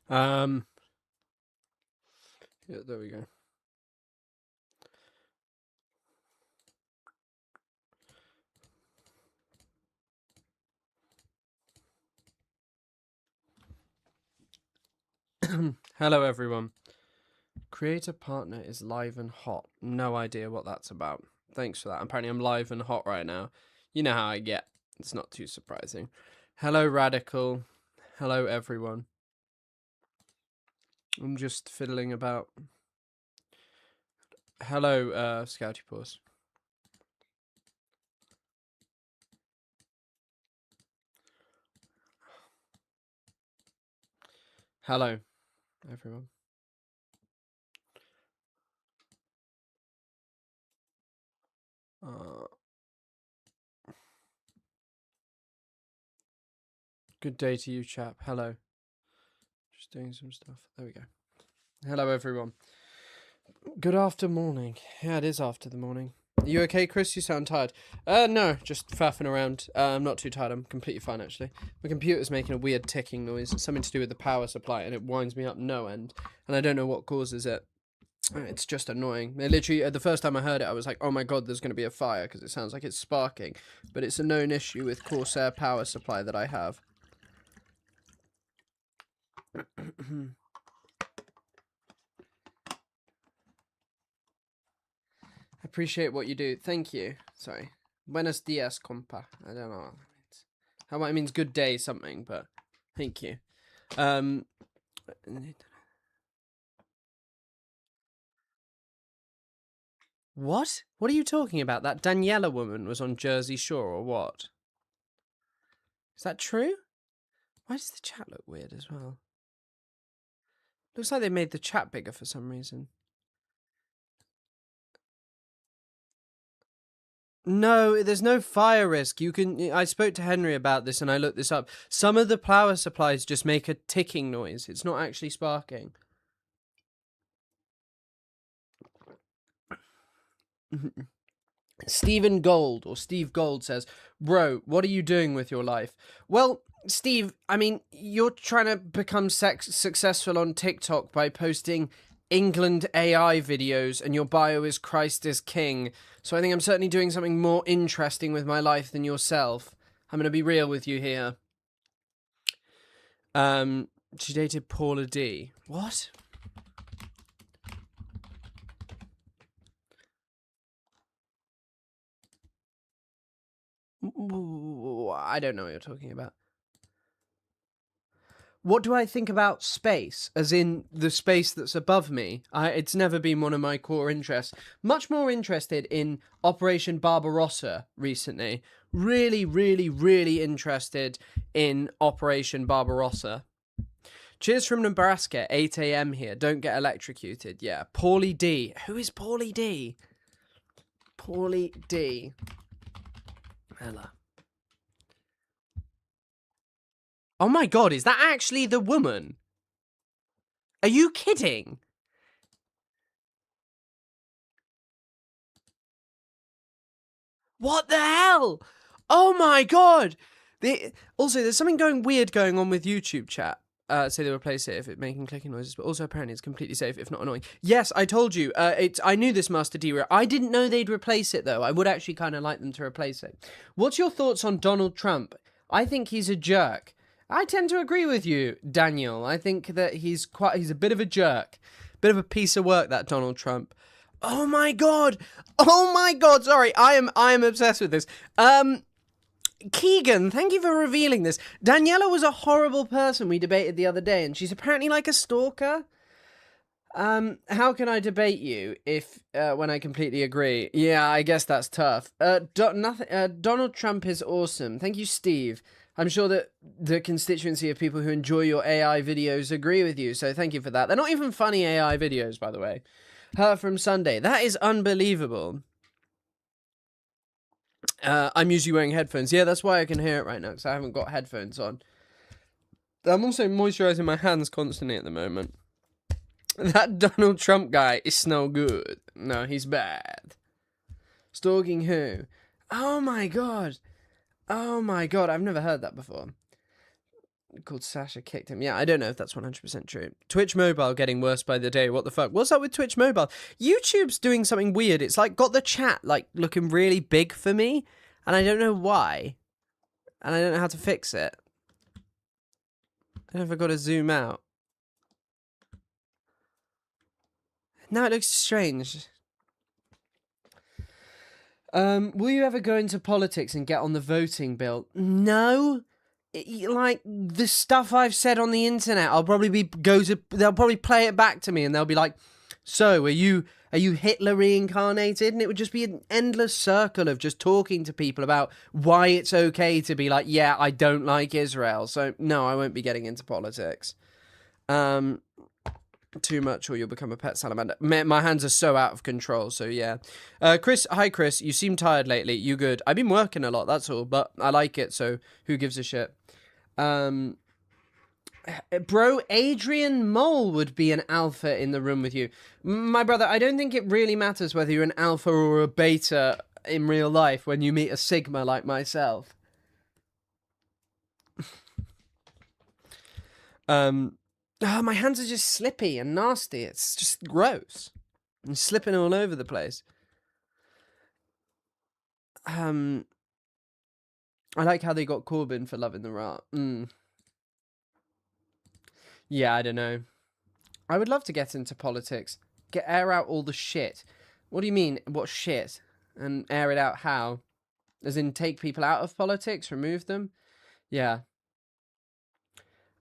Yeah, there we go. Hello, everyone. Creator partner is live and hot. No idea what that's about. Thanks for that. Apparently, I'm live and hot right now. You know how I get. It's not too surprising. Hello, Radical. Hello, everyone. I'm just fiddling about. Hello, Scouty Paws. Hello, everyone. Good day to you, chap. Hello. Just doing some stuff. There we go. Hello, everyone. Good after morning. Yeah, it is after the morning. Are you okay, Chris? You sound tired. No, just faffing around. I'm not too tired. I'm completely fine, actually. My computer's making a weird ticking noise. It's something to do with the power supply, and it winds me up no end. And I don't know what causes it. It's just annoying. Literally, the first time I heard it, I was like, oh my god, there's going to be a fire, because it sounds like it's sparking. But it's a known issue with Corsair power supply that I have. Appreciate what you do. Thank you. Sorry. Buenos dias, compa. I don't know what that means. How about it means good day something, but thank you. What? What are you talking about? That Daniela woman was on Jersey Shore or what? Is that true? Why does the chat look weird as well? Looks like they made the chat bigger for some reason. No, there's no fire risk. I spoke to Henry about this and I looked this up. Some of the power supplies just make a ticking noise. It's not actually sparking. Stephen Gold, or Steve Gold, says, bro, what are you doing with your life? Well, Steve, I mean, you're trying to become successful on TikTok by posting England AI videos, and your bio is Christ is King. So I think I'm certainly doing something more interesting with my life than yourself. I'm going to be real with you here. She dated Paula D. What? I don't know what you're talking about. What do I think about space, as in the space that's above me? It's never been one of my core interests. Much more interested in Operation Barbarossa recently. Really, really, really interested in Operation Barbarossa. Cheers from Nebraska, 8 a.m. here. Don't get electrocuted. Yeah. Paulie D. Who is Paulie D? Paulie D. Ella. Oh my god, is that actually the woman? Are you kidding? What the hell? Oh my god! Also, there's something weird going on with YouTube chat. Say they replace it if it's making clicking noises, but also apparently it's completely safe if not annoying. Yes, I told you. I knew this Master D. I didn't know they'd replace it though. I would actually kind of like them to replace it. What's your thoughts on Donald Trump? I think he's a jerk. I tend to agree with you, Daniel. I think that he's a bit of a jerk, bit of a piece of work, that Donald Trump. Oh my god! Oh my god! Sorry, I am obsessed with this. Keegan, thank you for revealing this. Daniela was a horrible person we debated the other day, and she's apparently like a stalker. How can I debate you if when I completely agree? Yeah, I guess that's tough. Donald Trump is awesome. Thank you, Steve. I'm sure that the constituency of people who enjoy your AI videos agree with you, so thank you for that. They're not even funny AI videos, by the way. Her from Sunday. That is unbelievable. I'm usually wearing headphones. Yeah, that's why I can hear it right now, because I haven't got headphones on. I'm also moisturising my hands constantly at the moment. That Donald Trump guy is no good. No, he's bad. Stalking who? Oh my god. Oh my god, I've never heard that before. called Sasha kicked him. Yeah, I don't know if that's 100% true. Twitch Mobile getting worse by the day. What the fuck? What's up with Twitch Mobile? YouTube's doing something weird. It's like got the chat like looking really big for me, and I don't know why. And I don't know how to fix it. I don't know if I've got to zoom out. No, it looks strange. Will you ever go into politics and get on the voting bill? No. Like the stuff I've said on the internet, they'll probably play it back to me, and they'll be like, "So, are you Hitler reincarnated?" And it would just be an endless circle of just talking to people about why it's okay to be like, "Yeah, I don't like Israel." So no, I won't be getting into politics. Too much, or you'll become a pet salamander. My hands are so out of control. So yeah. Chris, hi Chris. You seem tired lately. You good? I've been working a lot. That's all, but I like it. So who gives a shit? Bro, Adrian Mole would be an alpha in the room with you. My brother, I don't think it really matters whether you're an alpha or a beta in real life when you meet a sigma like myself. My hands are just slippy and nasty. It's just gross. I'm slipping all over the place. I like how they got Corbyn for loving the rat. Yeah, I don't know. I would love to get into politics. Air out all the shit. What do you mean, what shit? And air it out how? As in take people out of politics, remove them? Yeah.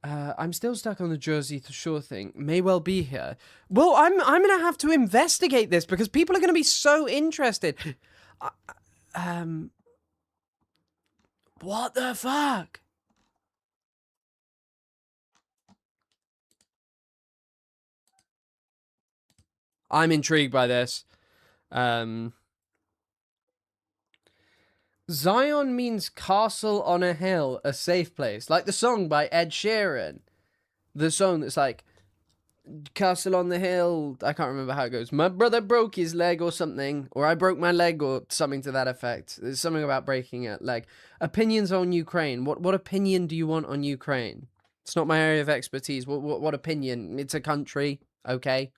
I'm still stuck on the Jersey Shore thing. May well be here. Well, I'm gonna have to investigate this because people are gonna be so interested. What the fuck? I'm intrigued by this. Zion means castle on a hill, a safe place. Like the song by Ed Sheeran. The song that's like, castle on the hill. I can't remember how it goes. My brother broke his leg or something. Or I broke my leg or something to that effect. There's something about breaking a leg. Opinions on Ukraine. What opinion do you want on Ukraine? It's not my area of expertise. What opinion? It's a country. Okay.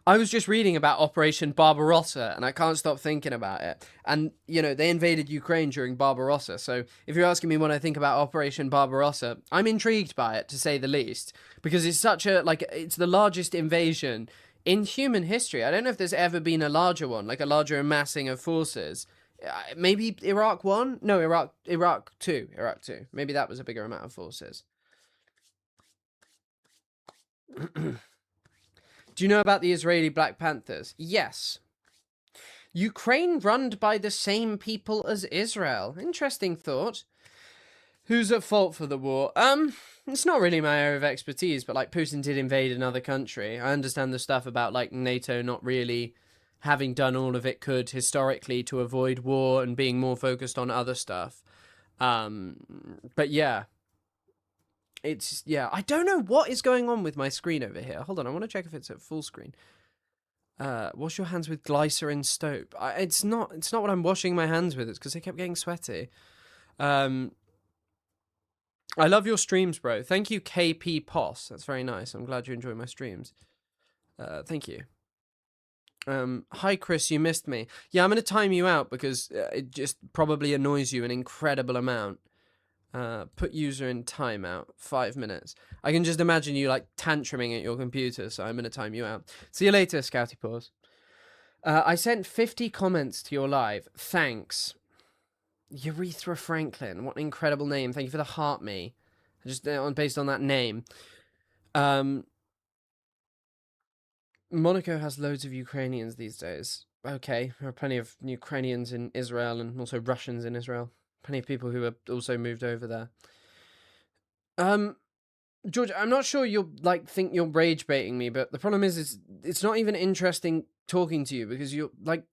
I was just reading about Operation Barbarossa, and I can't stop thinking about it. And, you know, they invaded Ukraine during Barbarossa, so if you're asking me what I think about Operation Barbarossa, I'm intrigued by it, to say the least, because it's such a, like, it's the largest invasion in human history. I don't know if there's ever been a larger one, like a larger amassing of forces. Maybe Iraq 1? No, Iraq 2. Maybe that was a bigger amount of forces. Do you know about the Israeli Black Panthers? Yes. Ukraine run by the same people as Israel. Interesting thought. Who's at fault for the war? It's not really my area of expertise, but like Putin did invade another country. I understand the stuff about like NATO not really having done all of it could historically to avoid war and being more focused on other stuff. But yeah. I don't know what is going on with my screen over here. Hold on, I want to check if it's at full screen. Wash your hands with glycerin soap. It's not what I'm washing my hands with. It's because they kept getting sweaty. I love your streams, bro. Thank you, KP Poss. That's very nice. I'm glad you enjoy my streams. Thank you. Hi, Chris. You missed me. Yeah, I'm going to time you out because it just probably annoys you an incredible amount. Put user in timeout, 5 minutes. I can just imagine you like tantruming at your computer, so I'm going to time you out. See you later, Scouty Paws. I sent 50 comments to your live. Thanks. Urethra Franklin. What an incredible name. Thank you for the heart me. Just based on that name. Monaco has loads of Ukrainians these days. Okay, there are plenty of Ukrainians in Israel and also Russians in Israel. Plenty of people who have also moved over there. George, I'm not sure you'll like think you're rage baiting me, but the problem is it's not even interesting talking to you because you're like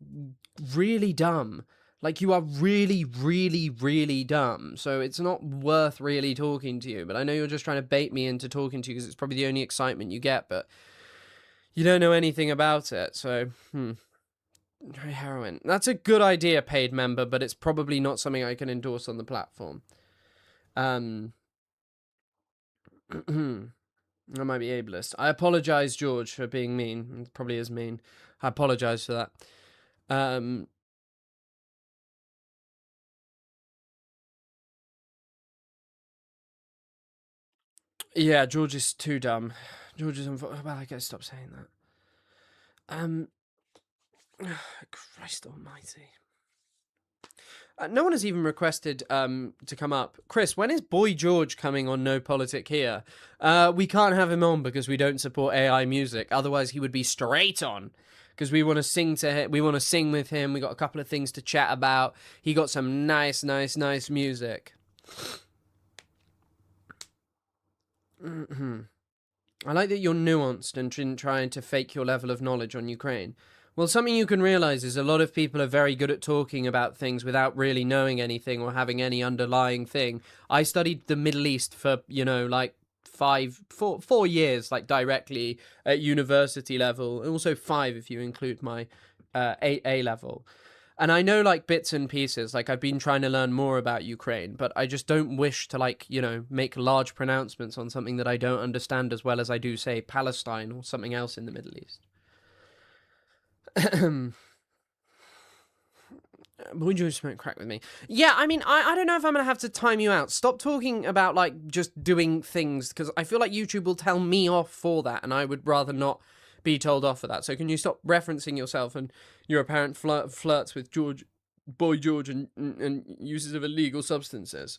really dumb. Like you are really, really, really dumb. So it's not worth really talking to you. But I know you're just trying to bait me into talking to you because it's probably the only excitement you get. But you don't know anything about it. So Heroin. That's a good idea, paid member, but it's probably not something I can endorse on the platform. I might be ableist. I apologize, George, for being mean. It probably is mean. I apologize for that. Yeah, George is too dumb. George is well, I gotta stop saying that. Christ almighty. No one has even requested to come up. Chris, when is Boy George coming on No Politic here? We can't have him on because we don't support AI music. Otherwise, he would be straight on. Because we want to sing to him. We want to sing with him. We got a couple of things to chat about. He got some nice music. I like that you're nuanced and trying to fake your level of knowledge on Ukraine. Well, something you can realize is a lot of people are very good at talking about things without really knowing anything or having any underlying thing. I studied the Middle East for, like 4 years, like directly at university level, and also 5 if you include my A level. And I know like bits and pieces, like I've been trying to learn more about Ukraine, but I just don't wish to make large pronouncements on something that I don't understand as well as I do, say, Palestine or something else in the Middle East. Would you smoke crack with me? Yeah, I mean, I don't know if I'm going to have to time you out. Stop talking about, like, just doing things, because I feel like YouTube will tell me off for that, and I would rather not be told off for that. So can you stop referencing yourself and your apparent flirts with Boy George, and uses of illegal substances?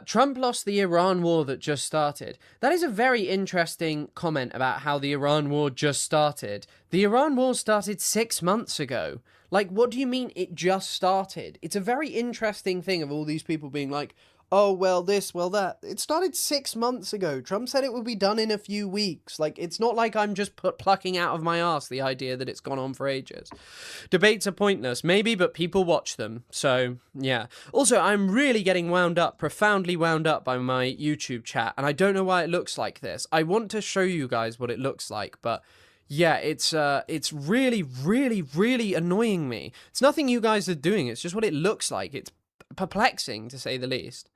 Trump lost the Iran war that just started. That is a very interesting comment about how the Iran war just started. The Iran war started 6 months ago. Like, what do you mean it just started? It's a very interesting thing of all these people being like, oh, well, this, well, that. It started 6 months ago. Trump said it would be done in a few weeks. Like, it's not like I'm just plucking out of my ass the idea that it's gone on for ages. Debates are pointless, maybe, but people watch them. So, yeah. Also, I'm really getting profoundly wound up by my YouTube chat, and I don't know why it looks like this. I want to show you guys what it looks like, but yeah, it's really, really, really annoying me. It's nothing you guys are doing, it's just what it looks like. It's perplexing, to say the least.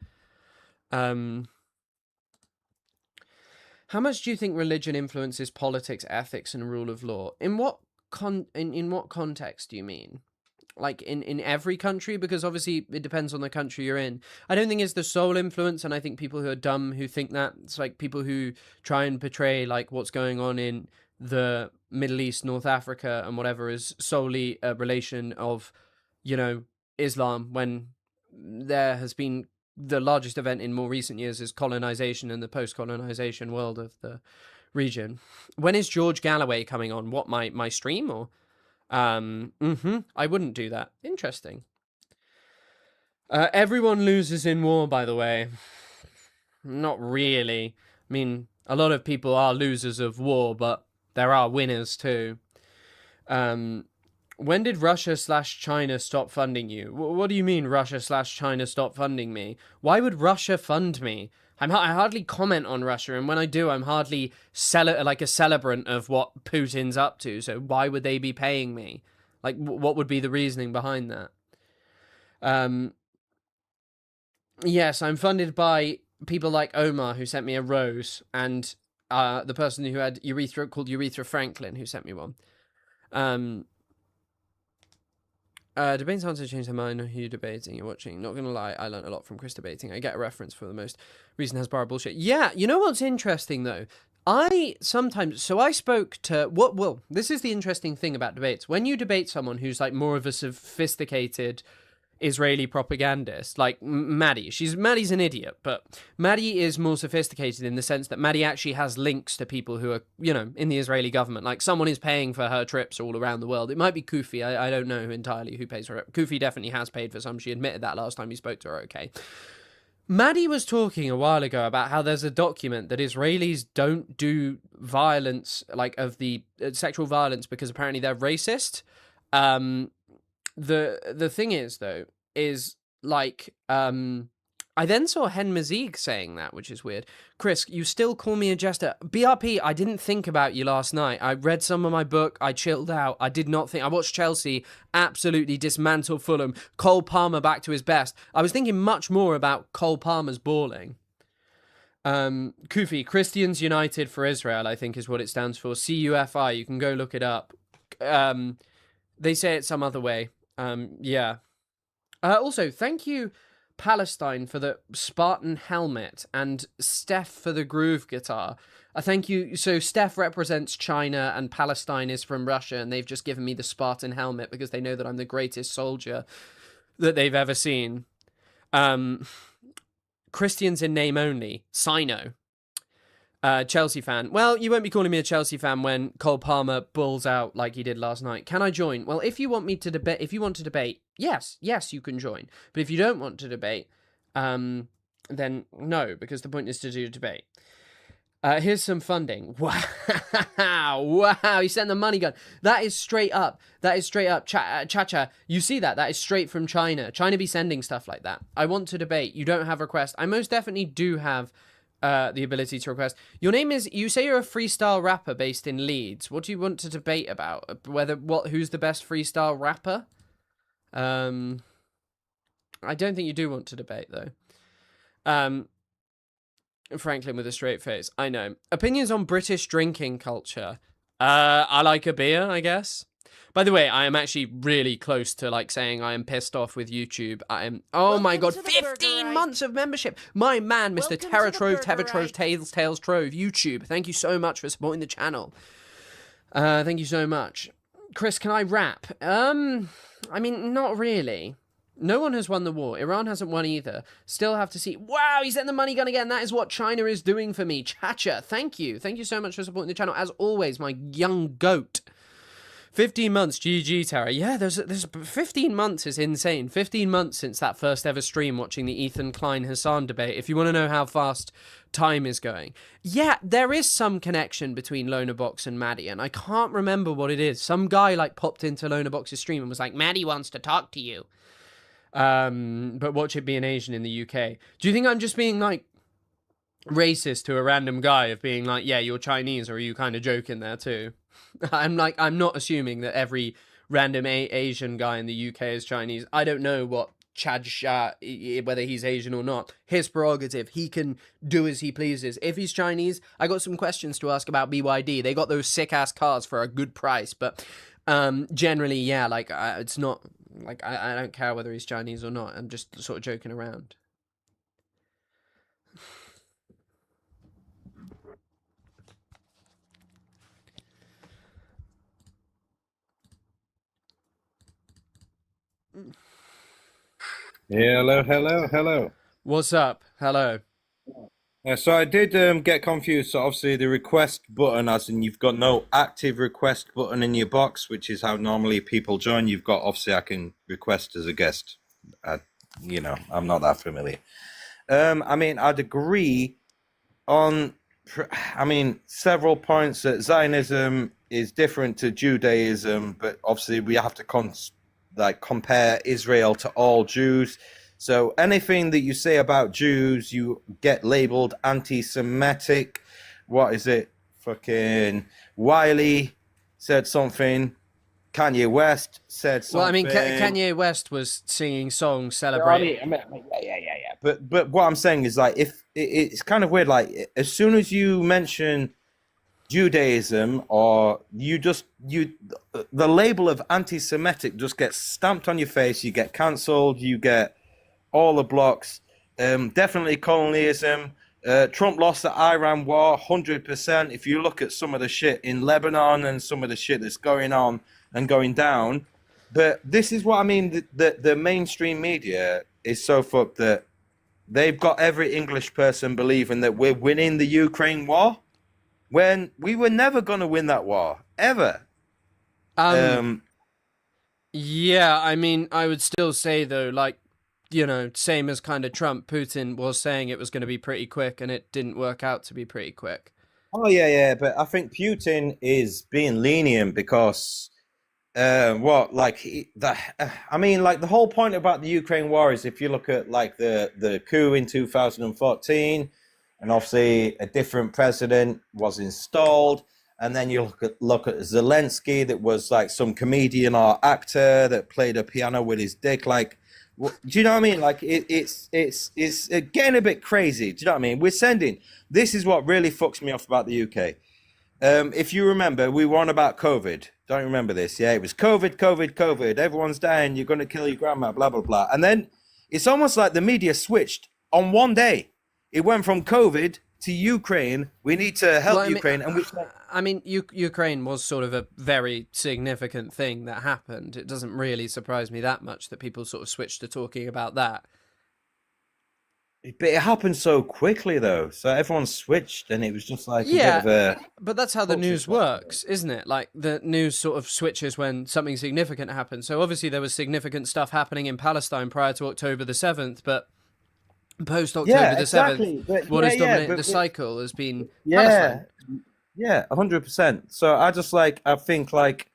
How much do you think religion influences politics, ethics, and rule of law? In what in what context do you mean? Like in every country? Because obviously it depends on the country you're in. I don't think it's the sole influence, and I think people who are dumb who think that, it's like people who try and portray like what's going on in the Middle East, North Africa, and whatever is solely a relation of, Islam, when there has been the largest event in more recent years is colonization and the post-colonization world of the region. When is George Galloway coming on? What, my stream, or? I wouldn't do that. Interesting. Everyone loses in war, by the way. Not really. I mean, a lot of people are losers of war, but there are winners too. When did Russia/China stop funding you? What do you mean Russia/China stop funding me? Why would Russia fund me? I hardly comment on Russia, and when I do, I'm hardly like a celebrant of what Putin's up to, so why would they be paying me? Like, what would be the reasoning behind that? Yes, I'm funded by people like Omar, who sent me a rose, and the person who had urethra, called Urethra Franklin, who sent me one. Debating sounds to change their mind. Who you debating? You're watching. Not gonna lie, I learned a lot from Chris debating. I get a reference for the most recent Hasbara bullshit. Yeah, you know what's interesting though? I spoke to well, this is the interesting thing about debates. When you debate someone who's like more of a sophisticated Israeli propagandist, like Maddie. Maddie's an idiot, but Maddie is more sophisticated in the sense that Maddie actually has links to people who are, in the Israeli government. Like, someone is paying for her trips all around the world. It might be Kufi. I don't know entirely who pays for it. Kufi definitely has paid for some. She admitted that last time you spoke to her, okay. Maddie was talking a while ago about how there's a document that Israelis don't do violence, like of the sexual violence, because apparently they're racist. The thing is, though, is like, I I then saw Hen Mazigue saying that, which is weird. Chris, you still call me a jester. BRP, I didn't think about you last night. I read some of my book. I chilled out. I did not think. I watched Chelsea absolutely dismantle Fulham. Cole Palmer back to his best. I was thinking much more about Cole Palmer's balling. Kufi, Christians United for Israel, I think is what it stands for. CUFI, you can go look it up. They say it some other way. Yeah. Also, thank you, Palestine, for the Spartan helmet, and Steph for the groove guitar. Thank you. So Steph represents China and Palestine is from Russia, and they've just given me the Spartan helmet because they know that I'm the greatest soldier that they've ever seen. Christians in name only. Sino. Chelsea fan. Well, you won't be calling me a Chelsea fan when Cole Palmer bulls out like he did last night. Can I join? Well, if you want to debate, yes, you can join. But if you don't want to debate, then no, because the point is to do a debate. Here's some funding. Wow, he sent the money gun. That is straight up. Cha-cha, you see that? That is straight from China. China be sending stuff like that. I want to debate. You don't have request. I most definitely do have the ability to request. Your name is, you say you're a freestyle rapper based in Leeds. What do you want to debate about? Who's the best freestyle rapper? I don't think you do want to debate though. Franklin with a straight face. I know. Opinions on British drinking culture. I like a beer, I guess. By the way, I am actually really close to like saying I am pissed off with YouTube. I am. Oh my god, 15 months of membership. My man, Mr. Terra Trove, Tails Trove, YouTube. Thank you so much for supporting the channel. Thank you so much. Chris, can I rap? I mean, not really. No one has won the war. Iran hasn't won either. Still have to see. Wow, he sent the money gun again. That is what China is doing for me. Chacha, thank you. Thank you so much for supporting the channel. As always, my young goat. 15 months, GG, Tara. Yeah, there's 15 months is insane. 15 months since that first ever stream watching the Ethan Klein-Hassan debate. If you want to know how fast time is going. Yeah, there is some connection between Lonabox and Maddie, and I can't remember what it is. Some guy like popped into Lonabox's stream and was like, Maddie wants to talk to you. But watch it be an Asian in the UK. Do you think I'm just being like racist to a random guy of being like, yeah, you're Chinese, or are you kind of joking there too? I'm not assuming that every random Asian guy in the UK is Chinese. I don't know what Chad Shah, whether he's Asian or not. His prerogative. He can do as he pleases. If he's Chinese, I got some questions to ask about BYD. They got those sick ass cars for a good price, but generally, yeah, like it's not. Like, I don't care whether he's Chinese or not. I'm just sort of joking around. Yeah, hello. What's up? Hello. So I did get confused. So obviously the request button, as in you've got no active request button in your box, which is how normally people join. You've got, obviously I can request as a guest. I'm not that familiar. I mean, I'd agree on, several points that Zionism is different to Judaism, but obviously we have to compare Israel to all Jews. So anything that you say about Jews, you get labeled anti-Semitic. What is it? Fucking Wiley said something. Kanye West said something. Well, I mean, Kanye West was singing songs celebrating. Yeah. But what I'm saying is, like, if it's kind of weird, like, as soon as you mention Judaism, or the label of anti-Semitic just gets stamped on your face. You get cancelled. You get all the blocks. Definitely colonialism. Trump lost the Iran war 100%. If you look at some of the shit in Lebanon and some of the shit that's going on and going down, but this is what I mean. The mainstream media is so fucked that they've got every English person believing that we're winning the Ukraine war, when we were never going to win that war, ever. Yeah, I mean, I would still say, though, like, you know, same as kind of Trump, Putin was saying it was going to be pretty quick, and it didn't work out to be pretty quick. Oh, yeah, but I think Putin is being lenient because What like I mean, like the whole point about the Ukraine war is if you look at like the coup in 2014, and obviously a different president was installed, and then you look at Zelensky, that was like some comedian or actor that played a piano with his dick. Like, do you know what I mean? Like it's getting a bit crazy. Do you know what I mean? We're sending. This is what really fucks me off about the UK. If you remember, we were on about COVID. Don't you remember this? Yeah, it was COVID, COVID, COVID. Everyone's dying. You're going to kill your grandma, blah, blah, blah. And then it's almost like the media switched on one day. It went from COVID to Ukraine. We need to help Ukraine. And Ukraine was sort of a very significant thing that happened. It doesn't really surprise me that much that people sort of switched to talking about that. But it happened so quickly, though. So everyone switched, and it was just like Yeah, a bit of a. but that's how the news works, isn't it? Like the news sort of switches when something significant happens. So obviously there was significant stuff happening in Palestine prior to October the 7th, but post October the 7th, what has dominated the cycle has been Palestine. Yeah, 100%. So I think like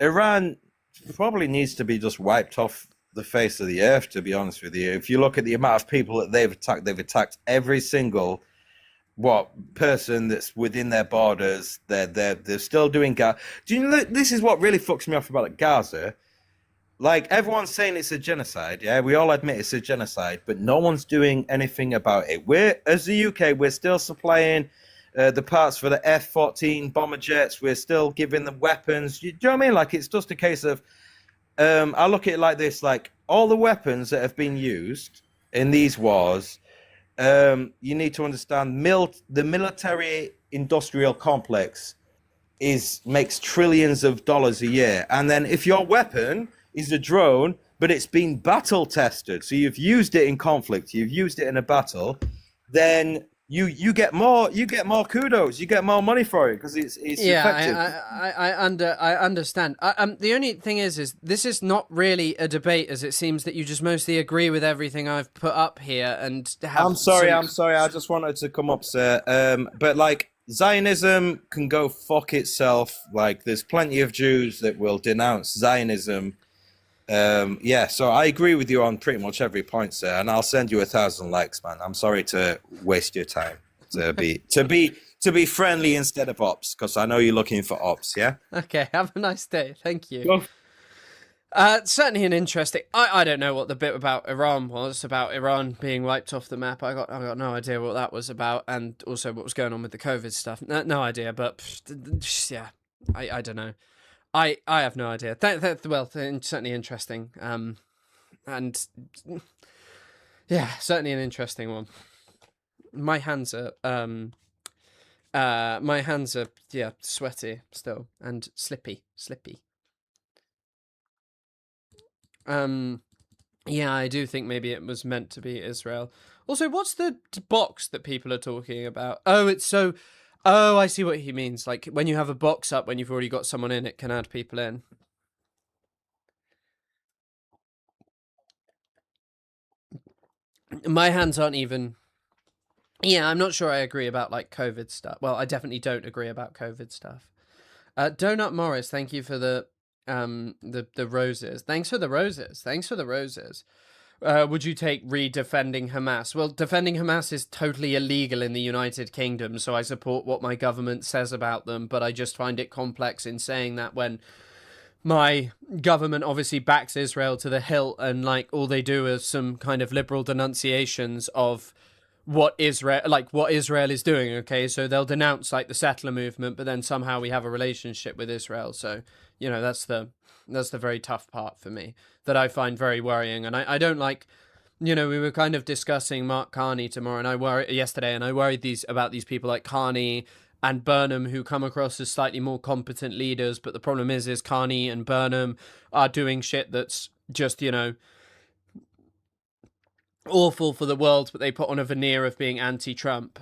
Iran probably needs to be just wiped off the face of the earth, to be honest with you. If you look at the amount of people that they've attacked every single person that's within their borders. They're still doing Gaza. Do you know this is what really fucks me off about Gaza? Like everyone's saying it's a genocide, yeah. We all admit it's a genocide, but no one's doing anything about it. We're as the UK, we're still supplying the parts for the F-14 bomber jets. We're still giving them weapons. Do you know what I mean? Like it's just a case of I look at it like this: like all the weapons that have been used in these wars. You need to understand the military industrial complex makes trillions of dollars a year. And then if your weapon is a drone, but it's been battle tested, so you've used it in conflict, you've used it in a battle, then you get more kudos, you get more money for it because it's effective. I understand. The only thing is this is not really a debate, as it seems that you just mostly agree with everything I've put up here and have. I'm sorry. I just wanted to come up, sir. But like Zionism can go fuck itself. Like there's plenty of Jews that will denounce Zionism. Yeah, so I agree with you on pretty much every point, sir, and I'll send you 1,000 likes, man. I'm sorry to waste your time to be friendly instead of ops, because I know you're looking for ops. Yeah. Okay. Have a nice day. Thank you. Certainly an interesting. I don't know what the bit about Iran was, about Iran being wiped off the map. I got no idea what that was about, and also what was going on with the COVID stuff. No idea, but yeah, I don't know. I have no idea. Well, certainly interesting. And yeah, certainly an interesting one. My hands are sweaty still and slippy. Yeah, I do think maybe it was meant to be Israel. Also, what's the box that people are talking about? Oh, I see what he means. Like, when you have a box up, when you've already got someone in, it can add people in. My hands aren't even... Yeah, I'm not sure I agree about, like, COVID stuff. Well, I definitely don't agree about COVID stuff. Donut Morris, thank you for the roses. Thanks for the roses. Would you take defending Hamas? Well, defending Hamas is totally illegal in the United Kingdom, so I support what my government says about them, but I just find it complex in saying that when my government obviously backs Israel to the hilt, and like all they do is some kind of liberal denunciations of what Israel is doing. Okay, so they'll denounce like the settler movement, but then somehow we have a relationship with Israel. So that's the very tough part for me that I find very worrying. And I don't like, we were kind of discussing Mark Carney yesterday, and I worried about these people like Carney and Burnham, who come across as slightly more competent leaders. But the problem is Carney and Burnham are doing shit that's just, awful for the world, but they put on a veneer of being anti-Trump.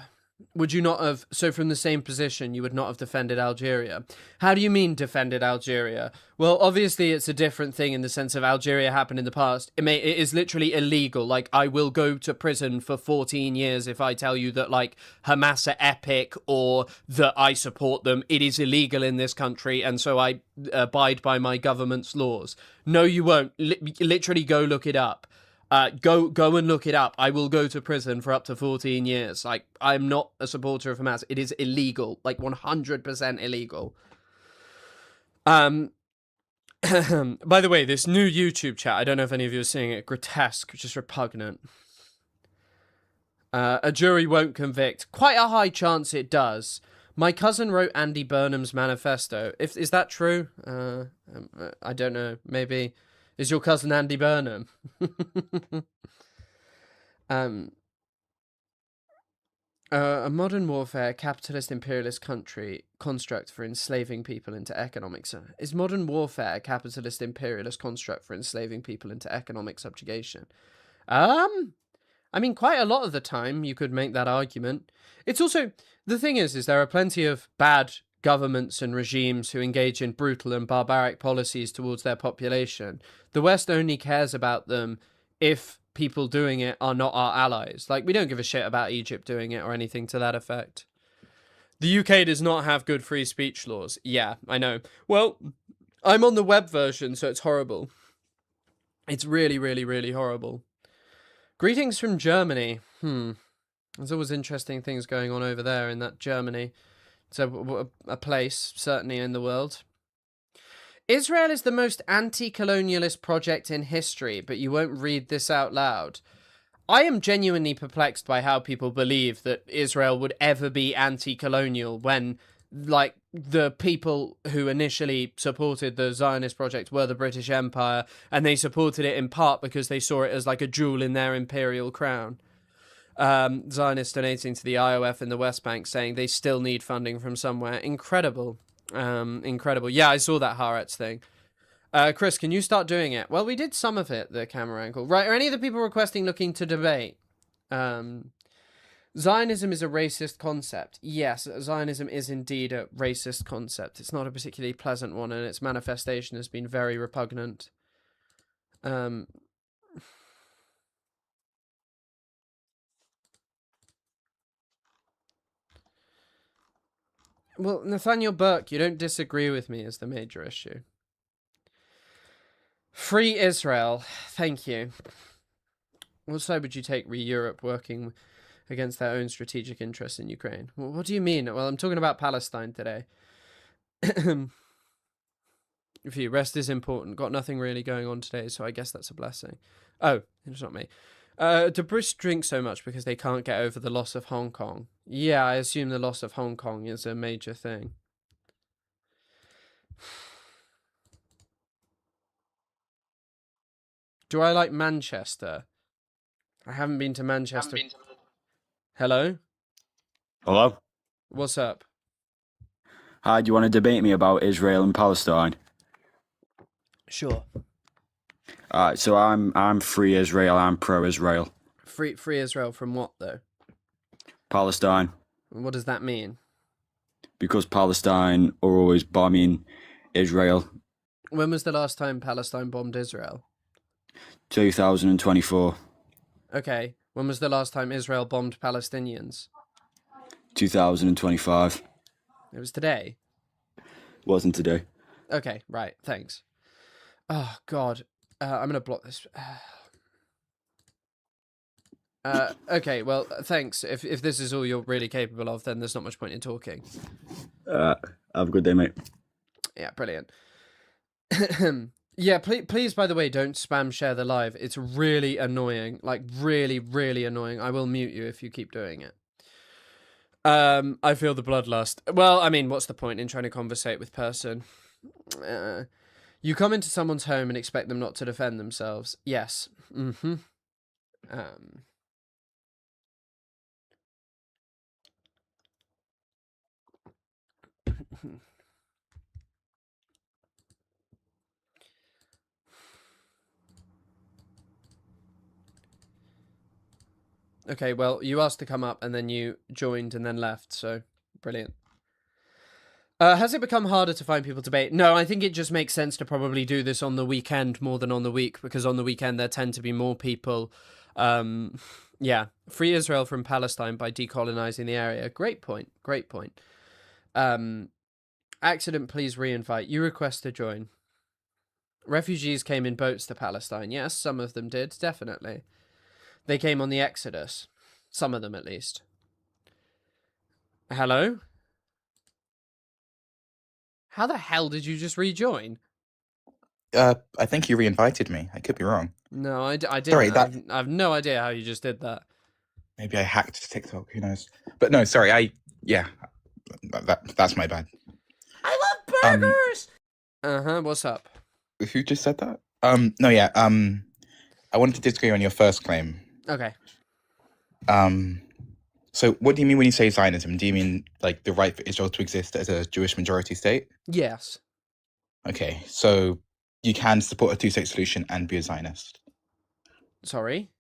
Would you not have, so from the same position, you would not have defended Algeria? How do you mean defended Algeria? Well, obviously it's a different thing in the sense of Algeria happened in the past. It is literally illegal. Like, I will go to prison for 14 years if I tell you that, like, Hamas are epic or that I support them. It is illegal in this country, and so I abide by my government's laws. No, you won't. Literally go look it up. Go and look it up. I will go to prison for up to 14 years. Like, I'm not a supporter of Hamas. It is illegal, like 100% illegal. By the way, this new YouTube chat, I don't know if any of you are seeing it, grotesque, just repugnant. A jury won't convict. Quite a high chance it does. My cousin wrote Andy Burnham's manifesto. Is that true? I don't know. Maybe. Is your cousin Andy Burnham? A modern warfare, capitalist imperialist country construct for enslaving people into economics. Is modern warfare a capitalist imperialist construct for enslaving people into economic subjugation? I mean, quite a lot of the time you could make that argument. It's also, the thing is there are plenty of bad governments and regimes who engage in brutal and barbaric policies towards their population. The West only cares about them if people doing it are not our allies. Like, we don't give a shit about Egypt doing it or anything to that effect. The UK does not have good free speech laws. Yeah, I know. Well, I'm on the web version, so it's horrible. It's really, really, really horrible. Greetings from Germany. There's always interesting things going on over there in that Germany. It's a place, certainly, in the world. Israel is the most anti-colonialist project in history, but you won't read this out loud. I am genuinely perplexed by how people believe that Israel would ever be anti-colonial when, like, the people who initially supported the Zionist project were the British Empire, and they supported it in part because they saw it as like a jewel in their imperial crown. Zionists donating to the IOF in the West Bank, saying they still need funding from somewhere. Incredible. Incredible. Yeah, I saw that Haaretz thing. Chris, can you start doing it? Well, we did some of it, the camera angle. Right, are any of the people requesting looking to debate? Zionism is a racist concept. Yes, Zionism is indeed a racist concept. It's not a particularly pleasant one, and its manifestation has been very repugnant. Well, Nathaniel Burke, you don't disagree with me is the major issue. Free Israel. Thank you. What side would you take Europe working against their own strategic interests in Ukraine? Well, what do you mean? Well, I'm talking about Palestine today. For you, rest is important. Got nothing really going on today, so I guess that's a blessing. Oh, it's not me. Do Brits drink so much because they can't get over the loss of Hong Kong? Yeah, I assume the loss of Hong Kong is a major thing. Do I like Manchester? I haven't been to Manchester. Hello? Hello? What's up? Hi, do you want to debate me about Israel and Palestine? Sure. Alright, so I'm free Israel, I'm pro-Israel. Free Israel from what, though? Palestine. What does that mean? Because Palestine are always bombing Israel. When was the last time Palestine bombed Israel? 2024. Okay. When was the last time Israel bombed Palestinians? 2025. It was today. Wasn't today. Okay, right. Thanks. Oh, God. I'm going to block this. Okay, well, thanks. If this is all you're really capable of, then there's not much point in talking. Have a good day, mate. Yeah, brilliant. Yeah, please, by the way, don't spam share the live. It's really annoying. Like, really, really annoying. I will mute you if you keep doing it. I feel the bloodlust. Well, I mean, what's the point in trying to conversate with person? You come into someone's home and expect them not to defend themselves. Yes. Mm-hmm. Okay, well, you asked to come up and then you joined and then left, so brilliant. Has it become harder to find people to debate? No, I think it just makes sense to probably do this on the weekend more than on the week, because on the weekend there tend to be more people. Yeah, free Israel from Palestine by decolonizing the area. Great point. Great point. Accident, please re-invite. You request to join. Refugees came in boats to Palestine. Yes, some of them did, definitely. They came on the Exodus. Some of them, at least. Hello? How the hell did you just rejoin? I think you re-invited me. I could be wrong. No, I didn't. Sorry, I have no idea how you just did that. Maybe I hacked TikTok. Who knows? But no, sorry. That's my bad. I love burgers. What's up? Who just said that? No, yeah. I wanted to disagree on your first claim. Okay. So what do you mean when you say Zionism? Do you mean like the right for Israel to exist as a Jewish majority state? Yes. Okay, so you can support a two-state solution and be a Zionist. Sorry?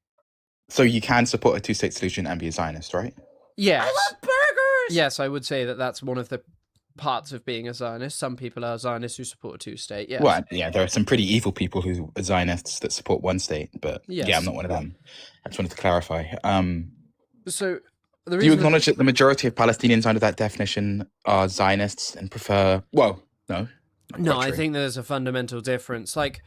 So you can support a two-state solution and be a Zionist, right? Yes. I love burgers. Yes, I would say that that's one of the parts of being a Zionist. Some people are Zionists who support a two-state, yes. Well, yeah, there are some pretty evil people who are Zionists that support one state, but Yes. yeah, I'm not one of them. I just wanted to clarify. So, do you acknowledge that the majority of Palestinians under that definition are Zionists and prefer... Well, no. No, I think there's a fundamental difference. Like,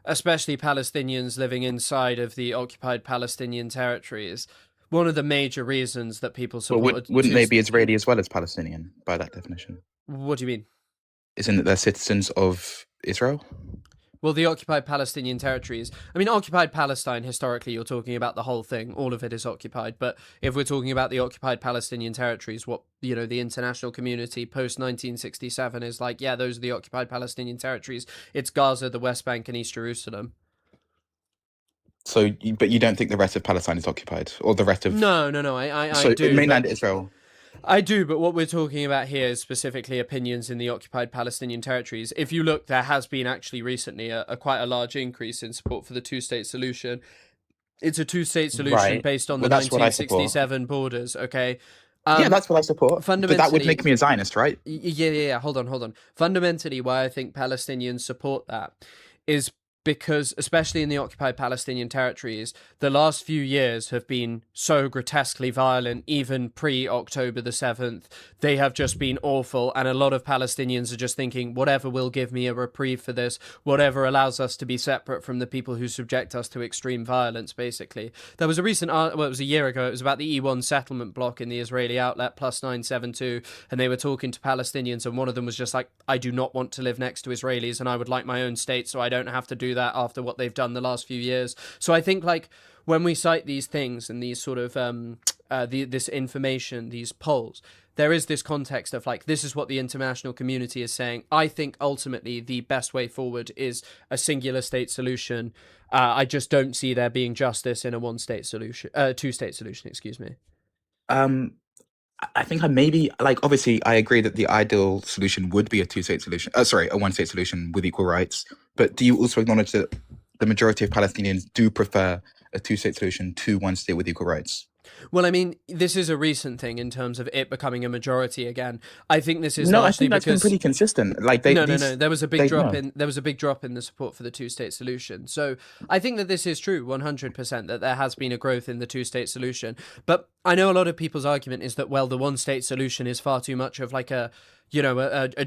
especially Palestinians living inside of the occupied Palestinian territories. One of the major reasons that people support... Well, wouldn't they be Israeli as well as Palestinian by that definition? What do you mean? Isn't it they're citizens of Israel? Well, the occupied Palestinian territories... I mean, occupied Palestine, historically, you're talking about the whole thing. All of it is occupied. But if we're talking about the occupied Palestinian territories, what, the international community post-1967 is like, yeah, those are the occupied Palestinian territories. It's Gaza, the West Bank, and East Jerusalem. So, but you don't think the rest of Palestine is occupied? Or the rest of... No, I do. Mainland Israel... I do, but what we're talking about here is specifically opinions in the occupied Palestinian territories. If you look, there has been actually recently a quite a large increase in support for the two-state solution. It's a two-state solution based on the 1967 borders, okay? Yeah, that's what I support. But that would make me a Zionist, right? Yeah. Hold on. Fundamentally, why I think Palestinians support that is because, especially in the occupied Palestinian territories, the last few years have been so grotesquely violent, even pre-October the 7th. They have just been awful, and a lot of Palestinians are just thinking, whatever will give me a reprieve for this, whatever allows us to be separate from the people who subject us to extreme violence, basically. There was a recent, it was a year ago, it was about the E1 settlement block in the Israeli outlet, Plus 972, and they were talking to Palestinians, and one of them was just like, I do not want to live next to Israelis, and I would like my own state, so I don't have to do that after what they've done the last few years. So I think, like, when we cite these things and these sort of this information, these polls, there is this context of like, this is what the international community is saying. I think ultimately the best way forward is a singular state solution. I just don't see there being justice in a one-state solution, two-state solution, excuse me. I think obviously I agree that the ideal solution would be a two-state solution. A one-state solution with equal rights. But do you also acknowledge that the majority of Palestinians do prefer a two-state solution to one state with equal rights? Well, I mean, this is a recent thing in terms of it becoming a majority again. I think this is I think that's been pretty consistent. Like no. There was a big drop in the support for the two-state solution. So I think that this is true, 100%, that there has been a growth in the two-state solution. But I know a lot of people's argument is that, well, the one-state solution is far too much of like a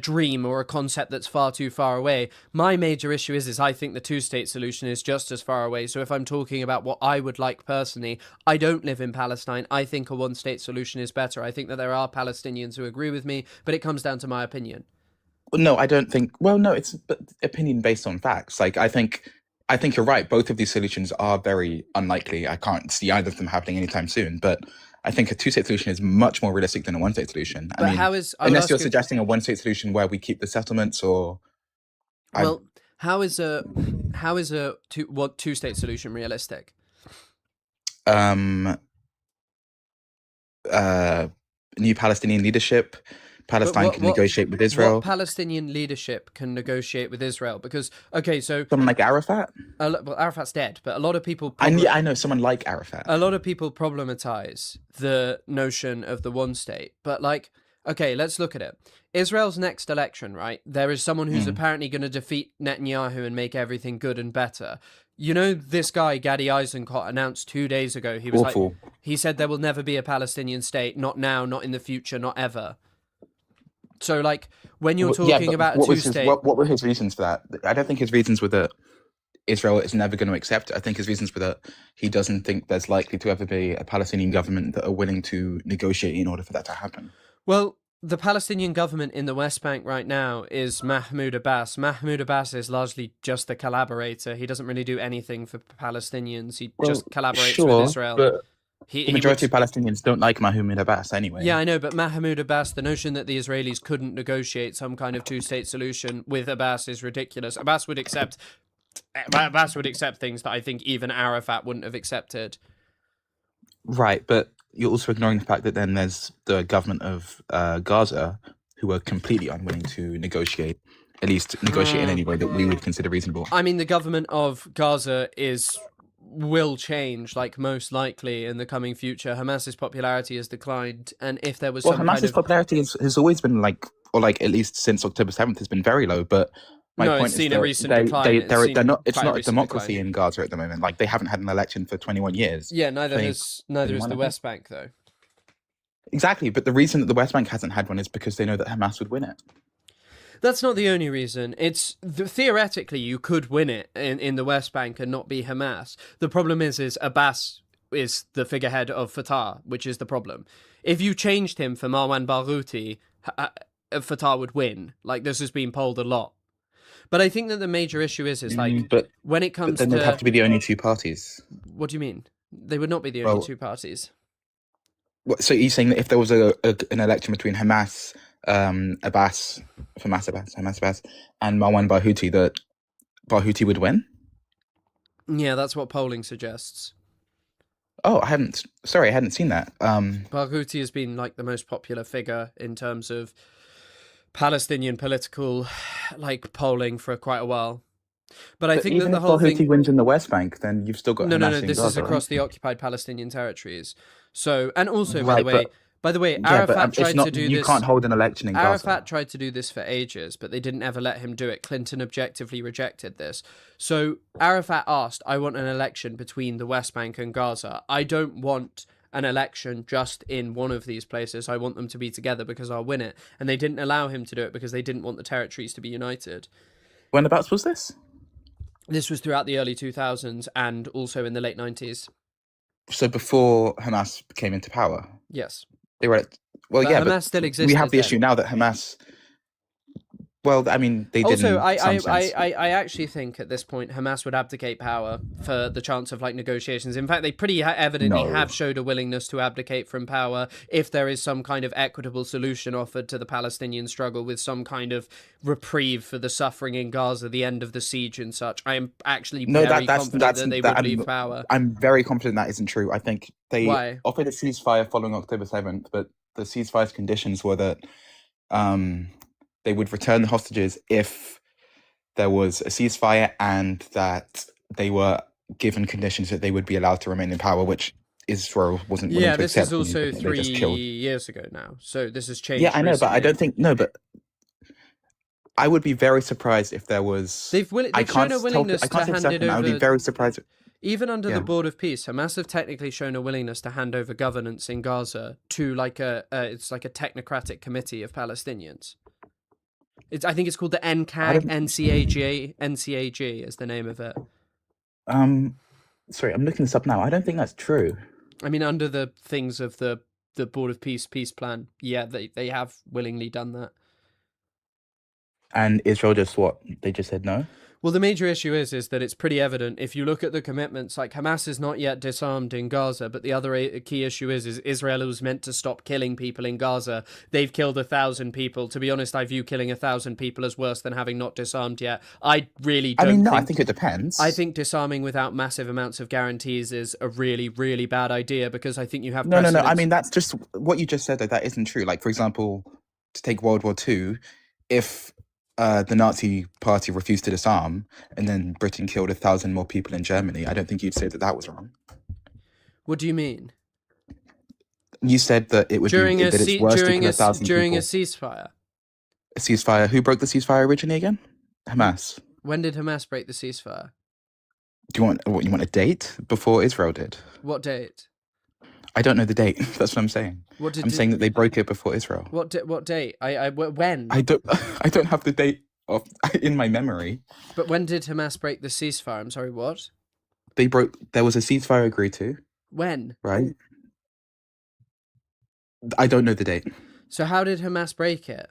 dream or a concept that's far too far away. My major issue is I think the two-state solution is just as far away. So if I'm talking about what I would like personally, I don't live in Palestine. I think a one-state solution is better. I think that there are Palestinians who agree with me, but it comes down to my opinion. No, I don't think... Well, no, it's opinion based on facts. Like, I think you're right. Both of these solutions are very unlikely. I can't see either of them happening anytime soon, but I think a two-state solution is much more realistic than a one-state solution. But unless you're suggesting a one-state solution where we keep the settlements, or... Well, how is a two-state solution realistic? New Palestinian leadership, Palestine can negotiate with Israel. What Palestinian leadership can negotiate with Israel? Because okay, so Someone like Arafat. well, Arafat's dead, but a lot of people. I know someone like Arafat. A lot of people problematize the notion of the one state, but like, okay, let's look at it. Israel's next election, right? There is someone who's apparently going to defeat Netanyahu and make everything good and better. You know, this guy, Gadi Eisenkot, announced 2 days ago, he was Awful. he said there will never be a Palestinian state, not now, not in the future, not ever. So, like, when you're talking about a two-state... What were his reasons for that? I don't think his reasons were that Israel is never going to accept it. I think his reasons were that he doesn't think there's likely to ever be a Palestinian government that are willing to negotiate in order for that to happen. Well, the Palestinian government in the West Bank right now is Mahmoud Abbas. Mahmoud Abbas is largely just a collaborator. He doesn't really do anything for Palestinians. He just collaborates with Israel. But the majority of Palestinians don't like Mahmoud Abbas anyway. Yeah, I know, but Mahmoud Abbas, the notion that the Israelis couldn't negotiate some kind of two-state solution with Abbas is ridiculous. Abbas would accept things that I think even Arafat wouldn't have accepted. Right, but you're also ignoring the fact that then there's the government of Gaza who are completely unwilling to negotiate, at least negotiate in any way that we would consider reasonable. I mean, the government of Gaza will change, like, most likely in the coming future. Hamas's popularity has declined, and if there was Hamas's popularity has always been at least since October 7th has been very low, but my point is that it's not a democracy in Gaza at the moment. Like, they haven't had an election for 21 years. Yeah, neither is the West Bank, though. Exactly, but the reason that the West Bank hasn't had one is because they know that Hamas would win it. That's not the only reason. Theoretically, you could win it in the West Bank and not be Hamas. The problem is Abbas is the figurehead of Fatah, which is the problem. If you changed him for Marwan Barghouti, Fatah would win. Like, this has been polled a lot. But I think that the major issue is when it comes to... then they'd have to be the only two parties. What do you mean? They would not be the only two parties. So you're saying that if there was an election between Hamas Abbas, and Marwan Barghouti, that Barghouti would win? Yeah, that's what polling suggests. Oh, I hadn't seen that. Barghouti has been like the most popular figure in terms of Palestinian political polling for quite a while. But I think that the whole thing... Barghouti wins in the West Bank, then you've still got No, this is across the occupied Palestinian territories. So, and also, by the way, Arafat tried to do this... You can't hold an election in Gaza. Arafat tried to do this for ages, but they didn't ever let him do it. Clinton objectively rejected this. So Arafat asked, I want an election between the West Bank and Gaza. I don't want an election just in one of these places. I want them to be together because I'll win it. And they didn't allow him to do it because they didn't want the territories to be united. Whenabouts was this? This was throughout the early 2000s and also in the late 90s. So before Hamas came into power? Yes. They were Hamas still existed. We have the issue now that Hamas... Well, I mean, they didn't. Also, I actually think at this point Hamas would abdicate power for the chance of negotiations. In fact, they pretty evidently have showed a willingness to abdicate from power if there is some kind of equitable solution offered to the Palestinian struggle with some kind of reprieve for the suffering in Gaza, the end of the siege and such. I am actually very confident that they would leave power. I'm very confident that isn't true. I think they offered a ceasefire following October 7th, but the ceasefire's conditions were that they would return the hostages if there was a ceasefire and that they were given conditions that they would be allowed to remain in power, which Israel wasn't willing to accept. Yeah, this is also 3 years ago now, so this has changed. Yeah, I know, recently. but I don't think... No, but I would be very surprised if there was... They've shown a willingness to hand it over... I would be very surprised. Even under the Board of Peace, Hamas have technically shown a willingness to hand over governance in Gaza to it's like a technocratic committee of Palestinians. I think it's called the NCAG. NCAG is the name of it. Sorry, I'm looking this up now. I don't think that's true. I mean, under the things of the Board of Peace plan, yeah, they have willingly done that. And Israel just what? They just said no? Well, the major issue is that it's pretty evident. If you look at the commitments, like Hamas is not yet disarmed in Gaza, but the other key issue is Israel was meant to stop killing people in Gaza. They've killed 1,000 people. To be honest, I view killing 1,000 people as worse than having not disarmed yet. I really don't I think it depends. I think disarming without massive amounts of guarantees is a really, really bad idea because I think you have No. I mean, that's just what you just said, though. That isn't true. Like, for example, to take World War II if the Nazi Party refused to disarm, and then Britain killed 1,000 more people in Germany. I don't think you'd say that that was wrong. What do you mean? You said that it would During be a that it's worse to kill 1,000 during a people. ceasefire. A ceasefire. Who broke the ceasefire originally again? Hamas. When did Hamas break the ceasefire? Do you want you want a date before Israel did? What date? I don't know the date. That's what I'm saying. What did I'm saying that they broke it before Israel. What date? When? I don't have the date of in my memory. But when did Hamas break the ceasefire? I'm sorry, what? There was a ceasefire agreed to, When? right? I don't know the date. So how did Hamas break it?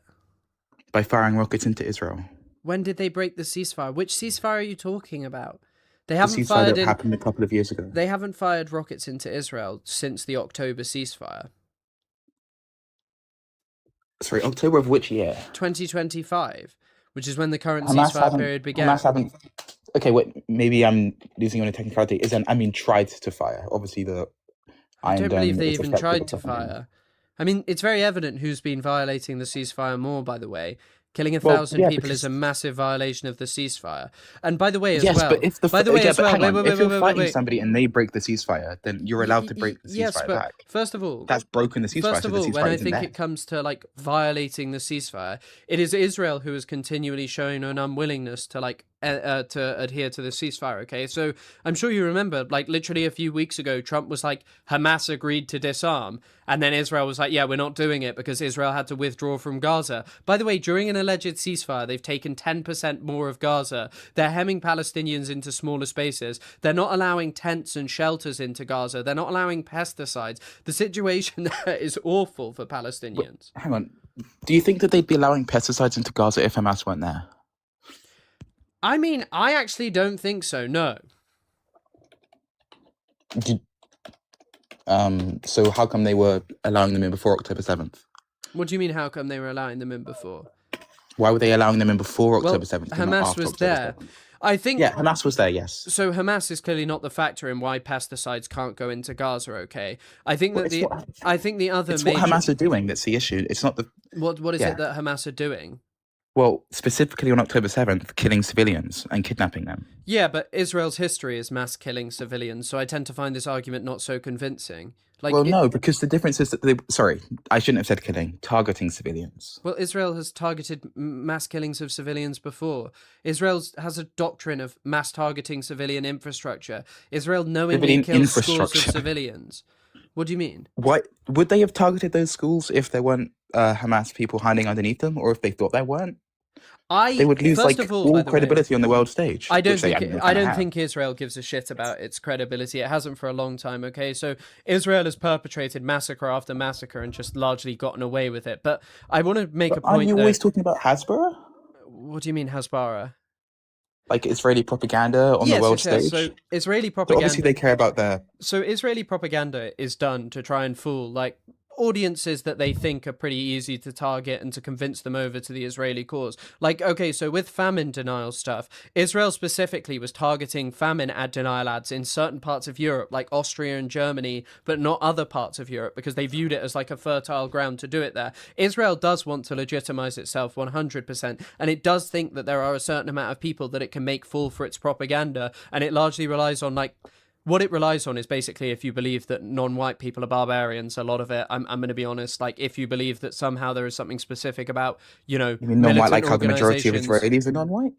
By firing rockets into Israel. When did they break the ceasefire? Which ceasefire are you talking about? They The haven't ceasefire that happened a couple of years ago. They haven't fired rockets into Israel since the October ceasefire. Sorry, October of which year? 2025, which is when the current Hamas ceasefire haven't- period began. Hamas haven't. Okay, wait. Maybe I'm losing on a technicality. Tried to fire. Obviously, the I Iron don't Dome believe they is even effective tried or to something. fire. I mean, it's very evident who's been violating the ceasefire more, by the way. Killing a Well, thousand yeah, people is a massive violation of the ceasefire. And by the way, as Yes, well. but if the by the way, yeah, as but well. hang Wait, on. wait, If wait, you're wait, fighting wait. somebody and they break the ceasefire, then you're allowed to break the ceasefire Yes, but back. first of all, That's broken the ceasefire. First so of the all, when ceasefire I isn't think there. it comes to like violating the ceasefire, it is Israel who is continually showing an unwillingness to to adhere to the ceasefire. Okay, so I'm sure you remember, like literally a few weeks ago, Trump was like, Hamas agreed to disarm, and then Israel was like, yeah, we're not doing it because Israel had to withdraw from Gaza. By the way, during an alleged ceasefire, they've taken 10% more of Gaza. They're hemming Palestinians into smaller spaces. They're not allowing tents and shelters into Gaza. They're not allowing pesticides. The situation there is awful for Palestinians. Hang on. Do you think that they'd be allowing pesticides into Gaza if Hamas weren't there? I mean, I actually don't think so, no. So how come they were allowing them in before October 7th? What do you mean, how come they were allowing them in before? Why were they allowing them in before Well, October 7th? and not Hamas after was October there. 7th? I think... Yeah, Hamas was there, yes. So Hamas is clearly not the factor in why pesticides can't go into Gaza, okay? I think that I think the other It's major... what Hamas are doing that's the issue. It's not the... What is Yeah. it that Hamas are doing? Well, specifically on October 7th, killing civilians and kidnapping them. Yeah, but Israel's history is mass killing civilians, so I tend to find this argument not so convincing. Like, Well, no, because the difference is that they... Sorry, I shouldn't have said killing. Targeting civilians. Well, Israel has targeted mass killings of civilians before. Israel has a doctrine of mass targeting civilian infrastructure. Israel knowingly Civilian kills scores of infrastructure. civilians. What do you mean? Why would they have targeted those schools if there weren't Hamas people hiding underneath them, or if they thought there weren't? They would lose First like of all, all by the way, credibility on the world stage. I don't which they think kinda I don't have. think Israel gives a shit about its credibility. It hasn't for a long time, okay? So Israel has perpetrated massacre after massacre and just largely gotten away with it. But I want to make a Aren't point you though. always talking about Hasbara? What do you mean Hasbara? Like Israeli propaganda on the world yes. stage? So Israeli So propaganda. obviously they care about their... So Israeli propaganda is done to try and fool like audiences that they think are pretty easy to target and to convince them over to the Israeli cause. Like, okay, so with famine denial stuff, Israel specifically was targeting famine denial ads in certain parts of Europe, like Austria and Germany, but not other parts of Europe because they viewed it as like a fertile ground to do it there. Israel does want to legitimize itself 100%, and it does think that there are a certain amount of people that it can make fall for its propaganda, and it largely relies on like... What it relies on is basically if you believe that non-white people are barbarians, a lot of it, I'm going to be honest, like if you believe that somehow there is something specific about, you know, You mean non-white, like militant how the majority of organizations. Israelis are non-white?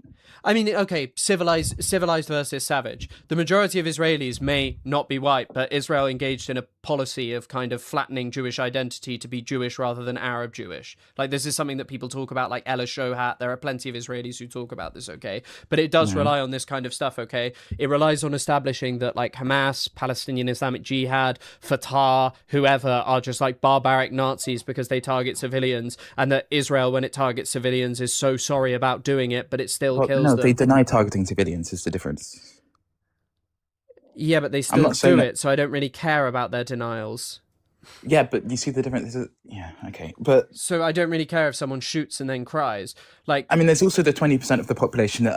I mean, okay, civilized versus savage. The majority of Israelis may not be white, but Israel engaged in a policy of kind of flattening Jewish identity to be Jewish rather than Arab Jewish. Like this is something that people talk about, like Ella Shohat. There are plenty of Israelis who talk about this, okay? But it does rely on this kind of stuff, okay? It relies on establishing that like Hamas, Palestinian Islamic Jihad, Fatah, whoever are just like barbaric Nazis because they target civilians, and that Israel, when it targets civilians, is so sorry about doing it, but it still kills No, them. they deny targeting civilians is the difference. Yeah, but they still not saying do that- it, so I don't really care about their denials. Yeah, but you see the difference. Yeah, okay. But, So I don't really care if someone shoots and then cries. Like, I mean, there's also the 20% of the population that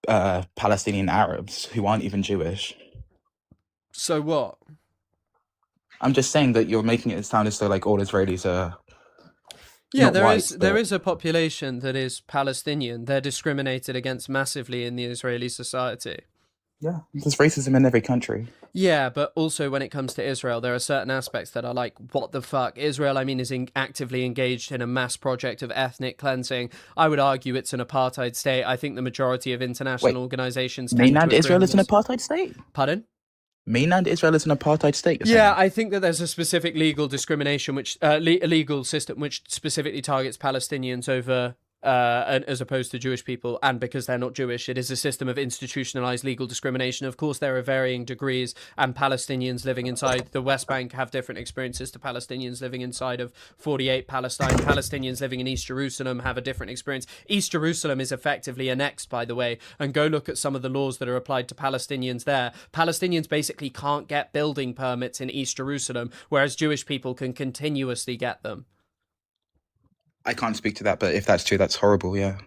are Palestinian Arabs who aren't even Jewish. so what? I'm just saying that you're making it sound as though like all Israelis are Yeah, not there whites, there but is a population that is Palestinian. They're discriminated against massively in the Israeli society. yeah, there's racism in every country. Yeah, but also when it comes to Israel, there are certain aspects that are like, what the fuck? Israel, I mean, is actively engaged in a mass project of ethnic cleansing. I would argue it's an apartheid state. I think the majority of international Wait, organizations tend mainland to agree Israel on is an this. apartheid state? Pardon? Mainland Israel is an apartheid state, you're Yeah, saying? I think that there's a specific legal discrimination, which a legal system which specifically targets Palestinians over as opposed to Jewish people, and because they're not Jewish, it is a system of institutionalized legal discrimination. Of course, there are varying degrees, and Palestinians living inside the West Bank have different experiences to Palestinians living inside of 48 Palestine. Palestinians living in East Jerusalem have a different experience. East Jerusalem is effectively annexed, by the way, and go look at some of the laws that are applied to Palestinians there. Palestinians basically can't get building permits in East Jerusalem, whereas Jewish people can continuously get them. I can't speak to that, but if that's true, that's horrible, yeah.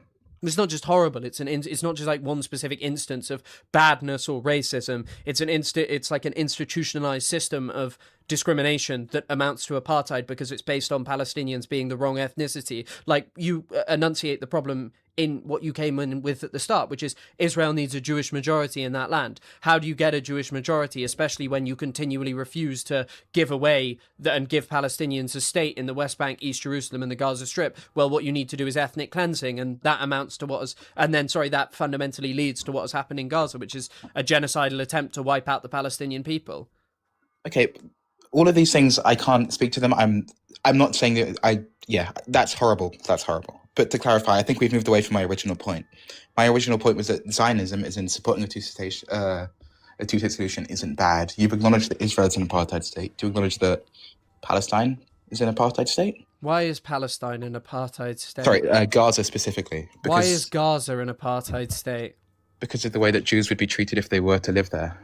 It's not just horrible. It's not just like one specific instance of badness or racism. It's like an institutionalized system of discrimination that amounts to apartheid because it's based on Palestinians being the wrong ethnicity. Like, you enunciate the problem in what you came in with at the start, which is Israel needs a Jewish majority in that land. How do you get a Jewish majority, especially when you continually refuse to give away and give Palestinians a state in the West Bank, East Jerusalem, and the Gaza Strip? Well, what you need to do is ethnic cleansing, and that amounts to that fundamentally leads to what has happened in Gaza, which is a genocidal attempt to wipe out the Palestinian people. Okay, all of these things, I can't speak to them. I'm not saying that that's horrible. That's horrible. But to clarify, I think we've moved away from my original point. My original point was that Zionism, is in supporting a two-state solution, isn't bad. You've acknowledged that Israel is an apartheid state. Do you acknowledge that Palestine is an apartheid state? Why is Palestine an apartheid state? Sorry, Gaza specifically. Why is Gaza an apartheid state? Because of the way that Jews would be treated if they were to live there.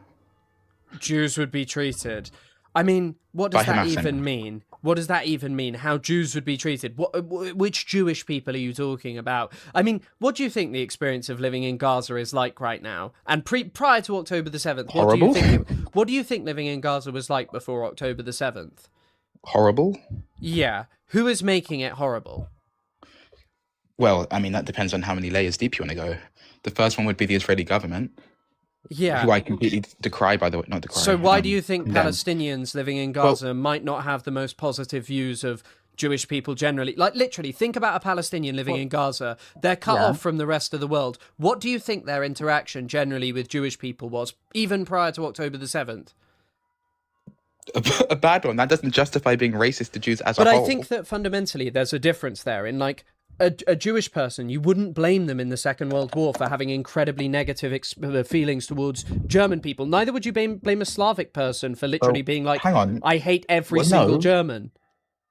Jews would be treated. I mean, what does By that Hamas, even mean? What does that even mean? How Jews would be treated? Which Jewish people are you talking about? I mean, what do you think the experience of living in Gaza is like right now? And prior to October the 7th, Horrible. What do you think living in Gaza was like before October the 7th? Horrible? Yeah. Who is making it horrible? Well, I mean, that depends on how many layers deep you want to go. The first one would be the Israeli government. Yeah. Who I completely decry, by the way. Not decry. So why do you think condemn. Palestinians living in Gaza might not have the most positive views of Jewish people generally? Like, literally, think about a Palestinian living in Gaza. They're cut off from the rest of the world. What do you think their interaction generally with Jewish people was, even prior to October the 7th? A bad one. That doesn't justify being racist to Jews as a But whole. I think that fundamentally there's a difference there in, like, a Jewish person, you wouldn't blame them in the Second World War for having incredibly negative feelings towards German people. Neither would you blame a Slavic person for literally being like, hang on. I hate every Well, single no. German.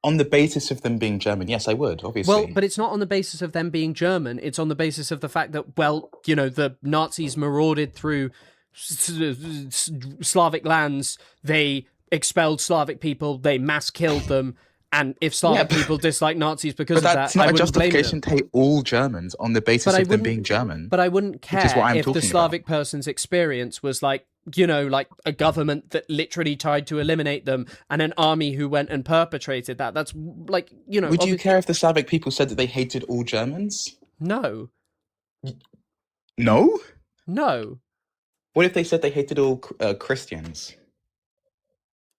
On the basis of them being German, yes, I would, obviously. Well, but it's not on the basis of them being German. It's on the basis of the fact that, well, you know, the Nazis marauded through Slavic lands. They expelled Slavic people. They mass killed them. And if Slavic people dislike Nazis because of that, that's not I a wouldn't blame them. justification to hate all Germans on the basis of them being German. But I wouldn't care is what I'm if the talking Slavic person's experience was like, you know, like a government that literally tried to eliminate them and an army who went and perpetrated that. That's like, you know. Would you care if the Slavic people said that they hated all Germans? No. No? No. What if they said they hated all Christians?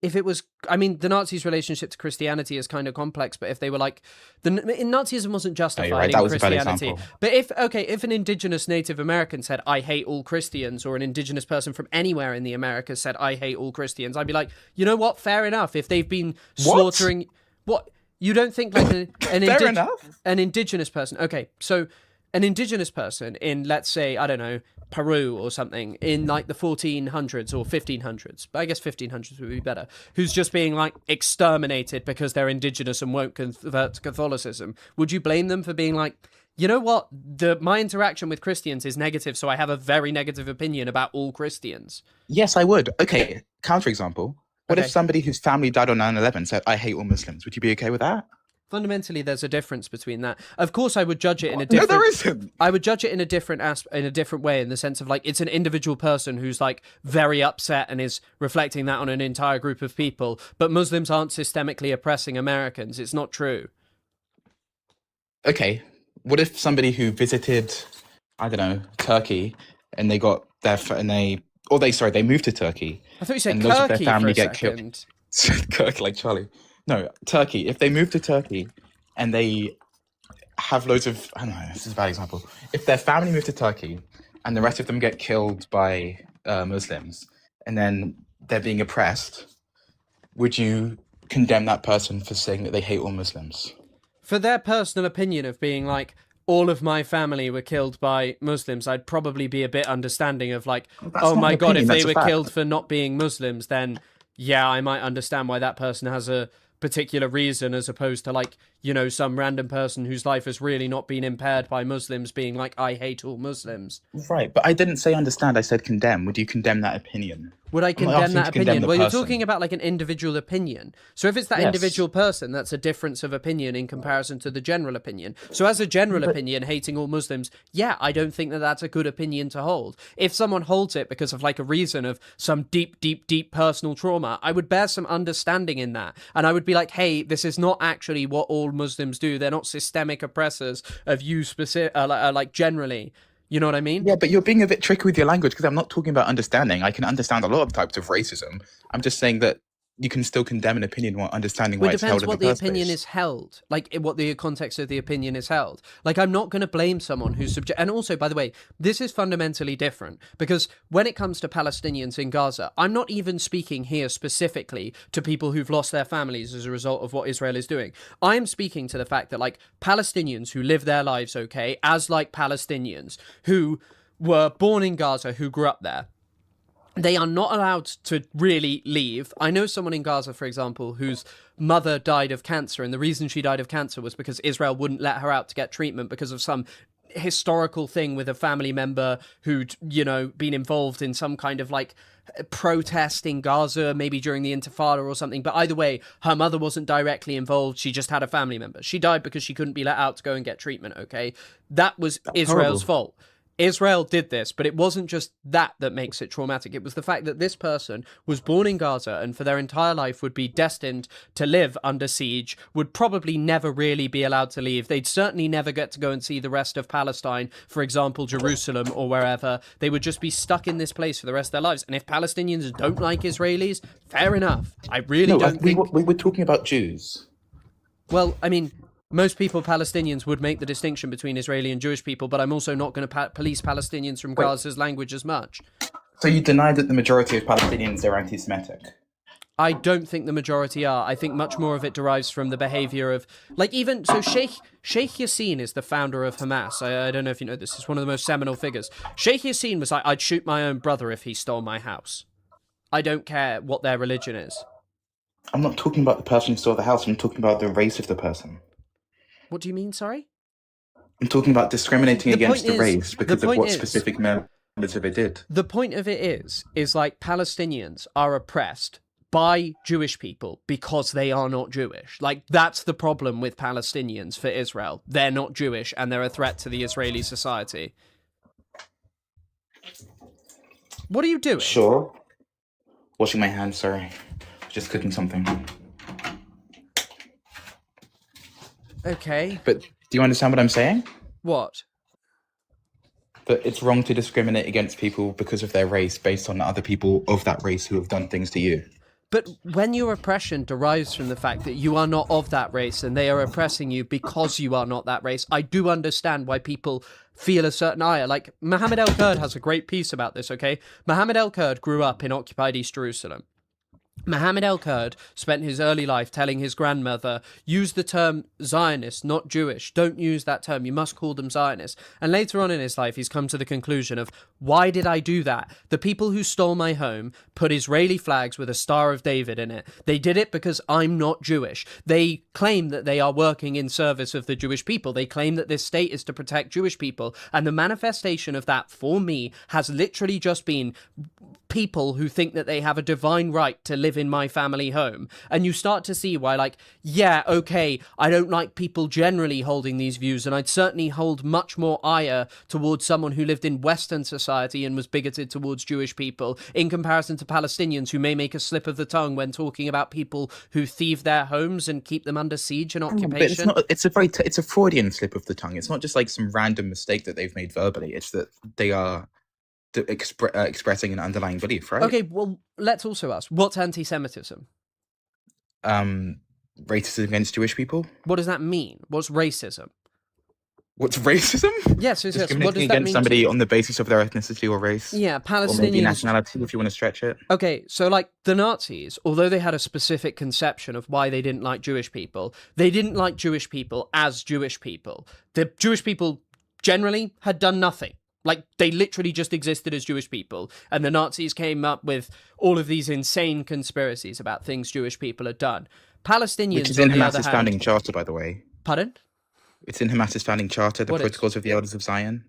If it was, I mean, the Nazis' relationship to Christianity is kind of complex, but if they were like, Nazism wasn't justified right, that in was a bad Christianity. example. But if an indigenous Native American said, I hate all Christians, or an indigenous person from anywhere in the Americas said, I hate all Christians, I'd be like, you know what, fair enough. If they've been slaughtering, what? You don't think like Fair enough. An indigenous person, okay, so an indigenous person in, let's say, I don't know, Peru or something in like the 1400s or 1500s, but I guess 1500s would be better, who's just being like exterminated because they're indigenous and won't convert to Catholicism, would you blame them for being like, you know what, my interaction with Christians is negative, so I have a very negative opinion about all Christians? Yes, I would. Okay, counterexample. What Okay. if somebody whose family died on 9/11 said, I hate all Muslims? Would you be okay with that? Fundamentally, there's a difference between that. Of course, I would judge it in a different. No, there isn't. I would judge it in a different in a different way, in the sense of like it's an individual person who's like very upset and is reflecting that on an entire group of people. But Muslims aren't systemically oppressing Americans. It's not true. Okay, what if somebody who visited, I don't know, Turkey, and they got their they moved to Turkey, I thought you said and loads of their Kirky for family a get killed. second. Kirk, like Charlie. No, Turkey. If they move to Turkey and they have loads of, I don't know, this is a bad example. If their family move to Turkey and the rest of them get killed by Muslims, and then they're being oppressed, would you condemn that person for saying that they hate all Muslims? For their personal opinion of being like, all of my family were killed by Muslims, I'd probably be a bit understanding of like, That's oh not my an God, opinion, if they that's a were fact. killed for not being Muslims, then yeah, I might understand why that person has a particular reason, as opposed to like, you know, some random person whose life has really not been impaired by Muslims being like, I hate all Muslims. Right, but I didn't say understand, I said condemn. Would you condemn that opinion? Would I I'm not condemn asking that to condemn opinion? the Well, you're person. talking about like an individual opinion. So if it's that Yes. individual person, that's a difference of opinion in comparison to the general opinion. So as a general opinion, hating all Muslims, yeah, I don't think that that's a good opinion to hold. If someone holds it because of like a reason of some deep, deep, deep personal trauma, I would bear some understanding in that. And I would be like, hey, this is not actually what all Muslims do. They're not systemic oppressors of you like generally. You know what I mean? Yeah, but you're being a bit tricky with your language because I'm not talking about understanding. I can understand a lot of types of racism. I'm just saying that you can still condemn an opinion while understanding Well, why it it's held depends in what the the first opinion place. is held, like what the context of the opinion is held. Like, I'm not going to blame someone who's and also, by the way, this is fundamentally different because when it comes to Palestinians in Gaza, I'm not even speaking here specifically to people who've lost their families as a result of what Israel is doing. I'm speaking to the fact that like Palestinians who live their lives okay, as like Palestinians who were born in Gaza, who grew up there, they are not allowed to really leave. I know someone in Gaza, for example, whose mother died of cancer, and the reason she died of cancer was because Israel wouldn't let her out to get treatment because of some historical thing with a family member who'd, you know, been involved in some kind of like protest in Gaza, maybe during the Intifada or something. But either way, her mother wasn't directly involved. She just had a family member. She died because she couldn't be let out to go and get treatment, okay? That was Israel's fault. Israel did this, but it wasn't just that makes it traumatic. It was the fact that this person was born in Gaza and for their entire life would be destined to live under siege, would probably never really be allowed to leave. They'd certainly never get to go and see the rest of Palestine, for example, Jerusalem or wherever. They would just be stuck in this place for the rest of their lives. And if Palestinians don't like Israelis, fair enough. I really don't think... We were talking about Jews. Well, I mean... Most people, Palestinians, would make the distinction between Israeli and Jewish people, but I'm also not going to police Palestinians from Gaza's language as much. So you deny that the majority of Palestinians are anti-Semitic? I don't think the majority are. I think much more of it derives from the behavior of, like, even so. Sheikh Yassin is the founder of Hamas. I don't know if you know this. He's one of the most seminal figures. Sheikh Yassin was like, I'd shoot my own brother if he stole my house. I don't care what their religion is. I'm not talking about the person who stole the house. I'm talking about the race of the person. What do you mean, sorry? I'm talking about discriminating The against point the is- race because the of point what is- specific members of it did. The point of it is like Palestinians are oppressed by Jewish people because they are not Jewish. Like, that's the problem with Palestinians for Israel. They're not Jewish and they're a threat to the Israeli society. What are you doing? Sure. Washing my hands, sorry. Just cooking something. Okay. But do you understand what I'm saying? What? That it's wrong to discriminate against people because of their race based on other people of that race who have done things to you. But when your oppression derives from the fact that you are not of that race and they are oppressing you because you are not that race, I do understand why people feel a certain ire. Like, Mohammed El-Kurd has a great piece about this, okay? Mohammed El-Kurd grew up in occupied East Jerusalem. Mohammed El-Kurd spent his early life telling his grandmother, use the term Zionist, not Jewish. Don't use that term. You must call them Zionists. And later on in his life, he's come to the conclusion of, why did I do that? The people who stole my home put Israeli flags with a Star of David in it. They did it because I'm not Jewish. They claim that they are working in service of the Jewish people. They claim that this state is to protect Jewish people. And the manifestation of that, for me, has literally just been people who think that they have a divine right to live in my family home. And you start to see why, like, yeah, okay, I don't like people generally holding these views, and I'd certainly hold much more ire towards someone who lived in Western society and was bigoted towards Jewish people in comparison to Palestinians who may make a slip of the tongue when talking about people who thieve their homes and keep them under siege and occupation. But it's not. It's a Freudian slip of the tongue. It's not just like some random mistake that they've made verbally. It's that they are expressing an underlying belief, right? Okay, well, let's also ask, what's anti-Semitism? Racism against Jewish people. What does that mean? What's racism? What's racism? Yes, what does Discriminating that against mean? somebody on the basis of their ethnicity or race. Yeah, Or maybe Palestinians. nationality, if you want to stretch it. Okay, so like the Nazis, although they had a specific conception of why they didn't like Jewish people, they didn't like Jewish people as Jewish people. The Jewish people generally had done nothing. Like, they literally just existed as Jewish people. And the Nazis came up with all of these insane conspiracies about things Jewish people had done. Palestinians, Which is in on the other Hamas's hand... founding charter, by the way. Pardon? It's in Hamas's founding charter, the What is? Protocols of the Elders of Zion.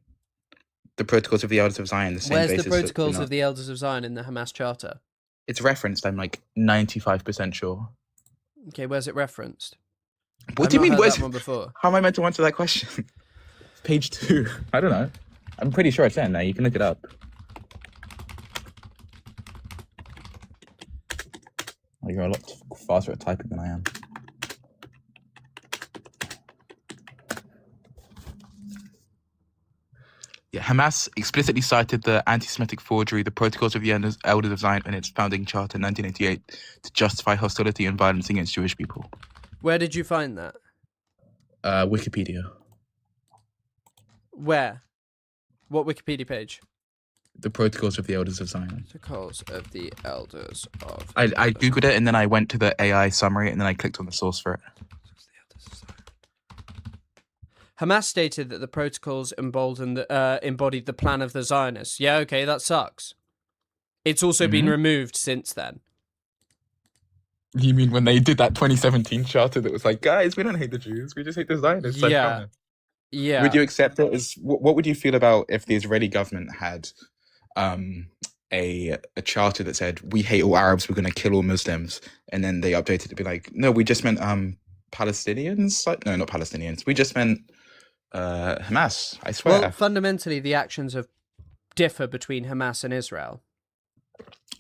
The Protocols of the Elders of Zion, the same Where's basis the that Protocols of the Elders of Zion in the Hamas Charter? It's referenced, I'm like 95% sure. Okay, where's it referenced? What I've do you not mean? heard Where's, that one before. how am I meant to answer that question? Page 2. I don't know. I'm pretty sure it's in there. You can look it up. Oh, you're a lot faster at typing than I am. Yeah, Hamas explicitly cited the anti-Semitic forgery, the Protocols of the Elders of Zion, in its founding charter in 1988 to justify hostility and violence against Jewish people. Where did you find that? Wikipedia. Where? What Wikipedia page? The Protocols of the Elders of Zion. Protocols of the Elders of... I googled it and then I went to the AI summary and then I clicked on the source for it. Hamas stated that the protocols embodied the plan of the Zionists. Yeah, okay, that sucks. It's also been removed since then. You mean when they did that 2017 charter that was like, guys, we don't hate the Jews, we just hate the Zionists. Like, Yeah. come on. Yeah. Would you accept it? What would you feel about if the Israeli government had a charter that said, we hate all Arabs, we're going to kill all Muslims, and then they updated it to be like, no, we just meant Palestinians? Like, no, not Palestinians. We just meant Hamas, I swear. Well, fundamentally, the actions differ between Hamas and Israel.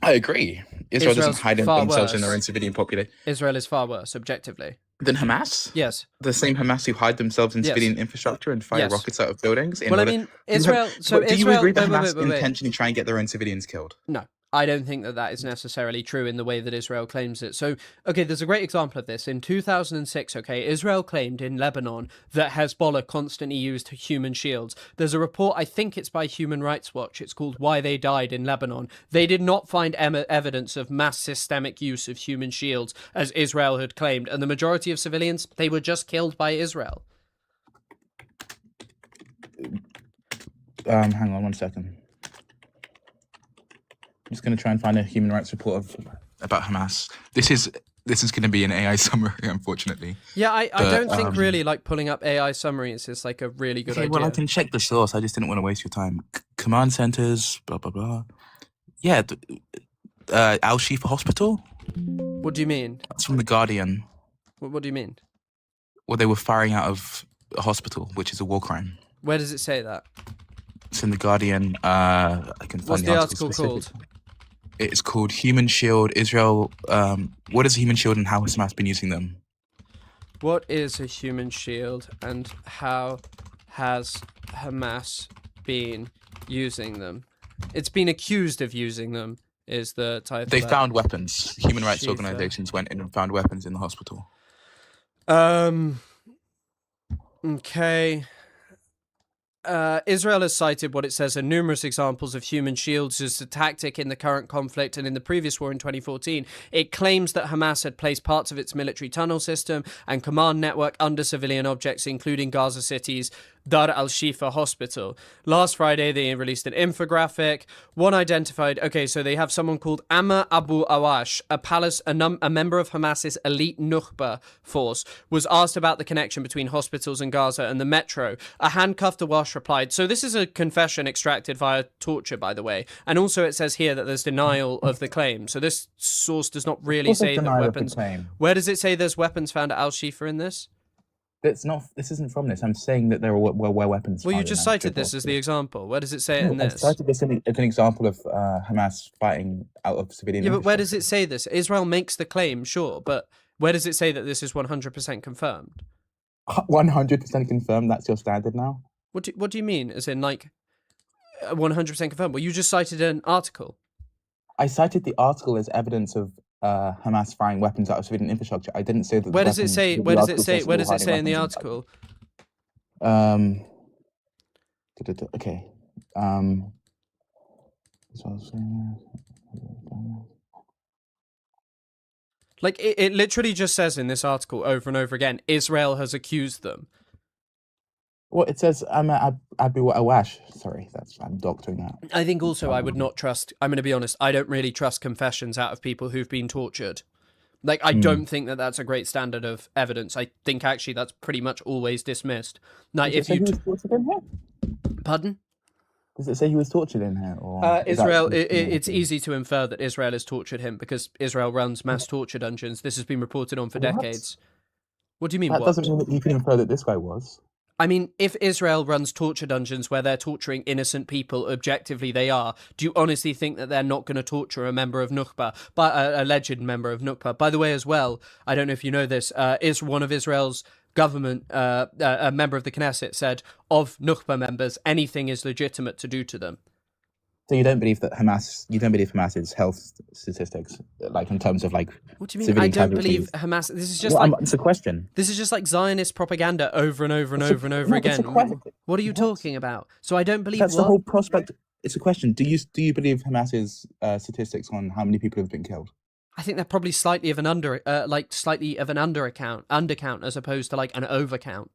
I agree. Israel Israel's doesn't hide far themselves in worse. their own civilian population. Israel is far worse, objectively. Than Hamas? Yes. The same Hamas who hide themselves in Yes. civilian infrastructure and fire Yes. rockets out of buildings? Well, I mean, Israel... So do you Israel... agree that wait, Hamas wait. intentionally try and get their own civilians killed? No, I don't think that is necessarily true in the way that Israel claims it. So, okay, there's a great example of this. In 2006, okay, Israel claimed in Lebanon that Hezbollah constantly used human shields. There's a report, I think it's by Human Rights Watch, it's called Why They Died in Lebanon. They did not find evidence of mass systemic use of human shields, as Israel had claimed, and the majority of civilians, they were just killed by Israel. Hang on 1 second. I'm just going to try and find a human rights report about Hamas. This is going to be an AI summary, unfortunately. Yeah, I But, don't think really like pulling up AI summaries is like a really good idea. Well, I can check the source. I just didn't want to waste your time. Command centers, blah blah blah. Yeah, Al Shifa Hospital. What do you mean? That's from the Guardian. What do you mean? Well, they were firing out of a hospital, which is a war crime. Where does it say that? It's in the Guardian. I can find What's the article called? It's called Human Shield Israel. What is a human shield and how has Hamas been using them? What is a human shield and how has Hamas been using them? It's been accused of using them, is the title. They found weapons. Human rights Shifa. organizations went in and found weapons in the hospital. Okay. Israel has cited what it says are numerous examples of human shields as a tactic in the current conflict and in the previous war in 2014. It claims that Hamas had placed parts of its military tunnel system and command network under civilian objects, including Gaza cities, Dar al-Shifa hospital. Last Friday, they released an infographic. One identified, okay, so they have someone called Amma Abu Awash, a member of Hamas's elite Nukhba force, was asked about the connection between hospitals in Gaza and the metro. A handcuffed Awash replied, so this is a confession extracted via torture, by the way. And also it says here that there's denial of the claim. So this source does not really say that weapons... Where does it say there's weapons found at al-Shifa in this? It's not. This isn't from this. I'm saying that there were weapons. Well, you just cited this as the example. Where does it say it in this? I cited this as an example of Hamas fighting out of civilian. Yeah, but where does it say this? Israel makes the claim, sure, but where does it say that this is 100% confirmed? 100% confirmed. That's your standard now. What do you mean? As in, like, 100% confirmed? Well, you just cited an article. I cited the article as evidence of Hamas firing weapons out of civilian infrastructure. I didn't say that. Where does it say? Where does it say? Where does it say in the article? Okay. Like it literally just says in this article over and over again, Israel has accused them. Well, it says Abu Awash. Sorry, I'm doctoring that. I think also I would not trust. I'm going to be honest. I don't really trust confessions out of people who've been tortured. Like, I don't think that that's a great standard of evidence. I think actually that's pretty much always dismissed. Now, if you pardon. Does it say he was tortured in here? Or Israel, it's easy to infer that Israel has tortured him because Israel runs mass torture dungeons. This has been reported on for decades. What do you mean? That doesn't mean that you can infer that this guy was. I mean, if Israel runs torture dungeons where they're torturing innocent people, objectively they are, do you honestly think that they're not going to torture a member of Nukhba, alleged member of Nukhba? By the way, as well, I don't know if you know this, is one of Israel's government, a member of the Knesset, said, of Nukhba members, anything is legitimate to do to them. So you don't believe that Hamas's health statistics, like in terms of like. What do you mean? I don't believe Hamas. This is just it's a question. This is just like Zionist propaganda over and over and over and over again. What are you talking about? So I don't believe that's the whole prospect. It's a question. Do you believe Hamas's statistics on how many people have been killed? I think they're probably slightly of an undercount as opposed to like an overcount.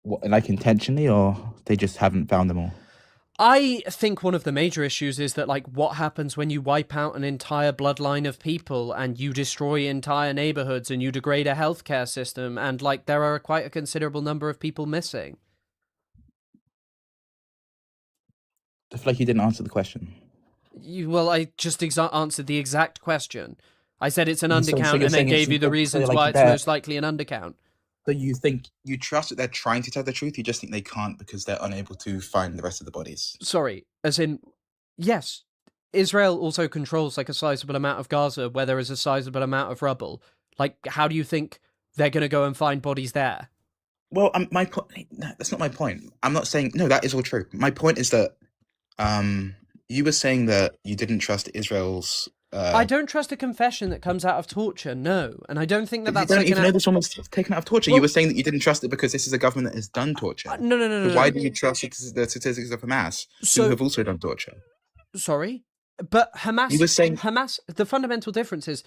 What, like intentionally, or they just haven't found them all? I think one of the major issues is that, like, what happens when you wipe out an entire bloodline of people and you destroy entire neighborhoods and you degrade a healthcare system, and, like, there are quite a considerable number of people missing. I feel like you didn't answer the question. Well, I just answered the exact question. I said it's an undercount and then gave you the reasons why it's most likely an undercount. So you think you trust that they're trying to tell the truth, you just think they can't because they're unable to find the rest of the bodies? Sorry, as in, yes, Israel also controls like a sizable amount of Gaza where there is a sizable amount of rubble. Like, how do you think they're going to go and find bodies there? Well, my point, that's not my point. I'm not saying, no, that is all true. My point is that you were saying that you didn't trust Israel's... I don't trust a confession that comes out of torture, no. And I don't think that that's... You don't even know this one was taken out of torture. Well, you were saying that you didn't trust it because this is a government that has done torture. No. Why do you trust the statistics of Hamas, who have also done torture? Sorry? But Hamas... You were saying... Hamas... The fundamental difference is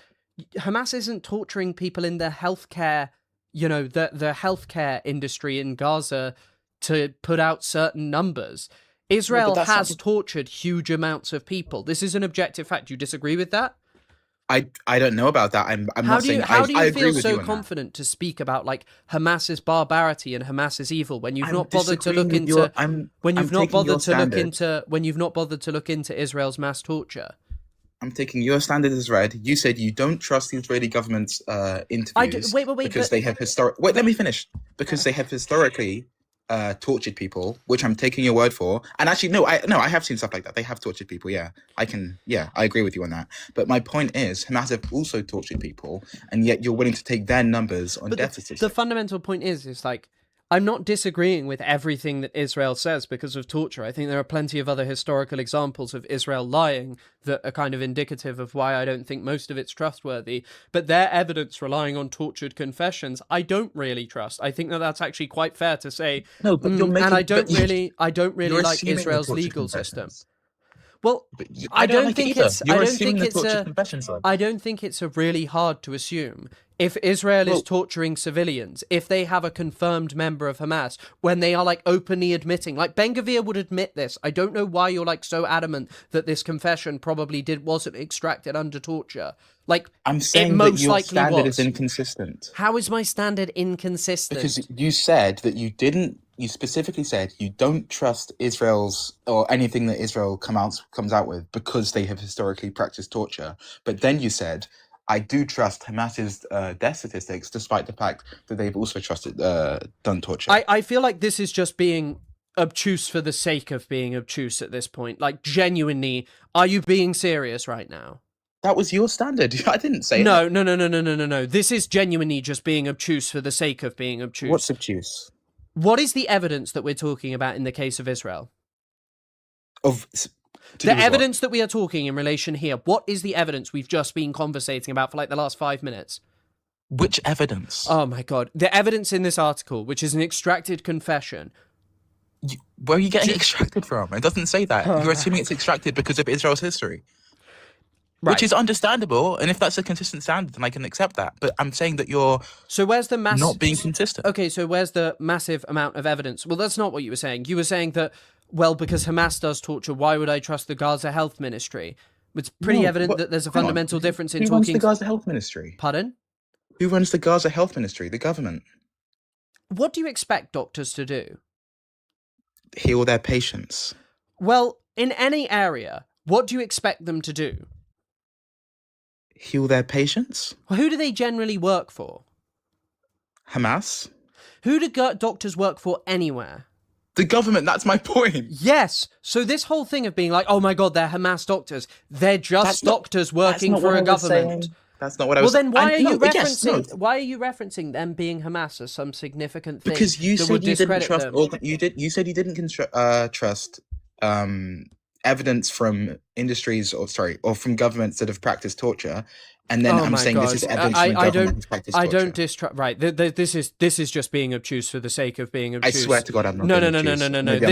Hamas isn't torturing people in the healthcare, the healthcare industry in Gaza to put out certain numbers. Israel has tortured huge amounts of people. This is an objective fact. Do you disagree with that? I don't know about that. I'm not saying... How do you feel so confident to speak about like Hamas's barbarity and Hamas's evil when you've not bothered to look into when you've not bothered to look into Israel's mass torture? I'm taking your standard as read. You said you don't trust the Israeli government's interviews. Wait, because they have Wait, let me finish. Because they have historically tortured people, which I'm taking your word for. And actually, I have seen stuff like that. They have tortured people. Yeah, I agree with you on that. But my point is, Hamas have also tortured people, and yet you're willing to take their numbers on deficits. The fundamental point is like, I'm not disagreeing with everything that Israel says because of torture. I think there are plenty of other historical examples of Israel lying that are kind of indicative of why I don't think most of it's trustworthy. But their evidence relying on tortured confessions, I don't really trust. I think that that's actually quite fair to say. No, but you're making, and I don't really like Israel's legal system. Well, I don't think it's really hard to assume. if Israel is Well- torturing civilians, if they have a confirmed member of Hamas, when they are like openly admitting, like Ben-Gvir would admit this. I don't know why you're like so adamant that this confession probably wasn't extracted under torture. Like, I'm saying it that most your likely standard was. is inconsistent. How is my standard inconsistent? Because you said that you specifically said you don't trust Israel's or anything that Israel comes out with because they have historically practiced torture. But then you said, I do trust Hamas's death statistics, despite the fact that they've also done torture. I feel like this is just being obtuse for the sake of being obtuse at this point. Like, genuinely, are you being serious right now? That was your standard. I didn't say No, it. no. This is genuinely just being obtuse for the sake of being obtuse. What's obtuse? What is the evidence that we're talking about in the case of Israel? The evidence that we are talking in relation here, what is the evidence we've just been conversating about for like the last 5 minutes? Which evidence? Oh my God. The evidence in this article, which is an extracted confession. Where are you getting it extracted from? It doesn't say that. You're assuming it's extracted because of Israel's history. Right. Which is understandable, and if that's a consistent standard, then I can accept that. But I'm saying that you're So where's the not being consistent. Okay, so where's the massive amount of evidence? Well, that's not what you were saying. You were saying that, well, because Hamas does torture, why would I trust the Gaza Health Ministry? It's pretty evident that there's a fundamental difference in Who talking... runs the Gaza Health Ministry? Pardon? Who runs the Gaza Health Ministry? The government. What do you expect doctors to do? Heal their patients. Well, in any area, what do you expect them to do? Heal their patients? Well, who do they generally work for? Hamas? Who do doctors work for anywhere? The government, that's my point. Yes. So this whole thing of being like, oh my God, they're Hamas doctors. They're just doctors working for a government. That's not what I was saying. Well, then why are you referencing? Yes, no. Why are you referencing them being Hamas as some significant thing? Because you that said would you didn't discredit trust. them? You said you didn't trust evidence from industries or from governments that have practiced torture. And then I'm saying this is evidence from a government who's practiced torture. I don't distrust. Right, this is just being obtuse for the sake of being obtuse. I swear to God, I'm not. No. Maybe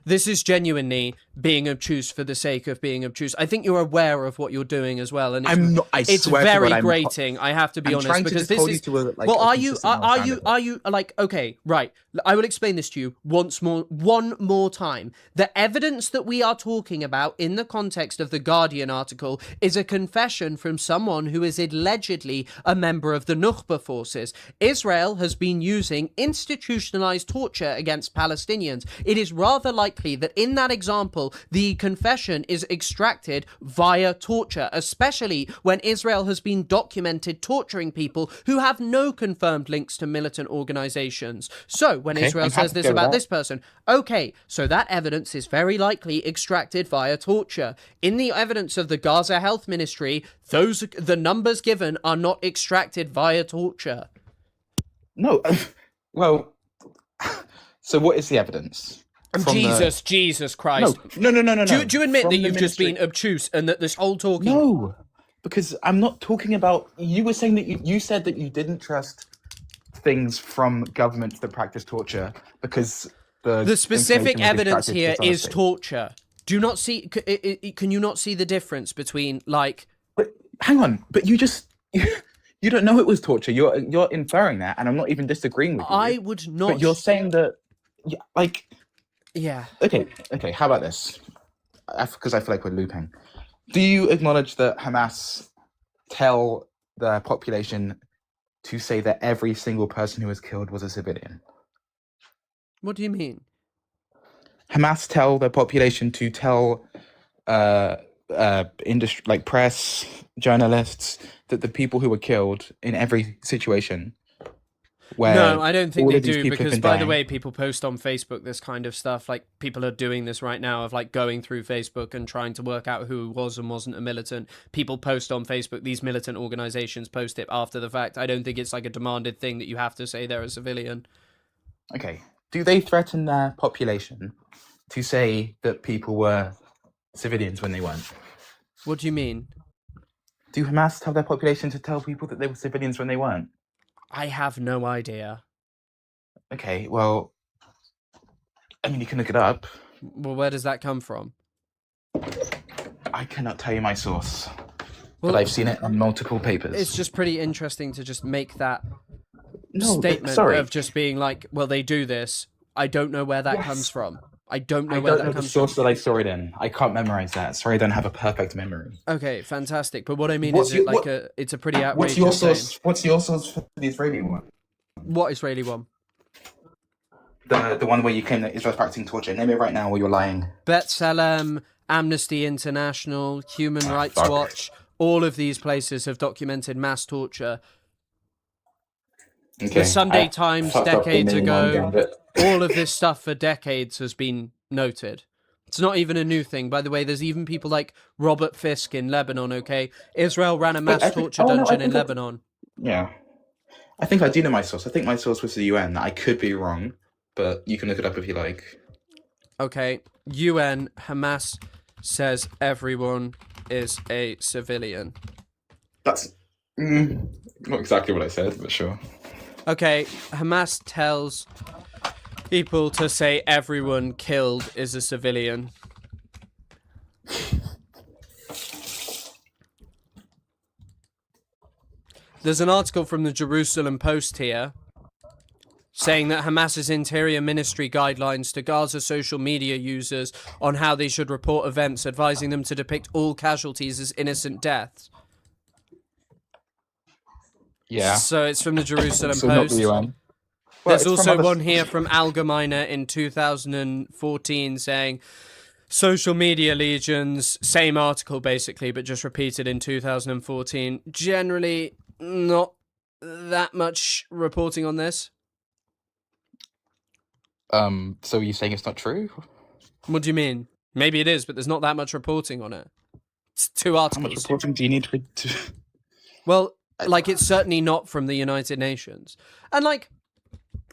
This is genuinely being obtuse for the sake of being obtuse. I think you're aware of what you're doing as well, and I'm not. I it's swear very to God, grating. I have to be honest, trying to because just this hold is. you to a, like, well, a are you consistent like okay? Right, I will explain this to you one more time. The evidence that we are talking about in the context of the Guardian article is a confession from someone who is allegedly a member of the Nukhba forces. Israel has been using institutionalized torture against Palestinians. It is rather likely that in that example, the confession is extracted via torture, especially when Israel has been documented torturing people who have no confirmed links to militant organizations. So when Israel says this about this person, okay, so that evidence is very likely extracted via torture. In the evidence of the Gaza Health Ministry, the numbers given are not extracted via torture. No, well, so what is the evidence? Jesus Christ. No. Do you admit From that the you've just ministry- been obtuse and that this whole talking... No, because I'm not talking about. You were saying that you said that you didn't trust things from governments that practice torture because the specific information was evidence extracted here is dishonestly. torture. Do you not see? Can you not see the difference between like? But hang on, but you don't know it was torture. You're inferring that, and I'm not even disagreeing with you. I would not. But you're saying that, like. Yeah. Okay. How about this? Because I feel like we're looping. Do you acknowledge that Hamas tell the population to say that every single person who was killed was a civilian? What do you mean? Hamas tell the population to tell industry, like press, journalists, that the people who were killed in every situation. No, I don't think all they of these do, people have because been by the dying. way, people post on Facebook this kind of stuff. Like, people are doing this right now of like going through Facebook and trying to work out who was and wasn't a militant. People post on Facebook, these militant organizations post it after the fact. I don't think it's like a demanded thing that you have to say they're a civilian. Okay. Do they threaten their population to say that people were civilians when they weren't? What do you mean? Do Hamas tell their population to tell people that they were civilians when they weren't? I have no idea. Okay, well, I mean, you can look it up. Well, where does that come from? I cannot tell you my source. but I've seen it on multiple papers. It's just pretty interesting to just make that No, statement sorry. of just being like, well, they do this. I don't know where that comes from. I don't know I where don't that know the comes source that I saw it in. I can't memorize that. Sorry, I don't have a perfect memory. from. Okay, fantastic. But what I mean What's is, your- it like it's a pretty outrageous. What's your thing. source? What's your source for the Israeli one? What Israeli one? The one where you claim that Israel's practicing torture. Name it right now, or you're lying. B'Tselem, Amnesty International, Human Rights fuck. Watch. All of these places have documented mass torture. Okay. The Sunday I Times fucked up the decades name one ago. again, but- All of this stuff for decades has been noted. It's not even a new thing. By the way, there's even people like Robert Fisk in Lebanon, okay? Israel ran a mass torture dungeon in Lebanon. Yeah. I think I do know my source. I think my source was the UN. I could be wrong, but you can look it up if you like. Okay, UN, Hamas says everyone is a civilian. That's not exactly what I said, but sure. Okay, Hamas tells people to say everyone killed is a civilian. There's an article from the Jerusalem Post here saying that Hamas's interior ministry guidelines to Gaza social media users on how they should report events, advising them to depict all casualties as innocent deaths. Yeah. So it's from the Jerusalem So not Post. the UN. There's Well, it's also from other- one here from Allgemeiner in 2014 saying social media legions, same article basically, but just repeated in 2014. Generally, not that much reporting on this. So you're saying it's not true? What do you mean? Maybe it is, but there's not that much reporting on it. It's 2 How much articles. reporting do you need to... Well, like, it's certainly not from the United Nations. And, like,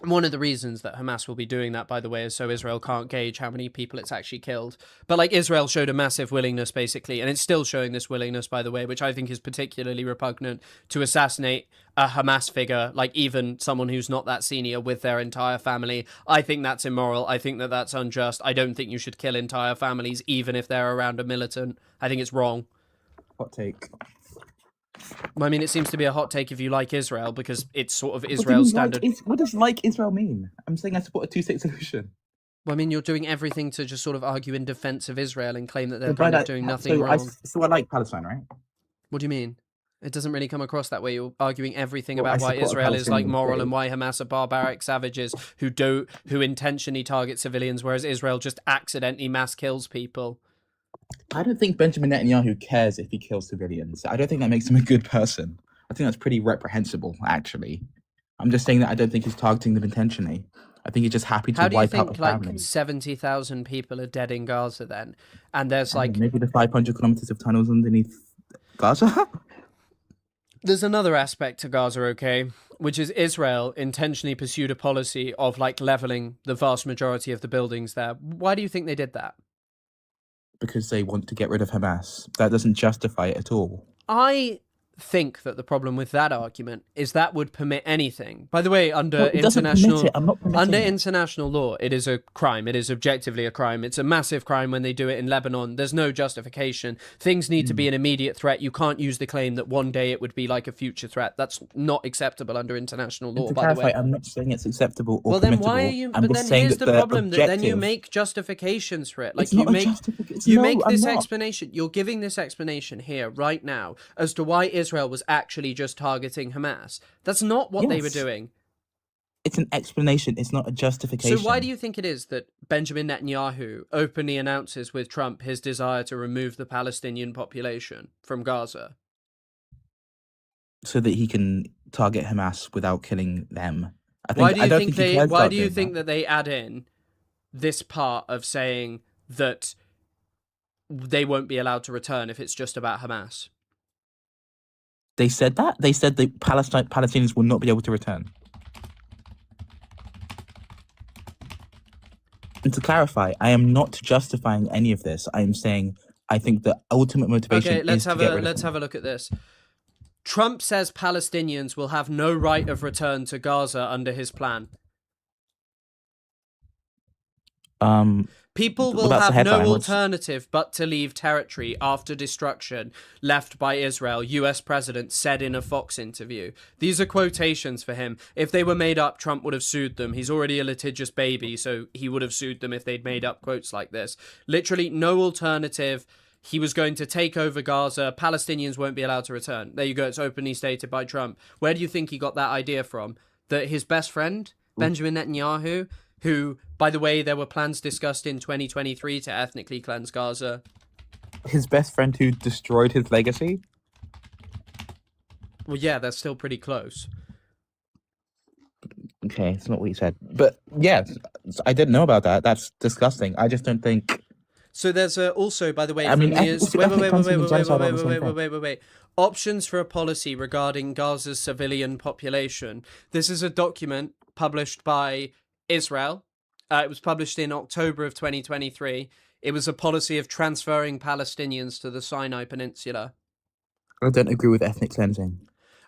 one of the reasons that Hamas will be doing that, by the way, is so Israel can't gauge how many people it's actually killed. But, like, Israel showed a massive willingness, basically, and it's still showing this willingness, by the way, which I think is particularly repugnant, to assassinate a Hamas figure, like even someone who's not that senior, with their entire family. I think that's immoral. I think that that's unjust. I don't think you should kill entire families, even if they're around a militant. I think it's wrong. Hot take. I mean, it seems to be a hot take if you like Israel, because it's sort of Israel's standard. What does like Israel mean? I'm saying I support a two-state solution. Well, I mean, you're doing everything to just sort of argue in defense of Israel and claim that they're But by kind of that- doing nothing so wrong. So I like Palestine, right? What do you mean? It doesn't really come across that way. You're arguing everything Well, about I why support a Israel is like Palestinian moral state. and why Hamas are barbaric savages who intentionally target civilians, whereas Israel just accidentally mass kills people. I don't think Benjamin Netanyahu cares if he kills civilians. I don't think that makes him a good person. I think that's pretty reprehensible, actually. I'm just saying that I don't think he's targeting them intentionally. I think he's just happy to How do you wipe out think the like family. 70,000 people are dead in Gaza then? And there's like Maybe the 500 kilometers of tunnels underneath Gaza? there's another aspect to Gaza, okay, which is Israel intentionally pursued a policy of like leveling the vast majority of the buildings there. Why do you think they did that? Because they want to get rid of Hamas. That doesn't justify it at all. I think that the problem with that argument is that would permit anything. By the way, under Well, it doesn't permit international it. I'm not permitting under it. international law, it is a crime. It is objectively a crime. It's a massive crime when they do it in Lebanon. There's no justification. Things need to be an immediate threat. You can't use the claim that one day it would be like a future threat. That's not acceptable under international law, And to by the clarify, way. I'm not saying it's acceptable or Well, then permittable. why are you? I'm But just then saying here's that the problem: that then you objective- make justifications for it. Like It's you not a make justification. you No, make I'm this not. explanation. You're giving this explanation here right now as to why Israel was actually just targeting Hamas. That's not what they were Yes. doing. It's an explanation. It's not a justification. So why do you think it is that Benjamin Netanyahu openly announces with Trump his desire to remove the Palestinian population from Gaza? So that he can target Hamas without killing them. Why do I you don't think he they? cares Why about do you doing think that they add in this part of saying that they won't be allowed to return if it's just about Hamas? They said that? They said the Palestinians will not be able to return. And to clarify, I am not justifying any of this. I am saying I think the ultimate motivation Okay, let's is have to get a rid of let's them. have a look at this. Trump says Palestinians will have no right of return to Gaza under his plan. People will That's the have no headline. alternative but to leave territory after destruction left by Israel, US President said in a Fox interview. These are quotations for him. If they were made up, Trump would have sued them. He's already a litigious baby, so he would have sued them if they'd made up quotes like this. Literally no alternative. He was going to take over Gaza. Palestinians won't be allowed to return. There you go. It's openly stated by Trump. Where do you think he got that idea from? That his best friend, Benjamin Netanyahu, who, by the way, there were plans discussed in 2023 to ethnically cleanse Gaza. His best friend who destroyed his legacy? Well, yeah, they're still pretty close. Okay, it's not what you said. But yeah, I didn't know about that. That's disgusting. I just don't think... So there's also, by the way, I mean, wait. Options for a policy regarding Gaza's civilian population. This is a document published by Israel. It was published in October of 2023. It was a policy of transferring Palestinians to the Sinai Peninsula. I don't agree with ethnic cleansing.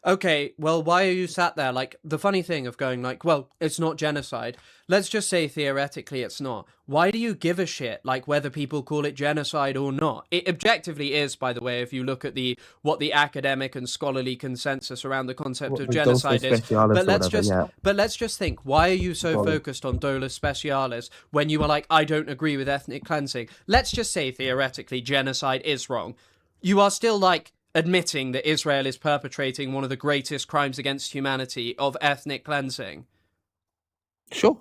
Okay, well, why are you sat there? Like, the funny thing of going like, well, it's not genocide. Let's just say theoretically it's not. Why do you give a shit, like, whether people call it genocide or not? It objectively is, by the way, if you look at what the academic and scholarly consensus around the concept of genocide is. But let's just think, why are you so focused on dolus specialis when you are like, I don't agree with ethnic cleansing? Let's just say theoretically genocide is wrong. You are still like admitting that Israel is perpetrating one of the greatest crimes against humanity of ethnic cleansing. Sure.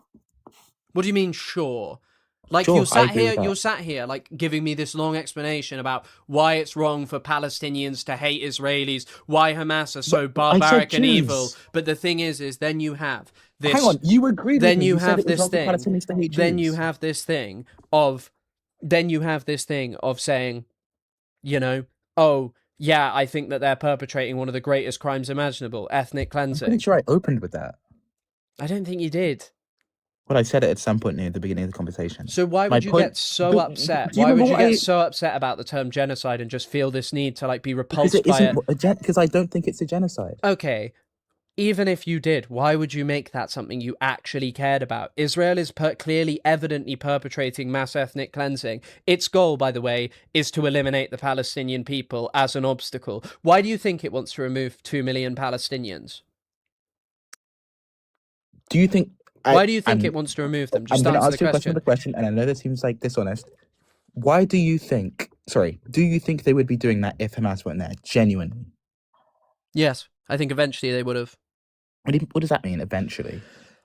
What do you mean, sure? Like, sure, you're sat here, like, giving me this long explanation about why it's wrong for Palestinians to hate Israelis, why Hamas are so barbaric and evil. But the thing is then you have this... Hang on, you agreed with me. You have have this thing. Palestinians to hate Jews. Then you have this thing of saying, you know, oh, yeah, I think that they're perpetrating one of the greatest crimes imaginable, ethnic cleansing. I'm pretty sure I opened with that. I don't think you did. Well, I said it at some point near the beginning of the conversation. So why would you get so upset? Why would you get so upset about the term genocide and just feel this need to like be repulsed by it? Because I don't think it's a genocide. Okay. Even if you did, why would you make that something you actually cared about? Israel is clearly, evidently perpetrating mass ethnic cleansing. Its goal, by the way, is to eliminate the Palestinian people as an obstacle. Why do you think it wants to remove 2 million Palestinians? Do you think... Why do you think it wants to remove them? Just I'm going to answer ask you a question with a question, and I know this seems like dishonest. Why do you think... Sorry, do you think they would be doing that if Hamas weren't there? Genuinely? Yes, I think eventually they would have. What does that mean, eventually?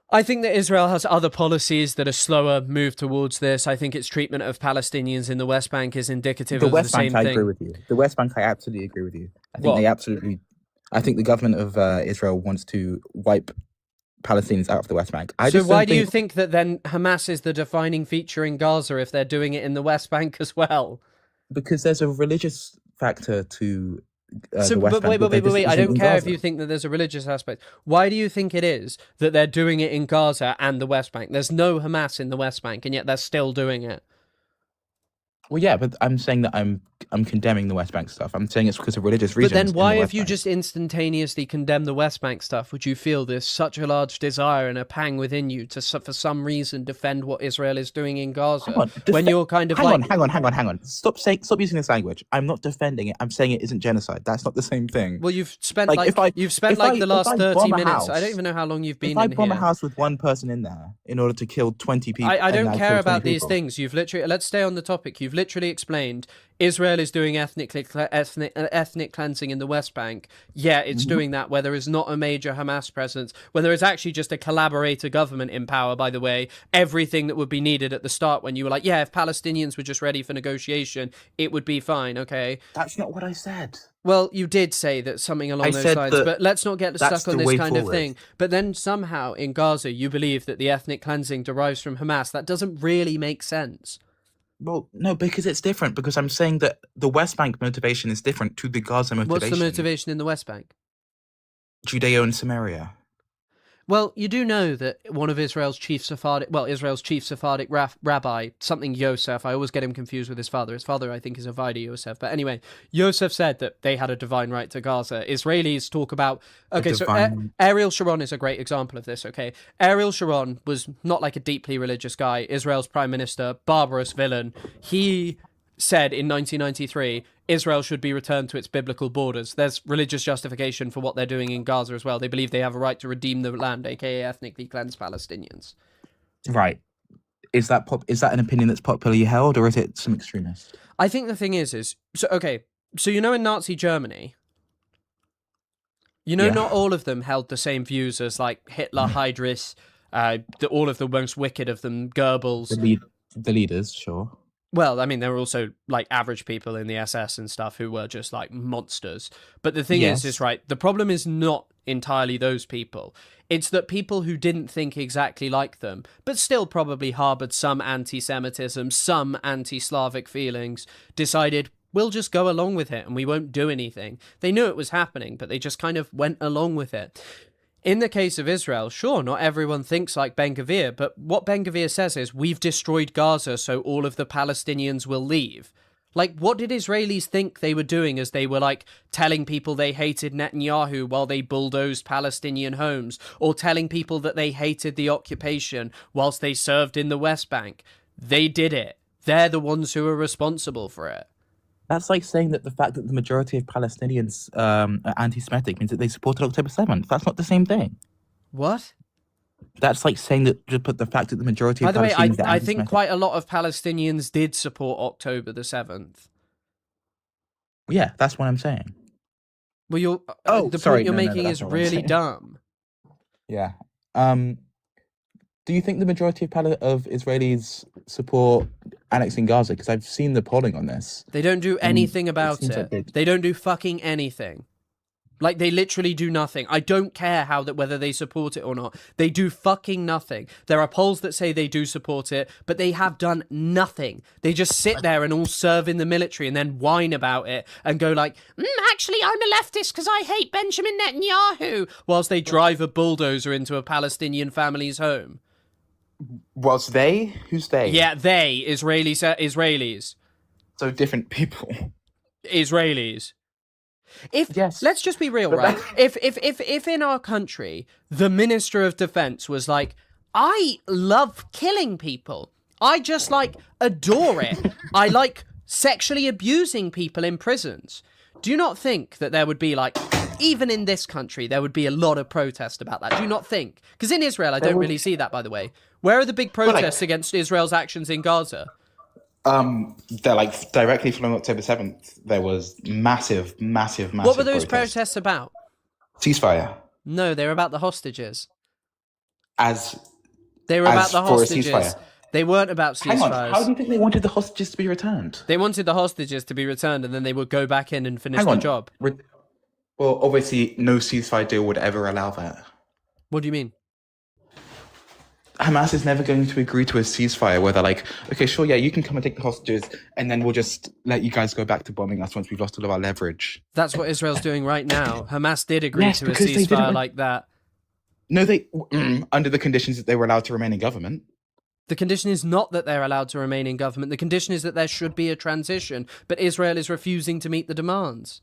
I think that Israel has other policies that are slower move towards this. I think its treatment of Palestinians in the West Bank is indicative of the same thing. I agree with you. The West Bank, I absolutely agree with you. I think I think the government of Israel wants to wipe Palestinians out of the West Bank. So why do you think that then Hamas is the defining feature in Gaza if they're doing it in the West Bank as well? Because there's a religious factor to... But wait, I don't care if you think that there's a religious aspect. Why do you think it is that they're doing it in Gaza and the West Bank? There's no Hamas in the West Bank, and yet they're still doing it. Well, yeah, but I'm saying that I'm condemning the West Bank stuff. I'm saying it's because of religious reasons. But then why, if you just instantaneously condemn the West Bank stuff, would you feel there's such a large desire and a pang within you to, for some reason, defend what Israel is doing in Gaza? When you're kind of hang on. Stop using this language. I'm not defending it. I'm saying it isn't genocide. That's not the same thing. Well, you've spent the last 30 minutes. I don't even know how long you've been in here. If I bomb a house with one person in there in order to kill 20 people, I don't care about these things. You've literally, let's stay on the topic. You've literally explained Israel is doing ethnic cleansing in the West Bank. Yeah, it's doing that where there is not a major Hamas presence, when there is actually just a collaborator government in power, by the way. Everything that would be needed at the start when you were like, yeah, if Palestinians were just ready for negotiation, it would be fine, okay? That's not what I said. Well, you did say that something along those lines, but let's not get stuck on this kind of thing. But then somehow in Gaza, you believe that the ethnic cleansing derives from Hamas. That doesn't really make sense. Well, no, because it's different. Because I'm saying that the West Bank motivation is different to the Gaza motivation. What's the motivation in the West Bank? Judeo and Samaria. Well, you do know that one of Israel's chief Sephardic rabbi, something Yosef, I always get him confused with his father. His father, I think, is Avida Yosef. But anyway, Yosef said that they had a divine right to Gaza. Israelis talk about... Okay, so Ariel Sharon is a great example of this, okay? Ariel Sharon was not like a deeply religious guy. Israel's prime minister, barbarous villain. He said in 1993... Israel should be returned to its biblical borders. There's religious justification for what they're doing in Gaza as well. They believe they have a right to redeem the land, aka ethnically cleanse Palestinians. Right. Is that an opinion that's popularly held, or is it some extremist? I think the thing is so you know in Nazi Germany, not all of them held the same views as like Hitler, Heydrich, all of the most wicked of them, Goebbels. The leaders, sure. Well, I mean, there were also, like, average people in the SS and stuff who were just, like, monsters. But the thing is, right, the problem is not entirely those people. It's that people who didn't think exactly like them, but still probably harbored some anti-Semitism, some anti-Slavic feelings, decided, we'll just go along with it and we won't do anything. They knew it was happening, but they just kind of went along with it. In the case of Israel, sure, not everyone thinks like Ben Gvir, but what Ben Gvir says is, we've destroyed Gaza so all of the Palestinians will leave. Like, what did Israelis think they were doing as they were, like, telling people they hated Netanyahu while they bulldozed Palestinian homes, or telling people that they hated the occupation whilst they served in the West Bank? They did it. They're the ones who are responsible for it. That's like saying that the fact that the majority of Palestinians are anti-Semitic means that they supported October 7th. That's not the same thing. What? That's like saying that the fact that the majority of Palestinians... By the way, I think quite a lot of Palestinians did support October the 7th. Yeah, that's what I'm saying. Well, the point you're making is really dumb. Yeah. Do you think the majority of Israelis support annexing Gaza? Because I've seen the polling on this. They don't do anything about it. They don't do fucking anything. Like, they literally do nothing. I don't care whether they support it or not. They do fucking nothing. There are polls that say they do support it, but they have done nothing. They just sit there and all serve in the military and then whine about it and go like, actually, I'm a leftist because I hate Benjamin Netanyahu, whilst they drive a bulldozer into a Palestinian family's home. Was they? Who's they? Yeah, they. Israelis. So different people. Israelis. Yes. Let's just be real, right? If in our country, the Minister of Defense was like, I love killing people. I just, like, adore it. I like sexually abusing people in prisons. Do you not think that there would be, like, even in this country, there would be a lot of protest about that? Do you not think? Because in Israel, I don't really see that, by the way. Where are the big protests against Israel's actions in Gaza? They're like directly following October 7th. There was massive. What were those protests about? Ceasefire. No, they were about the hostages. They were about the hostages. They weren't about ceasefires. Hang on, how do you think they wanted the hostages to be returned? They wanted the hostages to be returned, and then they would go back in and finish the job. Well, obviously, no ceasefire deal would ever allow that. What do you mean? Hamas is never going to agree to a ceasefire where they're like, okay, sure, yeah, you can come and take the hostages, and then we'll just let you guys go back to bombing us once we've lost all of our leverage. That's what Israel's doing right now. Hamas did agree to a ceasefire like that. No, they under the conditions that they were allowed to remain in government. The condition is not that they're allowed to remain in government. The condition is that there should be a transition, but Israel is refusing to meet the demands.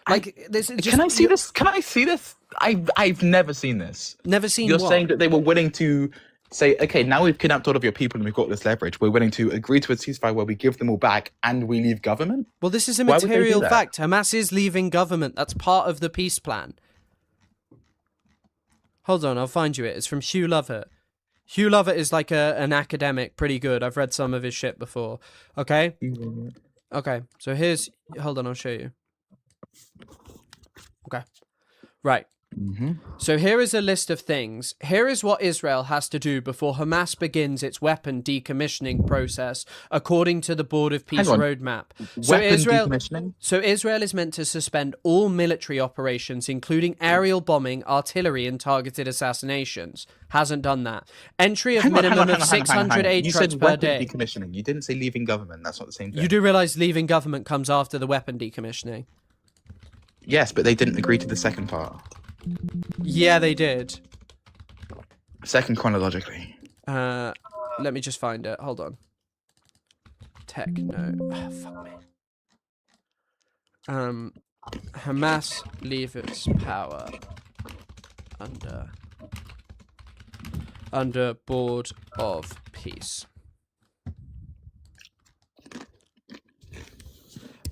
Like, this is just, Can I see this? Can I see this? I've never seen this. Never seen You're what? saying that they were willing to say, okay, now we've kidnapped all of your people and we've got this leverage. We're willing to agree to a ceasefire where we give them all back and we leave government? Well, this is a material fact. Hamas is leaving government. That's part of the peace plan. Hold on, I'll find you it. It's from Hugh Lovett. Hugh Lovett is like an academic, pretty good. I've read some of his shit before. Okay? Okay, so here's... Hold on, I'll show you. Okay. Right. Mm-hmm. So here is a list of things. Here is what Israel has to do before Hamas begins its weapon decommissioning process, according to the Board of Peace roadmap. Decommissioning? So Israel is meant to suspend all military operations, including aerial bombing, artillery, and targeted assassinations. Hasn't done that. Entry of minimum of 600 aid trucks per day. Decommissioning. You didn't say leaving government. That's not the same thing. You do realize leaving government comes after the weapon decommissioning? Yes, but they didn't agree to the second part. Yeah, they did. Second chronologically. Let me just find it. Hold on. Techno. Oh, fuck me. Hamas leaves power under Board of Peace.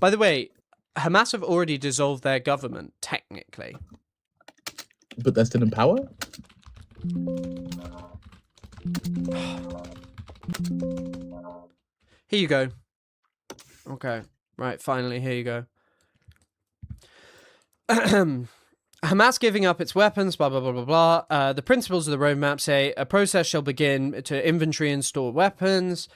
By the way, Hamas have already dissolved their government, technically. But they're still in power? Here you go. Okay. Right, finally, here you go. Hamas giving up its weapons, blah, blah, blah, blah, blah. The principles of the roadmap say a process shall begin to inventory and store weapons.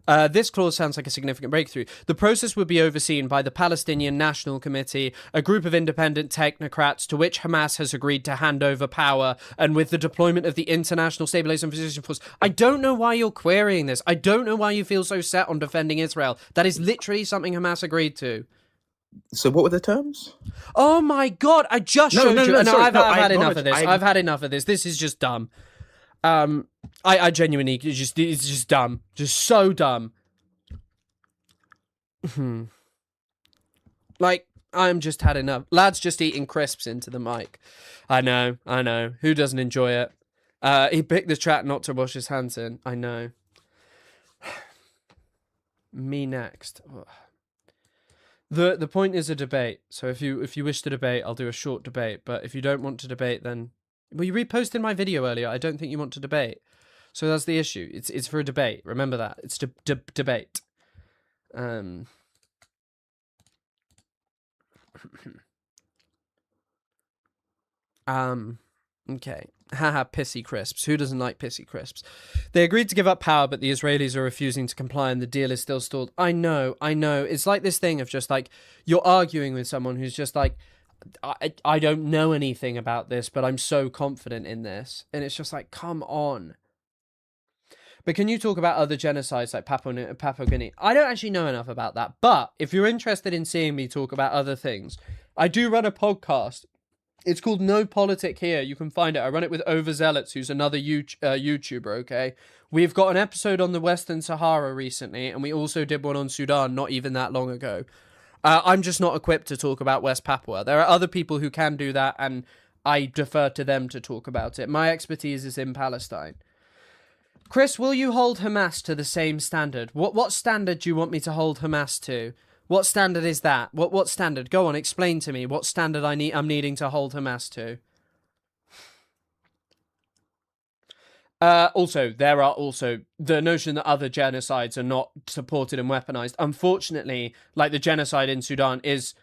This clause sounds like a significant breakthrough. The process would be overseen by the Palestinian National Committee, a group of independent technocrats to which Hamas has agreed to hand over power, and with the deployment of the International Stabilization Force. I don't know why you're querying this. I don't know why you feel so set on defending Israel. That is literally something Hamas agreed to. So what were the terms? Oh my god, I just showed you. No, sorry, I've had enough of this. I- I've had enough of this. This is just dumb. I genuinely it's just dumb. Just so dumb. Like, I'm just had enough. Lad's just eating crisps into the mic. I know. Who doesn't enjoy it? He picked the chat not to wash his hands in. I know. Me next. The point is a debate. So if you wish to debate, I'll do a short debate. But if you don't want to debate, then well, you reposted my video earlier. I don't think you want to debate. So that's the issue. It's for a debate. Remember that. It's debate. Okay. Haha, pissy crisps. Who doesn't like pissy crisps? They agreed to give up power, but the Israelis are refusing to comply and the deal is still stalled. I know. It's like this thing of just like, you're arguing with someone who's just like, I don't know anything about this, but I'm so confident in this. And it's just like, come on. But can you talk about other genocides like Papua Guinea? I don't actually know enough about that. But if you're interested in seeing me talk about other things, I do run a podcast. It's called No Politic Here. You can find it. I run it with Overzealots, who's another YouTuber, okay? We've got an episode on the Western Sahara recently, and we also did one on Sudan not even that long ago. I'm just not equipped to talk about West Papua. There are other people who can do that, and I defer to them to talk about it. My expertise is in Palestine. Chris, will you hold Hamas to the same standard? What standard do you want me to hold Hamas to? What standard is that? What standard? Go on, explain to me what standard I'm needing to hold Hamas to. Also, there are also the notion that other genocides are not supported and weaponized. Unfortunately, like the genocide in Sudan is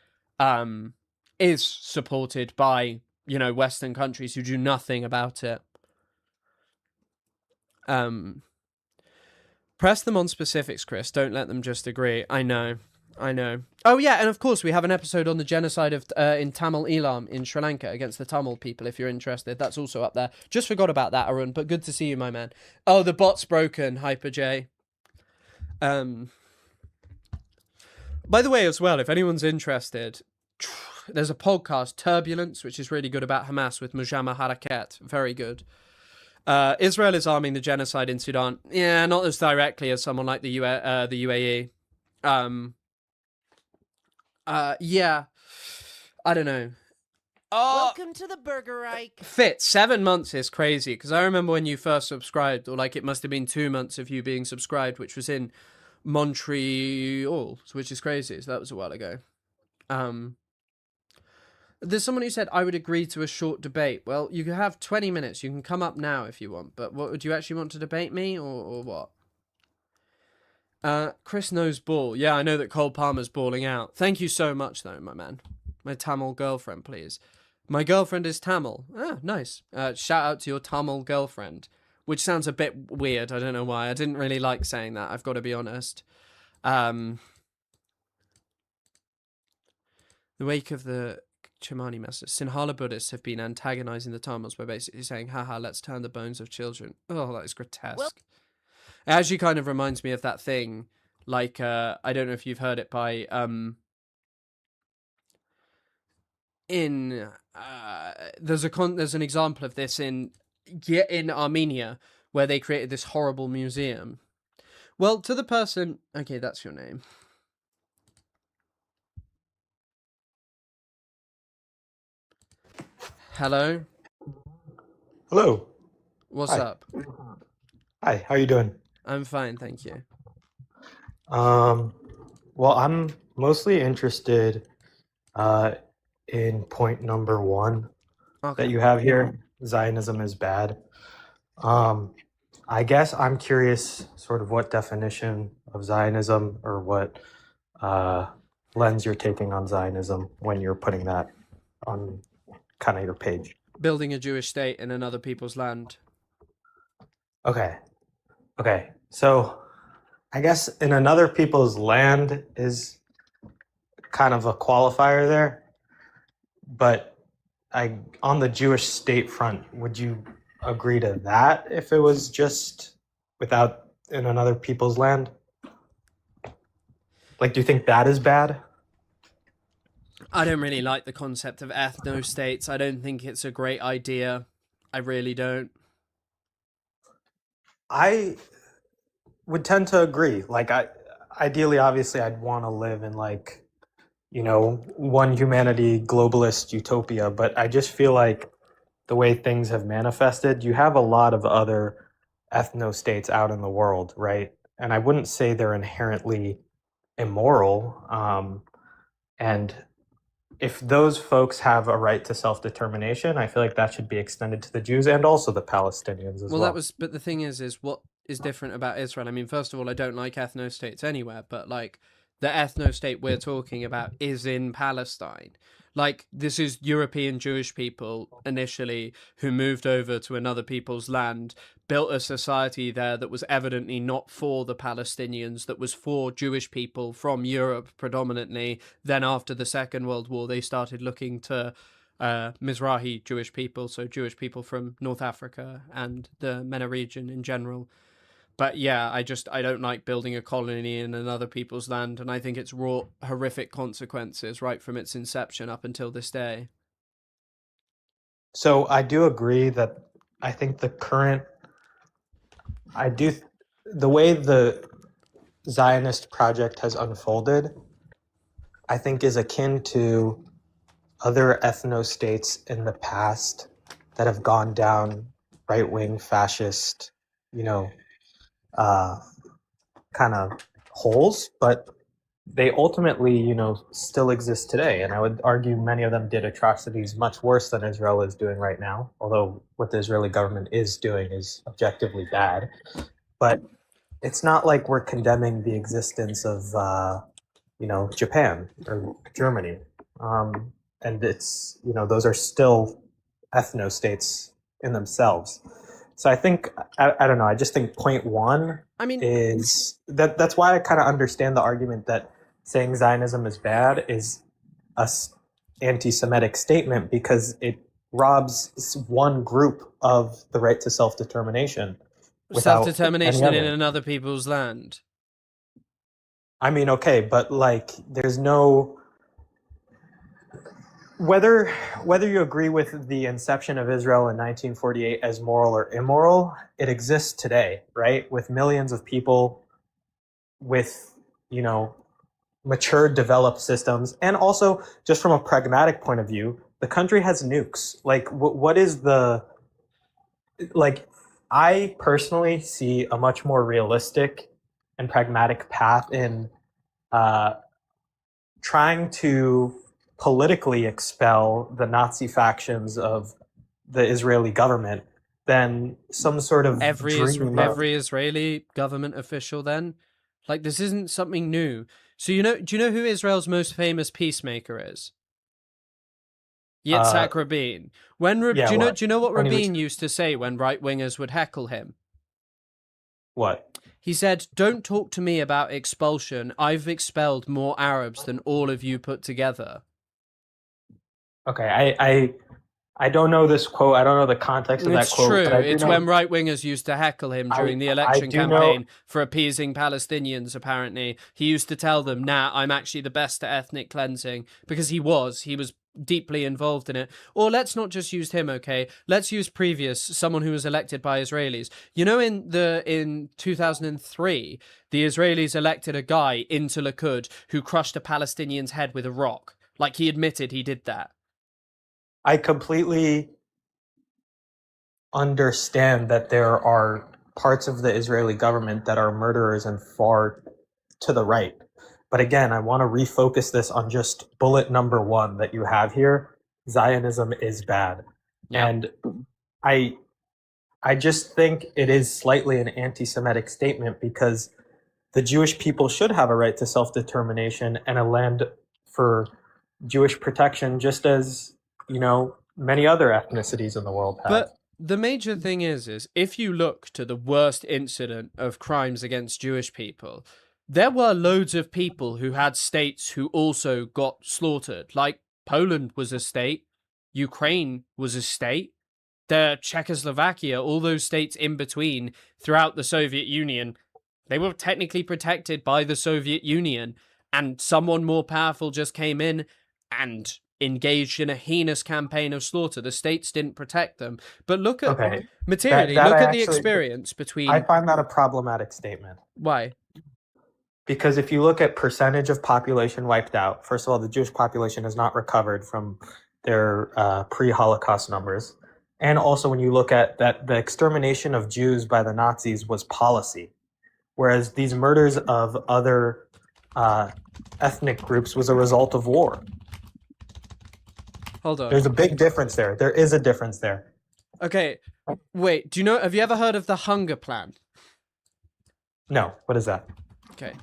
supported by, Western countries who do nothing about it. Press them on specifics, Chris. Don't let them just agree. I know. Oh yeah, and of course we have an episode on the genocide of in Tamil Eelam in Sri Lanka against the Tamil people. If you're interested, that's also up there. Just forgot about that, Arun. But good to see you, my man. Oh, the bot's broken, Hyper J. By the way, as well, if anyone's interested, there's a podcast, Turbulence, which is really good about Hamas with Mujama Harakat. Very good. Israel is arming the genocide in Sudan. Yeah, not as directly as someone like the UAE. Yeah, I don't know. Welcome to the Burger Reich. Fit, 7 months is crazy, because I remember when you first subscribed, or like it must have been 2 months of you being subscribed, which was in Montreal, which is crazy, so that was a while ago. There's someone who said, I would agree to a short debate. Well, you can have 20 minutes, you can come up now if you want, but what would you actually want to debate me, or what? Chris knows ball. Yeah, I know that Cole Palmer's balling out. Thank you so much, though, my man. My Tamil girlfriend, please. My girlfriend is Tamil. Ah, nice. Shout out to your Tamil girlfriend, which sounds a bit weird. I don't know why. I didn't really like saying that, I've got to be honest. The wake of the Chimani massacre. Sinhala Buddhists have been antagonizing the Tamils by basically saying, haha, let's turn the bones of children. Oh, that is grotesque. Well, it actually kind of reminds me of that thing, like, I don't know if you've heard it by, there's an example of this in Yeah, in Armenia, where they created this horrible museum. Well, to the person... Okay, that's your name. Hello? Hello. What's Hi. up? Hi. How you doing? I'm fine, thank you. Well, I'm mostly interested uh, in point number one Okay. that you have here. Zionism is bad. I guess I'm curious, sort of, what definition of Zionism or what lens you're taking on Zionism when you're putting that on kind of your page. Building a Jewish state in another people's land. Okay. Okay. So I guess in another people's land is kind of a qualifier there. But on the Jewish state front, would you agree to that if it was just without in another people's land? Like, do you think that is bad? I don't really like the concept of ethno-states. I don't think it's a great idea. I really don't. I would tend to agree. Like, ideally, obviously, I'd want to live in, like, one humanity globalist utopia, but I just feel like the way things have manifested, you have a lot of other ethno states out in the world, right? And I wouldn't say they're inherently immoral. And if those folks have a right to self-determination, I feel like that should be extended to the Jews and also the Palestinians as well. But the thing is what is different about Israel? I mean, first of all, I don't like ethno-states anywhere, but like the ethno-state we're talking about is in Palestine. Like, this is European Jewish people initially who moved over to another people's land, built a society there that was evidently not for the Palestinians, that was for Jewish people from Europe predominantly. Then after the Second World War, they started looking to Mizrahi Jewish people, so Jewish people from North Africa and the MENA region in general. But yeah, I don't like building a colony in another people's land, and I think it's wrought horrific consequences right from its inception up until this day. So I do agree that I think the way the Zionist project has unfolded, I think is akin to other ethno states in the past that have gone down right-wing fascist, kind of holes, but they ultimately, still exist today. And I would argue many of them did atrocities much worse than Israel is doing right now, although what the Israeli government is doing is objectively bad. But it's not like we're condemning the existence of, Japan or Germany. And it's, those are still ethno states in themselves. So I think, I don't know, I just think point one is that's why I kind of understand the argument that saying Zionism is bad is a anti-Semitic statement, because it robs one group of the right to self-determination. Self-determination in another people's land. I mean, okay, but like, there's no... Whether you agree with the inception of Israel in 1948 as moral or immoral, it exists today, right? With millions of people, with, mature, developed systems. And also, just from a pragmatic point of view, the country has nukes. Like, what is the... Like, I personally see a much more realistic and pragmatic path in trying to politically expel the Nazi factions of the Israeli government than some sort of every Israeli government official then. Like, this isn't something new. So do you know who Israel's most famous peacemaker is? Yitzhak Rabin. Do you know what Rabin used to say when right-wingers would heckle him? What? He said, "Don't talk to me about expulsion. I've expelled more Arabs than all of you put together." Okay, I don't know this quote. I don't know the context of that quote. It's true. It's when right-wingers used to heckle him during the election campaign for appeasing Palestinians, apparently. He used to tell them, nah, I'm actually the best at ethnic cleansing, because he was deeply involved in it. Or let's not just use him, okay? Let's use someone who was elected by Israelis. You know, in 2003, the Israelis elected a guy into Likud who crushed a Palestinian's head with a rock. Like, he admitted he did that. I completely understand that there are parts of the Israeli government that are murderers and far to the right. But again, I want to refocus this on just bullet number one that you have here. Zionism is bad. Yeah. And I just think it is slightly an anti-Semitic statement because the Jewish people should have a right to self-determination and a land for Jewish protection, just as, you know, many other ethnicities in the world have. But the major thing is if you look to the worst incident of crimes against Jewish people, there were loads of people who had states who also got slaughtered. Like, Poland was a state, Ukraine was a state, Czechoslovakia, all those states in between throughout the Soviet Union, they were technically protected by the Soviet Union, and someone more powerful just came in and engaged in a heinous campaign of slaughter. The states didn't protect them. But look at, materially, that look I at the actually- experience between... I find that a problematic statement. Why? Because if you look at percentage of population wiped out, first of all, the Jewish population has not recovered from their pre-Holocaust numbers. And also when you look at that, the extermination of Jews by the Nazis was policy, whereas these murders of other ethnic groups was a result of war. Hold on. There's a big difference there. There is a difference there. Okay, wait, have you ever heard of the Hunger Plan? No, what is that? Okay.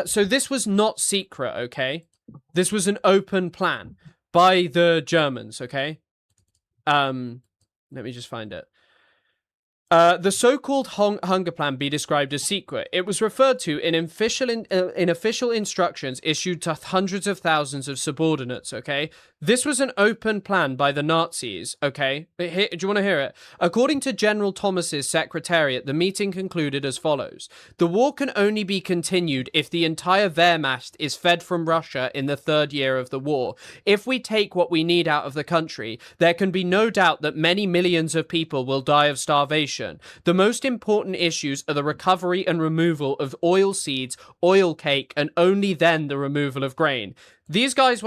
So this was not secret, okay? This was an open plan by the Germans, okay? Let me just find it. The so-called Hunger Plan be described as secret. It was referred to in official instructions issued to hundreds of thousands of subordinates, okay? This was an open plan by the Nazis, okay? Do you want to hear it? According to General Thomas's secretariat, the meeting concluded as follows. The war can only be continued if the entire Wehrmacht is fed from Russia in the third year of the war. If we take what we need out of the country, there can be no doubt that many millions of people will die of starvation. The most important issues are the recovery and removal of oil seeds, oil cake, and only then the removal of grain. These Nazis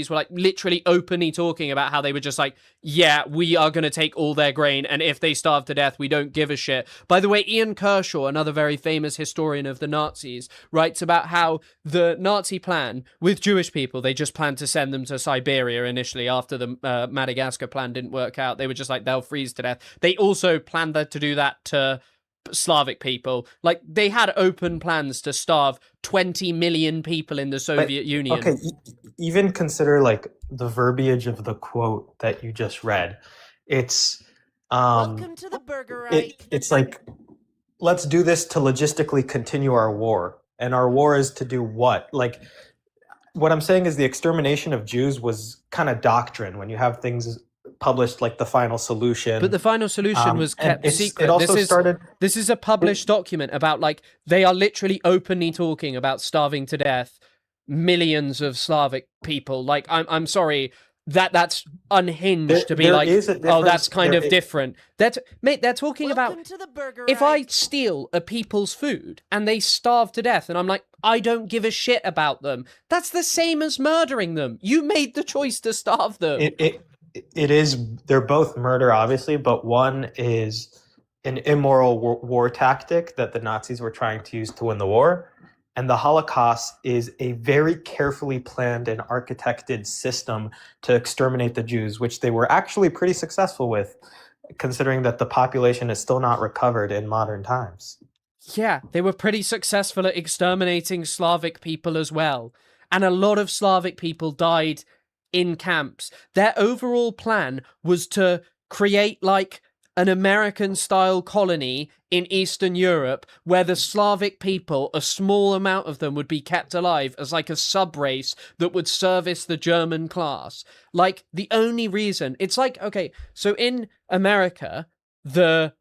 were like literally openly talking about how they were just like, yeah, we are going to take all their grain, and if they starve to death, we don't give a shit. By the way, Ian Kershaw, another very famous historian of the Nazis, writes about how the Nazi plan with Jewish people, they just planned to send them to Siberia initially after the Madagascar plan didn't work out. They were just like, they'll freeze to death. They also planned to do that to Slavic people. Like, they had open plans to starve 20 million people in the Soviet Union. Okay, even consider like the verbiage of the quote that you just read. It's Welcome to the Burger Reich. it's like, let's do this to logistically continue our war. And our war is to do what? Like, what I'm saying is the extermination of Jews was kind of doctrine when you have things published like The Final Solution. But the Final Solution was kept secret. It also This is a published document about, like, they are literally openly talking about starving to death millions of Slavic people. Like, I'm sorry, that's unhinged to be like, oh, that's kind of different. Mate, they're talking Welcome about to the Burger if I Reich. steal a people's food and they starve to death and I'm like, I don't give a shit about them. That's the same as murdering them. You made the choice to starve them. It is, they're both murder, obviously, but one is an immoral war tactic that the Nazis were trying to use to win the war. And the Holocaust is a very carefully planned and architected system to exterminate the Jews, which they were actually pretty successful with, considering that the population is still not recovered in modern times. Yeah, they were pretty successful at exterminating Slavic people as well. And a lot of Slavic people died in camps. Their overall plan was to create like an American-style colony in Eastern Europe where the Slavic people, a small amount of them, would be kept alive as like a sub-race that would service the German class. Like, the only reason... It's like, okay, so in America, the...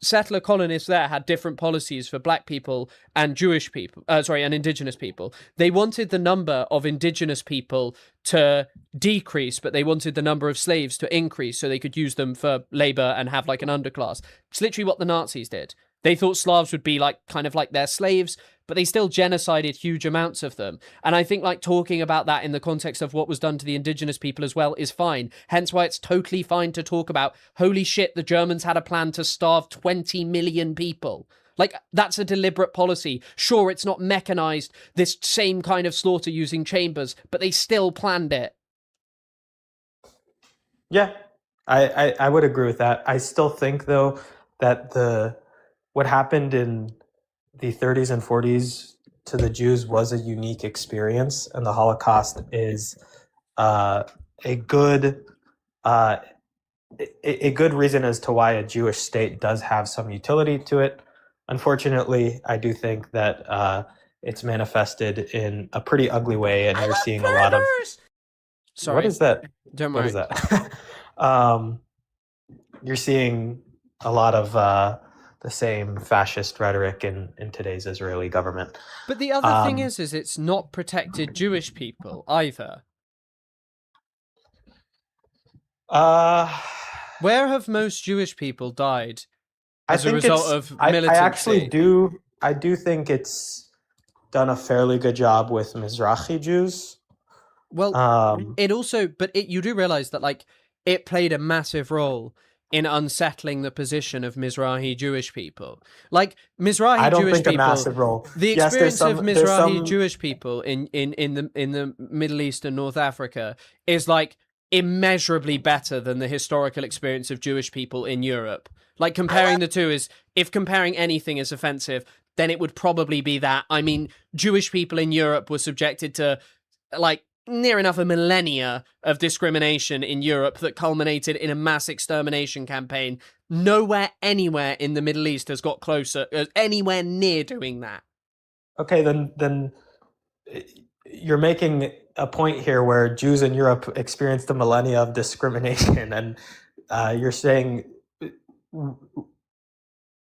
settler colonists there had different policies for black people and Jewish people, and indigenous people. They wanted the number of indigenous people to decrease, but they wanted the number of slaves to increase so they could use them for labor and have like an underclass. It's literally what the Nazis did. They thought Slavs would be like kind of like their slaves, but they still genocided huge amounts of them. And I think like talking about that in the context of what was done to the indigenous people as well is fine. Hence why it's totally fine to talk about, holy shit, the Germans had a plan to starve 20 million people. Like, that's a deliberate policy. Sure, it's not mechanized, this same kind of slaughter using chambers, but they still planned it. Yeah, I would agree with that. I still think, though, that what happened in the 30s and 40s to the Jews was a unique experience, and the Holocaust is a good reason as to why a Jewish state does have some utility to it. Unfortunately, I do think that it's manifested in a pretty ugly way, and you're seeing a lot of. Sorry. What is that? Don't What worry. is that? You're seeing a lot of the same fascist rhetoric in today's Israeli government. But the other thing is it's not protected Jewish people either. Where have most Jewish people died as a result of militancy? I actually do. I do think it's done a fairly good job with Mizrahi Jews. Well, you do realize that like it played a massive role in unsettling the position of Mizrahi Jewish people. Like Mizrahi Jewish people, a massive role. The experience of Mizrahi Jewish people in the Middle East and North Africa is like immeasurably better than the historical experience of Jewish people in Europe. Like comparing the two is, if comparing anything is offensive, then it would probably be that. I mean, Jewish people in Europe were subjected to like near enough a millennia of discrimination in Europe that culminated in a mass extermination campaign. Nowhere, anywhere in the Middle East has got closer, anywhere near doing that. Okay, then you're making a point here where Jews in Europe experienced a millennia of discrimination, and you're saying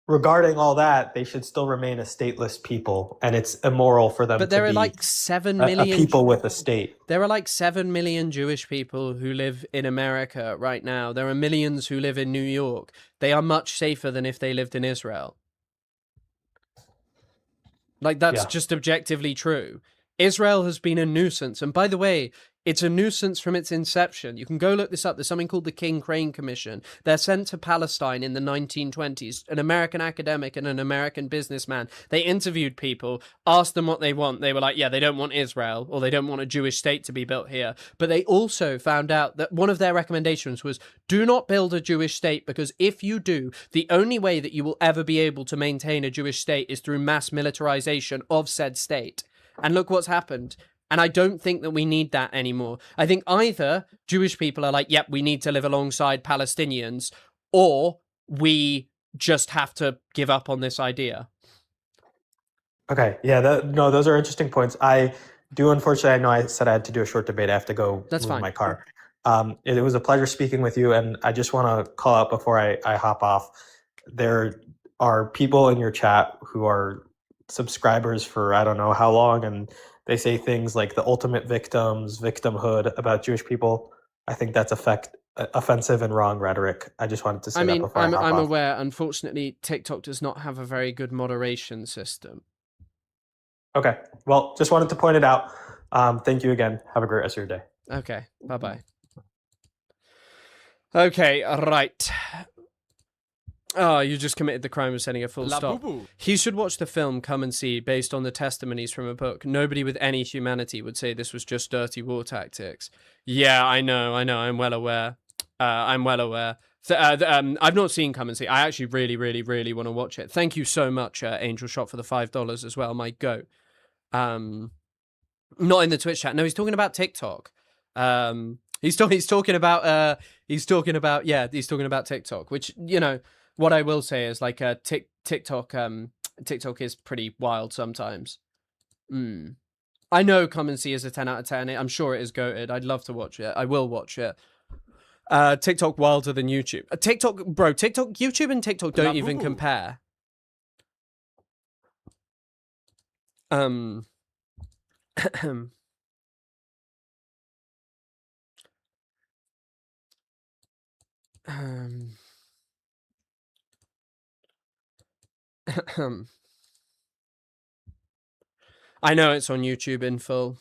regarding all that, they should still remain a stateless people, and it's immoral for them. But there to are be like 7 million a people with a state. There are like 7 million Jewish people who live in America right now. There are millions who live in New York. They are much safer than if they lived in Israel. Like, that's just objectively true. Israel has been a nuisance. And by the way, it's a nuisance from its inception. You can go look this up. There's something called the King Crane Commission. They're sent to Palestine in the 1920s. An American academic and an American businessman. They interviewed people, asked them what they want. They were like, yeah, they don't want Israel, or they don't want a Jewish state to be built here. But they also found out that one of their recommendations was, do not build a Jewish state, because if you do, the only way that you will ever be able to maintain a Jewish state is through mass militarization of said state. And look what's happened. And I don't think that we need that anymore. I think either Jewish people are like, yep, we need to live alongside Palestinians, or we just have to give up on this idea. Okay, yeah, those are interesting points. I do, unfortunately, I know I said I had to do a short debate. I have to go move my car. It was a pleasure speaking with you, and I just want to call out before I hop off. There are people in your chat who are subscribers for I don't know how long, and they say things like the ultimate victims, victimhood about Jewish people. I think that's offensive and wrong rhetoric. I just wanted to say that before I hop I'm off. aware. Unfortunately, TikTok does not have a very good moderation system. Okay, well, just wanted to point it out. Thank you again. Have a great rest of your day. Okay, bye-bye. Okay, right. Oh, you just committed the crime of sending a full stop. He should watch the film Come and See, based on the testimonies from a book. Nobody with any humanity would say this was just dirty war tactics. Yeah, I know, I'm well aware. I've not seen Come and See. I actually really, really, really want to watch it. Thank you so much, Angel Shot, for the $5 as well. My goat. Not in the Twitch chat. No, he's talking about TikTok. He's talking about TikTok, which, you know, what I will say is like TikTok is pretty wild sometimes. I know Come and See is a 10 out of 10. I'm sure it is goated. I'd love to watch it. I will watch it. TikTok wilder than YouTube. TikTok, bro. TikTok, YouTube, and TikTok don't even compare. I know it's on YouTube in full.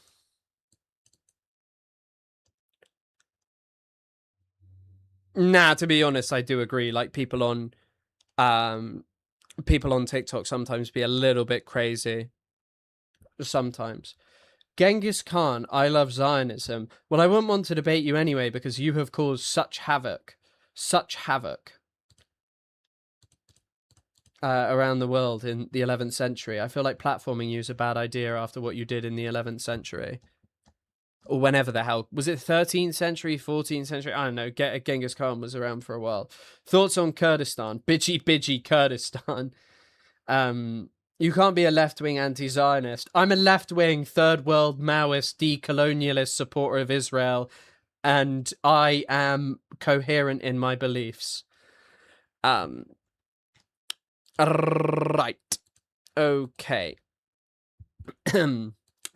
Nah, to be honest, I do agree. Like people on TikTok sometimes be a little bit crazy. Sometimes. Genghis Khan, I love Zionism. Well, I wouldn't want to debate you anyway because you have caused such havoc. Such havoc. Around the world in the 11th century. I feel like platforming you is a bad idea after what you did in the 11th century. Or whenever the hell. Was it 13th century, 14th century? I don't know. Genghis Khan was around for a while. Thoughts on Kurdistan? Bidgy Kurdistan. You can't be a left-wing anti-Zionist. I'm a left-wing, third-world Maoist, decolonialist supporter of Israel, and I am coherent in my beliefs. Right. Okay.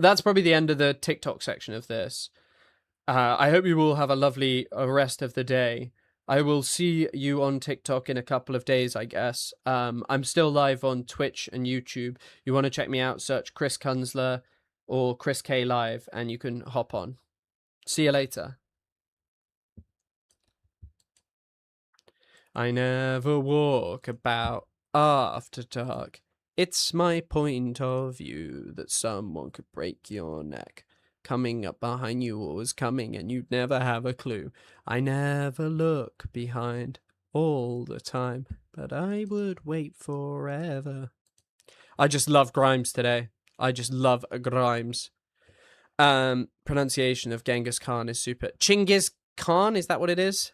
That's probably the end of the TikTok section of this. I hope you all have a lovely rest of the day. I will see you on TikTok in a couple of days, I guess. I'm still live on Twitch and YouTube. You want to check me out, search Chris Kunzler or Chris K Live, and you can hop on. See you later. I never walk about after dark. It's my point of view that someone could break your neck. Coming up behind you, always coming, and you'd never have a clue. I never look behind all the time, but I would wait forever. I just love Grimes today. I just love Grimes. Pronunciation of Genghis Khan is super. Chinggis Khan, is that what it is?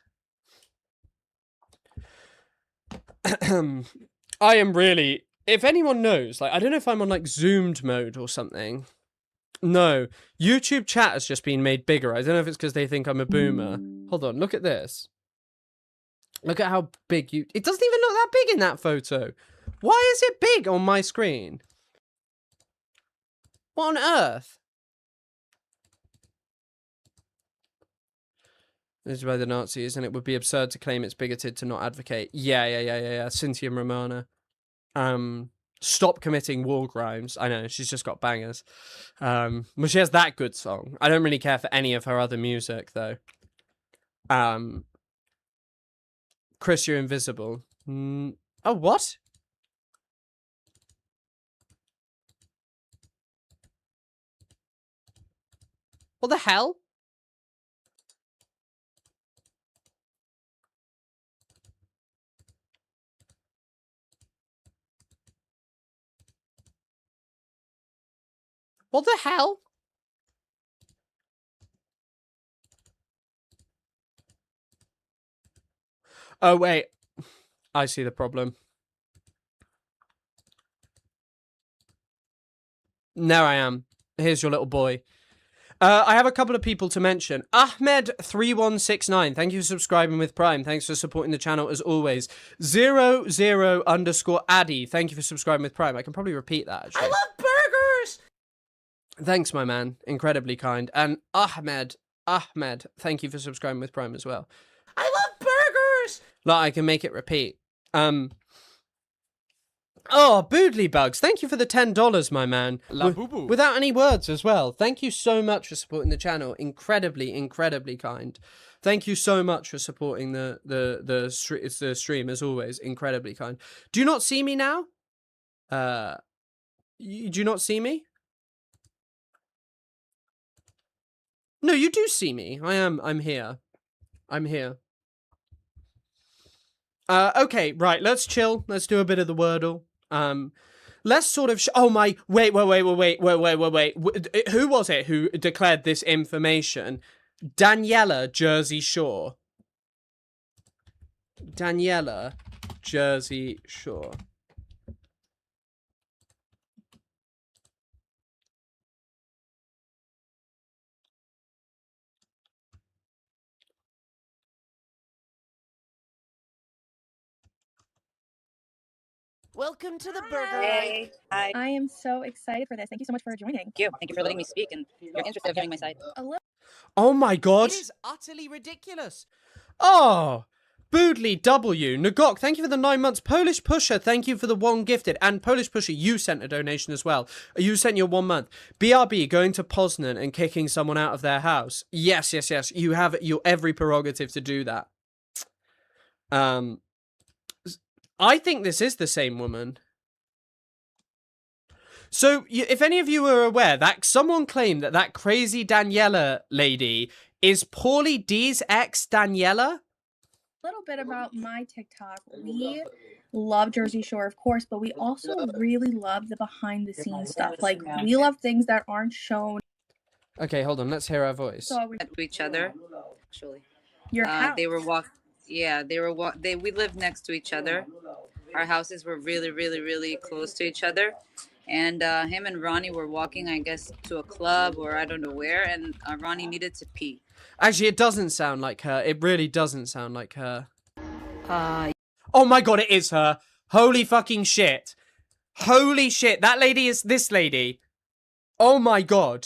I am really... If anyone knows, like, I don't know if I'm on, like, zoomed mode or something. No. YouTube chat has just been made bigger. I don't know if it's because they think I'm a boomer. Hold on, look at this. Look at how big you... It doesn't even look that big in that photo. Why is it big on my screen? What on earth? This is by the Nazis, and it would be absurd to claim it's bigoted to not advocate. Yeah. Cynthia Romana. Stop committing war crimes. I know, she's just got bangers. Well, she has that good song. I don't really care for any of her other music, though. Chris, you're invisible. Oh, what? What the hell? What the hell? Oh, wait. I see the problem. There I am. Here's your little boy. I have a couple of people to mention. Ahmed3169, thank you for subscribing with Prime. Thanks for supporting the channel as always. 00_Addy, thank you for subscribing with Prime. I can probably repeat that, actually. I love burgers! Thanks, my man. Incredibly kind. And Ahmed, thank you for subscribing with Prime as well. I love burgers! Like, I can make it repeat. Oh, Boodly Bugs, thank you for the $10, my man. Without any words as well. Thank you so much for supporting the channel. Incredibly kind. Thank you so much for supporting the stream as always. Incredibly kind. Do you not see me now? Do you not see me? No, you do see me. I'm here. I'm here. Okay, right, let's chill. Let's do a bit of the Wordle. Let's sort of oh my, wait. Who was it who declared this information? Daniela Jersey Shore. Daniela Jersey Shore. Welcome to the burger. Hey, hi. I am so excited for this. Thank you so much for joining. Thank you. Thank you for letting me speak and you're interested in hearing my side. Oh my god. It is utterly ridiculous. Oh, Boodley W. Nagok, thank you for the 9 months. Polish Pusher, thank you for the 1 gifted. And Polish Pusher, you sent a donation as well. You sent your 1 month. BRB, going to Poznan and kicking someone out of their house. Yes, yes, yes. You have your every prerogative to do that. I think this is the same woman. So, if any of you are aware, that someone claimed that that crazy Daniela lady is Paulie D's ex Daniela. A little bit about my TikTok. We love Jersey Shore, of course, but we also really love the behind the scenes stuff. Like, we love things that aren't shown. Okay, hold on. Let's hear her voice. So To each other, actually. your house. They were we lived next to each other. Our houses were really, really, really close to each other. And him and Ronnie were walking, I guess, to a club or I don't know where. And Ronnie needed to pee. Actually, it doesn't sound like her. It really doesn't sound like her. Uh, Oh my god, it is her. Holy fucking shit. Holy shit. That lady is this lady. Oh my god.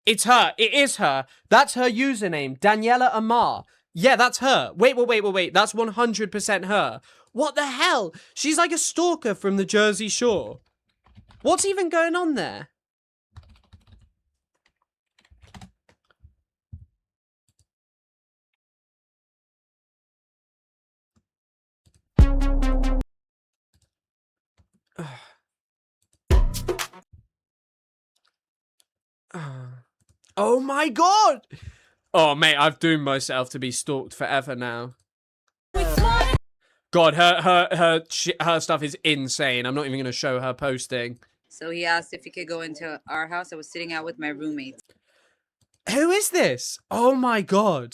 It's her. It is her. That's her username. Daniela Amar. Yeah, that's her. Wait. That's 100% her. What the hell? She's like a stalker from the Jersey Shore. What's even going on there? Oh my god! Oh mate, I've doomed myself to be stalked forever now. God, her stuff is insane. I'm not even going to show her posting. so he asked if he could go into our house. I was sitting out with my roommates. Who is this? Oh my god.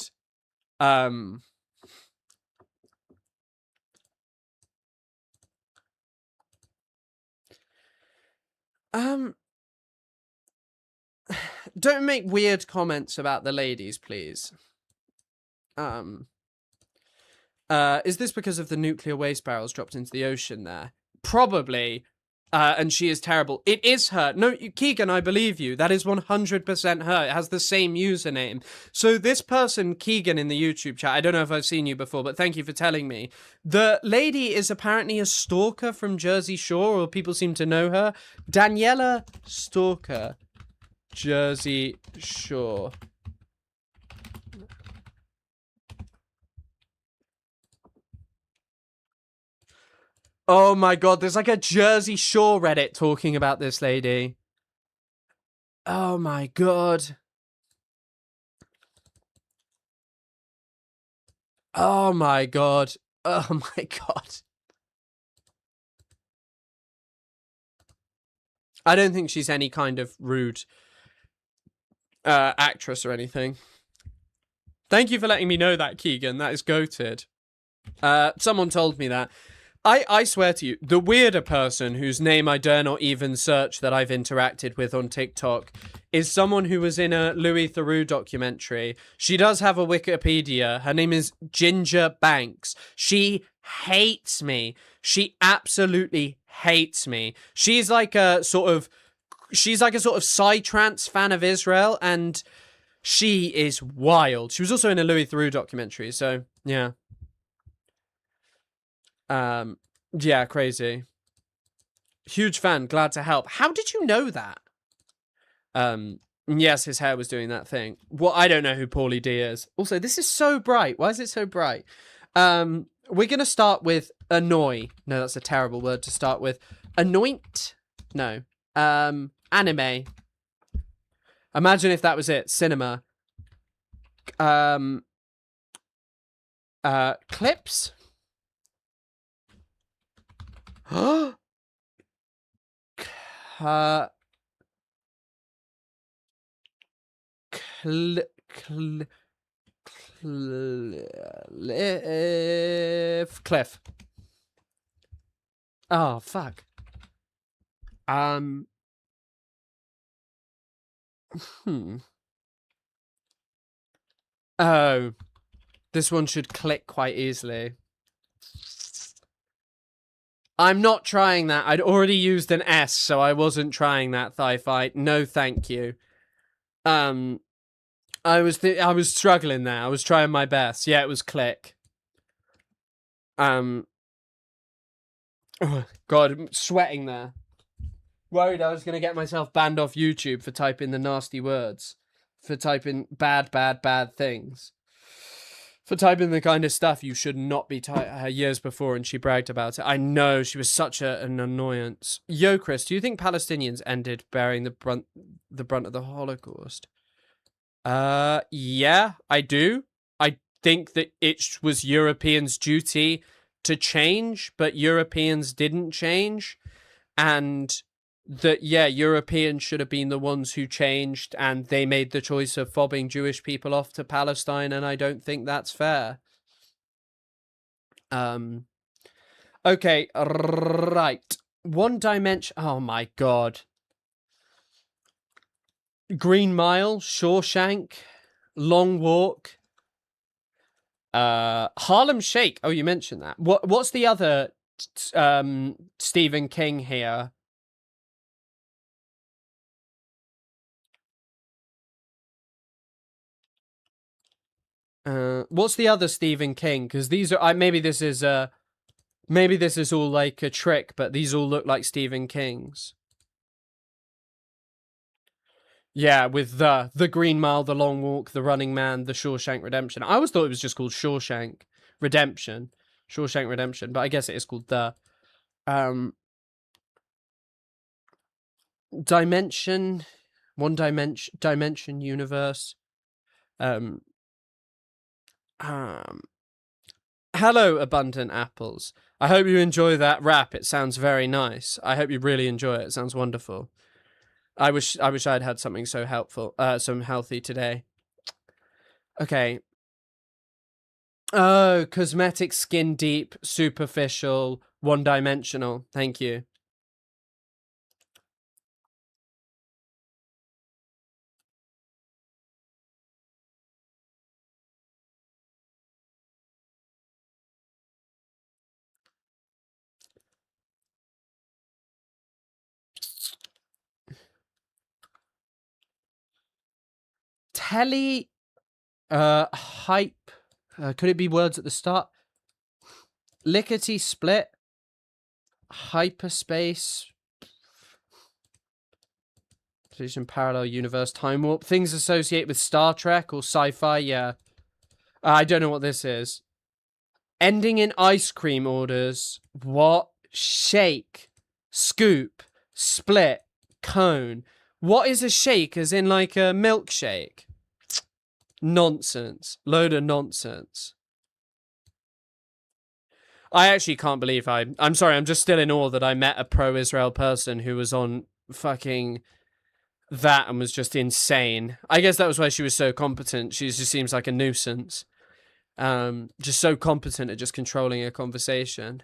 Don't make weird comments about the ladies, please. Is this because of the nuclear waste barrels dropped into the ocean there? Probably. And she is terrible. It is her. No, Keegan, I believe you. That is 100% her. It has the same username. So this person, Keegan, in the YouTube chat, I don't know if I've seen you before, but thank you for telling me. The lady is apparently a stalker from Jersey Shore, or people seem to know her. Daniela Stalker, Jersey Shore. Oh my god, there's like a Jersey Shore Reddit talking about this lady. Oh my god. Oh my god. Oh my god. I don't think she's any kind of rude actress or anything. Thank you for letting me know that, Keegan. That is goated. Someone told me that. I swear to you, the weirder person whose name I dare not even search that I've interacted with on TikTok is someone who was in a Louis Theroux documentary. She does have a Wikipedia. Her name is Ginger Banks. She hates me. She absolutely hates me. She's like a sort of psytrance fan of Israel, and she is wild. She was also in a Louis Theroux documentary, so yeah. Yeah, crazy. Huge fan, glad to help. How did you know that? Yes, his hair was doing that thing. Well, I don't know who Paulie D is. Also, this is so bright. Why is it so bright? We're gonna start with annoy. No, that's a terrible word to start with. Anoint? No. Anime. Imagine if that was it. Cinema. Clips? Cl- Cliff. Oh, fuck. Oh. This one should click quite easily. I'm not trying that. I'd already used an S, so I wasn't trying that thigh fight. No, thank you. I was struggling there. I was trying my best. Yeah, it was click. Oh, God, I'm sweating there. Worried I was going to get myself banned off YouTube for typing the nasty words. For typing bad things. For typing the kind of stuff you should not be years before, and she bragged about it. I know, she was such an annoyance. Yo, Chris, do you think Palestinians ended bearing the brunt of the Holocaust? Yeah, I do. I think that it was Europeans' duty to change, but Europeans didn't change. And that, yeah, Europeans should have been the ones who changed, and they made the choice of fobbing Jewish people off to Palestine, and I don't think that's fair. Okay, right. One Dimension. Oh my God. Green Mile, Shawshank, Long Walk, Harlem Shake. Oh, you mentioned that. What's the other Stephen King here? What's the other Stephen King? Because these are maybe this is all like a trick, but these all look like Stephen King's. Yeah, with the Green Mile, the Long Walk, the Running Man, the Shawshank Redemption. I always thought it was just called Shawshank Redemption, but I guess it is called the Dimension, Dimension Universe. Hello, Abundant Apples. I hope you enjoy that rap. It sounds very nice. I hope you really enjoy it. It sounds wonderful. I wish I'd had something so helpful, some healthy today. Okay. Oh, cosmetic, skin deep, superficial, one-dimensional. Thank you. Hype. Could it be words at the start? Lickety split. Hyperspace. Parallel universe. Time warp. Things associated with Star Trek or sci-fi. Yeah. I don't know what this is. Ending in ice cream orders. What? Shake. Scoop. Split. Cone. What is a shake? As in like a milkshake? Nonsense. Load of nonsense. I actually can't believe I'm sorry, I'm just still in awe that I met a pro-Israel person who was on fucking that and was just insane. I guess that was why she was so competent. She just seems like a nuisance. Just so competent at just controlling a conversation.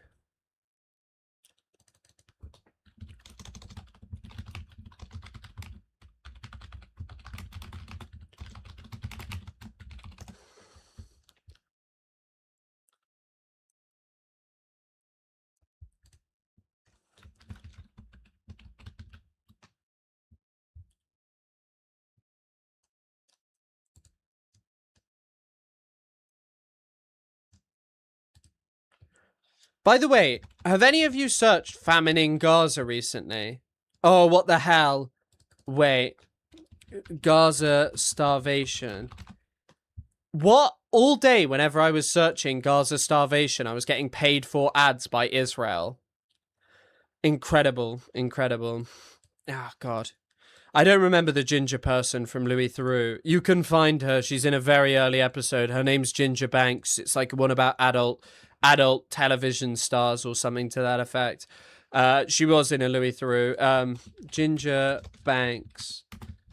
By the way, have any of you searched famine in Gaza recently? Oh, what the hell? Wait. Gaza starvation. What? All day, whenever I was searching Gaza starvation, I was getting paid for ads by Israel. Incredible. Incredible. Oh, God. I don't remember the ginger person from Louis Theroux. You can find her. She's in a very early episode. Her name's Ginger Banks. It's like one about adult television stars or something to that effect. She was in a Louis Theroux. Ginger Banks,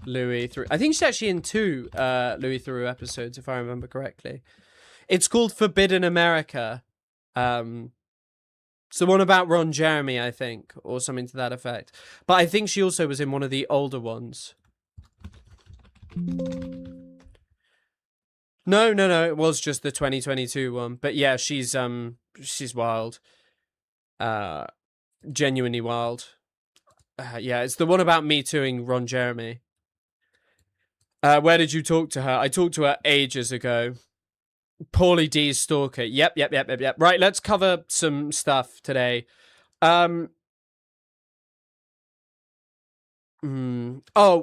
Louis Theroux. I think she's actually in 2 Louis Theroux episodes, if I remember correctly. It's called Forbidden America. It's the one about Ron Jeremy, I think, or something to that effect. But I think she also was in one of the older ones. No, it was just the 2022 one. But yeah, she's wild. genuinely wild. Yeah, it's the one about me tooing Ron Jeremy. Where did you talk to her? I talked to her ages ago. Paulie D's stalker. Yep. Right, let's cover some stuff today. Oh,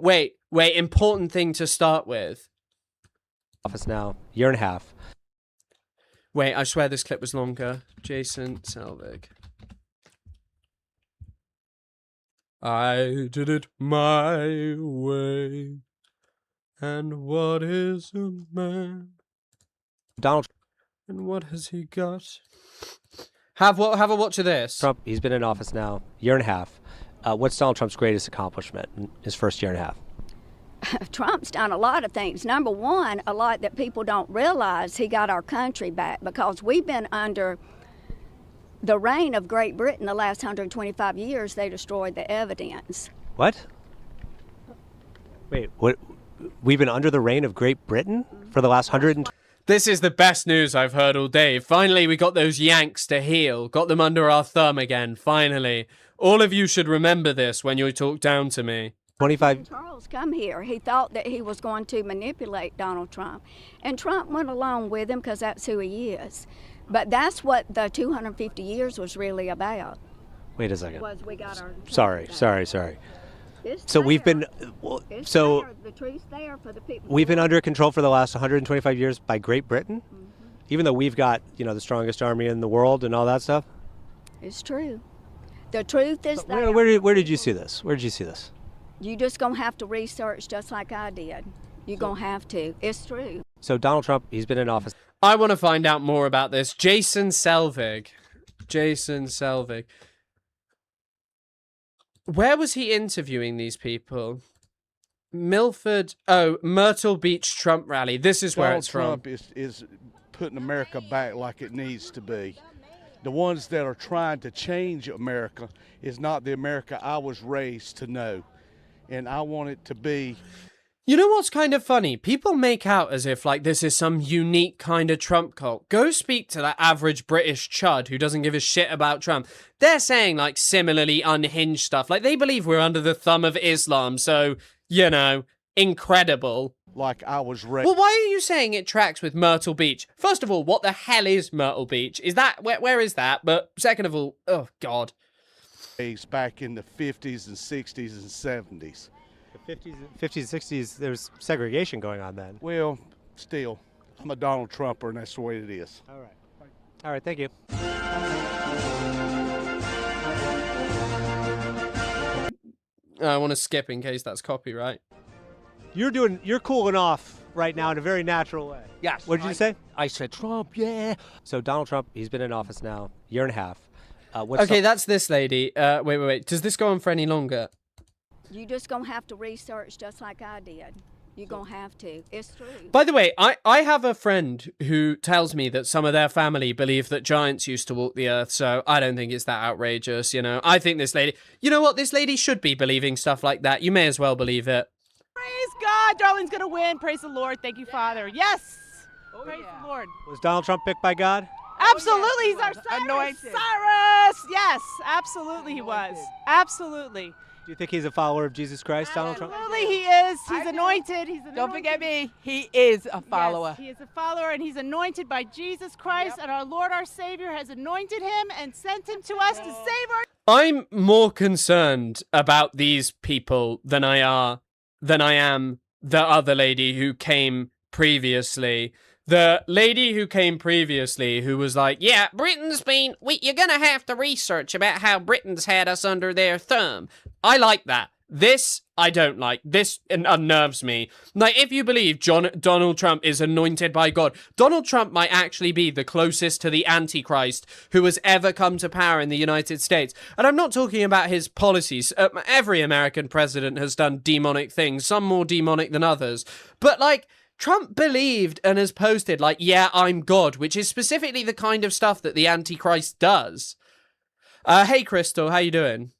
wait. Important thing to start with. Office now, year and a half. Wait, I swear this clip was longer. Jason Selvig. I did it my way. And what is a man? Donald And what has he got? Have a watch of this. Trump, he's been in office now, year and a half. What's Donald Trump's greatest accomplishment in his first year and a half? Trump's done a lot of things. Number one, a lot that people don't realize, he got our country back because we've been under the reign of Great Britain the last 125 years. They destroyed the evidence. What? Wait, what? We've been under the reign of Great Britain for the last 100 and... This is the best news I've heard all day. Finally, we got those Yanks to heel. Got them under our thumb again, finally. All of you should remember this when you talk down to me. 25... Charles come here. He thought that he was going to manipulate Donald Trump. And Trump went along with him because that's who he is. But that's what the 250 years was really about. Wait a second. Was we got our Sorry. It's So we've been... there. It's so there. The truth's there for the people. we've been under control for the last 125 years by Great Britain? Even though we've got, the strongest army in the world and all that stuff? It's true. The truth is there. Where did you see this? Where did you see this? You just gonna have to research just like I did. You're gonna have to. It's true. So Donald Trump, he's been in office. I want to find out more about this. Jason Selvig. Where was he interviewing these people? Myrtle Beach Trump rally. This is where Donald it's from. Trump is putting America back like it needs to be. The ones that are trying to change America is not the America I was raised to know. And I want it to be... You know what's kind of funny? People make out as if this is some unique kind of Trump cult. Go speak to that average British chud who doesn't give a shit about Trump. They're saying similarly unhinged stuff. They believe we're under the thumb of Islam. So, incredible. Like I was raised. Well, why are you saying it tracks with Myrtle Beach? First of all, what the hell is Myrtle Beach? Is that, where is that? But second of all, oh God. Back in the 50s and 60s and 70s. The 50s, 60s, there's segregation going on then. Well, still, I'm a Donald Trumper, and that's the way it is. All right, thank you. I want to skip in case that's copyright. You're cooling off right now in a very natural way. Yes. What did you say? I said Trump, yeah. So Donald Trump, he's been in office now, year and a half. Okay, that's this lady. Wait. Does this go on for any longer? You just gonna have to research just like I did. You're gonna have to. It's true. By the way, I have a friend who tells me that some of their family believe that giants used to walk the earth, so I don't think it's that outrageous, I think this lady... You know what? This lady should be believing stuff like that. You may as well believe it. Praise God, Darlene's gonna win. Praise the Lord. Thank you, Father. Yes. Praise the Lord. Was Donald Trump picked by God? Absolutely, he's our Cyrus. Anointed. Cyrus. Yes, absolutely he was. Absolutely. Do you think he's a follower of Jesus Christ, Donald Trump? Absolutely he is. He's anointed. Don't forget me. He is a follower. Yes, he is a follower, and he's anointed by Jesus Christ, and our Lord, our Savior, has anointed him and sent him to us to save our... I'm more concerned about these people than I am the other lady who came previously. The lady who came previously who was like, yeah, you're gonna have to research about how Britain's had us under their thumb. I like that. This, I don't like. This unnerves me. If you believe Donald Trump is anointed by God, Donald Trump might actually be the closest to the Antichrist who has ever come to power in the United States. And I'm not talking about his policies. Every American president has done demonic things, some more demonic than others. But, Trump believed and has posted, yeah, I'm God, which is specifically the kind of stuff that the Antichrist does. Hey, Crystal, how you doing?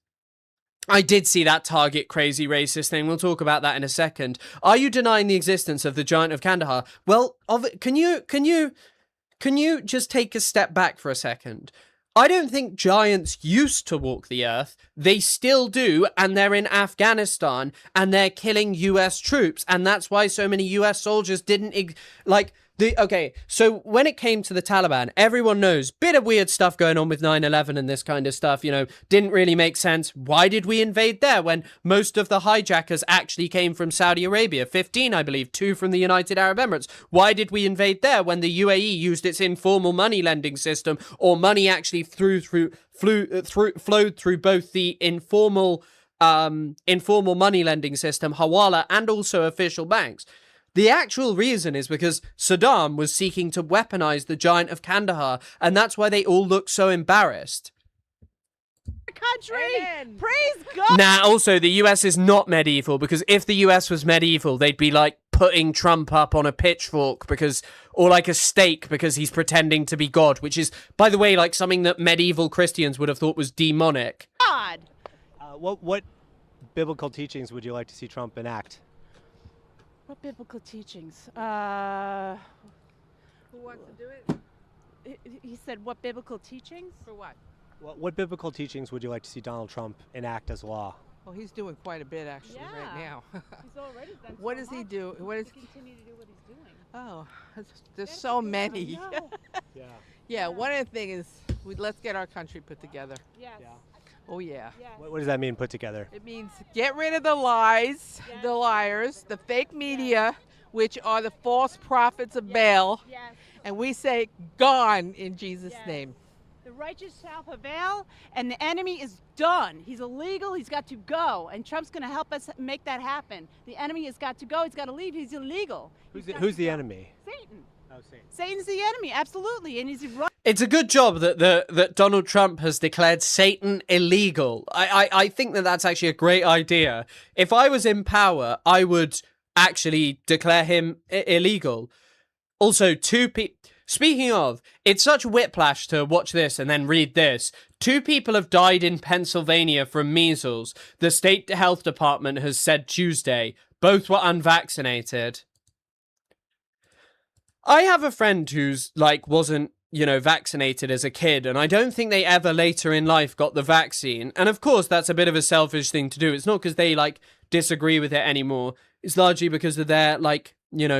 I did see that Target crazy racist thing. We'll talk about that in a second. Are you denying the existence of the Giant of Kandahar? Well, can you just take a step back for a second? I don't think giants used to walk the earth. They still do, and they're in Afghanistan, and they're killing US troops, and that's why so many US soldiers didn't, okay, so when it came to the Taliban, everyone knows, bit of weird stuff going on with 9/11 and this kind of stuff, didn't really make sense. Why did we invade there when most of the hijackers actually came from Saudi Arabia? 15, I believe, 2 from the United Arab Emirates. Why did we invade there when the UAE used its informal money lending system, or money actually flowed through both the informal money lending system, Hawala, and also official banks? The actual reason is because Saddam was seeking to weaponize the giant of Kandahar, and that's why they all look so embarrassed. Country, praise God. Nah, also, the US is not medieval, because if the US was medieval, they'd be like putting Trump up on a pitchfork or like a stake because he's pretending to be God, which is, by the way, like something that medieval Christians would have thought was demonic. God. What biblical teachings would you like to see Trump enact? What biblical teachings? Who wants to do it? He said, what biblical teachings? For what? What biblical teachings would you like to see Donald Trump enact as law? Well, he's doing quite a bit actually right now. He's already done What does he do? What is? Continue to do what he's doing. Oh, there's so many. Yeah. One of the things is let's get our country put together. Yes. Yeah. Oh yeah. Yes. What does that mean, put together? It means get rid of the lies, the liars, the fake media, which are the false prophets of Baal, and we say gone in Jesus' name. The righteous shall prevail, and the enemy is done. He's illegal. He's got to go, and Trump's going to help us make that happen. The enemy has got to go. He's got to leave. He's illegal. Who's the enemy? Satan. Oh, Satan. Satan's the enemy, absolutely, and he's right. It's a good job that Donald Trump has declared Satan illegal. I think that's actually a great idea. If I was in power, I would actually declare him illegal. Also, speaking of, it's such whiplash to watch this and then read this. 2 people have died in Pennsylvania from measles. The state health department has said Tuesday. Both were unvaccinated. I have a friend who's wasn't, vaccinated as a kid, and I don't think they ever later in life got the vaccine. And of course, that's a bit of a selfish thing to do. It's not because they disagree with it anymore. It's largely because of their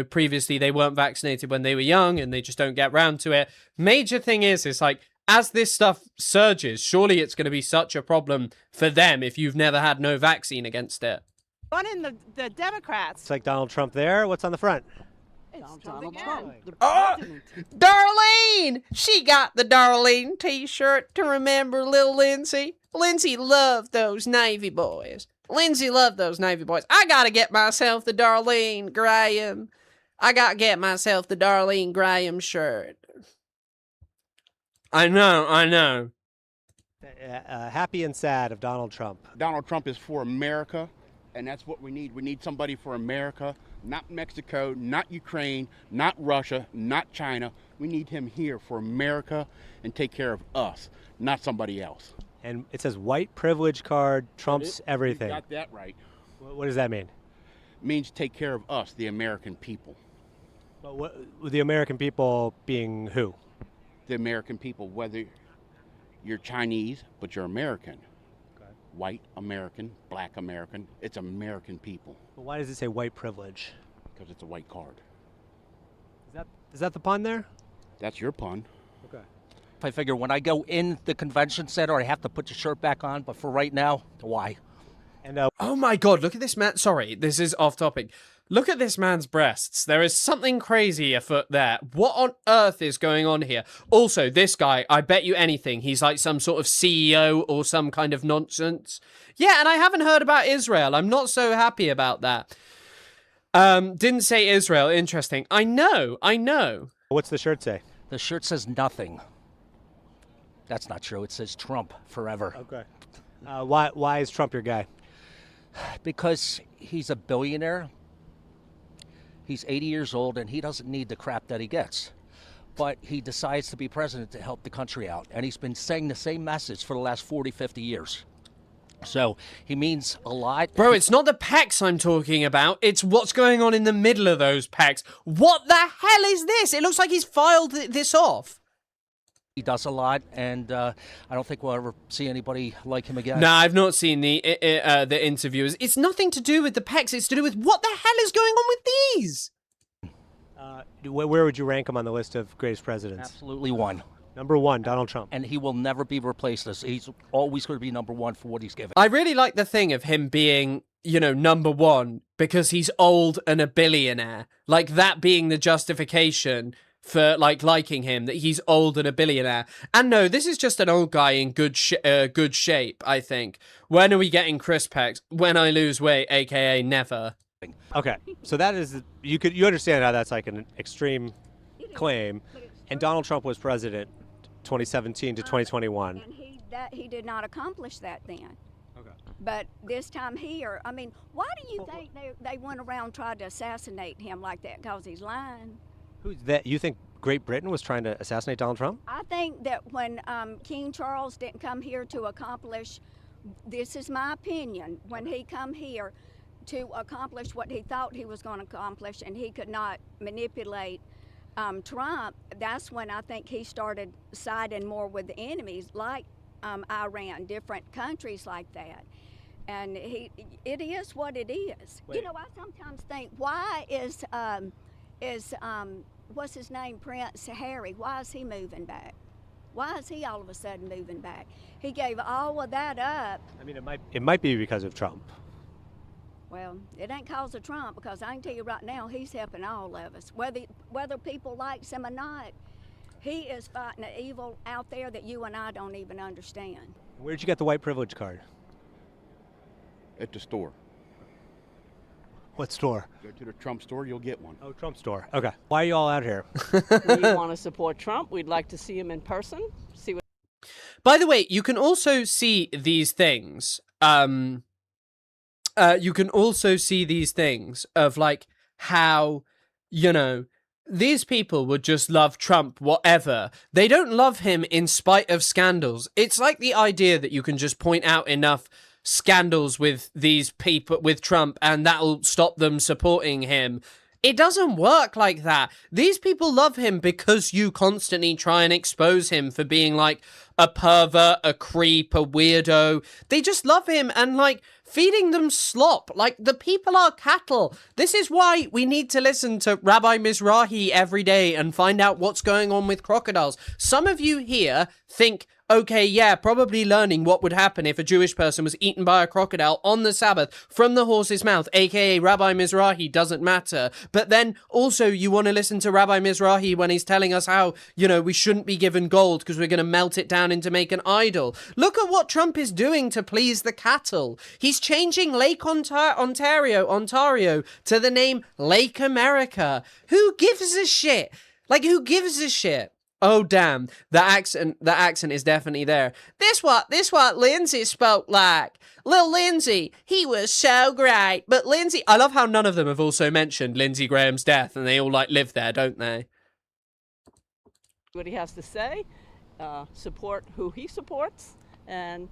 previously they weren't vaccinated when they were young and they just don't get round to it. Major thing is as this stuff surges, surely it's going to be such a problem for them if you've never had no vaccine against it. Running the Democrats. It's like Donald Trump there. What's on the front? Donald Trump. Darlene! She got the Darlene t-shirt to remember little Lindsay. Lindsay loved those Navy boys. I gotta get myself the Darlene Graham. Shirt. I know. Happy and sad of Donald Trump. Donald Trump is for America, and that's what we need. We need somebody for America, not Mexico, not Ukraine, not Russia, not China. We need him here for America and take care of us, not somebody else. And it says white privilege card trumps everything. You got that right. What does that mean? It means take care of us, the American people. But the American people being who? The American people, whether you're Chinese, but you're American. Okay. White American, black American, it's American people. But why does it say white privilege? Because it's a white card. Is that the pun there? That's your pun. Okay. I figure when I go in the convention center, I have to put the shirt back on. But for right now, why? And oh my God, look at this man. Sorry, this is off topic. Look at this man's breasts. There is something crazy afoot there. What on earth is going on here? Also, this guy, I bet you anything, he's like some sort of CEO or some kind of nonsense. Yeah, and I haven't heard about Israel. I'm not so happy about that. Didn't say Israel. Interesting. I know. What's the shirt say? The shirt says nothing. That's not true. It says Trump forever. Okay. Why is Trump your guy? Because he's a billionaire. He's 80 years old, and he doesn't need the crap that he gets. But he decides to be president to help the country out. And he's been saying the same message for the last 40, 50 years. So he means a lot. Bro, it's not the pecs I'm talking about. It's what's going on in the middle of those pecs. What the hell is this? It looks like he's filed this off. He does a lot, and I don't think we'll ever see anybody like him again. No, I've not seen the interviews. It's nothing to do with the pecs. It's to do with what the hell is going on with these. Where would you rank him on the list of greatest presidents? Absolutely one. Number one, Donald Trump. And he will never be replaced. He's always going to be number one for what he's given. I really like the thing of him being, you know, number one because he's old and a billionaire. Like that being the justification for liking him, that he's old and a billionaire. And no, this is just an old guy in good shape, I think. When are we getting Chris pecs? When I lose weight, aka never. Okay, so that is you understand how that's like an extreme claim, and Donald Trump was president 2017 to 2021. And he did not accomplish that then. Okay. But this time here, I mean, why do you think they went around and tried to assassinate him like that? Because he's lying. Who's that? You think Great Britain was trying to assassinate Donald Trump? I think that when King Charles didn't come here to accomplish, this is my opinion, when he come here to accomplish what he thought he was going to accomplish and he could not manipulate Trump, that's when I think he started siding more with the enemies like Iran, different countries like that. And it is what it is. Wait. You know, I sometimes think, why is what's his name, Prince Harry, why is he moving back? Why is he all of a sudden moving back? He gave all of that up. I mean, it might be because of Trump. Well, it ain't cause of Trump, because I can tell you right now, he's helping all of us. Whether people likes him or not, he is fighting an evil out there that you and I don't even understand. Where'd you get the white privilege card? At the store. What store? Go to the Trump store, you'll get one. Oh, Trump store. Okay. Why are you all out here? We want to support Trump. We'd like to see him in person. See what. By the way, you can also see these things. You can also see these things of like how, you know, these people would just love Trump, whatever. They don't love him in spite of scandals. It's like the idea that you can just point out enough scandals with these people, with Trump, and that'll stop them supporting him. It doesn't work like that. These people love him because you constantly try and expose him for being like a pervert, a creep, a weirdo. They just love him and like feeding them slop. Like the people are cattle. This is why we need to listen to Rabbi Mizrahi every day and find out what's going on with crocodiles. Some of you here think, okay, yeah, probably learning what would happen if a Jewish person was eaten by a crocodile on the Sabbath from the horse's mouth, aka Rabbi Mizrahi, doesn't matter. But then also you want to listen to Rabbi Mizrahi when he's telling us how, you know, we shouldn't be given gold because we're going to melt it down into make an idol. Look at what Trump is doing to please the cattle. He's changing Lake Ontario to the name Lake America. Who gives a shit? Like, who gives a shit? Oh damn, the accent is definitely there. This what Lindsay spoke like. Lil Lindsay, he was so great. But Lindsay, I love how none of them have also mentioned Lindsey Graham's death, and they all like live there, don't they? What he has to say, support who he supports, and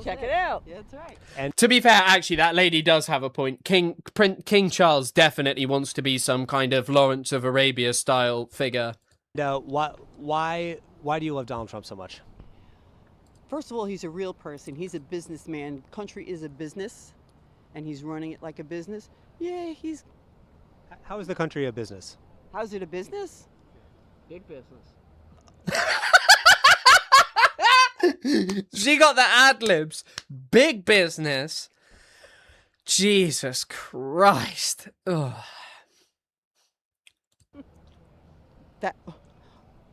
check it out. Yeah, that's right. And to be fair, actually, that lady does have a point. King Charles definitely wants to be some kind of Lawrence of Arabia style figure. Now, why do you love Donald Trump so much? First of all, he's a real person. He's a businessman. Country is a business, and he's running it like a business. Yeah, he's. How is the country a business? How's it a business? Big business. She got the ad-libs. Big business. Jesus Christ. Ugh. That.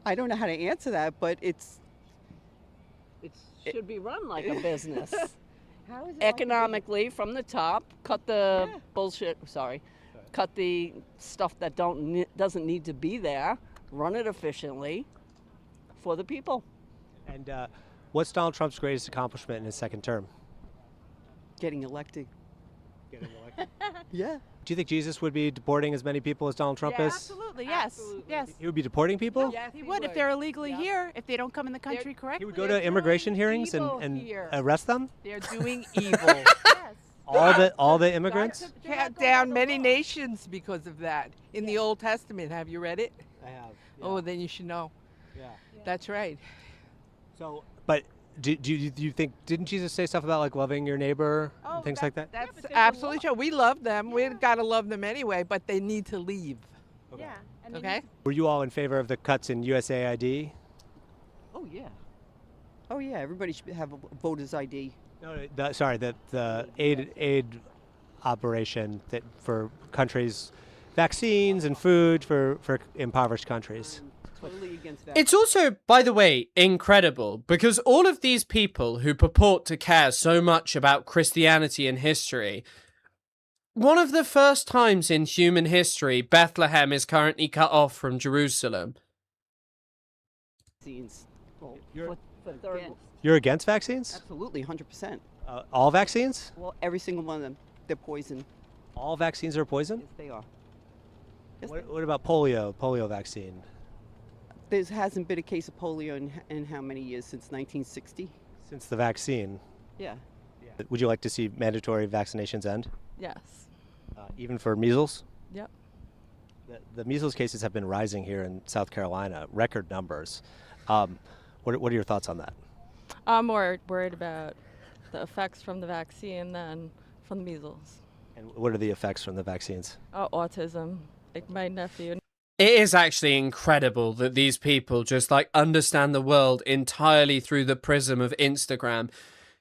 I don't know how to answer that, but it should be run like a business. How is it Economically, from the top, cut the bullshit. Sorry, cut the stuff that doesn't need to be there. Run it efficiently for the people. And what's Donald Trump's greatest accomplishment in his second term? Getting elected. Getting elected? Yeah. Do you think Jesus would be deporting as many people as Donald Trump is? Absolutely, yes. Yes. He would be deporting people? Yeah, he would if they're illegally here, if they don't come in the country correctly. He would go to immigration hearings and arrest them? They're doing evil. All the immigrants? Cut down many nations because of that. In the Old Testament, have you read it? I have. Oh, then you should know. That's right. So, but do you think, didn't Jesus say stuff about like loving your neighbor and things like that? That's absolutely true. We love them. We've got to love them anyway, but they need to leave. Yeah. And Okay? Were you all in favor of the cuts in USAID? Oh yeah. Oh yeah. Everybody should have a voter's ID. No, the aid operation that for countries, vaccines and food for impoverished countries. Totally against that. It's also, by the way, incredible because all of these people who purport to care so much about Christianity and history, one of the first times in human history, Bethlehem is currently cut off from Jerusalem. Vaccines. Well, You're against vaccines? absolutely, 100%. All vaccines? Well, every single one of them, they're poison. All vaccines are poison? Yes, they are. What about polio vaccine? There hasn't been a case of polio in how many years? Since 1960? Since the vaccine. Yeah. Would you like to see mandatory vaccinations end? Yes. Even for measles? Yep. The measles cases have been rising here in South Carolina, record numbers. What are your thoughts on that? I'm more worried about the effects from the vaccine than from the measles. And what are the effects from the vaccines? Autism. Like my nephew. It is actually incredible that these people just like understand the world entirely through the prism of Instagram.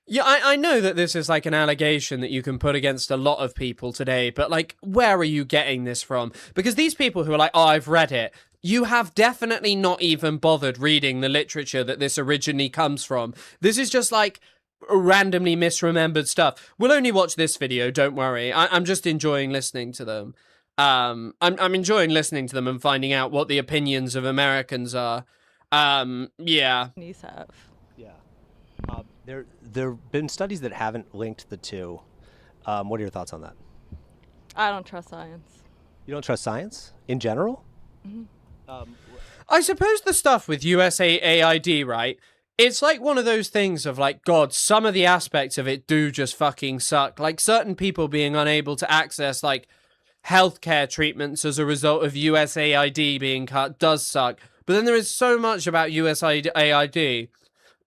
Yeah, I know that this is like an allegation that you can put against a lot of people today, but like, where are you getting this from? Because these people who are like, oh, I've read it, you have definitely not even bothered reading the literature that this originally comes from. This is just like randomly misremembered stuff. We'll only watch this video, don't worry. I'm just enjoying listening to them. I'm enjoying listening to them and finding out what the opinions of Americans are. Yeah. Niece have. Yeah. There have been studies that haven't linked the two. What are your thoughts on that? I don't trust science. You don't trust science in general? Mm-hmm. I suppose the stuff with USAID, right? It's like one of those things of like, God, some of the aspects of it do just fucking suck. Like certain people being unable to access like healthcare treatments as a result of USAID being cut does suck. But then there is so much about USAID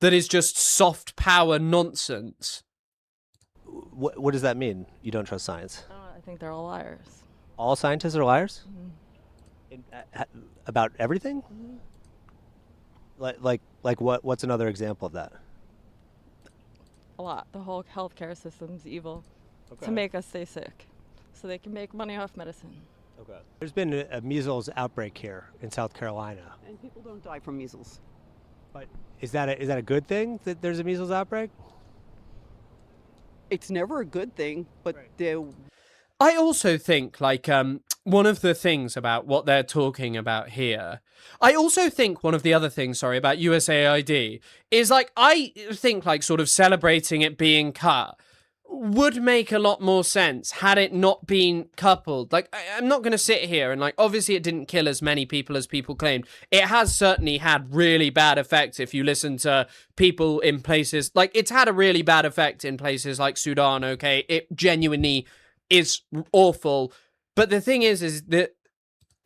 that is just soft power nonsense. What does that mean? You don't trust science? I think they're all liars. All scientists are liars? Mm-hmm. About everything? Mm-hmm. Like what's another example of that? A lot. The whole healthcare system's evil to make us stay sick, so they can make money off medicine. Okay. There's been a measles outbreak here in South Carolina. And people don't die from measles. But is that a good thing that there's a measles outbreak? It's never a good thing, but I also think like one of the things about what they're talking about here, I also think one of the other things, sorry, about USAID is like, I think like sort of celebrating it being cut would make a lot more sense had it not been coupled. Like, I'm not going to sit here and like, obviously it didn't kill as many people as people claimed. It has certainly had really bad effects if you listen to people in places, like it's had a really bad effect in places like Sudan, okay? It genuinely is awful. But the thing is that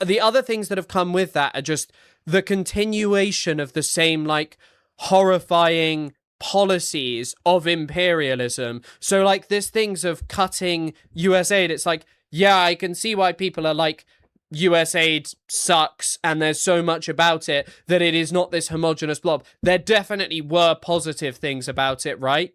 the other things that have come with that are just the continuation of the same like horrifying policies of imperialism. So like this things of cutting USAID, it's like, yeah, I can see why people are like, USAID sucks and there's so much about it that it is not this homogenous blob. There definitely were positive things about it, right?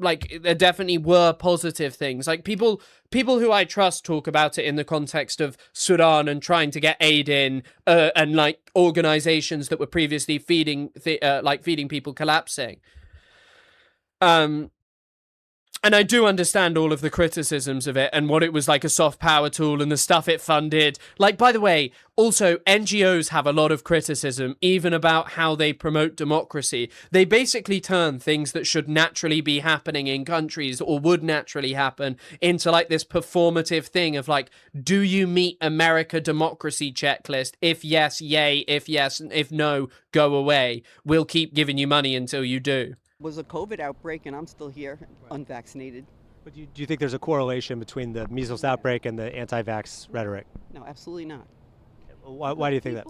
Like there definitely were positive things. Like people who I trust talk about it in the context of Sudan and trying to get aid in, and like organizations that were previously feeding people collapsing. And I do understand all of the criticisms of it and what it was like a soft power tool and the stuff it funded. Like, by the way, also NGOs have a lot of criticism, even about how they promote democracy. They basically turn things that should naturally be happening in countries or would naturally happen into like this performative thing of like, do you meet America democracy checklist? If yes, yay. If yes, if no, go away. We'll keep giving you money until you do. Was a COVID outbreak and I'm still here, unvaccinated. But do you think there's a correlation between the measles outbreak and the anti-vax rhetoric? No, absolutely not. Why do you think that?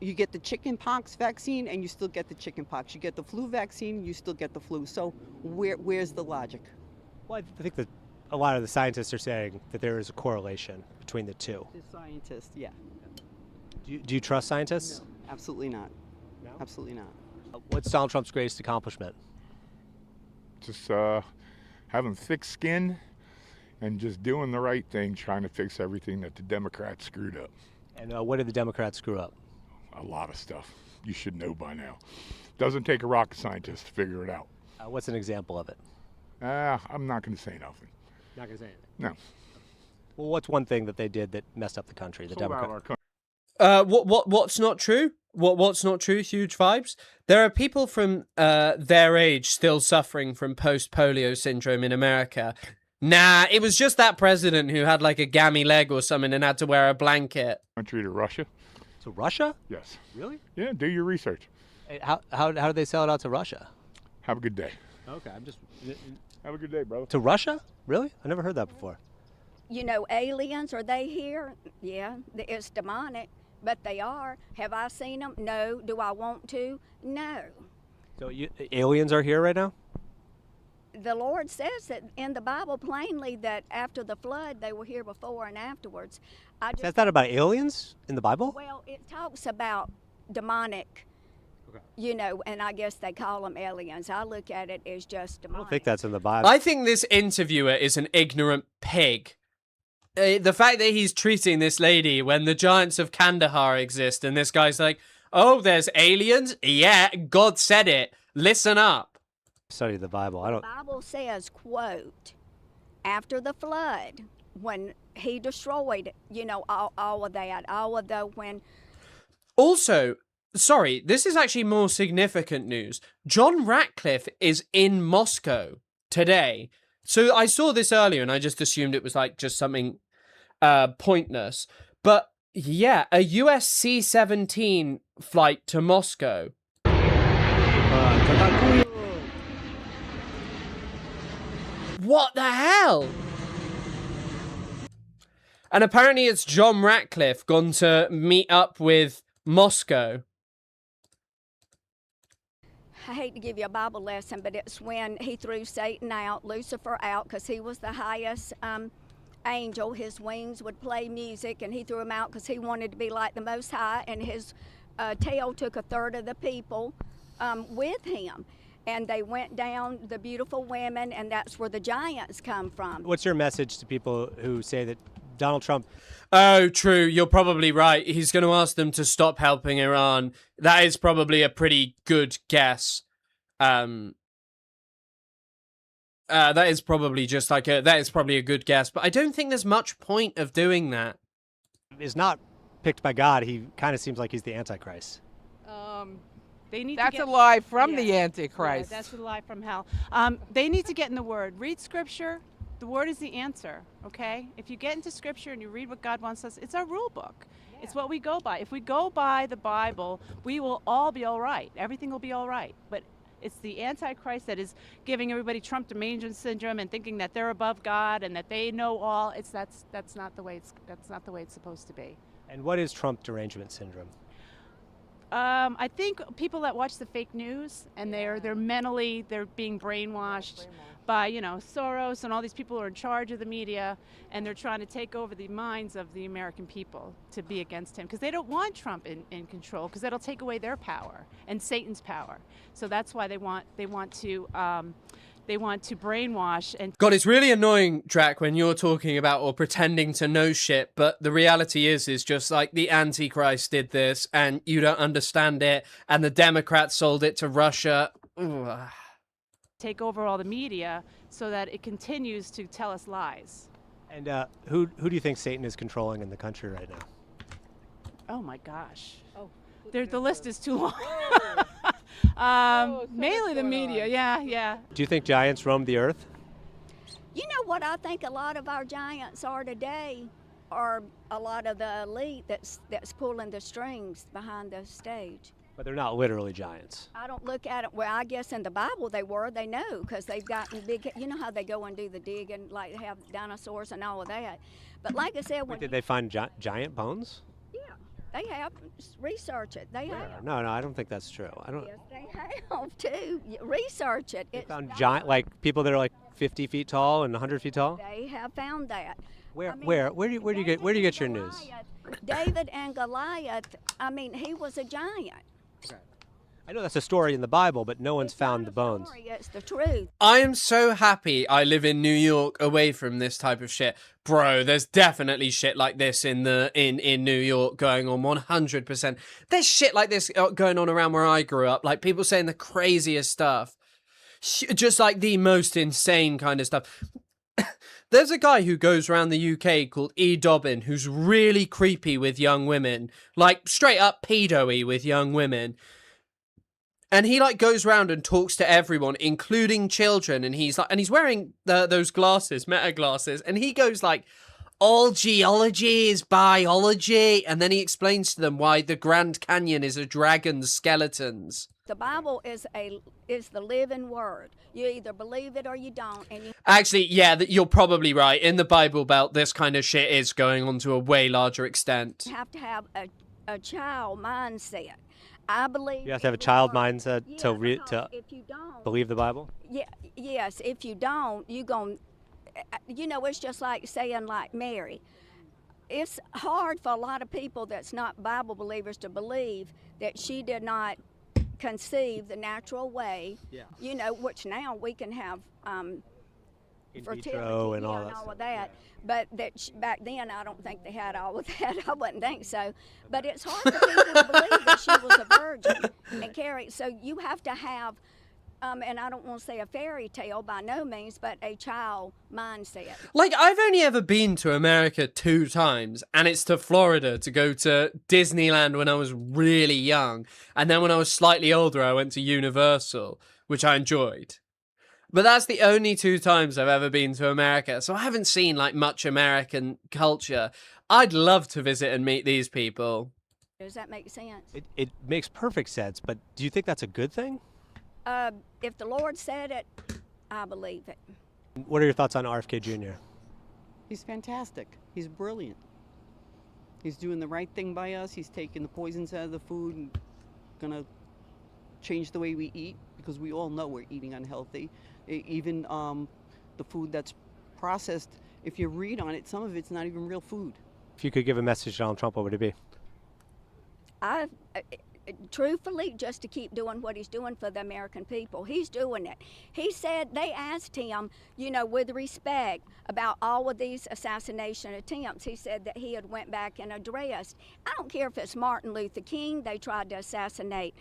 You get the chicken pox vaccine and you still get the chicken pox. You get the flu vaccine, you still get the flu. So where's the logic? Well, I think that a lot of the scientists are saying that there is a correlation between the two. The scientist, yeah. Do you trust scientists? No, absolutely not. No? Absolutely not. What's Donald Trump's greatest accomplishment? Just having thick skin and just doing the right thing, trying to fix everything that the Democrats screwed up. And what did the Democrats screw up? A lot of stuff. You should know by now. Doesn't take a rocket scientist to figure it out. What's an example of it? I'm not going to say nothing. Not going to say anything? No. Well, what's one thing that they did that messed up the country, the Democrats? What's not true? What's not true? Huge vibes. There are people from their age still suffering from post-polio syndrome in America. Nah, it was just that president who had like a gammy leg or something and had to wear a blanket. Country to Russia? To Russia? Yes. Really? Yeah, do your research. How do they sell it out to Russia? Have a good day. Okay, I'm just... Have a good day, brother. To Russia? Really? I never heard that before. You know, aliens, are they here? Yeah, it's demonic, but they are. Have I seen them? No. Do I want to? No. So aliens are here right now? The Lord says that in the Bible plainly that after the flood, they were here before and afterwards. Says that about aliens in the Bible? Well, it talks about demonic, you know, and I guess they call them aliens. I look at it as just demonic. I don't think that's in the Bible. I think this interviewer is an ignorant pig. The fact that he's treating this lady when the giants of Kandahar exist and this guy's like, oh, there's aliens? Yeah, God said it. Listen up. Study the Bible. The Bible says, quote, after the flood, when he destroyed, you know, all of that, all of the when... Also, sorry, this is actually more significant news. John Ratcliffe is in Moscow today. So I saw this earlier and I just assumed it was like just something pointless. But yeah, a US C-17 flight to Moscow. What the hell? And apparently it's John Ratcliffe gone to meet up with Moscow. I hate to give you a Bible lesson, but it's when he threw Satan out, Lucifer out, because he was the highest angel. His wings would play music, and he threw him out because he wanted to be like the Most High, and his tail took a third of the people with him. And they went down, the beautiful women, and that's where the giants come from. What's your message to people who say that Donald Trump... Oh, true. You're probably right. He's going to ask them to stop helping Iran. That is probably a pretty good guess. That is probably just like that is probably a good guess. But I don't think there's much point of doing that. Is not picked by God. He kind of seems like he's the Antichrist. They need That's to a lie from the Antichrist. Yeah, that's a lie from hell. They need to get in the Word. Read Scripture. The Word is the answer, okay? If you get into Scripture and you read what God wants us, it's our rule book. Yeah. It's what we go by. If we go by the Bible, we will all be all right. Everything will be all right. But it's the Antichrist that is giving everybody Trump derangement syndrome and thinking that they're above God and that they know all. That's not the way it's supposed to be. And what is Trump derangement syndrome? I think people that watch the fake news and they're being brainwashed by, you know, Soros and all these people who are in charge of the media, and they're trying to take over the minds of the American people to be against him because they don't want Trump in control because that'll take away their power and Satan's power. So that's why they want to brainwash and... God, it's really annoying, Drac, when you're talking about or pretending to know shit, but the reality is just like the Antichrist did this and you don't understand it and the Democrats sold it to Russia. Ugh. Take over all the media so that it continues to tell us lies. And who do you think Satan is controlling in the country right now? Oh my gosh. The list is too long. Mainly the media, yeah. Do you think giants roam the earth? You know what I think a lot of our giants are today are a lot of the elite that's pulling the strings behind the stage. But they're not literally giants. I don't look at it, well, I guess in the Bible they know, because they've gotten big, you know how they go and do the digging, like have dinosaurs and all of that. But like I said, Did they find giant bones? Yeah. They have. Research it. They have. No, I don't think that's true. I don't. Yes, they have too. Research it. They It's found giant, like people that are like 50 feet tall and 100 feet tall. They have found that. Where do you get your news? David and Goliath. I mean, he was a giant. I know that's a story in the Bible, but no one's found the bones. It's the truth. I am so happy I live in New York, away from this type of shit. Bro, there's definitely shit like this in New York going on 100%. There's shit like this going on around where I grew up. Like people saying the craziest stuff. Just like the most insane kind of stuff. There's a guy who goes around the UK called E. Dobbin, who's really creepy with young women. Like straight up pedo-y with young women. And he like goes around and talks to everyone, including children, and he's wearing those glasses, meta glasses, and he goes like, all geology is biology, and then he explains to them why the Grand Canyon is a dragon's skeletons. The Bible is the living word. You either believe it or you don't. And Actually, yeah, you're probably right. In the Bible Belt, this kind of shit is going on to a way larger extent. you have to have a child mindset. I believe You have to have a child mindset to if you don't believe the Bible. Yeah, yes. If you don't, you gon' it's just like saying like Mary. It's hard for a lot of people that's not Bible believers to believe that she did not conceive the natural way. Yeah. Which now we can have In fertility vitro and all and that all stuff. of that. But back then, I don't think they had all of that. I wouldn't think so. But it's hard for people to believe that she was a virgin and carry. So you have to have, and I don't want to say a fairy tale by no means, but a child mindset. Like, I've only ever been to America 2 times, and it's to Florida to go to Disneyland when I was really young. And then when I was slightly older, I went to Universal, which I enjoyed. But that's the only 2 times I've ever been to America, so I haven't seen, like, much American culture. I'd love to visit and meet these people. Does that make sense? It makes perfect sense, but do you think that's a good thing? If the Lord said it, I believe it. What are your thoughts on RFK Jr.? He's fantastic. He's brilliant. He's doing the right thing by us. He's taking the poisons out of the food and gonna change the way we eat, because we all know we're eating unhealthy. Even the food that's processed, if you read on it, some of it's not even real food. If you could give a message to Donald Trump, what would it be? Truthfully, just to keep doing what he's doing for the American people. He's doing it. He said, they asked him, with respect about all of these assassination attempts. He said that he had went back and addressed. I don't care if it's Martin Luther King, they tried to assassinate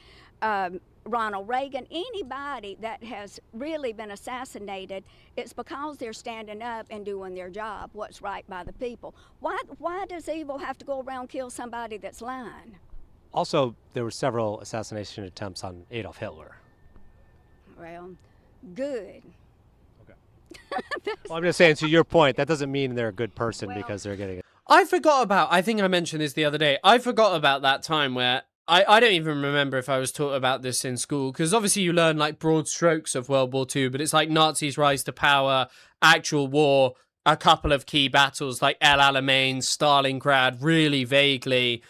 Ronald Reagan, anybody that has really been assassinated, it's because they're standing up and doing their job, what's right by the people. Why does evil have to go around and kill somebody that's lying? Also, there were several assassination attempts on Adolf Hitler. Well, good. Well, I'm just saying, to your point, that doesn't mean they're a good person because they're getting it. I think I mentioned this the other day, I forgot about that time where I don't even remember if I was taught about this in school, because obviously you learn like broad strokes of World War II, but it's like Nazis rise to power, actual war, a couple of key battles like El Alamein, Stalingrad, really vaguely,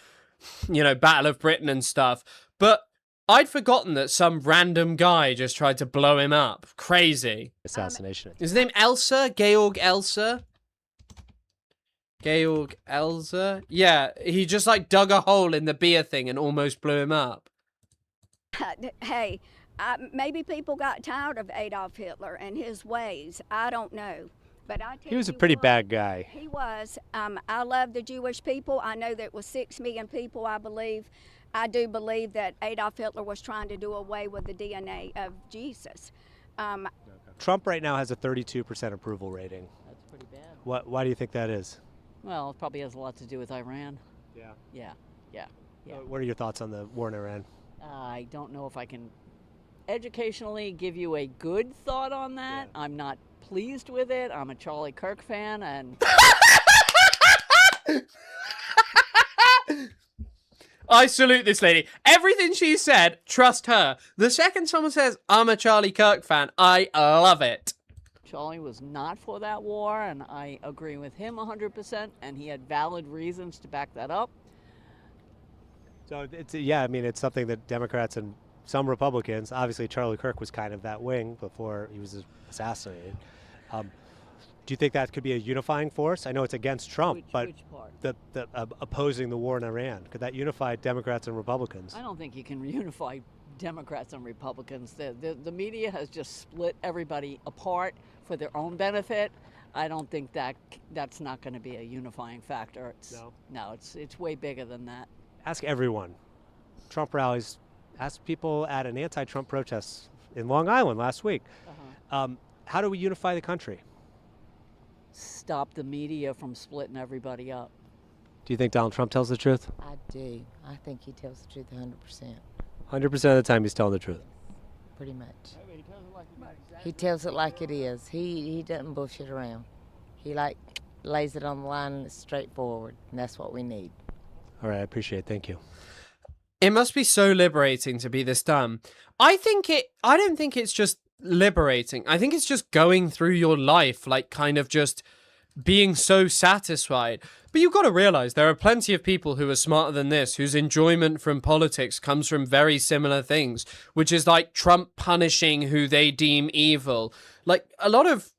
Battle of Britain and stuff. But I'd forgotten that some random guy just tried to blow him up. Crazy. Assassination. Is his name Elsa? Georg Elsa? Georg Elsa? Yeah, he just like dug a hole in the beer thing and almost blew him up. Hey, maybe people got tired of Adolf Hitler and his ways. I don't know. But He was a pretty bad guy. He was. I love the Jewish people. I know that was 6 million people, I believe. I do believe that Adolf Hitler was trying to do away with the DNA of Jesus. Trump right now has a 32% approval rating. That's pretty bad. Why do you think that is? Well, it probably has a lot to do with Iran. Yeah. Yeah. What are your thoughts on the war in Iran? I don't know if I can educationally give you a good thought on that. I'm not pleased with it. I'm a Charlie Kirk fan, and I salute this lady. Everything she said, trust her. The second someone says, I'm a Charlie Kirk fan, I love it. Charlie was not for that war, and I agree with him 100%, and he had valid reasons to back that up. So it's yeah, I mean it's something that Democrats and some Republicans, obviously Charlie Kirk was kind of that wing before he was assassinated. Do you think that could be a unifying force? I know it's against Trump, but which part? the opposing the war in Iran, could that unify Democrats and Republicans? I don't think you can unify Democrats and Republicans. The media has just split everybody apart for their own benefit. I don't think that's not going to be a unifying factor. It's way bigger than that. Ask everyone. Trump rallies. Ask people at an anti-Trump protest in Long Island last week. How do we unify the country? Stop the media from splitting everybody up. Do you think Donald Trump tells the truth? I do. I think he tells the truth 100%. 100% of the time he's telling the truth. Pretty much. He tells it like it is. He doesn't bullshit around. He lays it on the line and it's straightforward, and that's what we need. All right, I appreciate it. Thank you. It must be so liberating to be this dumb. I don't think it's just liberating. I think it's just going through your life, like kind of just being so satisfied. But you've got to realize there are plenty of people who are smarter than this, whose enjoyment from politics comes from very similar things, which is like Trump punishing who they deem evil. Like a lot of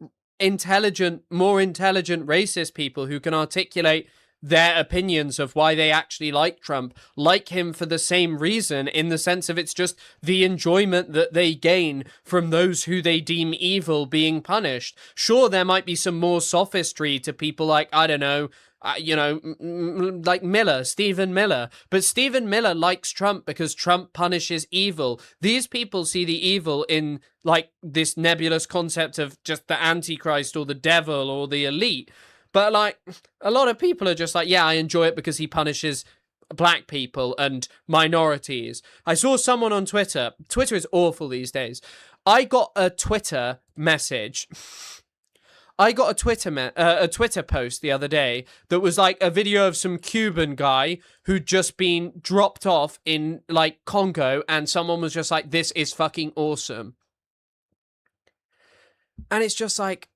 more intelligent racist people who can articulate their opinions of why they actually like Trump, like him for the same reason, in the sense of it's just the enjoyment that they gain from those who they deem evil being punished. Sure, there might be some more sophistry to people like, I don't know, like Stephen Miller. But Stephen Miller likes Trump because Trump punishes evil. These people see the evil in like this nebulous concept of just the Antichrist or the devil or the elite. But, like, a lot of people are just like, yeah, I enjoy it because he punishes black people and minorities. I saw someone on Twitter. Twitter is awful these days. I got a Twitter message. I got a Twitter post the other day that was like a video of some Cuban guy who'd just been dropped off in, like, Congo, and someone was just like, this is fucking awesome. And it's just like,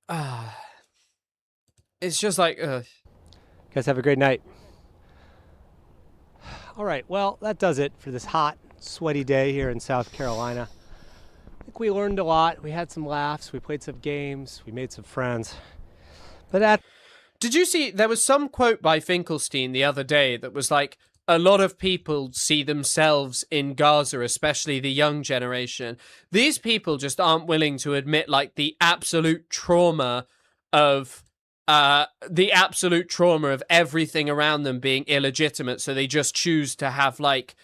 it's just like, Guys, have a great night. All right, well, that does it for this hot, sweaty day here in South Carolina. I think we learned a lot. We had some laughs. We played some games. We made some friends. But did you see, there was some quote by Finkelstein the other day that was like, a lot of people see themselves in Gaza, especially the young generation. These people just aren't willing to admit, like, the absolute trauma of everything around them being illegitimate. So they just choose to have, like,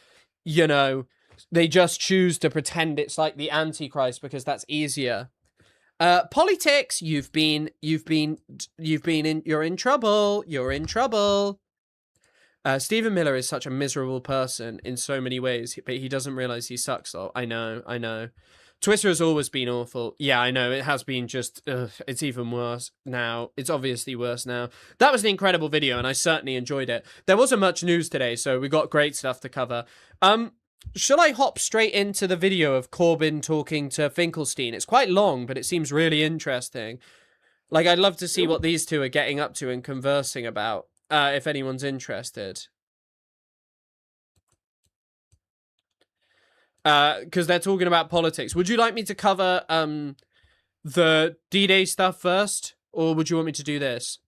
you know, they just choose to pretend it's like the Antichrist because that's easier. Politics, you're in trouble. You're in trouble. Stephen Miller is such a miserable person in so many ways, but he doesn't realize he sucks though. I know. Twitter has always been awful. Yeah, I know. It has been just, it's even worse now. It's obviously worse now. That was an incredible video, and I certainly enjoyed it. There wasn't much news today, so we got great stuff to cover. Shall I hop straight into the video of Corbyn talking to Finkelstein? It's quite long, but it seems really interesting. Like, I'd love to see what these two are getting up to and conversing about, if anyone's interested. Because they're talking about politics. Would you like me to cover the D-Day stuff first, or would you want me to do this?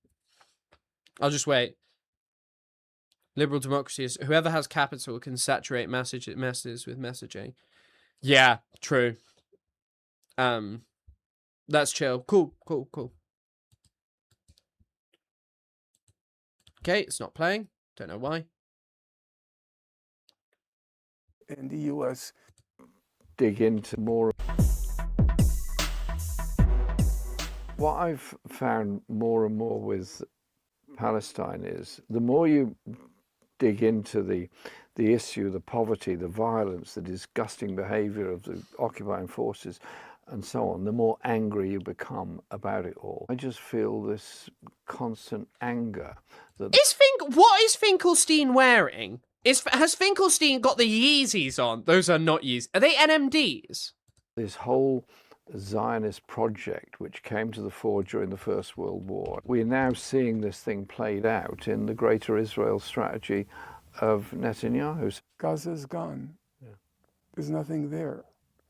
I'll just wait. Liberal democracy is whoever has capital can saturate masses with messaging. Yeah, true. That's chill. Cool. Okay, it's not playing. Don't know why. In the US, dig into more. What I've found more and more with Palestine is the more you dig into the issue, the poverty, the violence, the disgusting behavior of the occupying forces and so on, the more angry you become about it all. I just feel this constant anger. What is Finkelstein wearing? Has Finkelstein got the Yeezys on? Those are not Yeezys. Are they NMDs? This whole Zionist project, which came to the fore during the First World War, we're now seeing this thing played out in the Greater Israel Strategy of Netanyahu. Gaza's gone. Yeah. There's nothing there.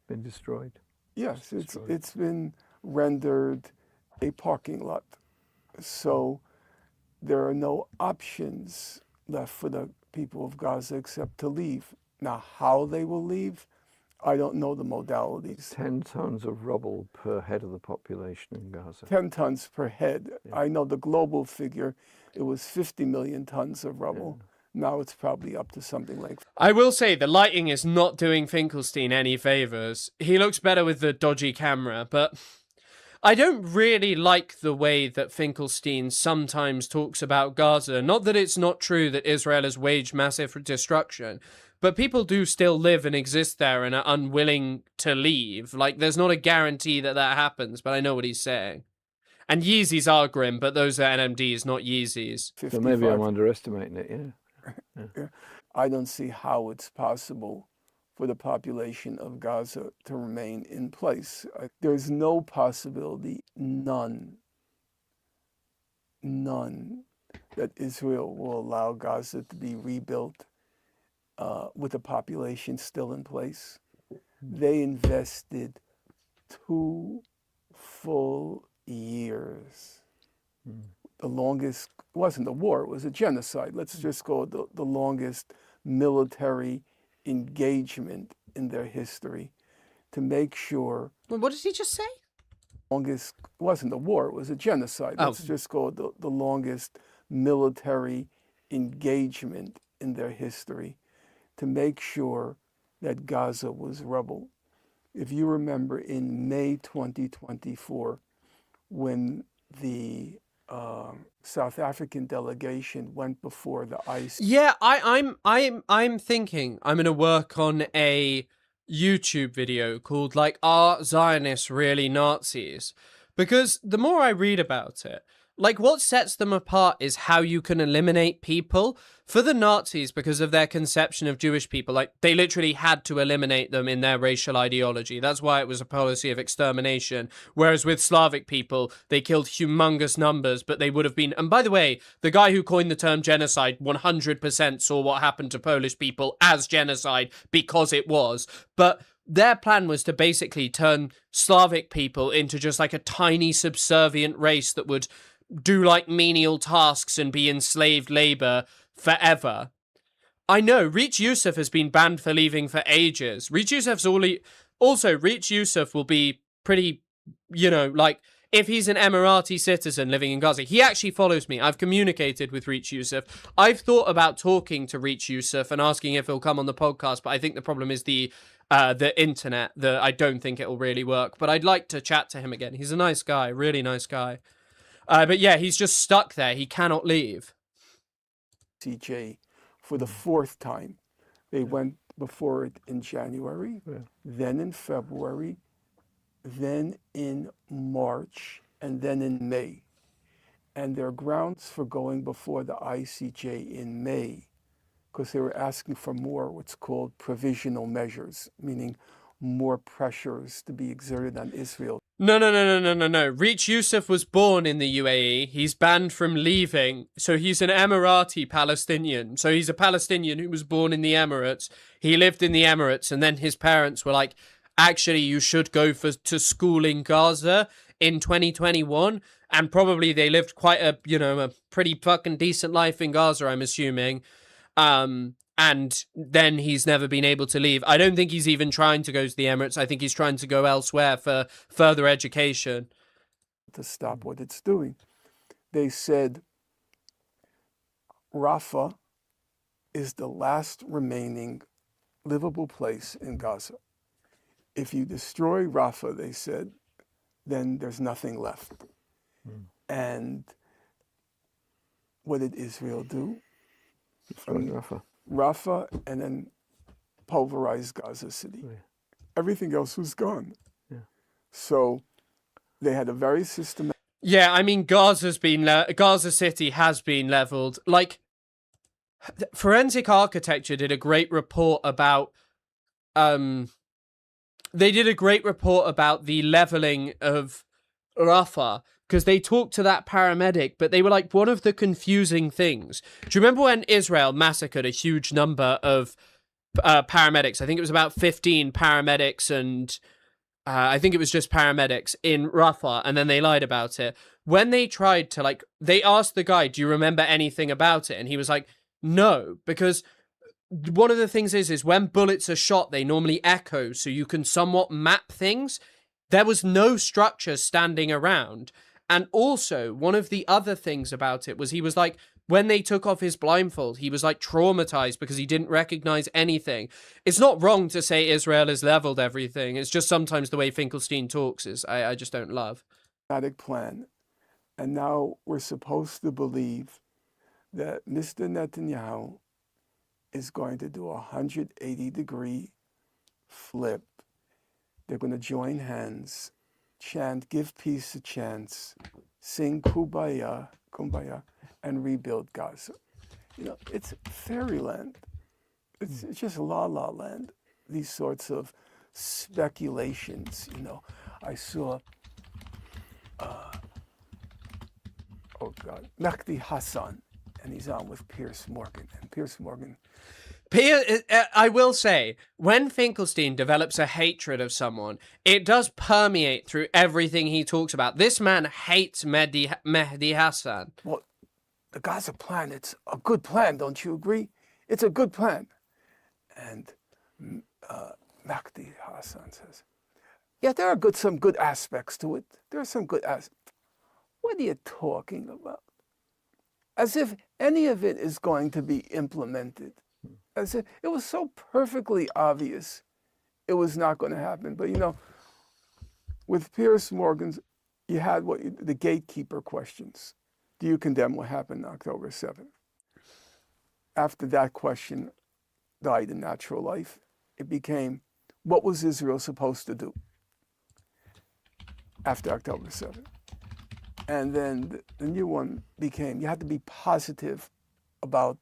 Been destroyed. Yes, Destroyed. it's been rendered a parking lot. So there are no options left for the people of Gaza except to leave. Now, how they will leave, I don't know the modalities. 10 tons of rubble per head of the population in Gaza. 10 tons per head. Yeah. I know the global figure, it was 50 million tons of rubble. Yeah. Now it's probably up to something like... I will say the lighting is not doing Finkelstein any favors. He looks better with the dodgy camera, but I don't really like the way that Finkelstein sometimes talks about Gaza. Not that it's not true that Israel has waged massive destruction, but people do still live and exist there and are unwilling to leave. Like, there's not a guarantee that that happens, but I know what he's saying. And Yeezys are grim, but those are NMDs, not Yeezys. So maybe I'm underestimating it, yeah. Yeah. I don't see how it's possible for the population of Gaza to remain in place. There's no possibility, none, that Israel will allow Gaza to be rebuilt with the population still in place. They invested 2 full years. The longest, it wasn't a war, it was a genocide. Let's just go the longest military engagement in their history to make sure. Well, what did he just say? Longest, it wasn't a war, it was a genocide. Let's just go the longest military engagement in their history to make sure that Gaza was rebel. If you remember in May 2024, when the South African delegation went before the ICC. Yeah, I'm thinking I'm gonna work on a YouTube video called like "Are Zionists Really Nazis?" Because the more I read about it, like what sets them apart is how you can eliminate people. For the Nazis, because of their conception of Jewish people, like they literally had to eliminate them in their racial ideology. That's why it was a policy of extermination. Whereas with Slavic people, they killed humongous numbers, but they would have been... And by the way, the guy who coined the term genocide 100% saw what happened to Polish people as genocide because it was. But their plan was to basically turn Slavic people into just like a tiny subservient race that would do like menial tasks and be enslaved labor forever. I know, Reach Yusuf has been banned for leaving for ages. Reach Yusuf's also, Reach Yusuf will be pretty, you know, like, if he's an Emirati citizen living in Gaza. He actually follows me. I've communicated with Reach Yusuf. I've thought about talking to Reach Yusuf and asking if he'll come on the podcast, but I think the problem is the internet. I don't think it'll really work, but I'd like to chat to him again. He's a nice guy, really nice guy. But yeah, he's just stuck there. He cannot leave. CJ for the 4th time. They went before it in January, then in February, then in March, and then in May. And their grounds for going before the ICJ in May, because they were asking for more what's called provisional measures, meaning more pressures to be exerted on Israel. No. Reach Yusuf was born in the UAE. He's banned from leaving. So he's an Emirati Palestinian. So he's a Palestinian who was born in the Emirates. He lived in the Emirates, and then his parents were like, actually, you should go to school in Gaza in 2021. And probably they lived quite a pretty fucking decent life in Gaza, I'm assuming. And then he's never been able to leave. I don't think he's even trying to go to the Emirates. I think he's trying to go elsewhere for further education. To stop what it's doing. They said Rafah is the last remaining livable place in Gaza. If you destroy Rafah, they said, then there's nothing left. And what did Israel do? Rafah, and then pulverized Gaza City. Everything else was gone. So they had a very systematic... Yeah, I mean, Gaza City has been leveled. Like, Forensic Architecture did a great report about... They did a great report about the leveling of Rafah, because they talked to that paramedic, but they were like one of the confusing things. Do you remember when Israel massacred a huge number of paramedics? I think it was about 15 paramedics, and I think it was just paramedics in Rafah, and then they lied about it. When they tried to, like, they asked the guy, do you remember anything about it? And he was like, no, because one of the things is when bullets are shot, they normally echo, so you can somewhat map things. There was no structure standing around. And also, one of the other things about it was he was like, when they took off his blindfold, he was like traumatized because he didn't recognize anything. It's not wrong to say Israel has leveled everything. It's just sometimes the way Finkelstein talks is I just don't love. Plan. And now we're supposed to believe that Mr. Netanyahu is going to do a 180-degree flip. They're going to join hands, chant, give peace a chance, sing Kumbaya, Kumbaya, and rebuild Gaza. You know, it's fairyland. It's just la-la land. These sorts of speculations, you know. I saw, Mehdi Hassan, and he's on with Piers Morgan. And Piers Morgan... I will say, when Finkelstein develops a hatred of someone, it does permeate through everything he talks about. This man hates Mehdi Hassan. Well, the Gaza plan, it's a good plan, don't you agree? It's a good plan. And Mehdi Hassan says, yeah, there are some good aspects to it. There are some good aspects. What are you talking about? As if any of it is going to be implemented. As if it was so perfectly obvious it was not going to happen. But, you know, with Piers Morgan's, you had the gatekeeper questions. Do you condemn what happened on October 7th? After that question died in natural life, it became, what was Israel supposed to do after October 7th? And then the new one became, you had to be positive about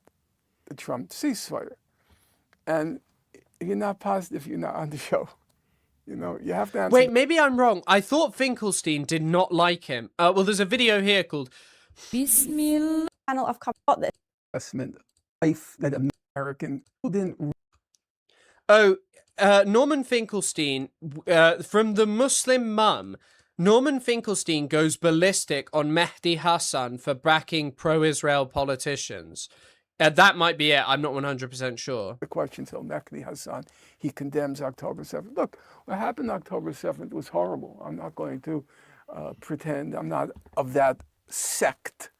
the Trump ceasefire. And if you're not positive, you're not on the show. You know, you have to answer. Wait, maybe I'm wrong. I thought Finkelstein did not like him. Well, there's a video here called Bismillah. Channel of this. Assessment life that American didn't. Oh, Norman Finkelstein, from the Muslim Mum, Norman Finkelstein goes ballistic on Mehdi Hassan for backing pro-Israel politicians. That might be it. I'm not 100% sure. The question, so Mehdi Hassan, he condemns October 7th. Look, what happened October 7th was horrible. I'm not going to pretend I'm not of that sect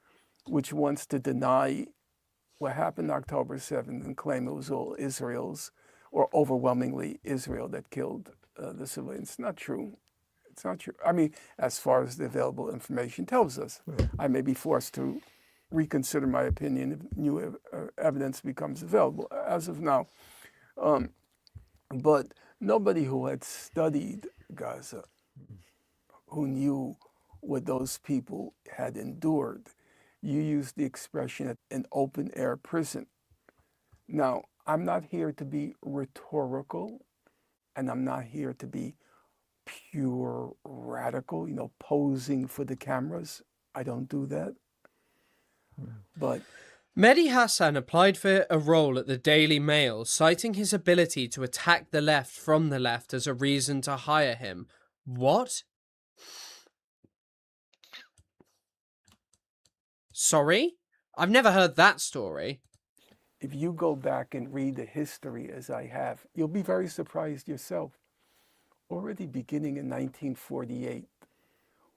which wants to deny what happened October 7th and claim it was all Israel's, or overwhelmingly Israel that killed the civilians. It's not true. It's not true. I mean, as far as the available information tells us, I may be forced to reconsider my opinion if new evidence becomes available. As of now, but nobody who had studied Gaza, who knew what those people had endured, you used the expression an open-air prison. Now, I'm not here to be rhetorical, and I'm not here to be pure radical, you know, posing for the cameras. I don't do that. But Mehdi Hassan applied for a role at the Daily Mail, citing his ability to attack the left from the left as a reason to hire him. What? Sorry? I've never heard that story. if you go back and read the history as I have, you'll be very surprised yourself. Already beginning in 1948,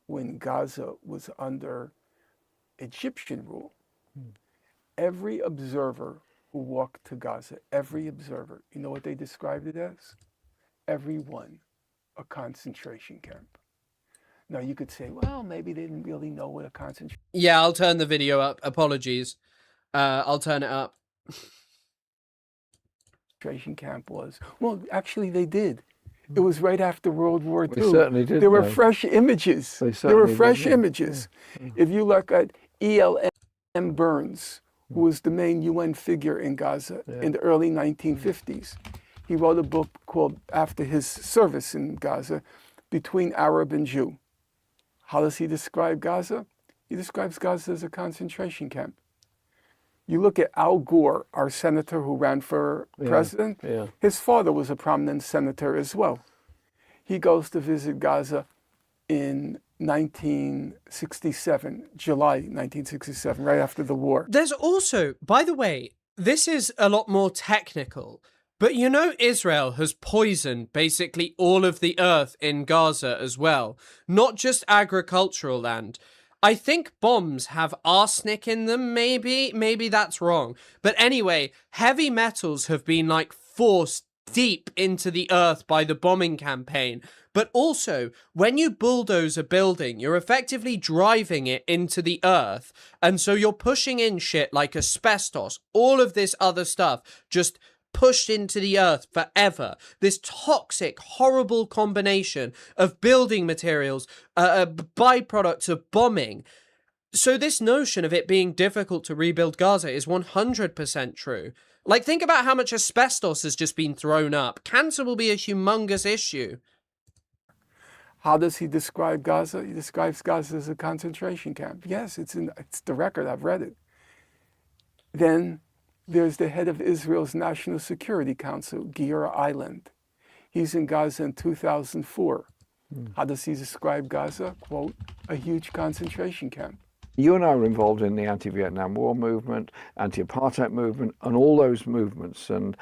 when Gaza was under Egyptian rule, every observer who walked to Gaza, every observer, you know what they described it as? Everyone a concentration camp. Now you could say, well, maybe they didn't really know what a concentration. Yeah, I'll turn the video up. Apologies. I'll turn it up. Concentration camp was. Well, actually they did. It was right after World War II. They certainly did. There were fresh images. There were fresh did, yeah. images. Yeah. If you look at E.L.M. Burns, who was the main UN figure in Gaza in the early 1950s, he wrote a book called, after his service in Gaza, Between Arab and Jew. How does he describe Gaza? He describes Gaza as a concentration camp. You look at Al Gore, our senator who ran for president. Yeah. His father was a prominent senator as well. He goes to visit Gaza in 1967, July 1967, right after the war. There's also, by the way, this is a lot more technical, but you know Israel has poisoned basically all of the earth in Gaza as well, not just agricultural land. I think bombs have arsenic in them, maybe that's wrong. But anyway, heavy metals have been like forced deep into the earth by the bombing campaign. But also, when you bulldoze a building, you're effectively driving it into the earth. And so you're pushing in shit like asbestos, all of this other stuff, just pushed into the earth forever. This toxic, horrible combination of building materials, byproducts of bombing. So this notion of it being difficult to rebuild Gaza is 100% true. Like, think about how much asbestos has just been thrown up. Cancer will be a humongous issue. How does he describe Gaza? He describes Gaza as a concentration camp. Yes, it's the record. I've read it. Then there's the head of Israel's National Security Council, Gera Eiland. He's in Gaza in 2004. How does he describe Gaza? Quote, a huge concentration camp. You and I were involved in the anti-Vietnam War movement, anti-apartheid movement, and all those movements. And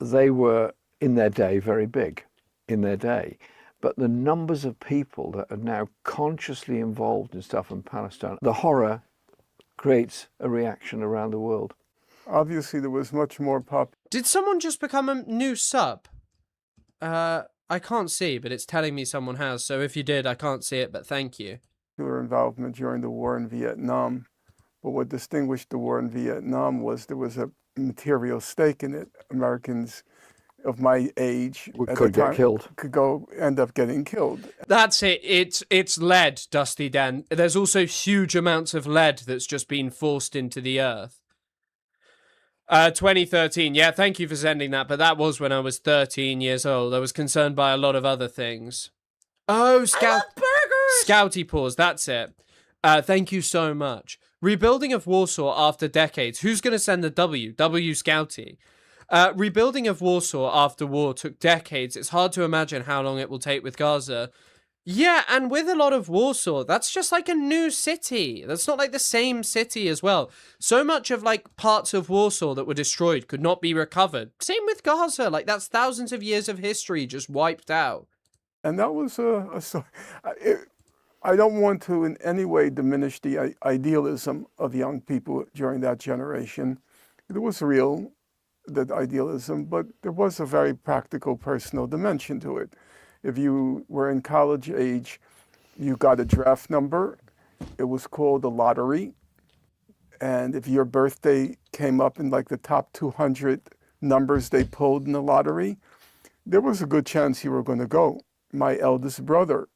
they were, in their day, very big, in their day. But the numbers of people that are now consciously involved in stuff in Palestine, the horror creates a reaction around the world. Obviously, there was much more Did someone just become a new sub? I can't see, but it's telling me someone has. So if you did, I can't see it, but thank you. involvement during the war in Vietnam. But what distinguished the war in Vietnam was there was a material stake in it. Americans of my age could get killed. Could end up getting killed. That's it. It's lead, Dusty Dan. There's also huge amounts of lead that's just been forced into the earth. 2013. Yeah, thank you for sending that. But that was when I was 13 years old. I was concerned by a lot of other things. Oh, Scouty Paws. That's it. Thank you so much. Rebuilding of Warsaw after decades. Who's going to send the W? W Scouty. Rebuilding of Warsaw after war took decades. It's hard to imagine how long it will take with Gaza. Yeah, and with a lot of Warsaw, that's just like a new city. That's not like the same city as well. So much of like parts of Warsaw that were destroyed could not be recovered. Same with Gaza. Like that's thousands of years of history just wiped out. And that was I don't want to in any way diminish the idealism of young people during that generation. It was real, that idealism, but there was a very practical, personal dimension to it. If you were in college age, you got a draft number. It was called a lottery. And if your birthday came up in like the top 200 numbers they pulled in the lottery, there was a good chance you were going to go. My eldest brother,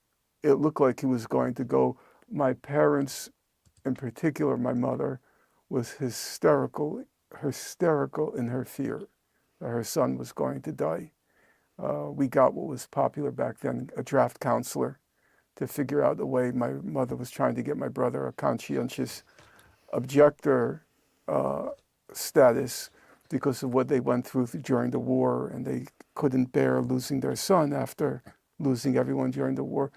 it looked like he was going to go. My parents, in particular my mother, was hysterical in her fear that her son was going to die. We got what was popular back then, a draft counselor, to figure out the way. My mother was trying to get my brother a conscientious objector status because of what they went through during the war, and they couldn't bear losing their son after losing everyone during the war.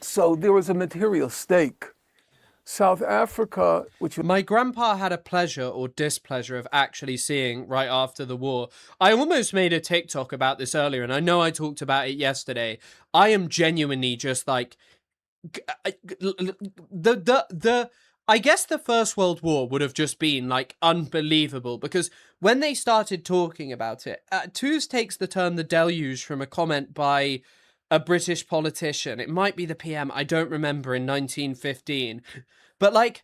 So there was a material stake. South Africa, which... My grandpa had a pleasure or displeasure of actually seeing right after the war. I almost made a TikTok about this earlier, and I know I talked about it yesterday. I am genuinely just like... I guess the First World War would have just been like unbelievable, because when they started talking about it, Tooze takes the term the deluge from a comment by a British politician. It might be the PM, I don't remember, in 1915. But like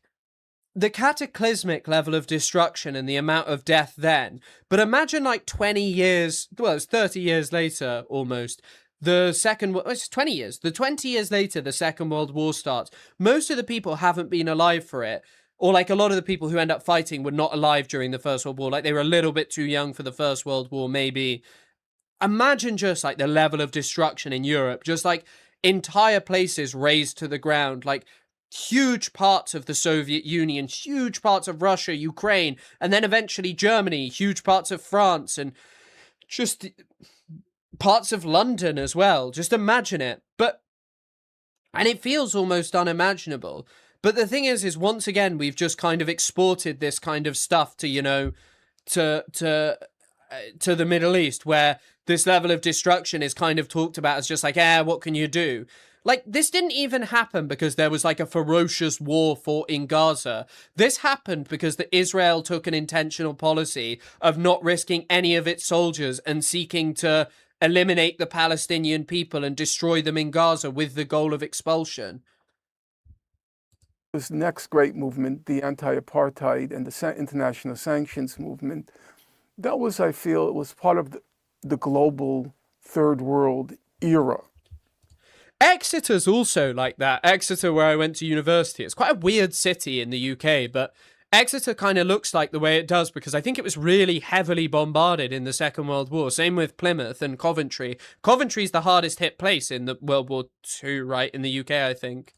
the cataclysmic level of destruction and the amount of death then. But imagine like 20 years, well, it's 30 years later almost. It's 20 years. The 20 years later, the Second World War starts. Most of the people haven't been alive for it. Or like a lot of the people who end up fighting were not alive during the First World War. Like they were a little bit too young for the First World War, maybe. Imagine just like the level of destruction in Europe. Just like entire places razed to the ground, like huge parts of the Soviet Union, huge parts of Russia, Ukraine, and then eventually Germany, huge parts of France, and just parts of London as well. Just imagine it. And it feels almost unimaginable. But the thing is once again, we've just kind of exported this kind of stuff to, to the Middle East, where this level of destruction is kind of talked about as just like, what can you do? Like, this didn't even happen because there was like a ferocious war fought in Gaza. This happened because Israel took an intentional policy of not risking any of its soldiers and seeking to eliminate the Palestinian people and destroy them in Gaza with the goal of expulsion. This next great movement, the anti-apartheid and the international sanctions movement, that was, I feel, it was part of the global third world era. Exeter's also like that. Exeter, where I went to university, it's quite a weird city in the UK, but Exeter kind of looks like the way it does because I think it was really heavily bombarded in the Second World War. Same with Plymouth and Coventry. Coventry's the hardest hit place in the World War II, right, in the UK, I think.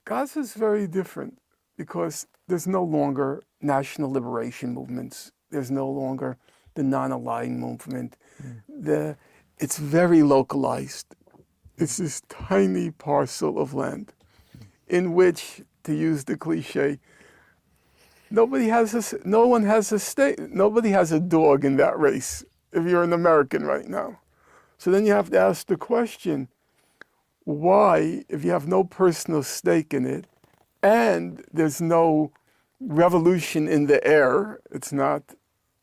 Gaza's very different because there's no longer national liberation movements. There's no longer the non-aligned movement. It's very localized. It's this tiny parcel of land in which, to use the cliche, no one has a stake. Nobody has a dog in that race if you're an American right now. So then you have to ask the question, why, if you have no personal stake in it and there's no revolution in the air, it's not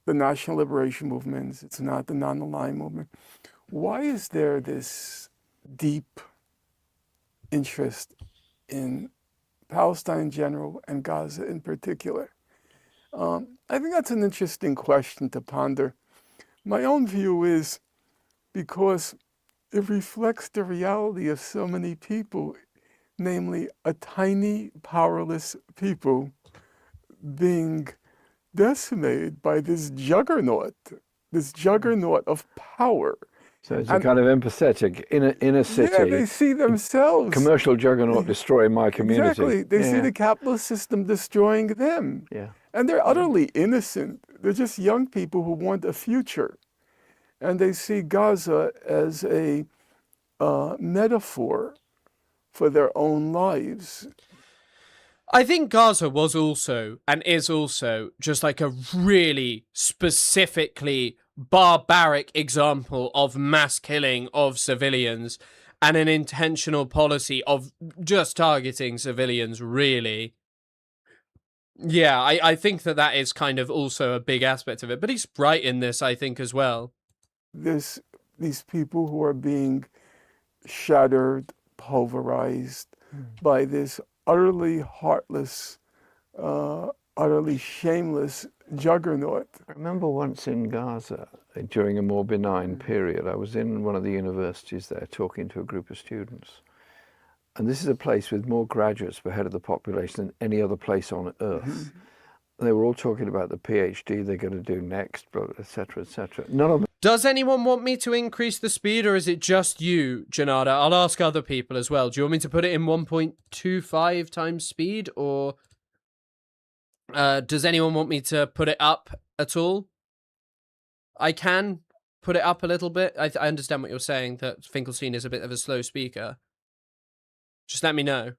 the national liberation movements, it's not the non-aligned movement, why is there this deep interest in Palestine in general and Gaza in particular? I think that's an interesting question to ponder. My own view is because it reflects the reality of so many people, namely a tiny, powerless people being decimated by this juggernaut of power. So it's a kind of empathetic in a city. Yeah, they see themselves. Commercial juggernaut destroying my community. Exactly. They see the capitalist system destroying them. Yeah. And they're utterly innocent. They're just young people who want a future. And they see Gaza as a metaphor for their own lives. I think Gaza was also, and is also, just like a really specifically barbaric example of mass killing of civilians and an intentional policy of just targeting civilians, really. Yeah, I think that is kind of also a big aspect of it, but he's right in this, I think, as well. These people who are being shattered, pulverized by this utterly heartless, utterly shameless juggernaut. I remember once in Gaza, during a more benign period, I was in one of the universities there talking to a group of students. And this is a place with more graduates per head of the population than any other place on earth. They were all talking about the PhD they're going to do next, et cetera, et cetera. None of them. Does anyone want me to increase the speed, or is it just you, Janada? I'll ask other people as well. Do you want me to put it in 1.25 times speed, or does anyone want me to put it up at all? I can put it up a little bit. I understand what you're saying, that Finkelstein is a bit of a slow speaker. Just let me know.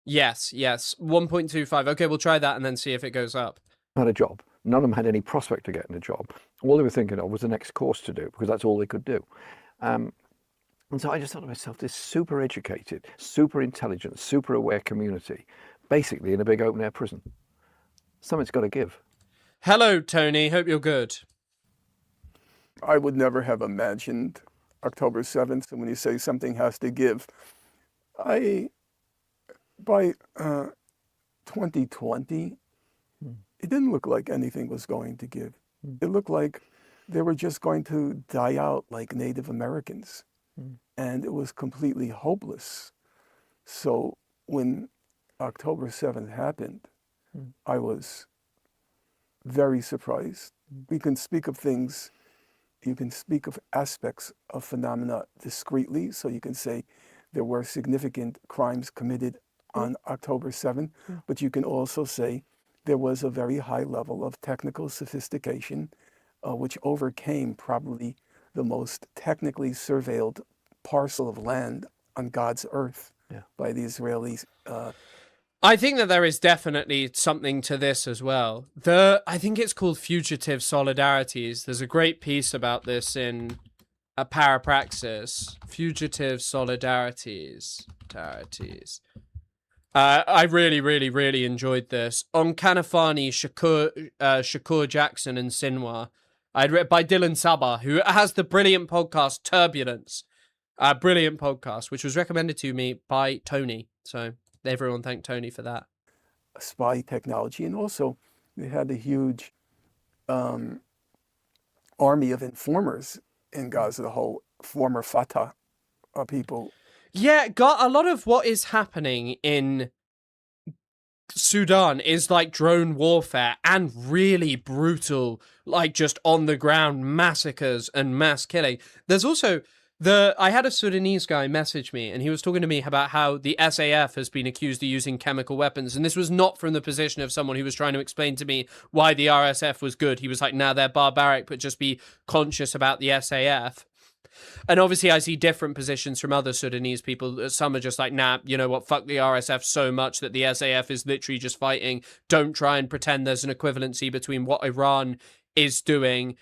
Yes, 1.25. Okay, we'll try that and then see if it goes up. Had a job. None of them had any prospect of getting a job. All they were thinking of was the next course to do, because that's all they could do. And so I just thought to myself, this super educated, super intelligent, super aware community, basically in a big open air prison. Something's got to give. Hello, Tony. Hope you're good. I would never have imagined October 7th, and when you say something has to give, by 2020, it didn't look like anything was going to give. It looked like they were just going to die out like Native Americans. And it was completely hopeless. So when October 7th happened, I was very surprised. We can speak of things You can speak of aspects of phenomena discreetly, so you can say there were significant crimes committed on October 7th, but you can also say there was a very high level of technical sophistication, which overcame probably the most technically surveilled parcel of land on God's earth by the Israelis. I think that there is definitely something to this as well. I think it's called Fugitive Solidarities. There's a great piece about this in a Parapraxis. Fugitive Solidarities. I really, really, really enjoyed this. On Kanafani, Shakur Jackson, and Sinwar. I'd read by Dylan Sabah, who has the brilliant podcast Turbulence. Brilliant podcast, which was recommended to me by Tony. So everyone thank Tony for that. Spy technology, and also they had a huge army of informers in Gaza, the whole former Fatah people. Yeah, got a lot of what is happening in Sudan is like drone warfare and really brutal, like just on the ground massacres and mass killing. There's also I had a Sudanese guy message me, and he was talking to me about how the SAF has been accused of using chemical weapons. And this was not from the position of someone who was trying to explain to me why the RSF was good. He was like, nah, they're barbaric, but just be conscious about the SAF. And obviously I see different positions from other Sudanese people. Some are just like, nah, you know what, fuck the RSF so much that the SAF is literally just fighting. Don't try and pretend there's an equivalency between what Iran is doing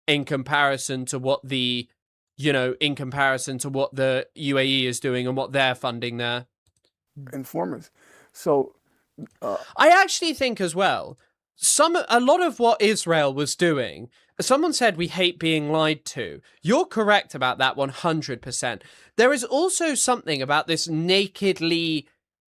in comparison to what the UAE is doing and what they're funding there. Informers. So I actually think as well, a lot of what Israel was doing, someone said we hate being lied to. You're correct about that 100%. There is also something about this nakedly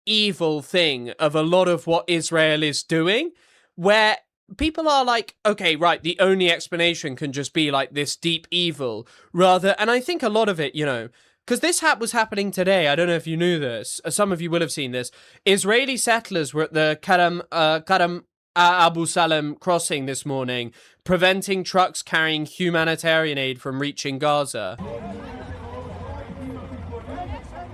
evil thing of a lot of what Israel is doing, where people are like, okay, right, the only explanation can just be like this deep evil, and I think a lot of it, because this was happening today. I don't know if you knew this. Some of you will have seen this. Israeli settlers were at the Karam Abu Salam crossing this morning, preventing trucks carrying humanitarian aid from reaching Gaza.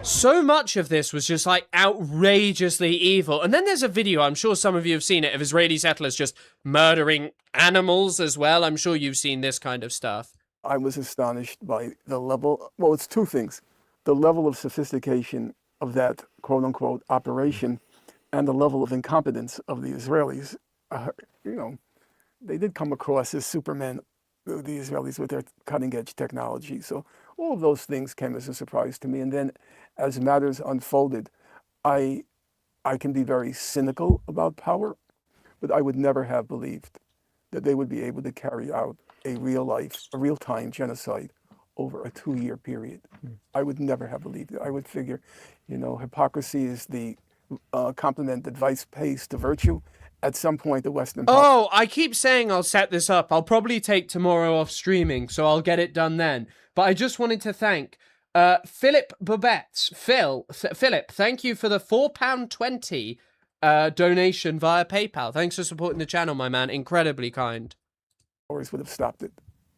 So much of this was just like outrageously evil. And then there's a video, I'm sure some of you have seen it, of Israeli settlers just murdering animals as well. I'm sure you've seen this kind of stuff. I was astonished by the level, well, it's two things. The level of sophistication of that quote unquote operation and the level of incompetence of the Israelis. They did come across as supermen, the Israelis, with their cutting edge technology. So all of those things came as a surprise to me. And then as matters unfolded, I can be very cynical about power, but I would never have believed that they would be able to carry out a real-time genocide over a 2-year period. I would never have believed it. I would figure, hypocrisy is the compliment that vice pays to virtue. At some point, the Western... Oh, I keep saying I'll set this up. I'll probably take tomorrow off streaming, so I'll get it done then. But I just wanted to thank Philip Bobetts. Philip, thank you for the £4.20 donation via PayPal. Thanks for supporting the channel, my man. Incredibly kind. Would have stopped it,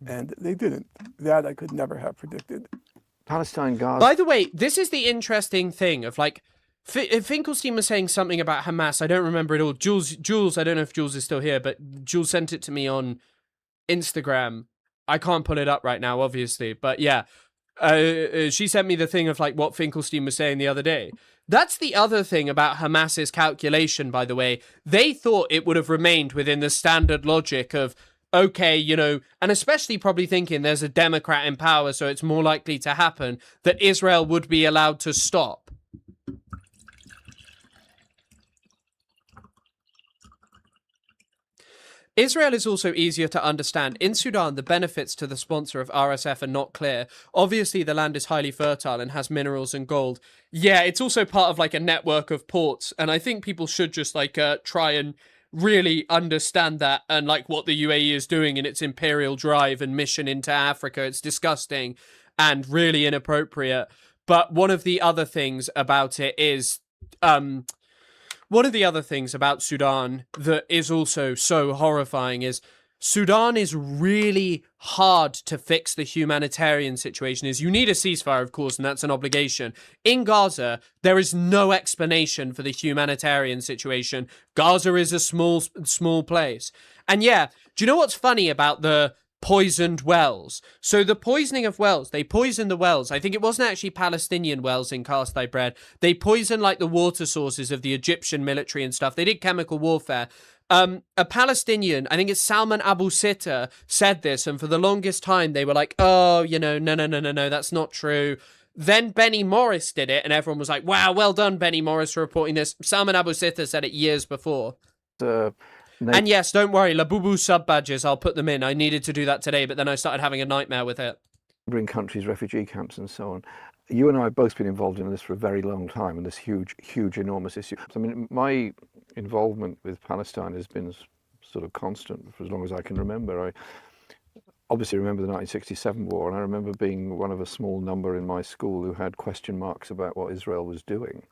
and they didn't. That I could never have predicted. Palestine, Gaza. By the way, this is the interesting thing of like, Finkelstein was saying something about Hamas. I don't remember it all. Jules, I don't know if Jules is still here, but Jules sent it to me on Instagram. I can't pull it up right now, obviously, but yeah. She sent me the thing of like what Finkelstein was saying the other day. That's the other thing about Hamas's calculation, by the way. They thought it would have remained within the standard logic of, okay, and especially probably thinking there's a Democrat in power, so it's more likely to happen, that Israel would be allowed to stop. Israel is also easier to understand. In Sudan, the benefits to the sponsor of RSF are not clear. Obviously, the land is highly fertile and has minerals and gold. Yeah, it's also part of like a network of ports, and I think people should just like try and really understand that and like what the UAE is doing in its imperial drive and mission into Africa. It's disgusting and really inappropriate. But one of the other things about it is... one of the other things about Sudan that is also so horrifying is Sudan is really hard to fix the humanitarian situation. You need a ceasefire, of course, and that's an obligation. In Gaza, there is no explanation for the humanitarian situation. Gaza is a small place. And yeah, do you know what's funny about the poisoned wells? So the poisoning of wells, they poisoned the wells. I think it wasn't actually Palestinian wells in Cast Thy Bread. They poisoned like the water sources of the Egyptian military and stuff. They did chemical warfare. A Palestinian, I think it's Salman Abu Sitta, said this, and for the longest time they were like, oh, you know, no, that's not true. Then Benny Morris did it, and everyone was like, wow, well done, Benny Morris, for reporting this. Salman Abu Sitta said it years before. And yes, don't worry, Labubu sub badges, I'll put them in. I needed to do that today, but then I started having a nightmare with it. Neighbouring countries, refugee camps and so on. You and I have both been involved in this for a very long time, and this huge, enormous issue. I mean, my involvement with Palestine has been sort of constant for as long as I can remember. I obviously remember the 1967 war, and I remember being one of a small number in my school who had question marks about what Israel was doing.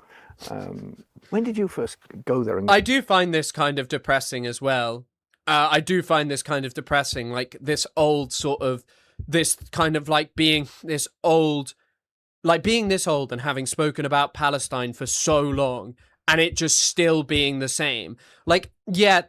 When did you first go there? I do find this kind of depressing as well. I do find this kind of depressing, like this old sort of, this kind of like being this old, like being this old and having spoken about Palestine for so long, and it just still being the same. Like, yeah,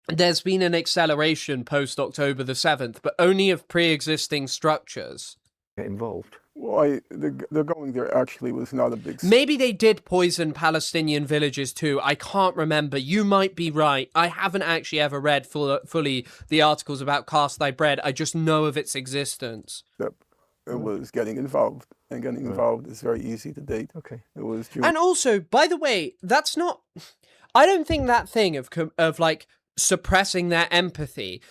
there's been an acceleration post October the 7th, but only of pre-existing structures. Get involved. Well, the going there actually was not a big... Maybe they did poison Palestinian villages too. I can't remember. You might be right. I haven't actually ever read fully the articles about Cast Thy Bread. I just know of its existence. It was getting involved, and getting involved is very easy to date. Okay. It was... And also, by the way, that's not... I don't think that thing of like suppressing their empathy...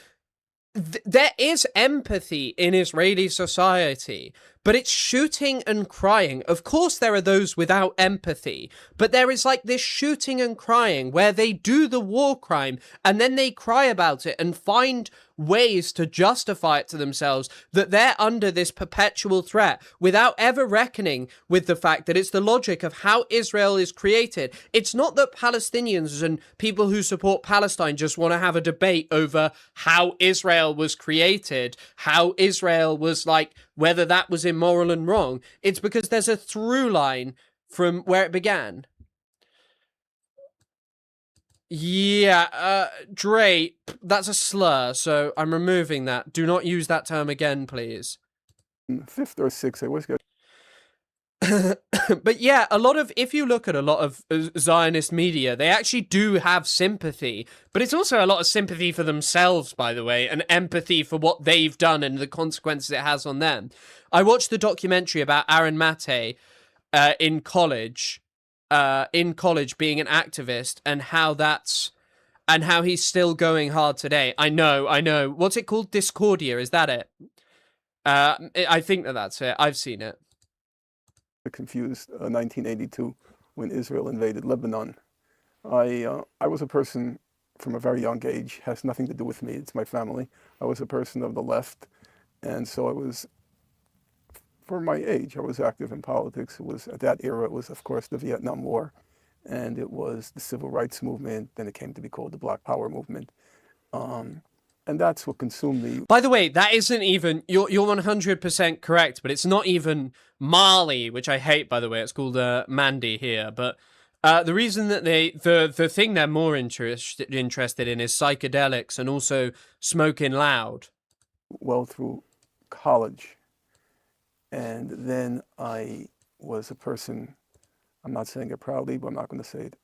There is empathy in Israeli society, but it's shooting and crying. Of course, there are those without empathy, but there is like this shooting and crying where they do the war crime and then they cry about it and find ways to justify it to themselves that they're under this perpetual threat without ever reckoning with the fact that it's the logic of how Israel is created. It's not that Palestinians and people who support Palestine just want to have a debate over how Israel was created, how Israel was like, whether that was immoral and wrong. It's because there's a through line from where it began. Yeah, Dre, that's a slur, so I'm removing that. Do not use that term again, please. Fifth or sixth, I was good. But yeah, if you look at a lot of Zionist media, they actually do have sympathy, but it's also a lot of sympathy for themselves, by the way, and empathy for what they've done and the consequences it has on them. I watched the documentary about Aaron Mate in college being an activist, and how he's still going hard today. I know. What's it called? Discordia, is that it? I think that's it. I've seen it. Confused 1982 when Israel invaded Lebanon. I was a person from a very young age, has nothing to do with me, it's my family. I was a person of the left, and so I was, for my age, I was active in politics. It was, at that era, it was of course the Vietnam War, and it was the Civil Rights Movement, then it came to be called the Black Power Movement. And that's what consumed me. By the way, that isn't even, you're 100% correct, but it's not even Mali, which I hate, by the way. It's called Mandy here. But the reason that the thing they're more interested in is psychedelics and also smoking loud. Well, through college. And then I was a person, I'm not saying it proudly, but I'm not going to say it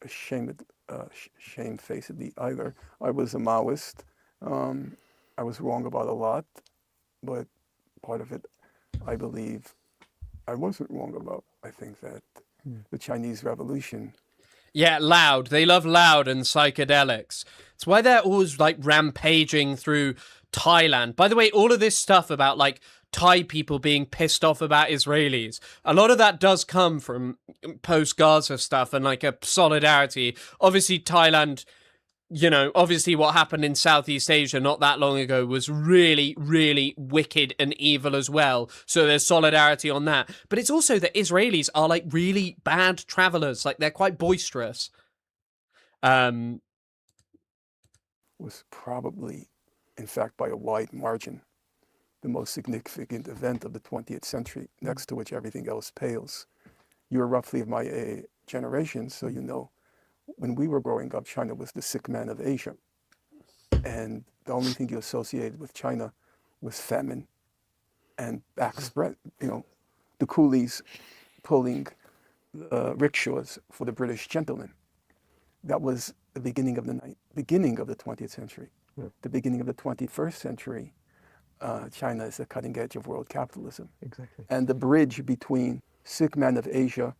shamefacedly either. I was a Maoist. I was wrong about a lot, but part of it, I believe, I wasn't wrong about. I think that the Chinese Revolution. Yeah, loud. They love loud and psychedelics. It's why they're always like rampaging through Thailand. By the way, all of this stuff about like Thai people being pissed off about Israelis, a lot of that does come from post-Gaza stuff and like a solidarity. Obviously, Thailand... You know, obviously what happened in Southeast Asia not that long ago was really, really wicked and evil as well. So there's solidarity on that. But it's also that Israelis are like really bad travelers. Like they're quite boisterous. Was probably in fact, by a wide margin, the most significant event of the 20th century, next to which everything else pales. You're roughly of my generation, so you know, when we were growing up, China was the sick man of Asia. And the only thing you associated with China was famine and backspread, the coolies pulling rickshaws for the British gentlemen. That was the beginning of the 20th century. Yeah. The beginning of the 21st century, China is the cutting edge of world capitalism. Exactly. And the bridge between sick man of Asia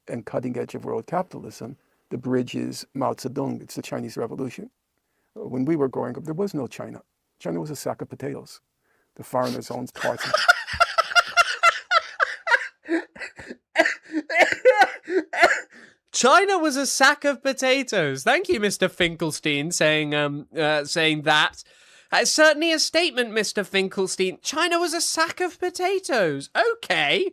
and cutting edge of world capitalism, the bridge is Mao Zedong. It's the Chinese Revolution. When we were growing up, there was no China. China was a sack of potatoes. The foreigners owned parts of China was a sack of potatoes. Thank you, Mr. Finkelstein, saying that. It's certainly a statement, Mr. Finkelstein. China was a sack of potatoes. Okay.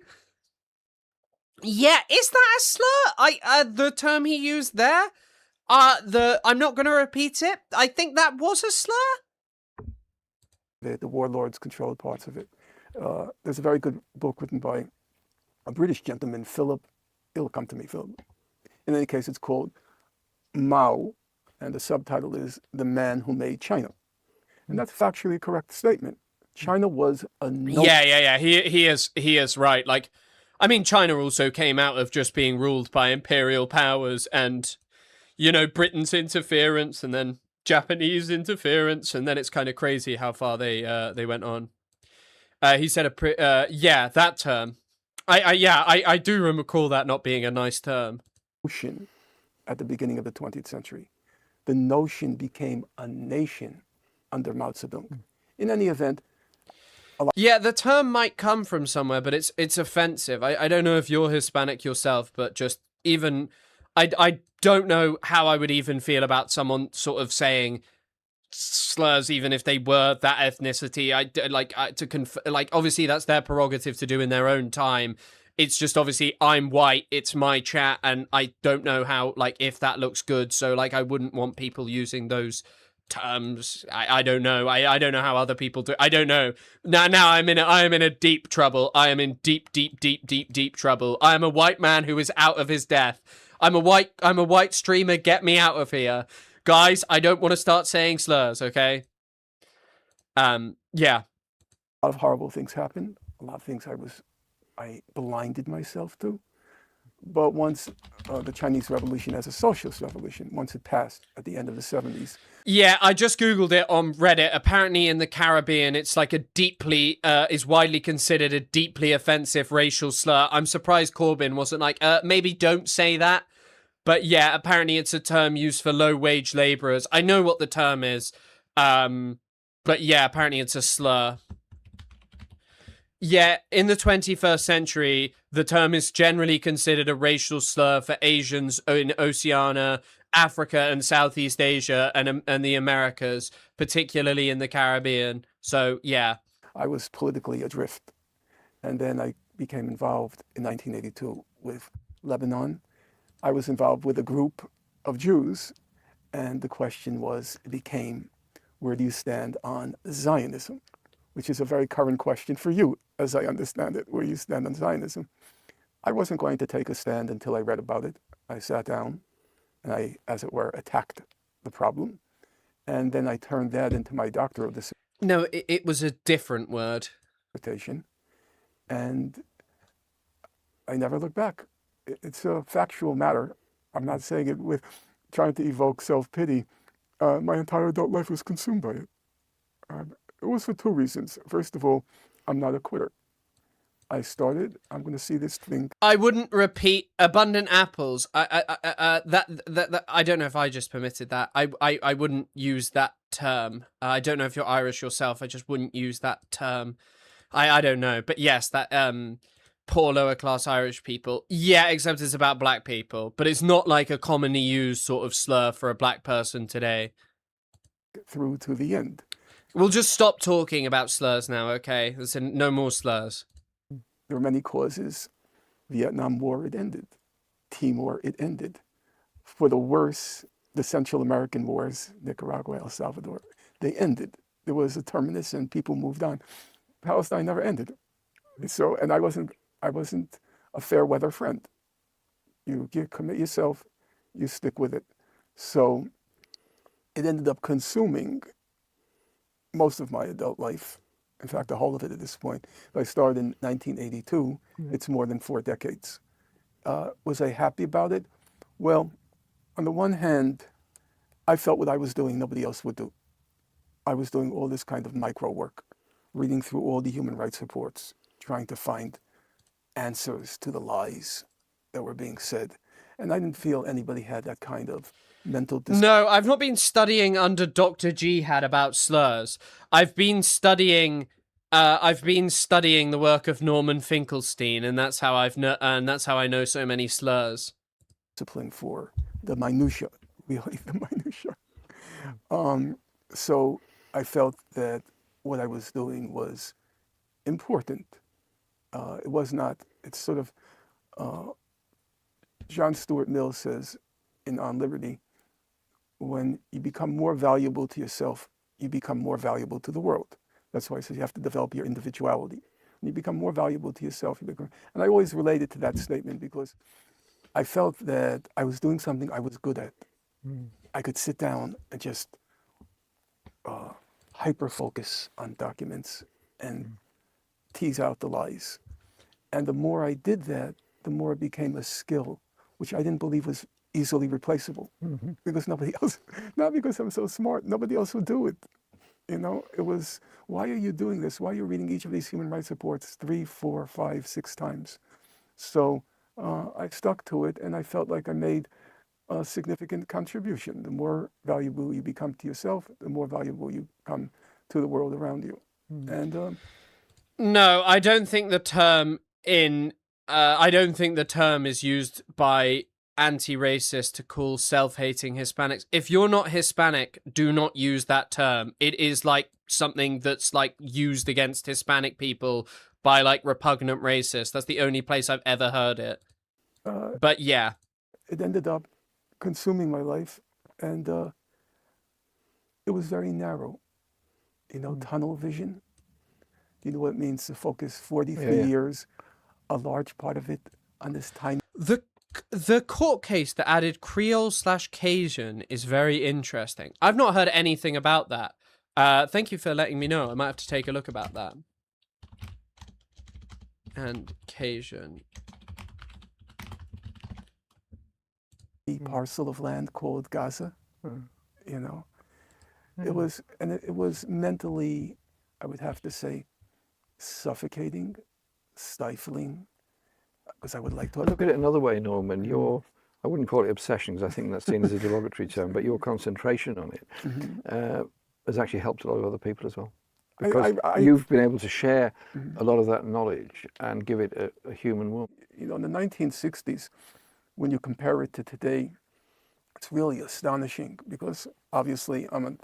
Yeah, is that a slur? The term he used there. I'm not going to repeat it. I think that was a slur. The warlords controlled parts of it. There's a very good book written by a British gentleman, Philip. It'll come to me, Philip. In any case, it's called Mao, and the subtitle is The Man Who Made China. And that's factually a correct statement. China was a Yeah. He is right. Like, I mean, China also came out of just being ruled by imperial powers and, Britain's interference and then Japanese interference, and then it's kind of crazy how far they went on. He said that term. I do recall that not being a nice term. Notion at the beginning of the 20th century. The notion became a nation under Mao Zedong. In any event, yeah, the term might come from somewhere, but it's offensive. I don't know if you're Hispanic yourself, but just even I don't know how I would even feel about someone sort of saying slurs, even if they were that ethnicity. Obviously that's their prerogative to do in their own time. It's just obviously I'm white, it's my chat, and I don't know how, if that looks good. So I wouldn't want people using those terms. I don't know. I don't know how other people do. I don't know. Now I am in a deep trouble. I am in deep trouble. I am a white man who is out of his depth. I'm a white streamer. Get me out of here. Guys, I don't want to start saying slurs, okay? Yeah. A lot of horrible things happened. A lot of things I blinded myself to. But once the Chinese Revolution as a socialist revolution, once it passed at the end of the 70s. Yeah, I just Googled it on Reddit. Apparently in the Caribbean, it's like is widely considered a deeply offensive racial slur. I'm surprised Corbyn wasn't like, maybe don't say that. But yeah, apparently it's a term used for low-wage laborers. I know what the term is. But yeah, apparently it's a slur. Yeah, in the 21st century, the term is generally considered a racial slur for Asians in Oceania, Africa, and Southeast Asia, and the Americas, particularly in the Caribbean. So, yeah. I was politically adrift. And then I became involved in 1982 with Lebanon. I was involved with a group of Jews, and the question became, where do you stand on Zionism? Which is a very current question for you, as I understand it, where you stand on Zionism. I wasn't going to take a stand until I read about it. I sat down and I, as it were, attacked the problem. And then I turned that into my doctoral dissertation. No, it was a different word. And I never looked back. It's a factual matter. I'm not saying it with trying to evoke self-pity. My entire adult life was consumed by it. It was for two reasons. First of all, I'm not a quitter. I'm going to see this thing. I wouldn't repeat abundant apples. I don't know if I just permitted that. I wouldn't use that term. I don't know if you're Irish yourself. I just wouldn't use that term. I don't know. But yes, that poor lower class Irish people. Yeah, except it's about black people. But it's not like a commonly used sort of slur for a black person today. Through to the end. We'll just stop talking about slurs now, okay? Listen, no more slurs. There were many causes. Vietnam War, it ended. Timor, it ended. For the worse, the Central American wars, Nicaragua, El Salvador, they ended. There was a terminus and people moved on. Palestine never ended. So, and I wasn't a fair weather friend. You commit yourself, you stick with it. So it ended up consuming most of my adult life. In fact, the whole of it at this point. I started in 1982. It's more than 4 decades. Was I happy about it? Well, on the one hand, I felt what I was doing nobody else would do. I was doing all this kind of micro work, reading through all the human rights reports, trying to find answers to the lies that were being said. And I didn't feel anybody had that kind of mental No, I've not been studying under Dr. Jihad about slurs. I've been studying the work of Norman Finkelstein, and that's how I know so many slurs. Discipline for the minutia, really the minutia. So I felt that what I was doing was important. It was not, it's sort of, John Stuart Mill says in On Liberty, when you become more valuable to yourself, you become more valuable to the world. That's why he says you have to develop your individuality. When you become more valuable to yourself, and I always related to that statement because I felt that I was doing something I was good at. I could sit down and just hyper-focus on documents and tease out the lies. And the more I did that, the more it became a skill, which I didn't believe was easily replaceable because nobody else, not because I'm so smart, nobody else would do it. You know, it was, why are you doing this? Why are you reading each of these human rights reports 3, 4, 5, 6 times? So I stuck to it and I felt like I made a significant contribution. The more valuable you become to yourself, the more valuable you become to the world around you. And no, I don't think the term is used by anti-racist to call self-hating Hispanics. If you're not Hispanic, do not use that term. It is like something that's like used against Hispanic people by like repugnant racists. That's the only place I've ever heard it. But yeah. It ended up consuming my life and it was very narrow. You know, tunnel vision. You know what it means to focus 43 years, a large part of it on this tiny... The court case that added Creole/Cajun is very interesting. I've not heard anything about that. Thank you for letting me know. I might have to take a look about that. And Cajun. A parcel of land called Gaza, you know. It was mentally, I would have to say, suffocating, stifling, because I would like to... Look at it another way, Norman. Your, I wouldn't call it obsession, because I think that's seen as a derogatory term, but your concentration on it has actually helped a lot of other people as well. Because you've been able to share a lot of that knowledge and give it a human warmth. You know, in the 1960s, when you compare it to today, it's really astonishing because obviously I'm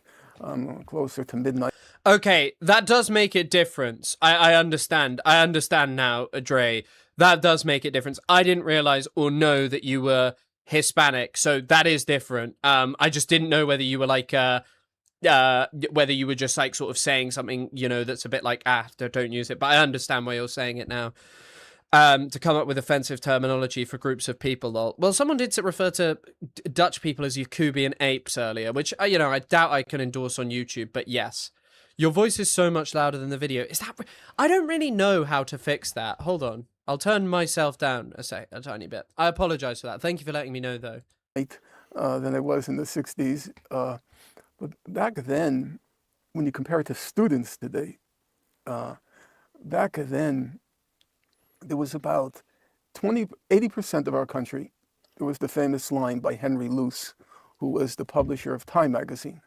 closer to midnight. Okay, that does make it different. I understand. I understand now, Dre. That does make it different. I didn't realize or know that you were Hispanic, so that is different. I just didn't know whether you were like whether you were just like sort of saying something, you know, that's a bit like don't use it. But I understand why you're saying it now. To come up with offensive terminology for groups of people, lol. Well, someone did refer to Dutch people as Yakubian apes earlier, which, you know, I doubt I can endorse on YouTube, but yes. Your voice is so much louder than the video. Is that... I don't really know how to fix that. Hold on. I'll turn myself down a tiny bit. I apologize for that. Thank you for letting me know, though. Than I was in the 60s. But back then, when you compare it to students today, back then, there was about 80% of our country. There was the famous line by Henry Luce, who was the publisher of Time magazine.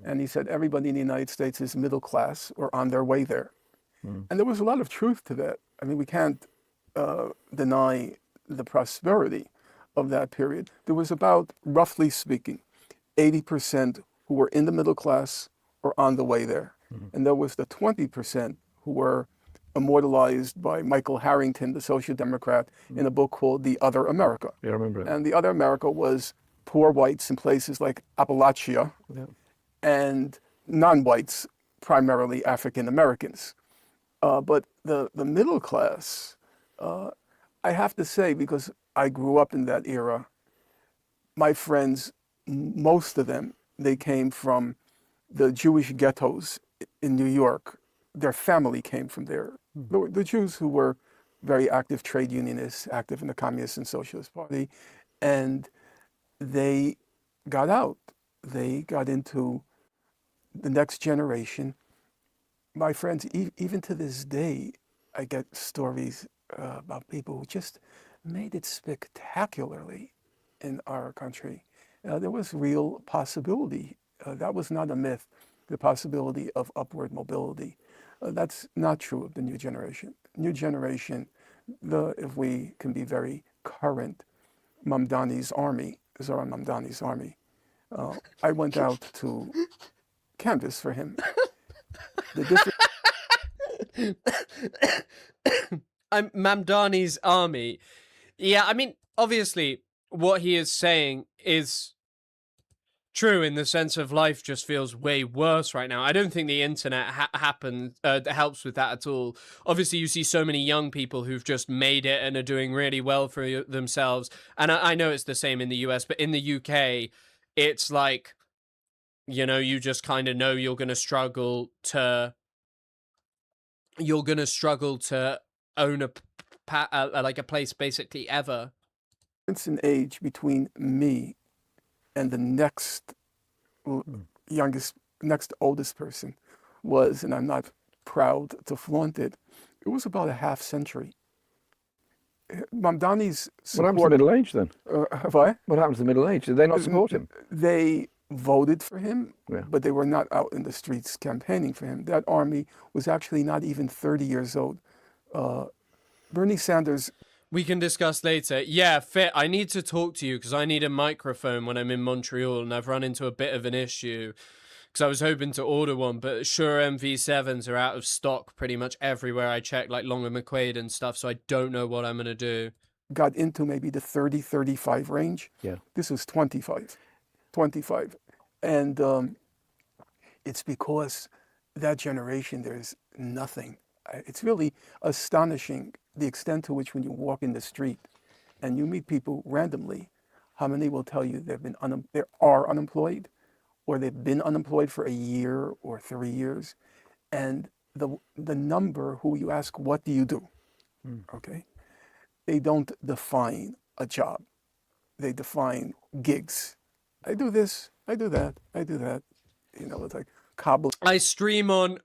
And he said, everybody in the United States is middle class or on their way there. And there was a lot of truth to that. I mean, we can't deny the prosperity of that period. There was about, roughly speaking, 80% who were in the middle class or on the way there. And there was the 20% who were immortalized by Michael Harrington, the Social Democrat, in a book called The Other America. Yeah, I remember it. And The Other America was poor whites in places like Appalachia and non-whites, primarily African Americans. But the middle class, I have to say, because I grew up in that era, my friends, most of them, they came from the Jewish ghettos in New York. Their family came from there. The Jews who were very active trade unionists, active in the Communist and Socialist Party, and they got out. They got into the next generation. My friends, even to this day, I get stories about people who just made it spectacularly in our country. There was real possibility. That was not a myth, the possibility of upward mobility. That's not true of the new generation. New generation, if we can be very current, Mamdani's army, Zora Mamdani's army. I went out to canvass for him. The I'm Mamdani's army. Yeah, I mean, obviously, what he is saying is true in the sense of life just feels way worse right now. I don't think the internet helps with that at all. Obviously, you see so many young people who've just made it and are doing really well for themselves. And I know it's the same in the US, but in the UK, it's like, you know, you just kind of know you're going to struggle to own like a place basically ever. difference in age between me and the next oldest person was, and I'm not proud to flaunt it, it was about a half century. Mamdani's support... What happened to middle age then? What? What happened to middle age? Did they not support him? They voted for him, Yeah. but they were not out in the streets campaigning for him. That army was actually not even 30 years old. Bernie Sanders... We can discuss later. Yeah, Fit, I need to talk to you because I need a microphone when I'm in Montreal, and I've run into a bit of an issue because I was hoping to order one, but Shure MV7s are out of stock pretty much everywhere I check, like Long and McQuaid and stuff, so I don't know what I'm going to do. Got into maybe the 30, 35 range. Yeah. This was 25. And it's because that generation, there's nothing. It's really astonishing the extent to which when you walk in the street and you meet people randomly, how many will tell you they are unemployed, or they've been unemployed for a year or 3 years. And the number who you ask, what do you do? Okay? They don't define a job. They define gigs. I do this, I do that, I do that. You know, it's like cobble. I stream on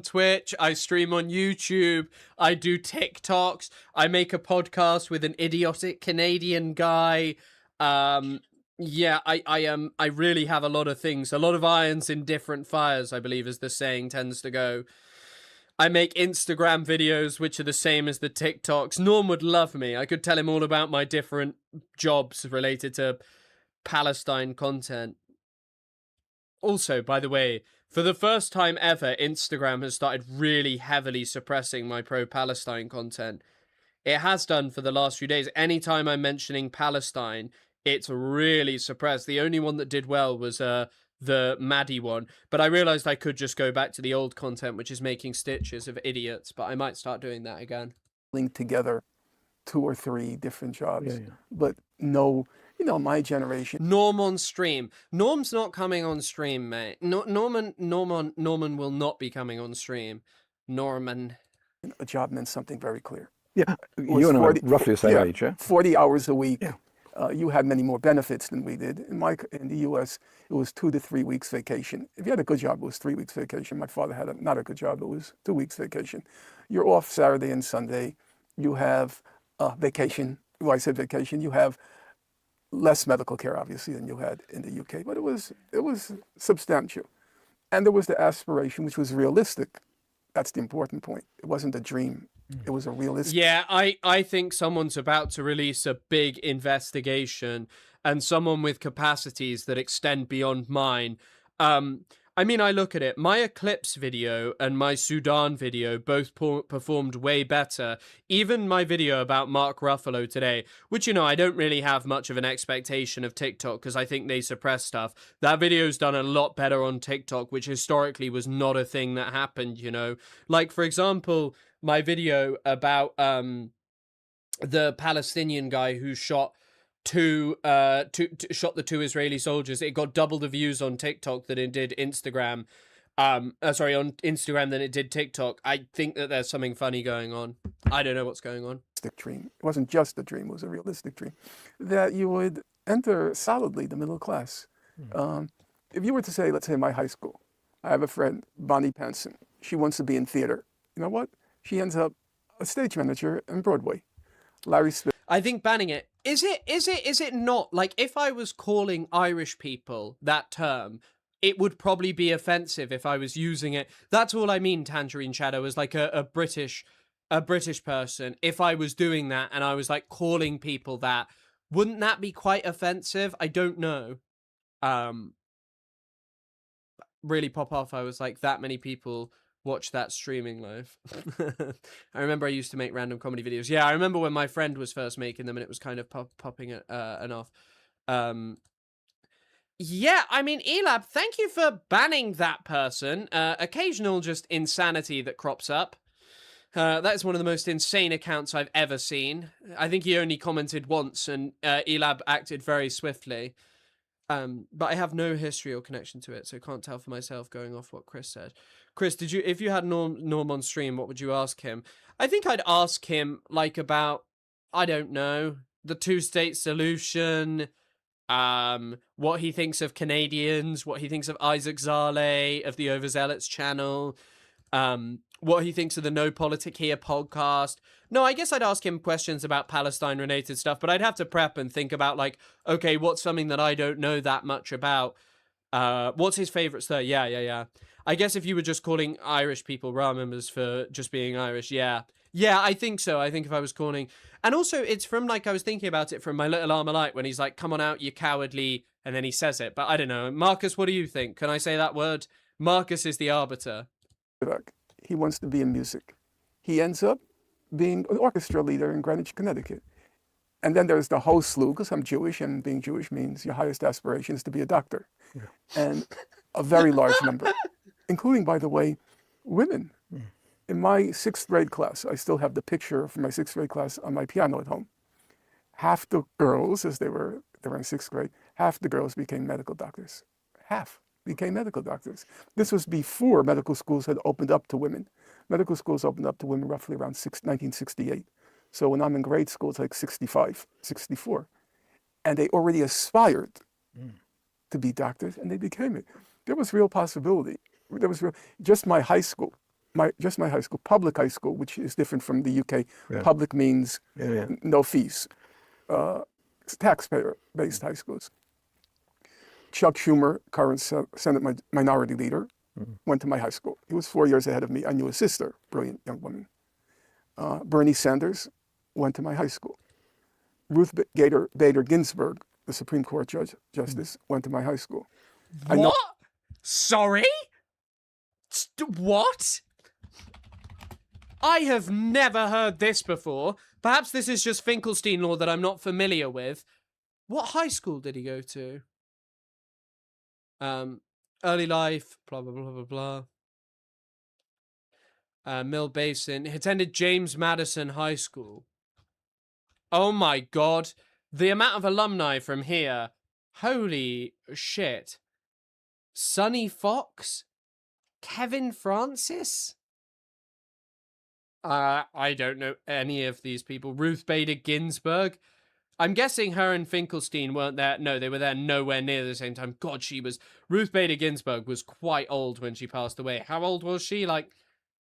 Twitch, I stream on YouTube, I do TikToks, I make a podcast with an idiotic Canadian guy. Yeah, I really have a lot of things, a lot of irons in different fires, I believe, as the saying tends to go. I make Instagram videos, which are the same as the TikToks. Norm would love me. I could tell him all about my different jobs related to Palestine content. Also, by the way, for the first time ever, Instagram has started really heavily suppressing my pro-Palestine content. It has done for the last few days. Anytime I'm mentioning Palestine, it's really suppressed. The only one that did well was the Maddie one. But I realized I could just go back to the old content, which is making stitches of idiots. But I might start doing that again. Link together 2 or 3 different jobs. Yeah. But no, you know, my generation. Norm on stream. Norm's not coming on stream, mate. Norman will not be coming on stream. Norman. A job meant something very clear. Yeah, you and I are roughly the same age, yeah? 40 hours a week. Yeah. You had many more benefits than we did. In the U.S., it was 2 to 3 weeks vacation. If you had a good job, it was 3 weeks vacation. My father had not a good job, it was 2 weeks vacation. You're off Saturday and Sunday. You have vacation. Well, I said vacation. You have less medical care, obviously, than you had in the UK, but it was substantial. And there was the aspiration, which was realistic. That's the important point. It wasn't a dream. It was a realistic... Yeah, I think someone's about to release a big investigation, and someone with capacities that extend beyond mine. I mean, I look at it. My Eclipse video and my Sudan video both performed way better. Even my video about Mark Ruffalo today, which, you know, I don't really have much of an expectation of TikTok because I think they suppress stuff. That video's done a lot better on TikTok, which historically was not a thing that happened, you know. Like, for example, my video about the Palestinian guy who shot shot the 2 Israeli soldiers. It got double the views on TikTok than it did Instagram. On Instagram than it did TikTok. I think that there's something funny going on. I don't know what's going on. Dream. It wasn't just a dream, it was a realistic dream. That you would enter solidly the middle class. If you were to say, let's say my high school, I have a friend, Bonnie Penson. She wants to be in theater. You know what? She ends up a stage manager in Broadway. Larry Smith. I think banning it. Is it not? Like, if I was calling Irish people that term, it would probably be offensive if I was using it. That's all I mean, Tangerine Shadow, as like a British person. If I was doing that and I was like calling people that, wouldn't that be quite offensive? I don't know. Really pop off. I was like, that many people watch that streaming live. I remember I used to make random comedy videos. Yeah, I remember when my friend was first making them and it was kind of popping enough. Yeah, I mean, Elab, thank you for banning that person. Occasional just insanity that crops up. That's one of the most insane accounts I've ever seen. I think he only commented once and Elab acted very swiftly. But I have no history or connection to it, so can't tell for myself going off what Chris said. Chris, if you had Norm on stream, what would you ask him? I think I'd ask him, like, about, I don't know, the 2-state solution, what he thinks of Canadians, what he thinks of Isaac Zale of the Overzealots channel, what he thinks of the No Politic Here podcast. No, I guess I'd ask him questions about Palestine-related stuff, but I'd have to prep and think about, like, okay, what's something that I don't know that much about? What's his favourite stir? Yeah. I guess if you were just calling Irish people Ra members for just being Irish, yeah. Yeah, I think so. I think if I was calling... And also, it's from, like, I was thinking about it from My Little Armalite when he's like, come on out, you cowardly... And then he says it. But I don't know. Marcus, what do you think? Can I say that word? Marcus is the arbiter. He wants to be in music. He ends up being an orchestra leader in Greenwich, Connecticut. And then there's the whole slew, because I'm Jewish, and being Jewish means your highest aspiration is to be a doctor. Yeah. And a very large number, including, by the way, women. In my 6th grade class, I still have the picture from my 6th grade class on my piano at home. Half the girls, as they were in 6th grade, half the girls became medical doctors. Half became medical doctors. This was before medical schools had opened up to women. Medical schools opened up to women roughly around 1968. So when I'm in grade school, it's like 65, 64. And they already aspired to be doctors, and they became it. There was real possibility. There was just my high school, public high school, which is different from the UK. Yeah. Public means no fees. Taxpayer-based high schools. Chuck Schumer, current Senate minority leader, went to my high school. He was 4 years ahead of me. I knew his sister, brilliant young woman. Bernie Sanders went to my high school. Ruth Bader Ginsburg, the Supreme Court Justice, went to my high school. What? Sorry? What? I have never heard this before. Perhaps this is just Finkelstein law that I'm not familiar with. What high school did he go to? Early life, blah, blah, blah, blah, blah. Mill Basin. He attended James Madison High School. Oh my God. The amount of alumni from here. Holy shit. Sonny Fox? Kevin Francis? I don't know any of these people. Ruth Bader Ginsburg? I'm guessing her and Finkelstein weren't there. No, they were there nowhere near the same time. God, Ruth Bader Ginsburg was quite old when she passed away. How old was she? Like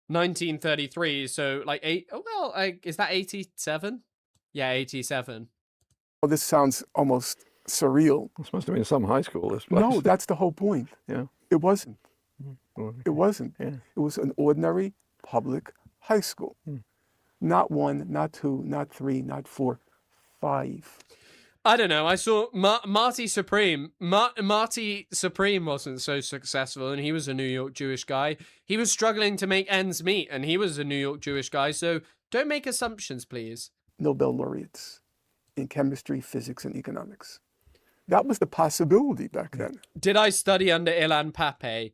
1933. So like is that 87? Yeah, 87. Well, this sounds almost surreal. This must have been some high school, this place. No, that's the whole point. Yeah. It wasn't. It wasn't. Yeah. It was an ordinary public high school. Not 1, not 2, not 3, not 4, 5. I don't know. I saw Marty Supreme. Marty Supreme wasn't so successful, and he was a New York Jewish guy. He was struggling to make ends meet, and he was a New York Jewish guy. So don't make assumptions, please. Nobel laureates in chemistry, physics, and economics. That was the possibility back then. Did I study under Ilan Pappé?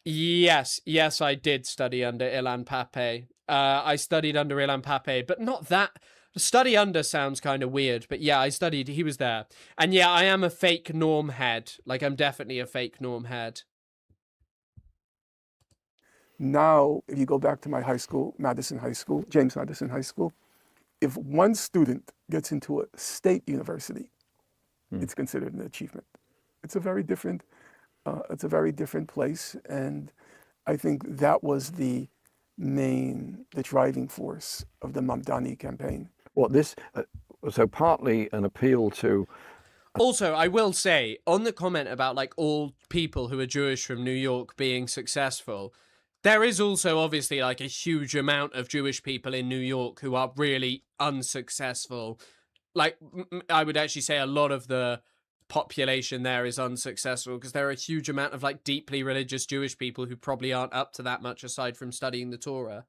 Yes, I did study under Ilan Pappé. I studied under Ilan Pappé, but not that. Study under sounds kind of weird, but yeah, I studied. He was there. And yeah, I am a fake norm head. Like, I'm definitely a fake norm head. Now, if you go back to my high school, Madison High School, James Madison High School, if one student gets into a state university, it's considered an achievement. It's a very different place, and I think that was the driving force of the Mamdani campaign. What this, so partly an appeal to. Also, I will say, on the comment about like all people who are Jewish from New York being successful, there is also obviously like a huge amount of Jewish people in New York who are really unsuccessful. Like, I would actually say a lot of the population there is unsuccessful because there are a huge amount of like deeply religious Jewish people who probably aren't up to that much aside from studying the Torah.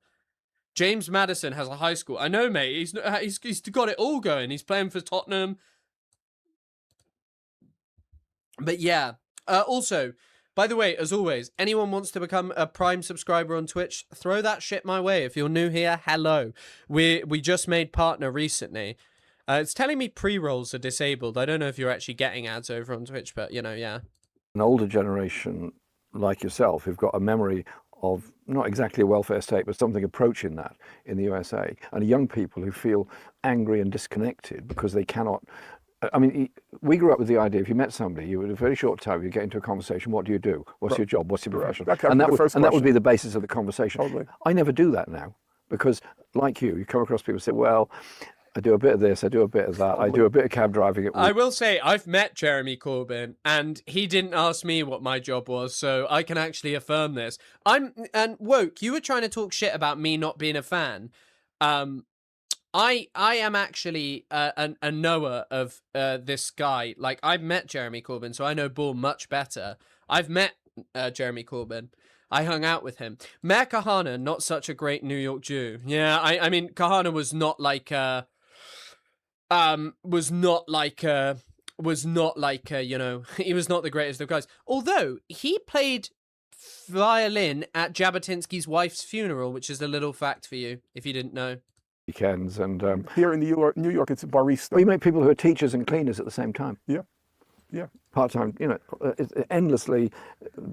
James Madison has a high school. I know, mate. He's got it all going. He's playing for Tottenham. But yeah. Also, by the way, as always, anyone wants to become a Prime subscriber on Twitch, throw that shit my way. If you're new here, hello. We just made partner recently. It's telling me pre-rolls are disabled. I don't know if you're actually getting ads over on Twitch, but, you know, yeah. An older generation like yourself who've got a memory of not exactly a welfare state, but something approaching that in the USA, and young people who feel angry and disconnected because they cannot. I mean, we grew up with the idea if you met somebody, you would, in a very short time, you get into a conversation, what do you do? What's your job? What's your profession? And that would be the basis of the conversation. Totally. I never do that now because, like you come across people who say, well, I do a bit of this, I do a bit of that, I do a bit of cab driving. I will say, I've met Jeremy Corbyn, and he didn't ask me what my job was, so I can actually affirm this. And Woke, you were trying to talk shit about me not being a fan. I am actually a knower of this guy. Like, I've met Jeremy Corbyn, so I know Bull much better. I've met Jeremy Corbyn. I hung out with him. Mayor Kahana, not such a great New York Jew. Yeah, I mean, Kahana was not like you know, he was not the greatest of guys. Although he played violin at Jabotinsky's wife's funeral, which is a little fact for you if you didn't know. Weekends and here in New York, it's a barista. Well, you make people who are teachers and cleaners at the same time. Yeah. Part-time, you know, endlessly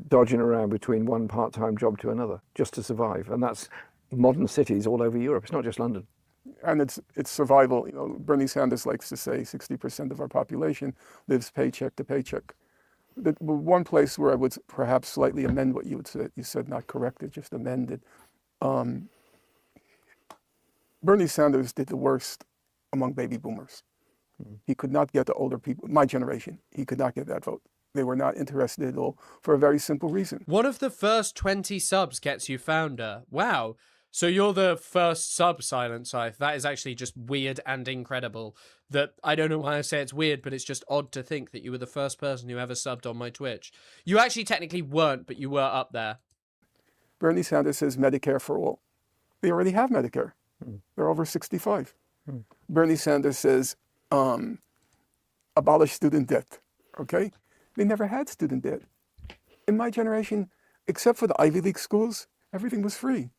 dodging around between one part-time job to another just to survive, and that's modern cities all over Europe. It's not just London. And it's survival. You know, Bernie Sanders likes to say 60% of our population lives paycheck to paycheck. The one place where I would perhaps slightly amend what you said, not correct it, just amend it. Bernie Sanders did the worst among baby boomers. He could not get the older people, my generation, he could not get that vote. They were not interested at all for a very simple reason. One of the first 20 subs gets you founder. Wow. So you're the first sub, Silent Scythe. That is actually just weird and incredible. That I don't know why I say it's weird, but it's just odd to think that you were the first person who ever subbed on my Twitch. You actually technically weren't, but you were up there. Bernie Sanders says Medicare for all. They already have Medicare. They're over 65. Bernie Sanders says abolish student debt. Okay? They never had student debt. In my generation, except for the Ivy League schools, everything was free.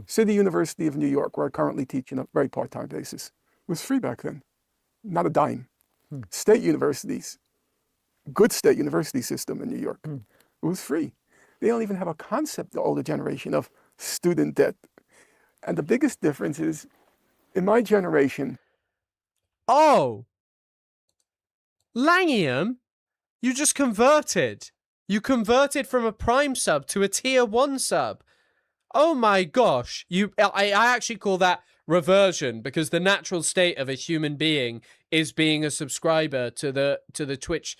City University of New York, where I currently teach on a very part-time basis, was free back then. Not a dime. State universities, good state university system in New York, it was free. They don't even have a concept, the older generation, of student debt. And the biggest difference is, in my generation... Oh! Langiam, you just converted. You converted from a Prime sub to a Tier 1 sub. Oh my gosh. I actually call that reversion, because the natural state of a human being is being a subscriber to the Twitch,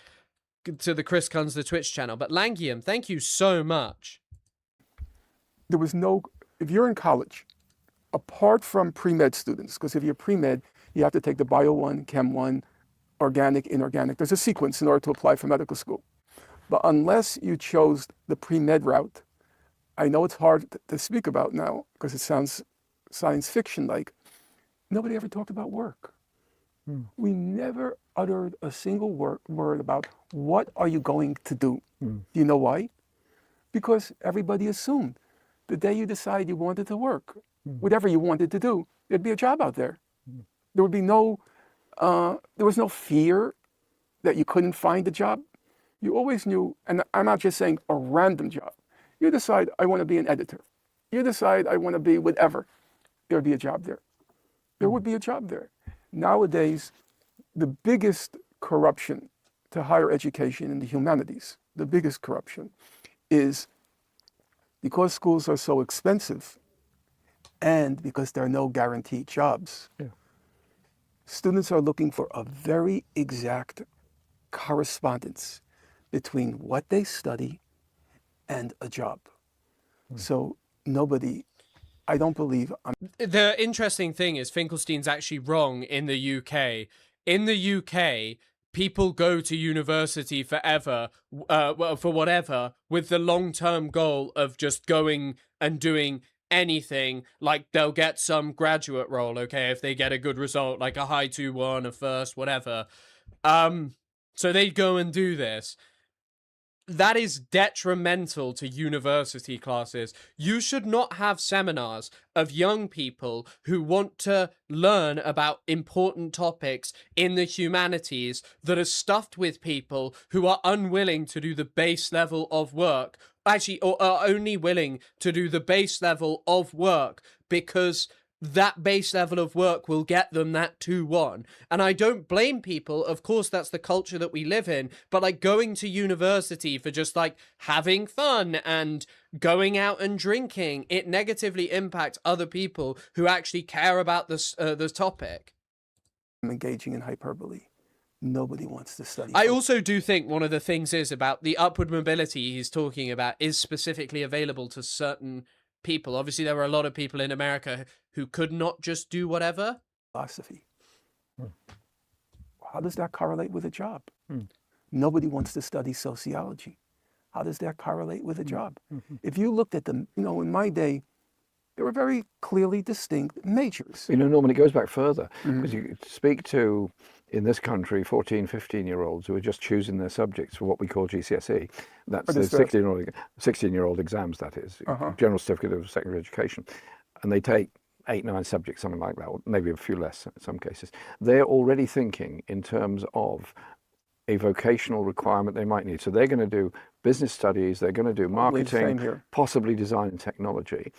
to the Chris Guns the Twitch channel. But Langiam, thank you so much. There was no... If you're in college, apart from pre-med students, because if you're pre-med, you have to take the Bio 1, Chem 1, organic, inorganic. There's a sequence in order to apply for medical school. But unless you chose the pre-med route, I know it's hard to speak about now because it sounds science fiction-like. Nobody ever talked about work. We never uttered a single word about what are you going to do. Do you know why? Because everybody assumed the day you decide you wanted to work, whatever you wanted to do, there'd be a job out there. There would be there was no fear that you couldn't find a job. You always knew, and I'm not just saying a random job. You decide, I want to be an editor. You decide, I want to be whatever. There'd be a job there. There would be a job there. Nowadays, the biggest corruption to higher education in the humanities, the biggest corruption is because schools are so expensive and because there are no guaranteed jobs, students are looking for a very exact correspondence between what they study and a job. So I don't believe. The interesting thing is Finkelstein's actually wrong in the UK. In the UK, people go to university forever, for whatever, with the long-term goal of just going and doing anything. Like they'll get some graduate role, okay, if they get a good result, like a high 2-1, a first, whatever. So they go and do this. That is detrimental to university classes. You should not have seminars of young people who want to learn about important topics in the humanities that are stuffed with people who are unwilling to do the base level of work. Actually, or are only willing to do the base level of work because that base level of work will get them that 2-1. And I don't blame people. Of course, that's the culture that we live in. But like going to university for just like having fun and going out and drinking, it negatively impacts other people who actually care about this the topic. I'm engaging in hyperbole. Nobody wants to study. I also do think one of the things is about the upward mobility he's talking about is specifically available to certain people. Obviously, there were a lot of people in America who could not just do whatever. Philosophy. How does that correlate with a job? Nobody wants to study sociology. How does that correlate with a job? If you looked at them, in my day, there were very clearly distinct majors. Norman, it goes back further because you speak to, in this country, 14, 15-year-olds who are just choosing their subjects for what we call GCSE. That's the 16-year-old exams, that is, General Certificate of Secondary Education. And they take 8, 9 subjects, something like that, or maybe a few less in some cases. They're already thinking in terms of a vocational requirement they might need. So they're going to do business studies, they're going to do marketing, possibly design and technology.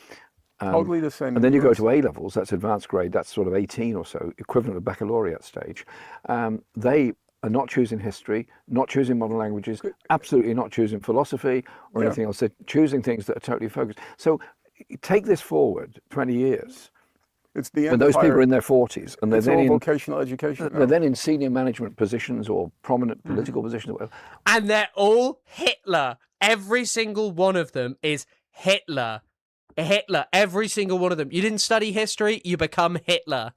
Totally the same. And then you go to A levels, that's advanced grade, that's sort of 18 or so, equivalent of baccalaureate stage. They are not choosing history, not choosing modern languages, absolutely not choosing philosophy or anything else. They're choosing things that are totally focused. So take this forward 20 years. It's the end and those people are in their 40s, and they're then in vocational education. They're then in senior management positions or prominent political positions, or whatever. And they're all Hitler. Every single one of them is Hitler. Hitler. Every single one of them. You didn't study history, you become Hitler.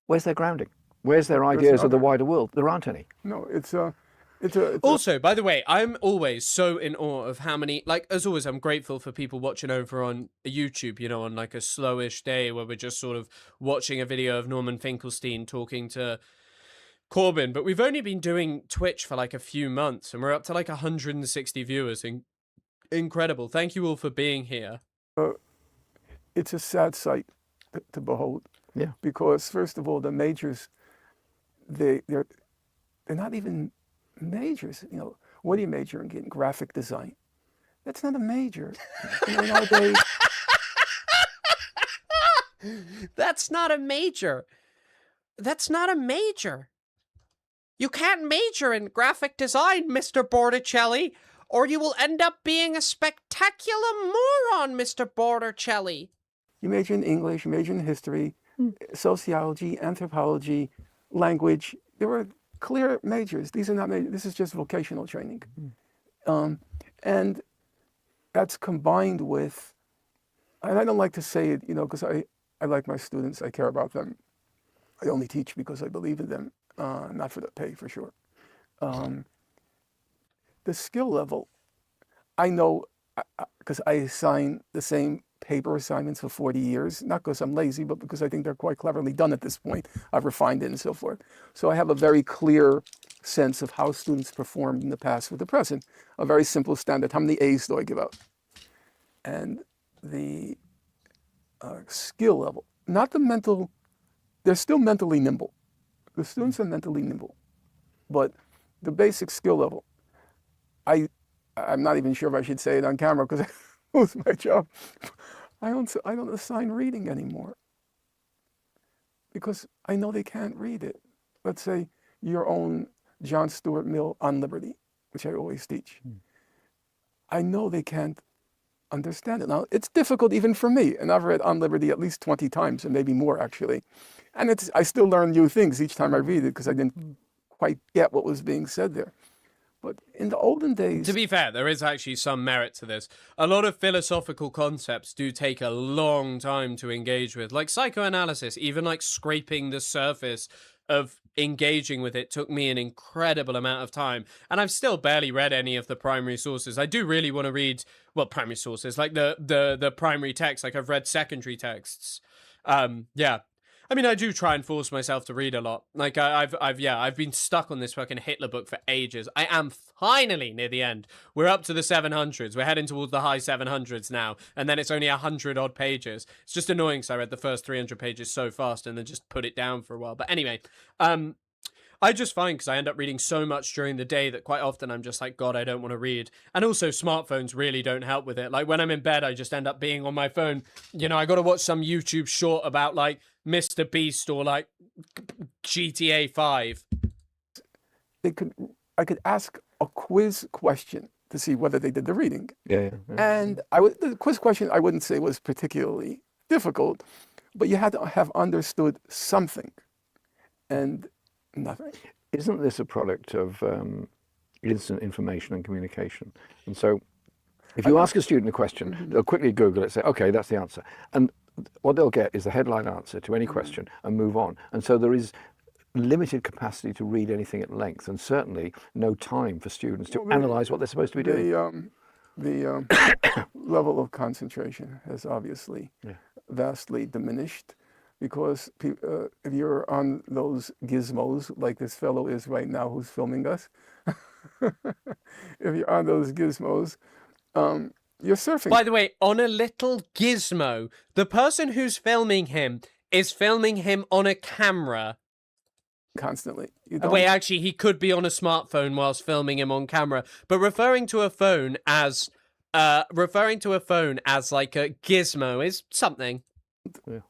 Where's their grounding? Where's their ideas of the wider world? There aren't any. No, Also, by the way, I'm always so in awe of how many, like, as always, I'm grateful for people watching over on YouTube, on like a slowish day where we're just sort of watching a video of Norman Finkelstein talking to Corbyn. But we've only been doing Twitch for like a few months and we're up to like 160 viewers. Incredible. Thank you all for being here. It's a sad sight to behold. Yeah. Because first of all, the majors, they're not even majors. What do you major in? Graphic design. That's not a major. Nowadays. That's not a major. That's not a major. You can't major in graphic design, Mr. Borticelli, or you will end up being a spectacular moron, Mr. Borticelli. You major in English, you major in history, sociology, anthropology, language. There were clear majors. These are not majors. This is just vocational training. And that's combined with, and I don't like to say it, because I like my students. I care about them. I only teach because I believe in them. not for the pay for sure. The skill level, I know, because I assign the same paper assignments for 40 years, not because I'm lazy, but because I think they're quite cleverly done at this point. I've refined it and so forth. So I have a very clear sense of how students performed in the past with the present. A very simple standard. How many A's do I give out? And the skill level, not the mental, they're still mentally nimble. The students are mentally nimble, but the basic skill level, I'm not even sure if I should say it on camera because I lose my job. I don't assign reading anymore because I know they can't read it. Let's say your own John Stuart Mill on Liberty, which I always teach. I know they can't understand it. Now, it's difficult even for me, and I've read On Liberty at least 20 times, and maybe more actually. And I still learn new things each time I read it because I didn't quite get what was being said there. But in the olden days... To be fair, there is actually some merit to this. A lot of philosophical concepts do take a long time to engage with. Like psychoanalysis, even like scraping the surface of engaging with it took me an incredible amount of time. And I've still barely read any of the primary sources. I do really want to read, well, primary sources, like the primary text. Like I've read secondary texts. Yeah. I mean, I do try and force myself to read a lot. Like I've been stuck on this fucking Hitler book for ages. I am finally near the end. We're up to the 700s. We're heading towards the high 700s now, and then it's only 100 odd pages. It's just annoying because I read the first 300 pages so fast and then just put it down for a while. But anyway, I just find because I end up reading so much during the day that quite often I'm just like, God, I don't want to read. And also smartphones really don't help with it. Like when I'm in bed, I just end up being on my phone. You know, I got to watch some YouTube short about like Mr. Beast or like GTA 5. I could ask a quiz question to see whether they did the reading. Yeah. And the quiz question I wouldn't say was particularly difficult, but you had to have understood something. And nothing. Isn't this a product of instant information and communication? And so if you ask a student a question, they'll quickly Google it, say, okay, that's the answer. And what they'll get is the headline answer to any question and move on. And so there is limited capacity to read anything at length, and certainly no time for students to analyze what they're supposed to be doing. The level of concentration has obviously vastly diminished. Because if you're on those gizmos, like this fellow is right now who's filming us, if you're on those gizmos, you're surfing. By the way, on a little gizmo, the person who's filming him is filming him on a camera. Constantly. Wait, actually, he could be on a smartphone whilst filming him on camera. But referring to a phone as like a gizmo is something.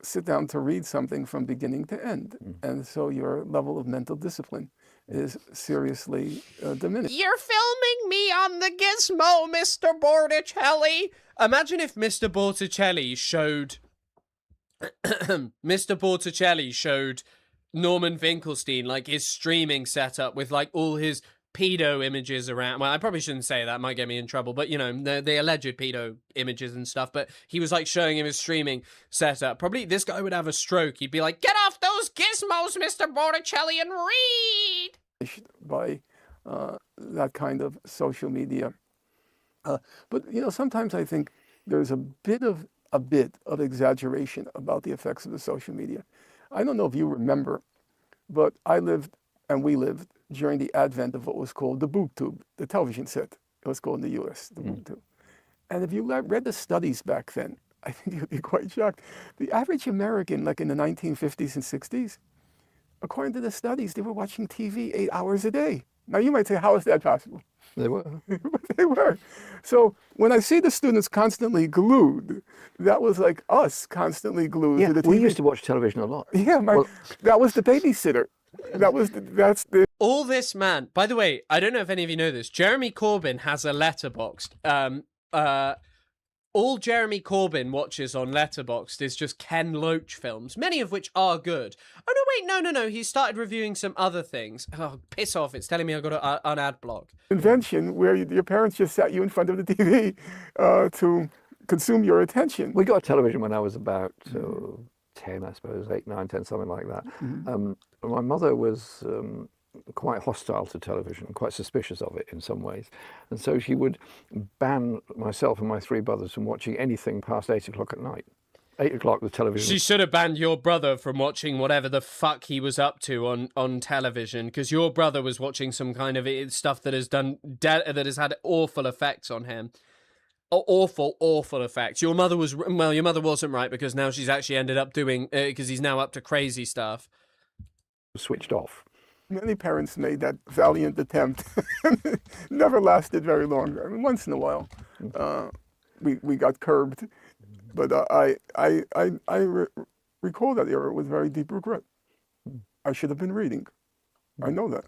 Sit down to read something from beginning to end. And so your level of mental discipline is seriously diminished. You're filming me on the gizmo, Mr. Borticelli. Imagine if Mr. Borticelli showed Norman Finkelstein like his streaming setup with like all his pedo images around. Well, I probably shouldn't say that, might get me in trouble, but you know, the alleged pedo images and stuff. But he was like showing him his streaming setup. Probably this guy would have a stroke. He'd be like, get off those gizmos, Mr. Borticelli, and read. By that kind of social media. But you know, sometimes I think there's a bit of exaggeration about the effects of the social media. I don't know if you remember, but we lived during the advent of what was called the boob tube, the television set. It was called in the US, the boob tube. And if you read the studies back then, I think you'd be quite shocked. The average American, like in the 1950s and 60s, according to the studies, they were watching TV 8 hours a day. Now you might say, how is that possible? They were. They were. So when I see the students constantly glued, that was like us constantly glued to the TV. We used to watch television a lot. Yeah, that was the babysitter. That's the... All this, man. By the way, I don't know if any of you know this. Jeremy Corbyn has a Letterboxd. All Jeremy Corbyn watches on Letterboxd is just Ken Loach films, many of which are good. Oh, no, wait, no. He started reviewing some other things. Oh, piss off. It's telling me I've got an ad block. Invention where your parents just sat you in front of the TV to consume your attention. We got television when I was about 10, I suppose, 8, 9, 10, something like that. Mhm. My mother was quite hostile to television, quite suspicious of it in some ways. And so she would ban myself and my 3 brothers from watching anything past 8 o'clock at night. 8 o'clock, the television. She should have banned your brother from watching whatever the fuck he was up to on television, because your brother was watching some kind of stuff that has that has had awful effects on him. Awful effects. Your mother wasn't right, because now she's actually ended up doing, because he's now up to crazy stuff. Switched off. Many parents made that valiant attempt. Never lasted very long. I mean, once in a while, we got curbed. But I recall that era with very deep regret. I should have been reading. I know that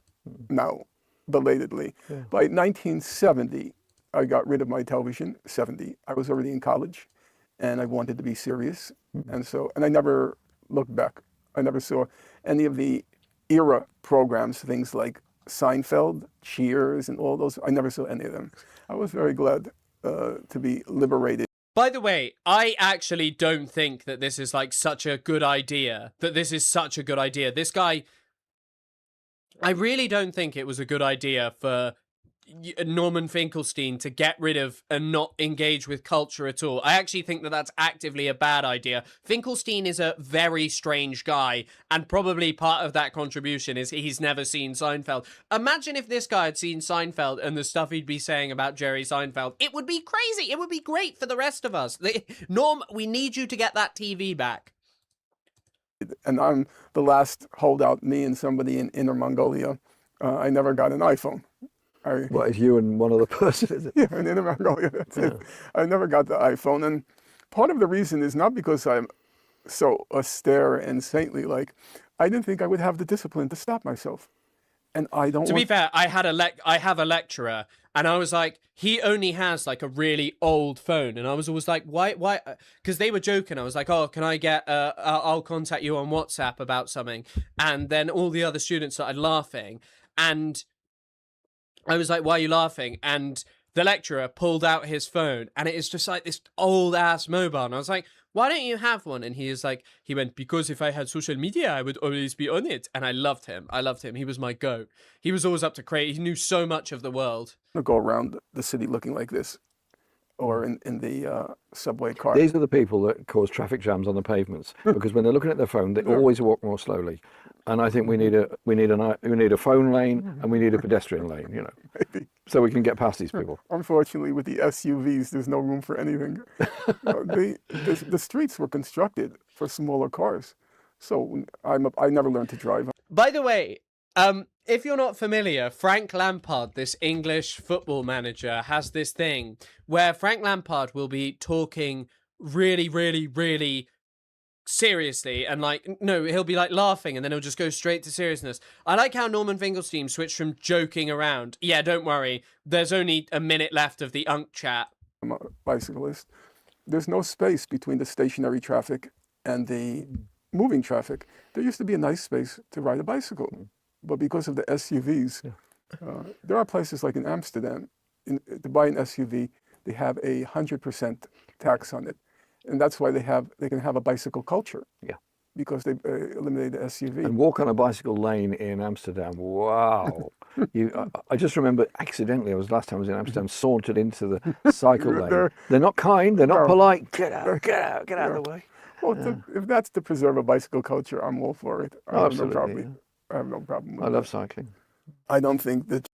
now, belatedly. Yeah. By 1970, I got rid of my television. 70, I was already in college, and I wanted to be serious, and I never looked back. I never saw any of the era programs, things like Seinfeld, Cheers, and all those. I never saw any of them. I was very glad to be liberated. By the way, I actually don't think that this is like such a good idea. This guy, I really don't think it was a good idea for Norman Finkelstein to get rid of and not engage with culture at all. I actually think that that's actively a bad idea. Finkelstein is a very strange guy, and probably part of that contribution is he's never seen Seinfeld. Imagine if this guy had seen Seinfeld and the stuff he'd be saying about Jerry Seinfeld. It would be crazy. It would be great for the rest of us. Norm, we need you to get that TV back. And I'm the last holdout, me and somebody in Inner Mongolia. I never got an iPhone. What, is you and one other person, is it? Yeah, in Inner Mongolia, that's it. I never got the iPhone. And part of the reason is not because I'm so austere and saintly, like, I didn't think I would have the discipline to stop myself. And I don't To be fair, I have a lecturer, and I was like, he only has like a really old phone, and I was always like, why? Because they were joking. I was like, oh, can I get? I'll contact you on WhatsApp about something, and then all the other students started laughing, and I was like, why are you laughing? And the lecturer pulled out his phone, and it is just like this old ass mobile, and I was like, why don't you have one? And he went, because if I had social media, I would always be on it. And I loved him. He was my goat. He was always up to crazy. He knew so much of the world. I go around the city looking like this, or in the subway car. These are the people that cause traffic jams on the pavements, because when they're looking at their phone, they always walk more slowly. And I think we need a phone lane, and we need a pedestrian lane, you know, Maybe. so we can get past these people. Unfortunately, with the SUVs, there's no room for anything. The streets were constructed for smaller cars, so I never learned to drive. By the way, if you're not familiar, Frank Lampard, this English football manager, has this thing where Frank Lampard will be talking really, really, really seriously, and he'll be like laughing, and then he'll just go straight to seriousness. I like how Norman Finkelstein switched from joking around. Yeah, don't worry, there's only a minute left of the Unk chat. I'm a bicyclist. There's no space between the stationary traffic and the moving traffic. There used to be a nice space to ride a bicycle, but because of the SUVs, there are places like in Amsterdam, to buy an SUV, they have 100% tax on it. And that's why they can have a bicycle culture. Yeah. Because they eliminated the SUV. And walk on a bicycle lane in Amsterdam. Wow. I just remember accidentally, last time I was in Amsterdam, sauntered into the cycle lane. They're not kind, they're not polite. Get out of the way. Well, if that's to preserve a bicycle culture, I'm all for it. I have no problem. I have no problem with I love cycling. I don't think that...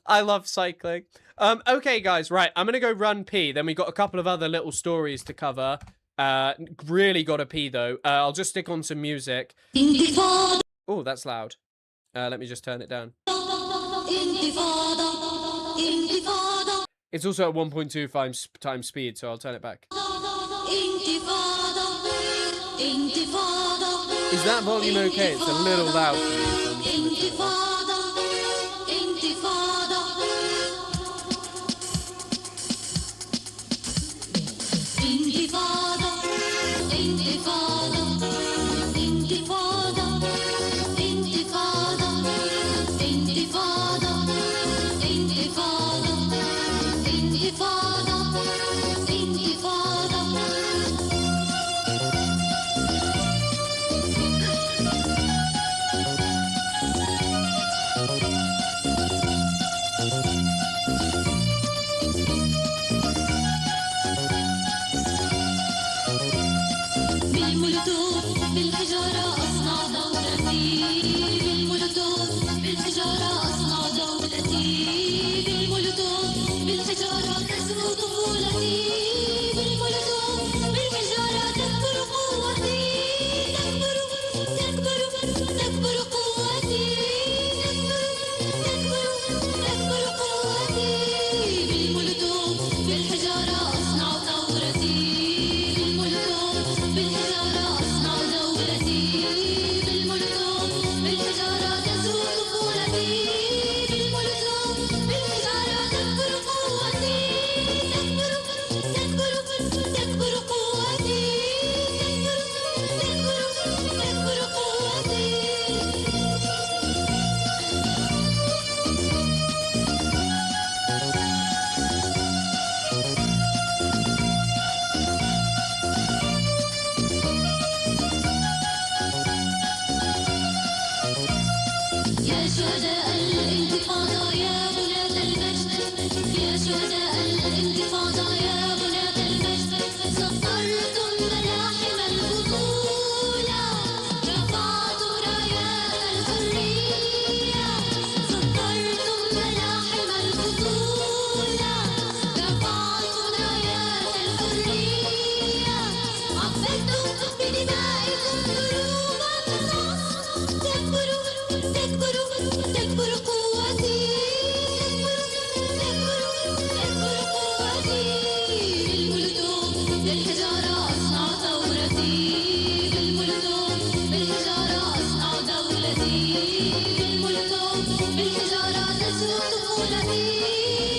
I love cycling. Okay, guys, right. I'm going to go run pee. Then we got a couple of other little stories to cover. Really got to pee, though. I'll just stick on some music. Oh, that's loud. Let me just turn it down. It's also at 1.25 times speed, so I'll turn it back. Is that volume okay? It's a little loud for me. So I'm just gonna turn it down. Intifada, شهداء الانتفاضة يا بنات المجد يا شهداء الانتفاضة يا بنات المجد سطرتم ملاحم البطولة رفعتم رايات الحرية سطرتم ملاحم البطولة رفعتم رايات الحرية عبرتم بدمائكم دروب النصر تكبر قوتي تكبر قوتي بالمولوتوف بالحجارة أصنع ثورتي بالمولوتوف بالحجارة أصنع دولتي بالمولوتوف بالحجارة تسلو طفولتي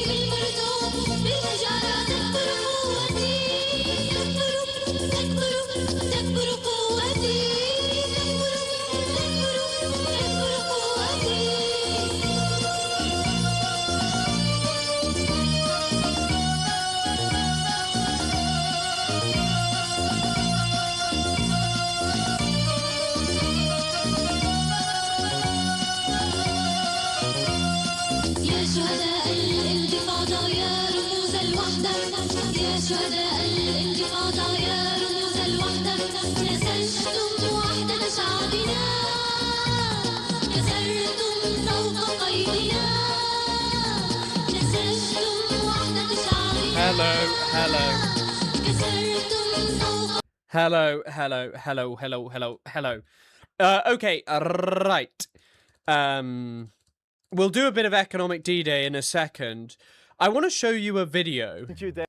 بالمولوتوف بالحجارة تكبر قوتي تكبر قوتي تكبر قوتي يا شهداء الانتفاضة يا رموز الوحدة يا شهداء الانتفاضة يا رموز الوحدة نسجتم وحدة شعبنا كسرتم فوق قيدنا نسجتم وحدة شعبنا كسرتم فوق Hello. Okay, right. We'll do a bit of economic D-Day in a second. I want to show you a video. Judea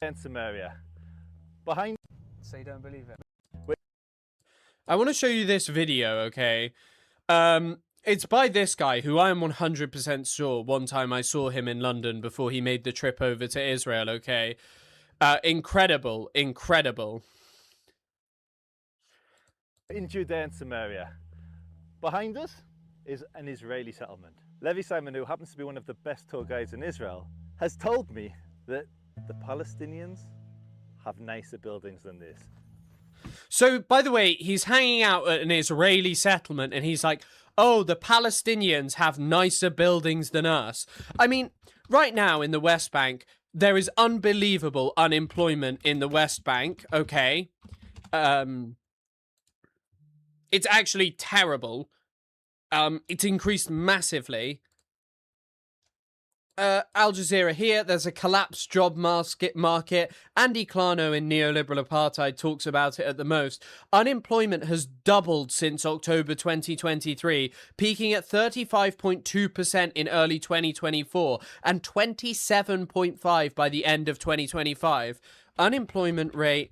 and Samaria. Behind. So you don't believe it? I want to show you this video, okay? It's by this guy who I am 100% sure one time I saw him in London before he made the trip over to Israel, okay? Incredible. In Judea and Samaria. Behind us is an Israeli settlement. Levi Simon, who happens to be one of the best tour guides in Israel, has told me that the Palestinians have nicer buildings than this. So, by the way, he's hanging out at an Israeli settlement and he's like, oh, the Palestinians have nicer buildings than us. I mean, right now in the West Bank, there is unbelievable unemployment in the West Bank, okay? It's actually terrible. It's increased massively. Al Jazeera here, there's a collapsed job market. Andy Clarno in Neoliberal Apartheid talks about it at the most. Unemployment has doubled since October 2023, peaking at 35.2% in early 2024 and 27.5% by the end of 2025. Unemployment rate,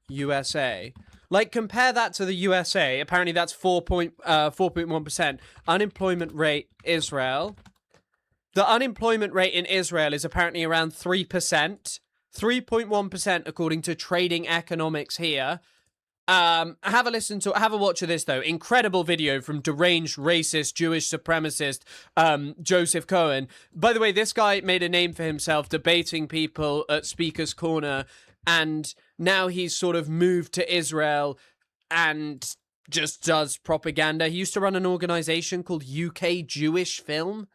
USA. Like, compare that to the USA. Apparently that's 4.1%. Unemployment rate, Israel. The unemployment rate in Israel is apparently around 3%. 3.1% according to Trading Economics here. Have a watch of this though. Incredible video from deranged racist Jewish supremacist Joseph Cohen. By the way, this guy made a name for himself debating people at Speaker's Corner, and now he's sort of moved to Israel and just does propaganda. He used to run an organization called UK Jewish Film.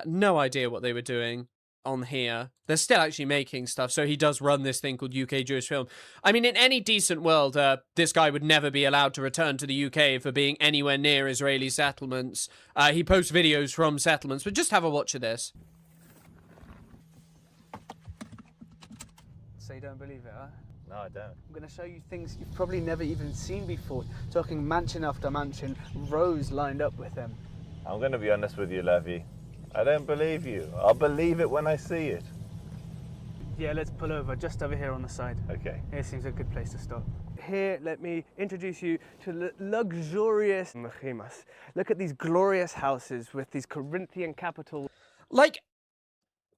No idea what they were doing on here. They're still actually making stuff, so he does run this thing called UK Jewish Film. I mean, in any decent world, this guy would never be allowed to return to the UK for being anywhere near Israeli settlements. He posts videos from settlements, but just have a watch of this. So you don't believe it, huh? No, I don't. I'm going to show you things you've probably never even seen before. Talking mansion after mansion, rows lined up with them. I'm going to be honest with you, Levi. I don't believe you. I'll believe it when I see it. Yeah, let's pull over just over here on the side. Okay. Here seems a good place to stop. Here, let me introduce you to the luxurious Mechimas. Look at these glorious houses with these Corinthian capitals. Like,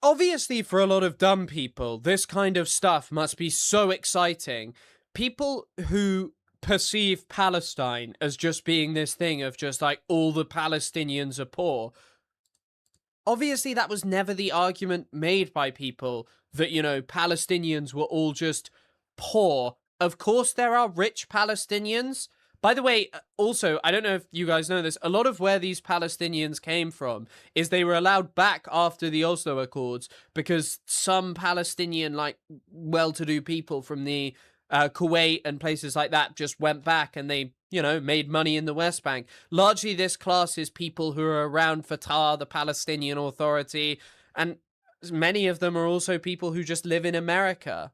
obviously for a lot of dumb people, this kind of stuff must be so exciting. People who perceive Palestine as just being this thing of just like all the Palestinians are poor. Obviously, that was never the argument made by people that, you know, Palestinians were all just poor. Of course, there are rich Palestinians, By the way, also, I don't know if you guys know this, a lot of where these Palestinians came from is they were allowed back after the Oslo Accords because some Palestinian, like, well-to-do people from the Kuwait and places like that just went back and they, you know, made money in the West Bank. Largely, this class is people who are around Fatah, the Palestinian Authority, and many of them are also people who just live in America.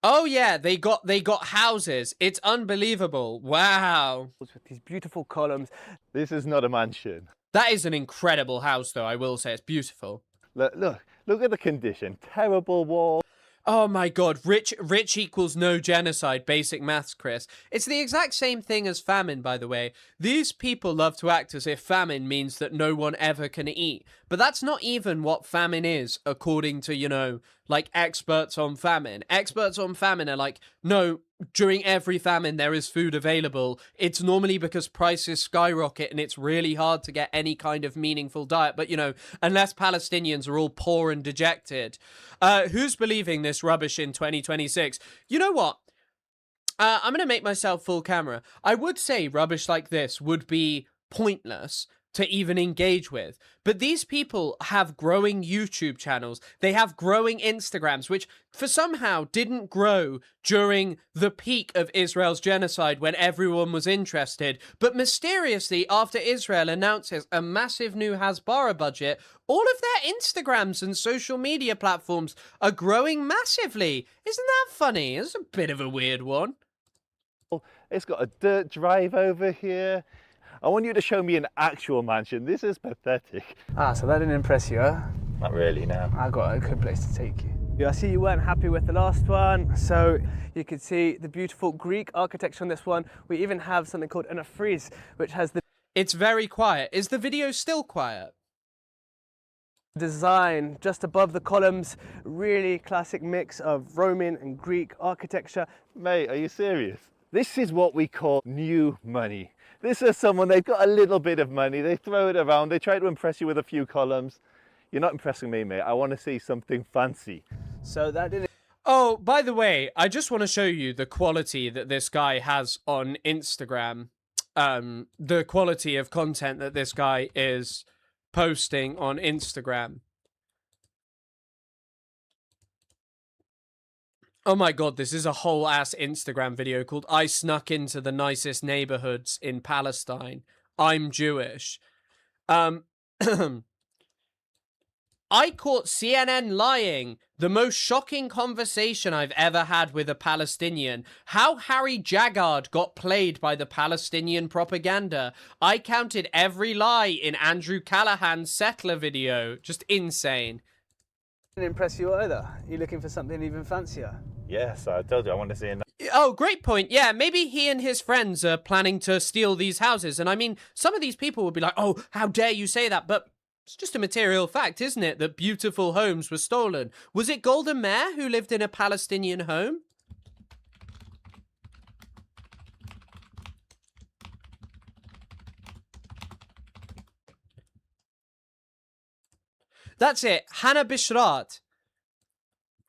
Oh yeah, they got houses. It's unbelievable. Wow. With these beautiful columns. This is not a mansion. That is an incredible house, though, I will say. It's beautiful. Look at the condition. Terrible wall. Oh my god, rich equals no genocide, basic maths, Chris. It's the exact same thing as famine, by the way. These people love to act as if famine means that no one ever can eat. But that's not even what famine is, according to, you know, like, experts on famine. Experts on famine are like, no, during every famine there is food available. It's normally because prices skyrocket and it's really hard to get any kind of meaningful diet. But, you know, unless Palestinians are all poor and dejected. Who's believing this rubbish in 2026? You know what? I'm going to make myself full camera. I would say rubbish like this would be pointless to even engage with. But these people have growing YouTube channels. They have growing Instagrams, which for somehow didn't grow during the peak of Israel's genocide when everyone was interested. But mysteriously, after Israel announces a massive new Hasbara budget, all of their Instagrams and social media platforms are growing massively. Isn't that funny? It's a bit of a weird one. It's got a dirt drive over here. I want you to show me an actual mansion. This is pathetic. Ah, so that didn't impress you, huh? Not really, no. I got a good place to take you. Yeah, I see you weren't happy with the last one, so you can see the beautiful Greek architecture on this one. We even have something called an frieze, which has the... It's very quiet. Is the video still quiet? Design just above the columns, really classic mix of Roman and Greek architecture. Mate, are you serious? This is what we call new money. This is someone, they've got a little bit of money, they throw it around, they try to impress you with a few columns. You're not impressing me, mate. I want to see something fancy. So that didn't... Oh, by the way, I just want to show you the quality that this guy has on Instagram. The quality of content that this guy is posting on Instagram. Oh my god, this is a whole ass Instagram video called I Snuck Into the Nicest Neighborhoods in Palestine. I'm Jewish. I caught CNN lying. The most shocking conversation I've ever had with a Palestinian. How Harry Jaggard got played by the Palestinian propaganda. I counted every lie in Andrew Callahan's Settler video. Just insane. Didn't impress you either. You're looking for something even fancier. Yes, I told you I want to see it. Oh, great point. Yeah, maybe he and his friends are planning to steal these houses. And I mean, some of these people would be like, oh, how dare you say that? But it's just a material fact, isn't it, that beautiful homes were stolen? Was it Golda Meir who lived in a Palestinian home? That's it. Hannah Bishrat.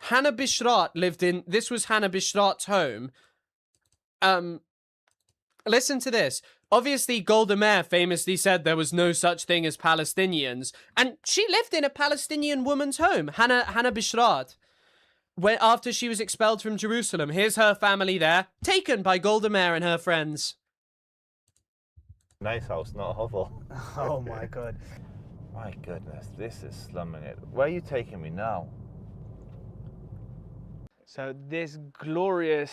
Hannah Bishrat lived in... This was Hannah Bishrat's home. Listen to this. Obviously, Golda Meir famously said there was no such thing as Palestinians. And she lived in a Palestinian woman's home. Hannah Bishrat. After she was expelled from Jerusalem. Here's her family there. Taken by Golda Meir and her friends. Nice house, not a hovel. Oh my god. My goodness, this is slumming it. Where are you taking me now? So this glorious,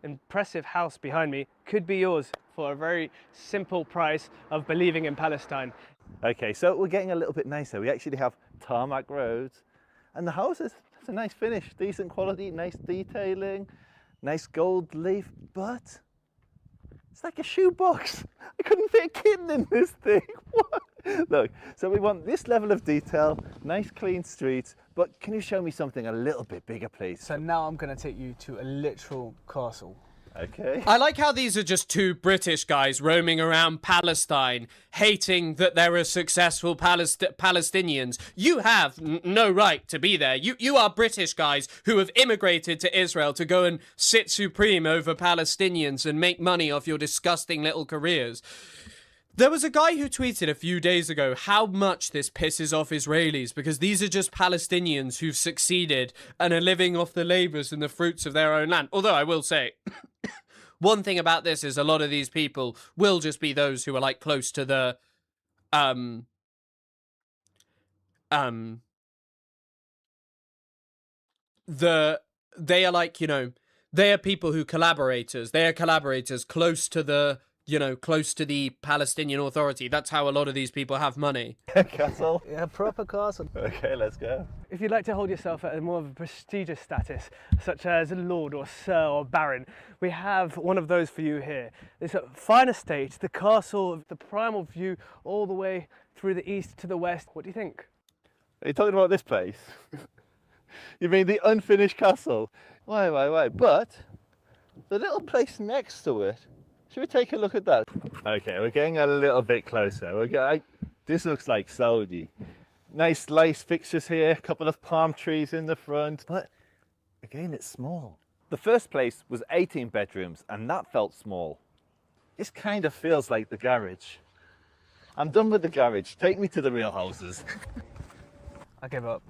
impressive house behind me could be yours for a very simple price of believing in Palestine. Okay, so we're getting a little bit nicer. We actually have tarmac roads, and the house is a nice finish, decent quality, nice detailing, nice gold leaf, but it's like a shoebox. I couldn't fit a kitten in this thing. What? Look, so we want this level of detail, nice clean streets, but can you show me something a little bit bigger, please? So now I'm going to take you to a literal castle. Okay. I like how these are just two British guys roaming around Palestine, hating that there are successful Palestinians. You have no right to be there. You are British guys who have immigrated to Israel to go and sit supreme over Palestinians and make money off your disgusting little careers. There was a guy who tweeted a few days ago how much this pisses off Israelis because these are just Palestinians who've succeeded and are living off the labours and the fruits of their own land. Although I will say, one thing about this is a lot of these people will just be those who are like close to the, they are like, you know, they are people who collaborators. They are collaborators close to the, you know, close to the Palestinian Authority. That's how a lot of these people have money. Castle? Yeah, proper castle. Okay, let's go. If you'd like to hold yourself at a more of a prestigious status, such as Lord or Sir or Baron, we have one of those for you here. This fine estate, the castle, the primal view all the way through the east to the west. What do you think? Are you talking about this place? You mean the unfinished castle? Why. But the little place next to it, should we take a look at that? Okay, we're getting a little bit closer. This looks like Saudi. Nice lace fixtures here, a couple of palm trees in the front. But again, it's small. The first place was 18 bedrooms and that felt small. This kind of feels like the garage. I'm done with the garage. Take me to the real houses. I give up.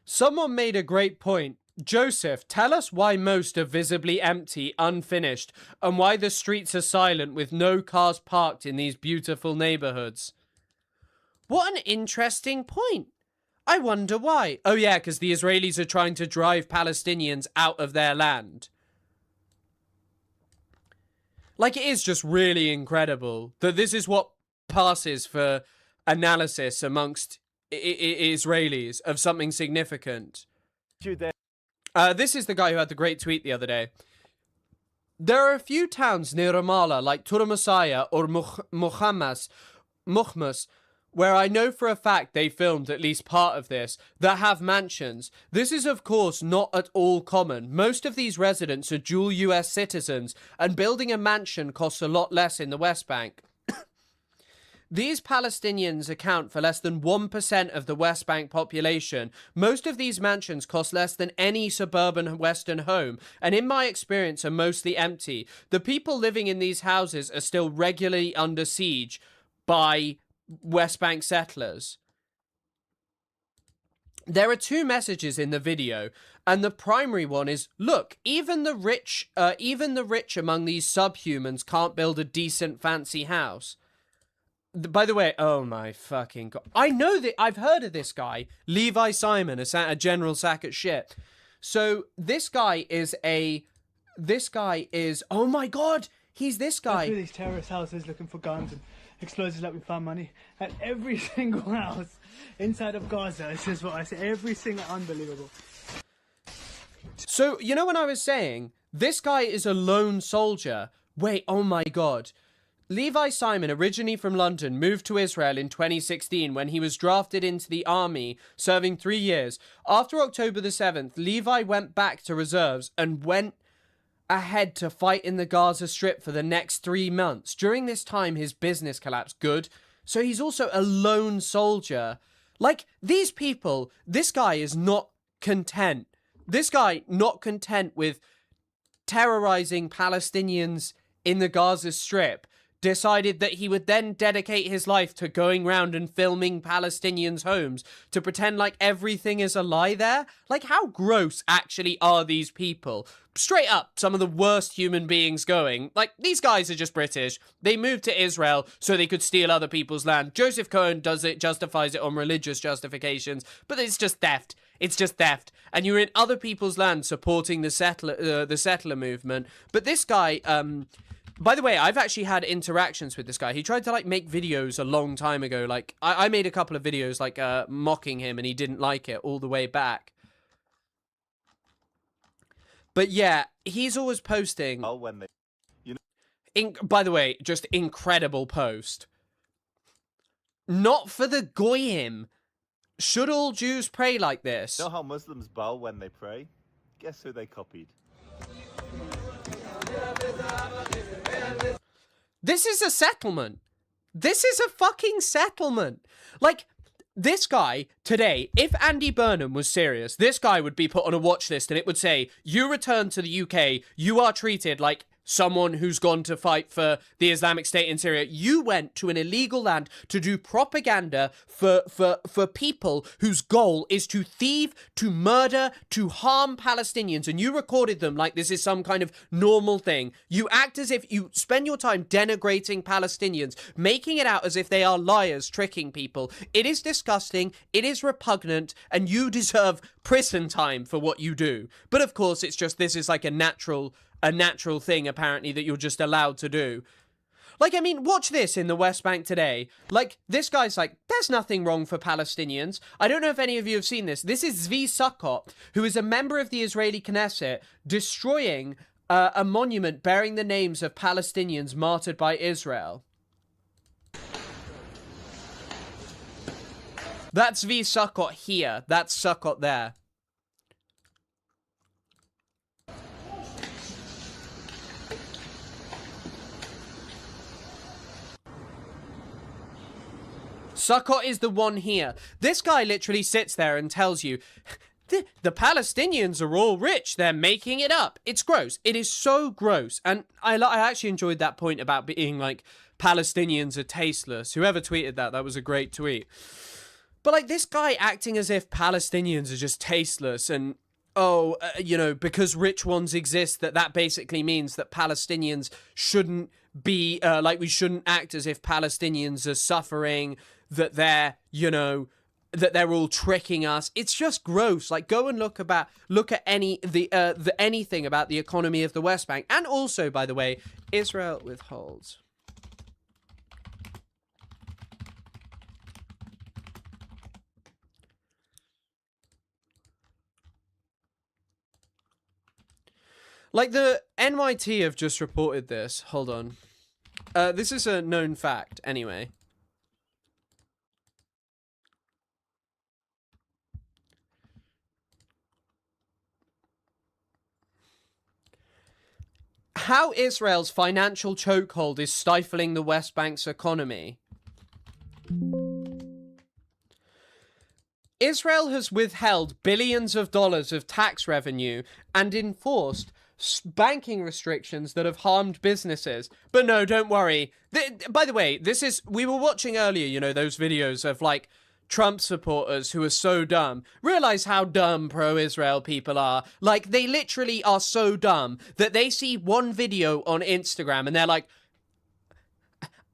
Someone made a great point. Joseph, tell us why most are visibly empty, unfinished, and why the streets are silent with no cars parked in these beautiful neighborhoods. What an interesting point. I wonder why. Oh yeah, because the Israelis are trying to drive Palestinians out of their land. Like, it is just really incredible that this is what passes for analysis amongst Israelis of something significant. This is the guy who had the great tweet the other day. There are a few towns near Ramallah, like Turmasaya or Mukhmas, where I know for a fact they filmed at least part of this, that have mansions. This is of course not at all common. Most of these residents are dual US citizens, and building a mansion costs a lot less in the West Bank. These Palestinians account for less than 1% of the West Bank population. Most of these mansions cost less than any suburban Western home, and in my experience are mostly empty. The people living in these houses are still regularly under siege by West Bank settlers. There are two messages in the video, and the primary one is, look, even the rich among these subhumans can't build a decent fancy house. By the way, oh my fucking god. I know that I've heard of this guy, Levi Simon, a general sack at shit. So this guy is, oh my god, he's this guy. Through these terrorist houses looking for guns and explosives like we found money. At every single house inside of Gaza, this is what I say, every single, unbelievable. So, you know when I was saying, this guy is a lone soldier. Wait, oh my god. Levi Simon, originally from London, moved to Israel in 2016 when he was drafted into the army, serving 3 years. After October the 7th, Levi went back to reserves and went ahead to fight in the Gaza Strip for the next 3 months. During this time, his business collapsed. Good. So he's also a lone soldier. Like, these people, this guy is not content. This guy not content with terrorizing Palestinians in the Gaza Strip, decided that he would then dedicate his life to going round and filming Palestinians' homes to pretend like everything is a lie there. Like, how gross actually are these people? Straight up, some of the worst human beings going. Like, these guys are just British. They moved to Israel so they could steal other people's land. Joseph Cohen justifies it on religious justifications, but it's just theft. It's just theft. And you're in other people's land supporting the settler movement. But this guy, by the way, I've actually had interactions with this guy. He tried to, like, make videos a long time ago. Like, I made a couple of videos, like, mocking him, and he didn't like it all the way back. But yeah, he's always posting. Oh, when they, you know. By the way, just incredible post. Not for the goyim. Should all Jews pray like this? You know how Muslims bow when they pray? Guess who they copied? This is a settlement. This is a fucking settlement. Like, this guy today, if Andy Burnham was serious, this guy would be put on a watch list and it would say, you return to the UK, you are treated like someone who's gone to fight for the Islamic State in Syria. You went to an illegal land to do propaganda for people whose goal is to thieve, to murder, to harm Palestinians, and you recorded them like this is some kind of normal thing. You act as if you spend your time denigrating Palestinians, making it out as if they are liars, tricking people. It is disgusting, it is repugnant, and you deserve prison time for what you do. But of course, it's just, this is like a natural thing, apparently, that you're just allowed to do. Like, I mean, watch this in the West Bank today. Like, this guy's like, there's nothing wrong for Palestinians. I don't know if any of you have seen this. This is Zvi Sukkot, who is a member of the Israeli Knesset, destroying a monument bearing the names of Palestinians martyred by Israel. That's Zvi Sukkot here. That's Sukkot there. Sukkot is the one here. This guy literally sits there and tells you, the Palestinians are all rich. They're making it up. It's gross. It is so gross. And I actually enjoyed that point about being like, Palestinians are tasteless. Whoever tweeted that, that was a great tweet. But like this guy acting as if Palestinians are just tasteless and, oh, you know, because rich ones exist, that basically means that Palestinians shouldn't be, like we shouldn't act as if Palestinians are suffering, that they're, you know, that they're all tricking us. It's just gross. Like, go and look at anything about the economy of the West Bank. And also, by the way, Israel withholds. Like, the NYT have just reported this. Hold on. This is a known fact, anyway. How Israel's financial chokehold is stifling the West Bank's economy. Israel has withheld billions of dollars of tax revenue and enforced banking restrictions that have harmed businesses. But no, don't worry. By the way, we were watching earlier, you know, those videos of like Trump supporters who are so dumb. Realize how dumb pro-Israel people are. Like, they literally are so dumb that they see one video on Instagram and they're like,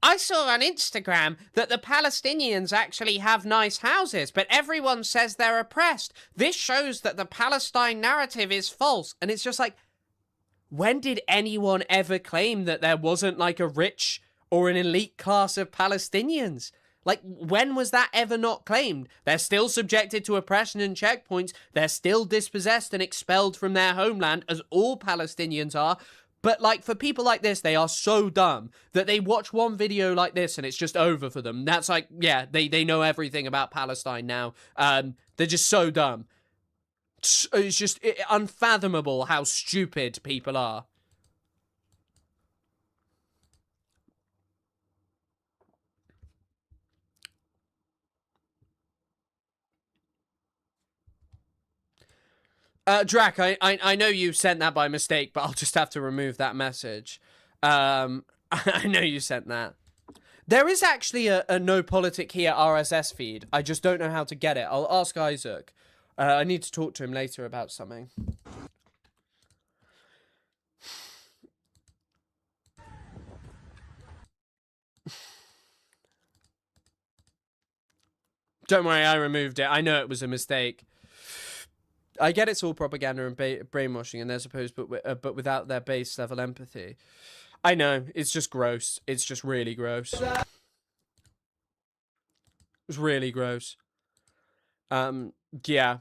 I saw on Instagram that the Palestinians actually have nice houses, but everyone says they're oppressed. This shows that the Palestine narrative is false. And it's just like, when did anyone ever claim that there wasn't like a rich or an elite class of Palestinians? Like, when was that ever not claimed? They're still subjected to oppression and checkpoints. They're still dispossessed and expelled from their homeland, as all Palestinians are. But, like, for people like this, they are so dumb that they watch one video like this and it's just over for them. That's like, yeah, they know everything about Palestine now. They're just so dumb. It's just unfathomable how stupid people are. Drac, I know you sent that by mistake, but I'll just have to remove that message. I know you sent that. There is actually a No Politic Here RSS feed. I just don't know how to get it. I'll ask Isaac. I need to talk to him later about something. Don't worry, I removed it. I know it was a mistake. I get it's all propaganda and brainwashing, and they're supposed, but without their base level empathy. I know, it's just gross. It's just really gross. It's really gross. Yeah.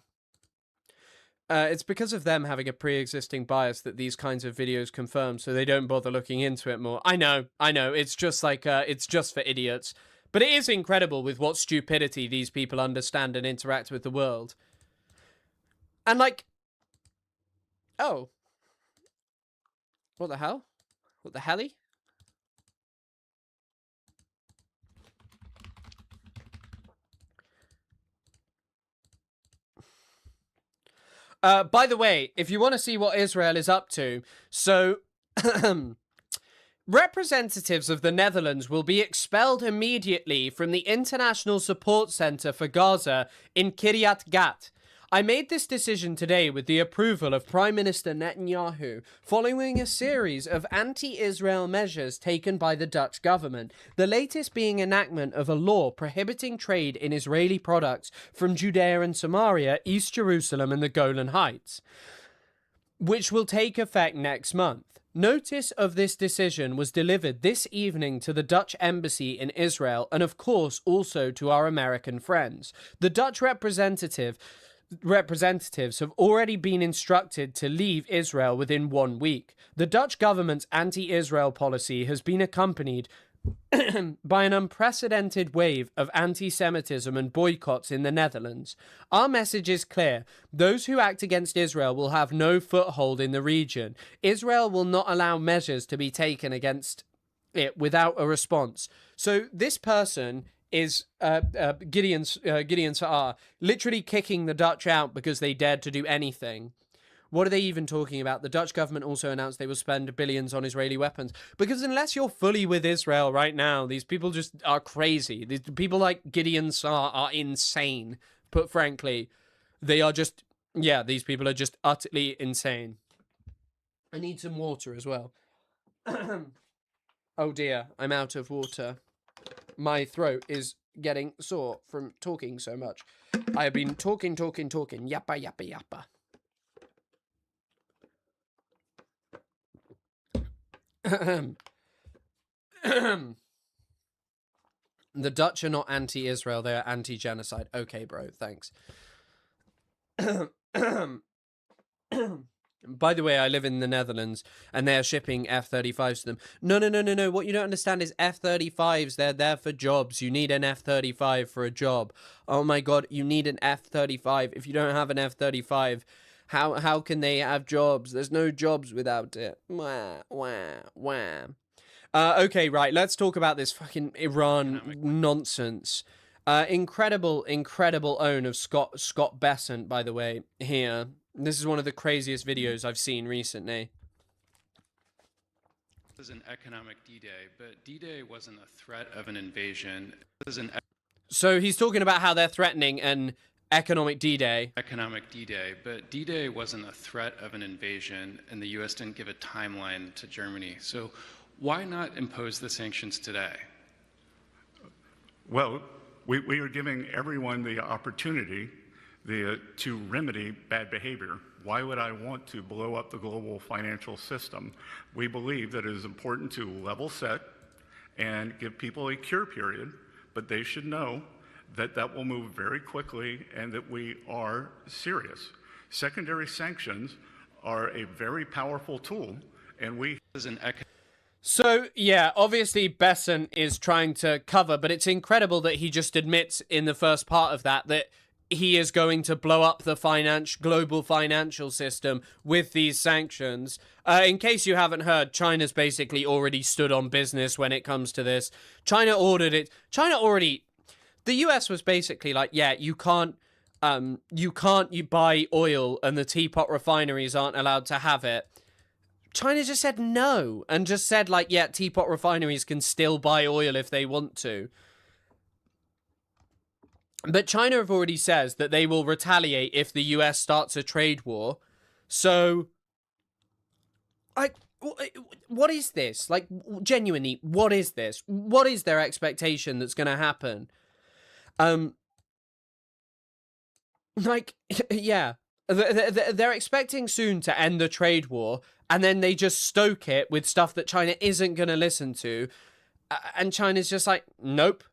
It's because of them having a pre-existing bias that these kinds of videos confirm, so they don't bother looking into it more. I know. It's just like, it's just for idiots. But it is incredible with what stupidity these people understand and interact with the world. And like, oh, what the hell? What the hell? By the way, if you want to see what Israel is up to, so representatives of the Netherlands will be expelled immediately from the International Support Center for Gaza in Kiryat Gat. I made this decision today with the approval of Prime Minister Netanyahu, following a series of anti-Israel measures taken by the Dutch government, the latest being enactment of a law prohibiting trade in Israeli products from Judea and Samaria, East Jerusalem and the Golan Heights, which will take effect next month. Notice of this decision was delivered this evening to the Dutch embassy in Israel and of course also to our American friends. The Dutch representatives have already been instructed to leave Israel within 1 week. The Dutch government's anti-Israel policy has been accompanied by an unprecedented wave of anti-Semitism and boycotts in the Netherlands. Our message is clear. Those who act against Israel will have no foothold in the region. Israel will not allow measures to be taken against it without a response. So this person is Gideon Saar, literally kicking the Dutch out because they dared to do anything. What are they even talking about? The Dutch government also announced they will spend billions on Israeli weapons. Because unless you're fully with Israel right now, these people just are crazy. These people like Gideon Saar are insane. Put frankly, they are just, yeah, these people are just utterly insane. I need some water as well. Oh dear, I'm out of water. My throat is getting sore from talking so much. I have been talking. Yappa, yappa, yappa. The Dutch are not anti-Israel, they are anti-genocide. Okay, bro, thanks. By the way, I live in the Netherlands, and they are shipping F-35s to them. No. What you don't understand is F-35s, they're there for jobs. You need an F-35 for a job. Oh my god, you need an F-35. If you don't have an F-35... How can they have jobs? There's no jobs without it. Wah, wah, wah. Okay, right. Let's talk about this fucking Iran nonsense. Incredible own of Scott Bessent, by the way, here. This is one of the craziest videos I've seen recently. This is an economic D-Day, but D-Day wasn't a threat of an invasion. So he's talking about how they're threatening an economic D-Day. Economic D-Day, but D-Day wasn't a threat of an invasion, and the U.S. didn't give a timeline to Germany. So why not impose the sanctions today? Well, we are giving everyone the opportunity to remedy bad behavior. Why would I want to blow up the global financial system? We believe that it is important to level set and give people a cure period, but they should know that will move very quickly and that we are serious. Secondary sanctions are a very powerful tool, and we... So, yeah, obviously Bessent is trying to cover, but it's incredible that he just admits in the first part of that he is going to blow up the global financial system with these sanctions. In case you haven't heard, China's basically already stood on business when it comes to this. China ordered it. The US was basically like, yeah, you can't buy oil and the teapot refineries aren't allowed to have it. China just said no and just said like, yeah, teapot refineries can still buy oil if they want to. But China have already says that they will retaliate if the US starts a trade war. So, what is this? Like, genuinely, what is this? What is their expectation that's going to happen? Yeah, they're expecting soon to end the trade war, and then they just stoke it with stuff that China isn't going to listen to, and China's just like, nope.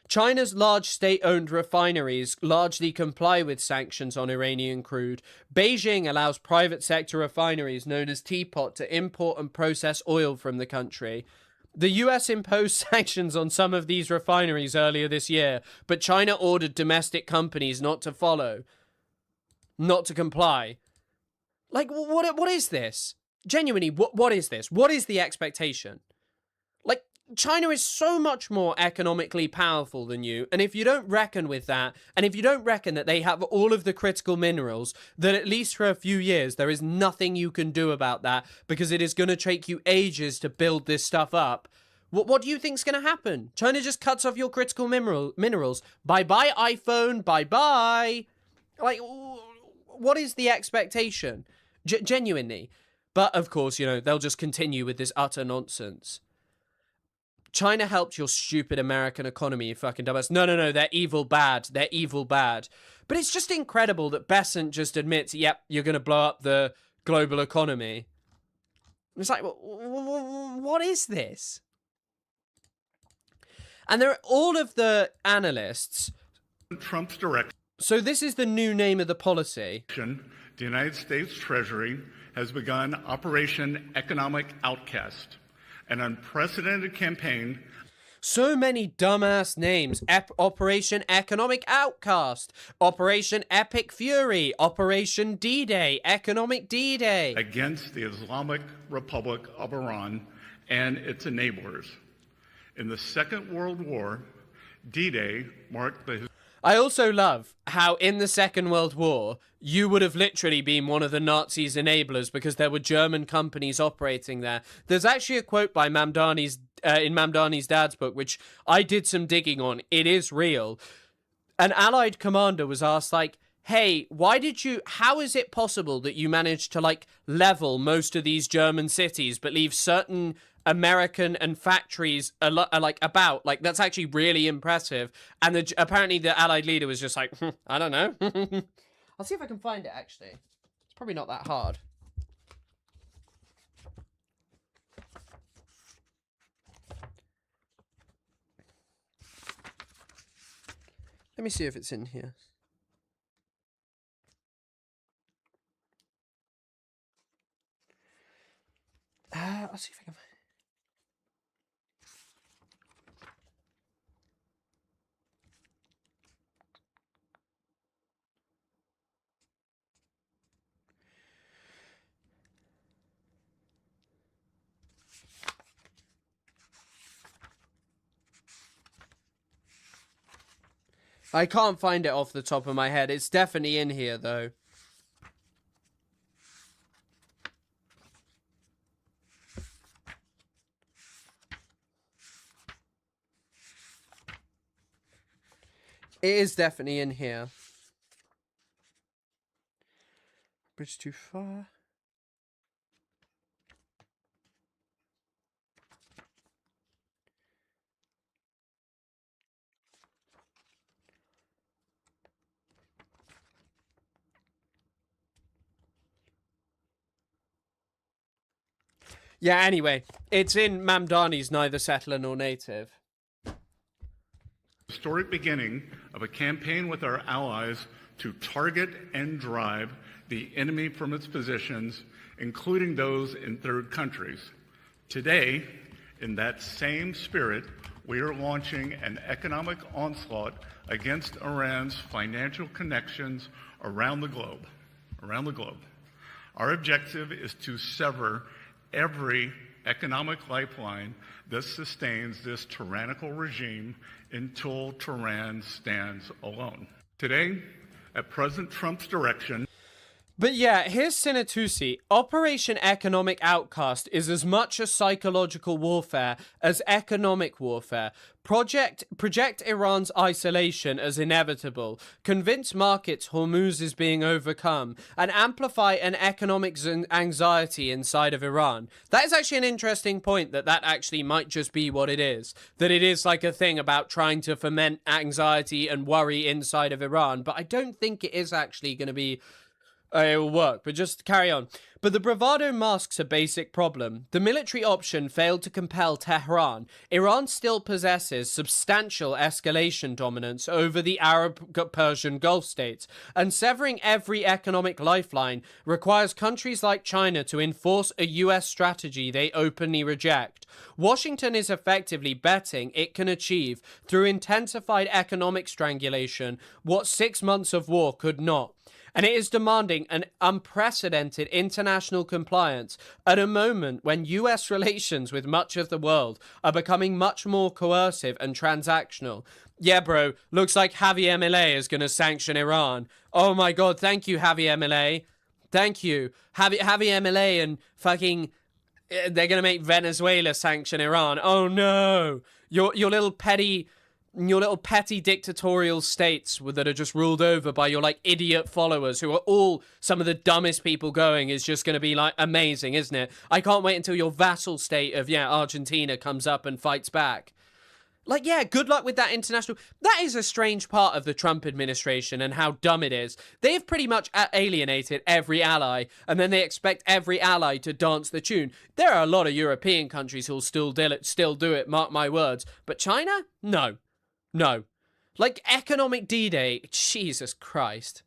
China's large state-owned refineries largely comply with sanctions on Iranian crude. Beijing allows private sector refineries known as Teapot to import and process oil from the country. The US imposed sanctions on some of these refineries earlier this year, but China ordered domestic companies not to comply. Like, what is this? genuinely, what is this? What is the expectation? Like, China is so much more economically powerful than you, and if you don't reckon with that, and if you don't reckon that they have all of the critical minerals, then at least for a few years, there is nothing you can do about that, because it is going to take you ages to build this stuff up. What do you think's going to happen? China just cuts off your critical minerals. Bye-bye, iPhone. Bye-bye. Like, what is the expectation? Genuinely. But, of course, you know, they'll just continue with this utter nonsense. China helped your stupid American economy, you fucking dumbass. No, they're evil bad. They're evil bad. But it's just incredible that Besant just admits, yep, you're going to blow up the global economy. It's like, what is this? And there are all of the analysts. Trump's direction. So this is the new name of the policy. The United States Treasury has begun Operation Economic Outcast, an unprecedented campaign. So many dumbass names. Operation Economic Outcast, Operation Epic Fury, Operation D-Day, Economic D-Day. Against the Islamic Republic of Iran and its enablers. In the Second World War, D-Day marked the... I also love how in the Second World War, you would have literally been one of the Nazis' enablers because there were German companies operating there. There's actually a quote by Mamdani's in Mamdani's dad's book, which I did some digging on. It is real. An Allied commander was asked, like, hey, how is it possible that you managed to, like, level most of these German cities but leave certain American and factories about? Like, that's actually really impressive. And apparently the Allied leader was just like, I don't know. I'll see if I can find it, actually. It's probably not that hard. Let me see if it's in here. I'll see if I can find it. I can't find it off the top of my head. It's definitely in here, though. It is definitely in here. Bridge too far. Yeah, anyway, it's in Mamdani's Neither Settler Nor Native. Historic beginning of a campaign with our allies to target and drive the enemy from its positions, including those in third countries. Today, in that same spirit, we are launching an economic onslaught against Iran's financial connections around the globe. Our objective is to sever every economic lifeline that sustains this tyrannical regime until Tehran stands alone. Today, at President Trump's direction... But yeah, here's Sinatusi. Operation Economic Outcast is as much a psychological warfare as economic warfare. Project Iran's isolation as inevitable, convince markets Hormuz is being overcome, and amplify an economic anxiety inside of Iran. That is actually an interesting point, that actually might just be what it is. That it is like a thing about trying to foment anxiety and worry inside of Iran, but I don't think it is actually going to be... it will work, but just carry on. But the bravado masks a basic problem. The military option failed to compel Tehran. Iran still possesses substantial escalation dominance over the Arab-Persian Gulf states, and severing every economic lifeline requires countries like China to enforce a US strategy they openly reject. Washington is effectively betting it can achieve, through intensified economic strangulation, what 6 months of war could not. And it is demanding an unprecedented international compliance at a moment when US relations with much of the world are becoming much more coercive and transactional. Yeah, bro, looks like Javier Milei is going to sanction Iran. Oh my god, thank you, Javier Milei. Thank you. Javier Milei and fucking... They're going to make Venezuela sanction Iran. Oh no. Your little petty dictatorial states that are just ruled over by your like idiot followers who are all some of the dumbest people going is just going to be like amazing, isn't it? I can't wait until your vassal state of Argentina comes up and fights back. Like, yeah, good luck with that international... That is a strange part of the Trump administration and how dumb it is. They've pretty much alienated every ally, and then they expect every ally to dance the tune. There are a lot of European countries who'll still do it, mark my words. But China? No. No. Like, economic D-Day, Jesus Christ.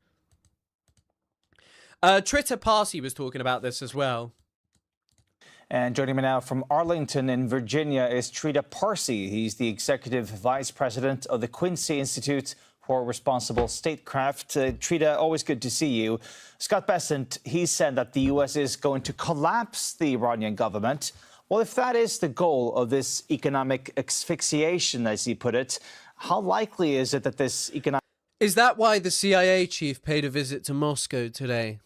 Trita Parsi was talking about this as well. And joining me now from Arlington in Virginia is Trita Parsi. He's the Executive Vice President of the Quincy Institute for Responsible Statecraft. Trita, always good to see you. Scott Bessent, he said that the U.S. is going to collapse the Iranian government. Well, if that is the goal of this economic asphyxiation, as he put it, how likely is it that this economic... Is that why the CIA chief paid a visit to Moscow today?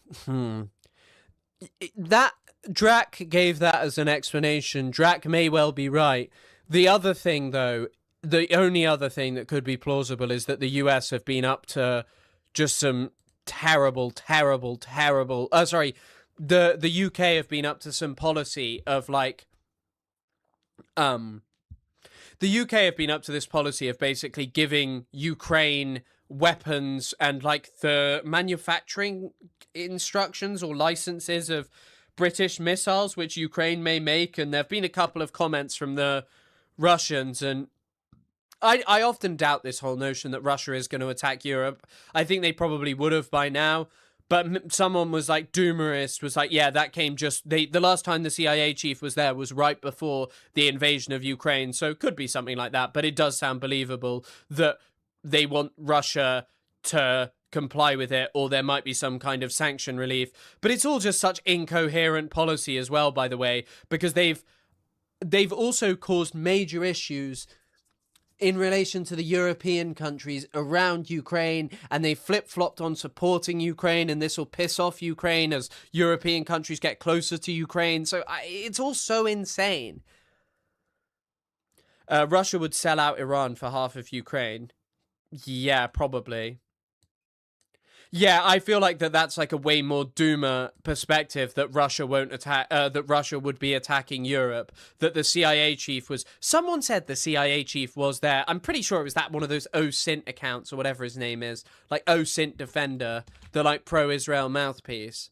Drac gave that as an explanation. Drac may well be right. The other thing, though, the only other thing that could be plausible is that the US have been up to just some terrible... the UK have been up to some policy of, like... The UK have been up to this policy of basically giving Ukraine weapons and, like, the manufacturing instructions or licenses of British missiles, which Ukraine may make, and there have been a couple of comments from the Russians, and I often doubt this whole notion that Russia is going to attack Europe. I think they probably would have by now, but someone was like, Doomerist was like, yeah, that came just, the last time the CIA chief was there was right before the invasion of Ukraine, so it could be something like that, but it does sound believable that they want Russia to comply with it, or there might be some kind of sanction relief. But it's all just such incoherent policy as well, by the way, because they've also caused major issues in relation to the European countries around Ukraine, and they flip-flopped on supporting Ukraine, and this will piss off Ukraine as European countries get closer to Ukraine. So it's all so insane. Russia would sell out Iran for half of Ukraine. Yeah, probably. Yeah, I feel like that's like a way more doomer perspective, that Russia won't attack, that Russia would be attacking Europe, that the CIA chief was... Someone said the CIA chief was there. I'm pretty sure it was that one of those OSINT accounts or whatever his name is. Like OSINT Defender, the like pro-Israel mouthpiece.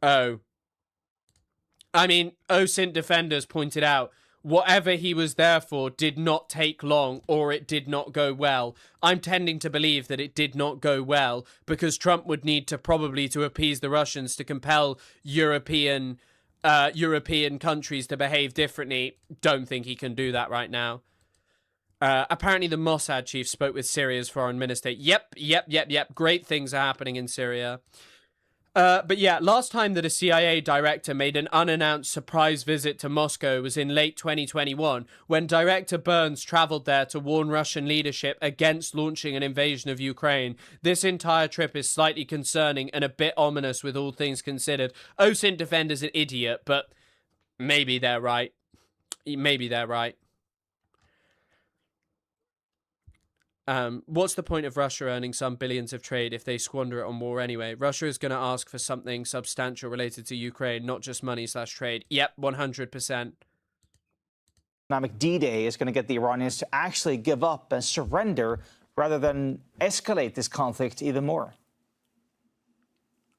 Oh. I mean, OSINT Defenders pointed out whatever he was there for did not take long, or it did not go well. I'm tending to believe that it did not go well, because Trump would need to probably, to appease the Russians, to compel European countries to behave differently. Don't think he can do that right now. Apparently the Mossad chief spoke with Syria's foreign minister. Yep. Great things are happening in Syria. But yeah, last time that a CIA director made an unannounced surprise visit to Moscow was in late 2021, when Director Burns traveled there to warn Russian leadership against launching an invasion of Ukraine. This entire trip is slightly concerning and a bit ominous with all things considered. OSINT Defender's an idiot, but maybe they're right. Maybe they're right. What's the point of Russia earning some billions of trade if they squander it on war anyway? Russia is going to ask for something substantial related to Ukraine, not just money/trade. Yep, 100%. Economic D-Day is going to get the Iranians to actually give up and surrender rather than escalate this conflict even more.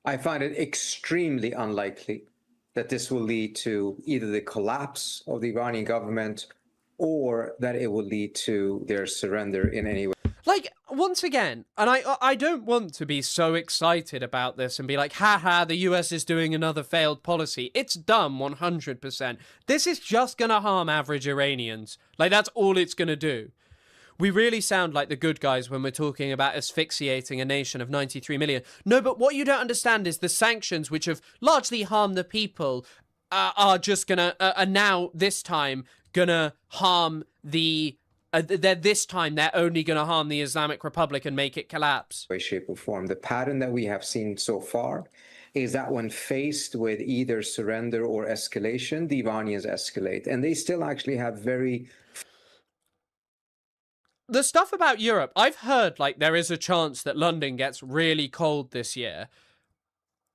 I find it extremely unlikely that this will lead to either the collapse of the Iranian government or that it will lead to their surrender in any way. Like, once again, and I don't want to be so excited about this and be like, haha, the US is doing another failed policy. It's dumb, 100%. This is just going to harm average Iranians. Like, that's all it's going to do. We really sound like the good guys when we're talking about asphyxiating a nation of 93 million. No, but what you don't understand is the sanctions, which have largely harmed the people, are just gonna, are now, this time, gonna harm the... this time, they're only going to harm the Islamic Republic and make it collapse. Way, shape, or form. The pattern that we have seen so far is that when faced with either surrender or escalation, the Iranians escalate. And they still actually have very... The stuff about Europe, I've heard, like, there is a chance that London gets really cold this year.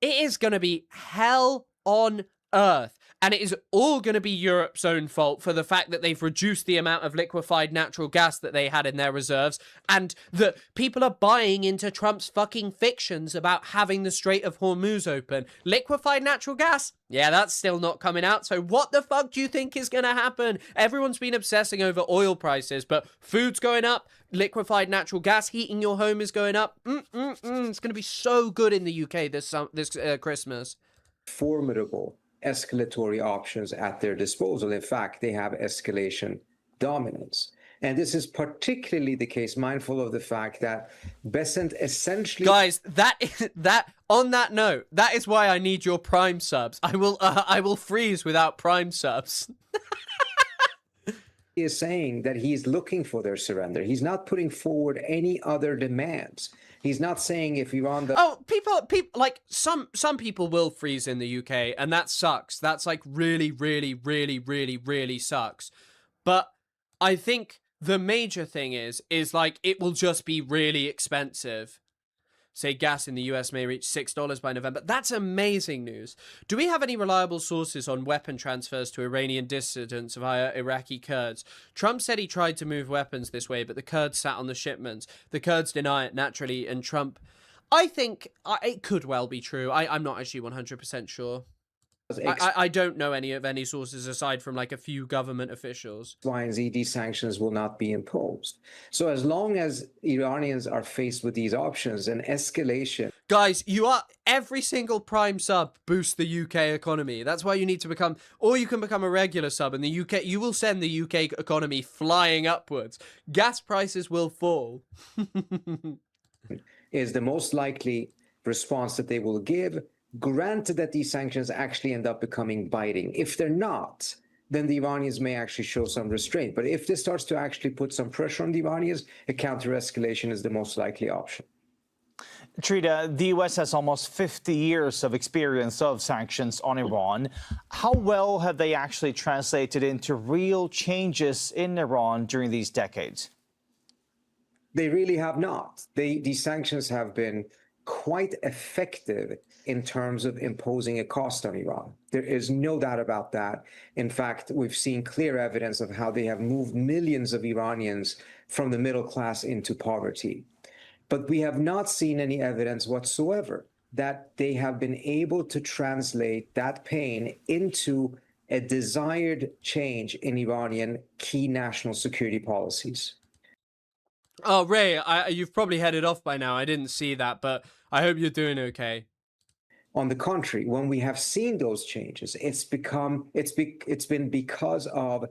It is going to be hell on earth. And it is all going to be Europe's own fault for the fact that they've reduced the amount of liquefied natural gas that they had in their reserves, and that people are buying into Trump's fucking fictions about having the Strait of Hormuz open. Liquefied natural gas? Yeah, that's still not coming out. So what the fuck do you think is going to happen? Everyone's been obsessing over oil prices, but food's going up. Liquefied natural gas heating your home is going up. It's going to be so good in the UK this Christmas. Formidable escalatory options at their disposal. In fact, they have escalation dominance. And this is particularly the case, mindful of the fact that Besant essentially... Guys, on that note, that is why I need your Prime subs. I will freeze without Prime subs. He is saying that he's looking for their surrender. He's not putting forward any other demands. He's not saying if Iran... People, like, some people will freeze in the UK, and that sucks. That's, like, really, really, really, really, really sucks. But I think the major thing is, like, it will just be really expensive. Say gas in the US may reach $6 by November. That's amazing news. Do we have any reliable sources on weapon transfers to Iranian dissidents via Iraqi Kurds? Trump said he tried to move weapons this way, but the Kurds sat on the shipments. The Kurds deny it naturally, and Trump... I think it could well be true. I'm not actually 100% sure. I don't know any sources aside from like a few government officials. Y and Z, these sanctions will not be imposed. So as long as Iranians are faced with these options, an escalation... Guys, every single Prime sub boosts the UK economy. That's why you need to become, or you can become a regular sub in the UK. You will send the UK economy flying upwards. Gas prices will fall. is the most likely response that they will give, granted that these sanctions actually end up becoming binding. If they're not, then the Iranians may actually show some restraint. But if this starts to actually put some pressure on the Iranians, a counter-escalation is the most likely option. Trita, the U.S. has almost 50 years of experience of sanctions on Iran. How well have they actually translated into real changes in Iran during these decades? They really have not. These sanctions have been quite effective in terms of imposing a cost on Iran. There is no doubt about that. In fact, we've seen clear evidence of how they have moved millions of Iranians from the middle class into poverty. But we have not seen any evidence whatsoever that they have been able to translate that pain into a desired change in Iranian key national security policies. Oh, Ray, you've probably headed off by now. I didn't see that, but I hope you're doing okay. On the contrary, when we have seen those changes, it's been because of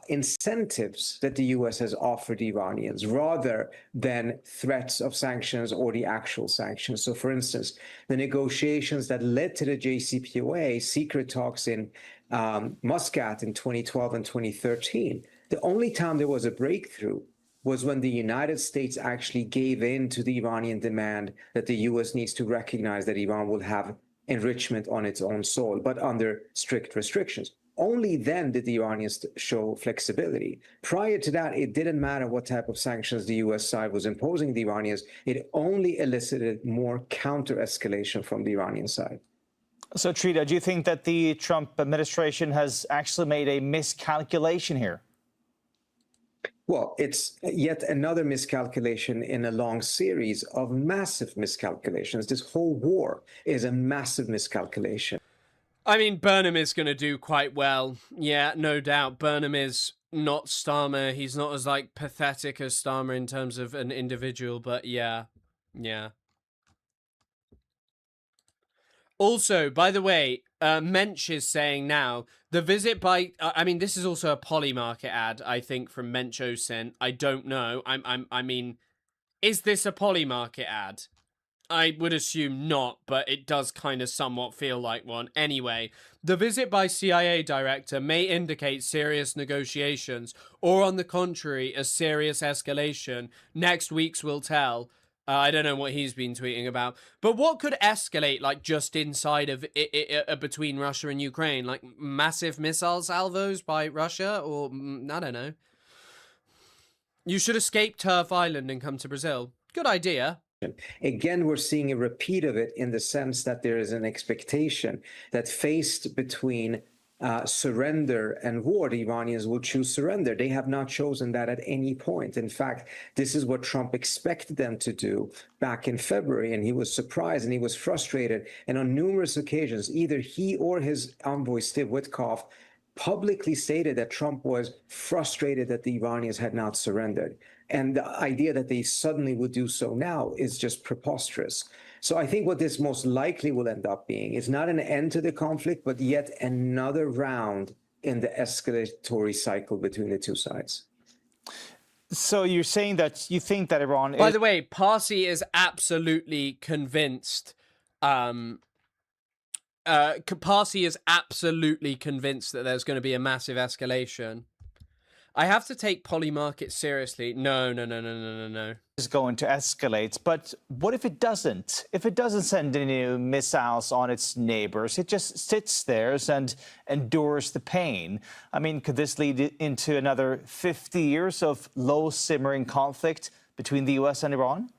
incentives that the U.S. has offered Iranians rather than threats of sanctions or the actual sanctions. So, for instance, the negotiations that led to the JCPOA, secret talks in Muscat in 2012 and 2013, the only time there was a breakthrough was when the United States actually gave in to the Iranian demand that the U.S. needs to recognize that Iran will have enrichment on its own soil, but under strict restrictions. Only then did the Iranians show flexibility. Prior to that, it didn't matter what type of sanctions the U.S. side was imposing the Iranians. It only elicited more counter-escalation from the Iranian side. So, Trita, do you think that the Trump administration has actually made a miscalculation here? Well, it's yet another miscalculation in a long series of massive miscalculations. This whole war is a massive miscalculation. I mean, Burnham is going to do quite well. Yeah, no doubt. Burnham is not Starmer. He's not as, like, pathetic as Starmer in terms of an individual, but yeah. Also, by the way, Mensch is saying now the visit by. I mean, this is also a Polymarket ad, I think, from Mensch Osen. I don't know. I mean, is this a Polymarket ad? I would assume not, but it does kind of somewhat feel like one. Anyway, the visit by CIA director may indicate serious negotiations, or on the contrary, a serious escalation. Next week's will tell. I don't know what he's been tweeting about. But what could escalate, like, just inside of between Russia and Ukraine? Like, massive missile salvos by Russia? Or, I don't know. You should escape Turf Island and come to Brazil. Good idea. Again, we're seeing a repeat of it in the sense that there is an expectation that faced between surrender and war, the Iranians will choose surrender. They have not chosen that at any point. In fact, this is what Trump expected them to do back in February, and he was surprised and he was frustrated. And on numerous occasions, either he or his envoy, Steve Witkoff, publicly stated that Trump was frustrated that the Iranians had not surrendered. And the idea that they suddenly would do so now is just preposterous. So I think what this most likely will end up being is not an end to the conflict, but yet another round in the escalatory cycle between the two sides. So you're saying that you think that Iran... By the way, Parsi is absolutely convinced... Parsi is absolutely convinced that there's going to be a massive escalation. I have to take Polymarket seriously. No. Is going to escalate, but what if it doesn't? If it doesn't send any missiles on its neighbors, it just sits there and endures the pain. I mean, could this lead into another 50 years of low simmering conflict between the US and Iran?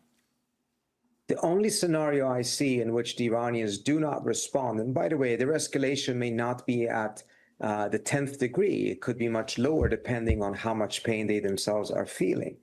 The only scenario I see in which the Iranians do not respond, and by the way, their escalation may not be at the 10th degree. It could be much lower depending on how much pain they themselves are feeling.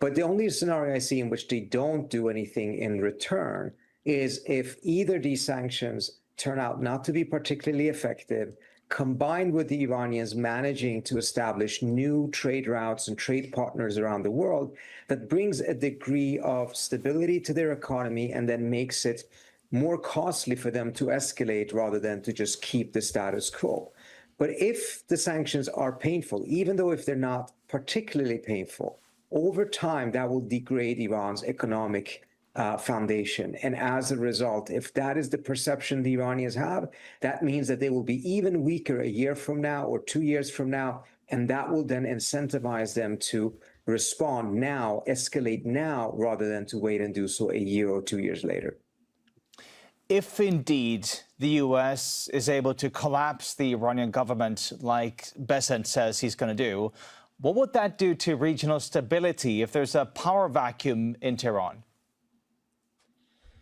But the only scenario I see in which they don't do anything in return is if either these sanctions turn out not to be particularly effective, combined with the Iranians managing to establish new trade routes and trade partners around the world, that brings a degree of stability to their economy and then makes it more costly for them to escalate rather than to just keep the status quo. But if the sanctions are painful, even though if they're not particularly painful, over time that will degrade Iran's economic foundation. And as a result, if that is the perception the Iranians have, that means that they will be even weaker a year from now or 2 years from now. And that will then incentivize them to respond now, escalate now, rather than to wait and do so a year or 2 years later. If indeed the US is able to collapse the Iranian government like Bessent says he's going to do, what would that do to regional stability if there's a power vacuum in Tehran?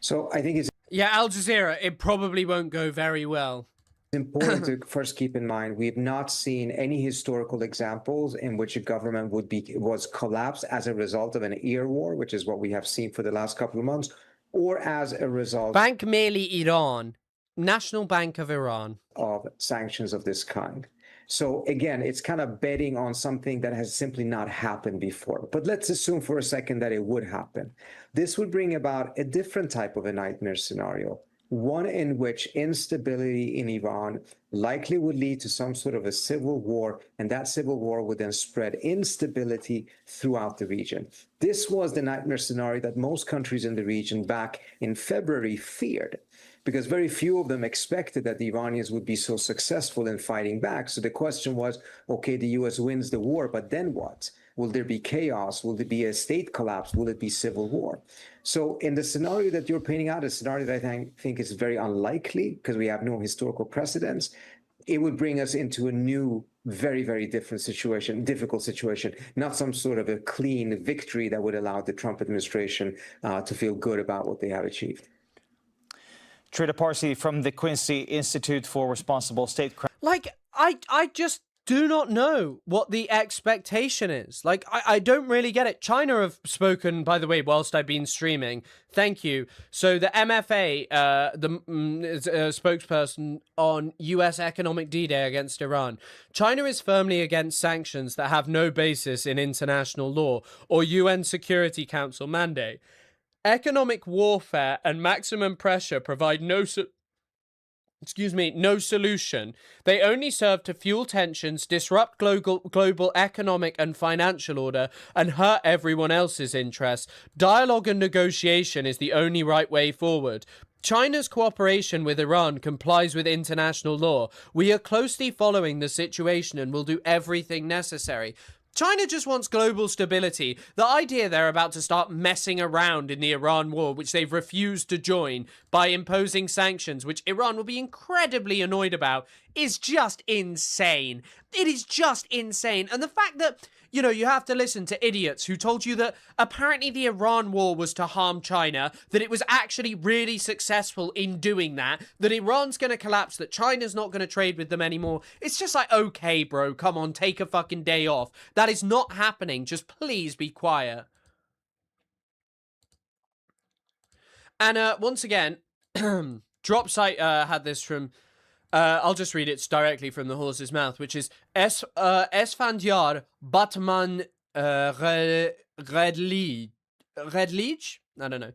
So I think it's... Yeah, Al Jazeera, it probably won't go very well. It's important to first keep in mind, we have not seen any historical examples in which a government was collapsed as a result of an ear war, which is what we have seen for the last couple of months, or as a result... Bank merely Iran. National Bank of Iran. ...of sanctions of this kind. So again, it's kind of betting on something that has simply not happened before. But let's assume for a second that it would happen. This would bring about a different type of a nightmare scenario, one in which instability in Iran likely would lead to some sort of a civil war, and that civil war would then spread instability throughout the region. This was the nightmare scenario that most countries in the region back in February feared, because very few of them expected that the Iranians would be so successful in fighting back. So the question was, okay, the US wins the war, but then what? Will there be chaos? Will there be a state collapse? Will it be civil war? So in the scenario that you're painting out, a scenario that I think is very unlikely because we have no historical precedents, it would bring us into a new, very, very different situation, difficult situation, not some sort of a clean victory that would allow the Trump administration to feel good about what they have achieved. Trita Parsi from the Quincy Institute for Responsible Statecraft. Like, I just do not know what the expectation is. Like, I don't really get it. China have spoken, by the way, whilst I've been streaming. Thank you. So the MFA, the spokesperson on US economic D-Day against Iran. China is firmly against sanctions that have no basis in international law or UN Security Council mandate. Economic warfare and maximum pressure provide no no solution. They only serve to fuel tensions, disrupt global economic and financial order, and hurt everyone else's interests. Dialogue and negotiation is the only right way forward. China's cooperation with Iran complies with international law. We are closely following the situation and will do everything necessary. China just wants global stability. The idea they're about to start messing around in the Iran war, which they've refused to join, by imposing sanctions, which Iran will be incredibly annoyed about, is just insane. It is just insane. And the fact that, you know, you have to listen to idiots who told you that apparently the Iran war was to harm China, that it was actually really successful in doing that, that Iran's going to collapse, that China's not going to trade with them anymore. It's just like, okay, bro, come on, take a fucking day off. That is not happening. Just please be quiet. And once again, Dropsite had this from... I'll just read it directly from the horse's mouth, which is Esfandyar Batman Redlige? I don't know.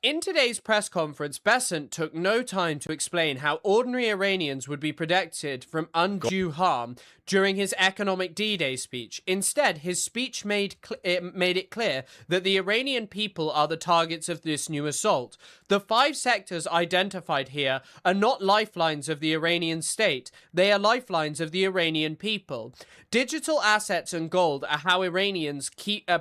In today's press conference, Besant took no time to explain how ordinary Iranians would be protected from undue harm during his economic D-Day speech. Instead, his speech made it clear that the Iranian people are the targets of this new assault. The 5 sectors identified here are not lifelines of the Iranian state. They are lifelines of the Iranian people. Digital assets and gold are how Iranians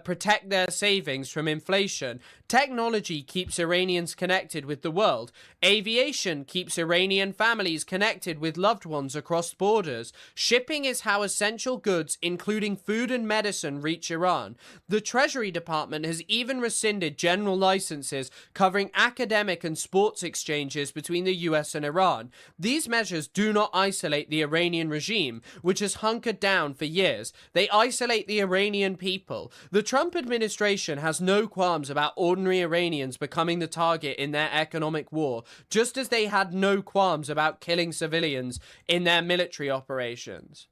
protect their savings from inflation. Technology keeps Iranians connected with the world. Aviation keeps Iranian families connected with loved ones across borders. Shipping is how essential goods, including food and medicine, reach Iran. The Treasury Department has even rescinded general licenses covering academic and sports exchanges between the US and Iran. These measures do not isolate the Iranian regime, which has hunkered down for years. They isolate the Iranian people. The Trump administration has no qualms about ordinary Iranians becoming the target in their economic war, just as they had no qualms about killing civilians in their military operations.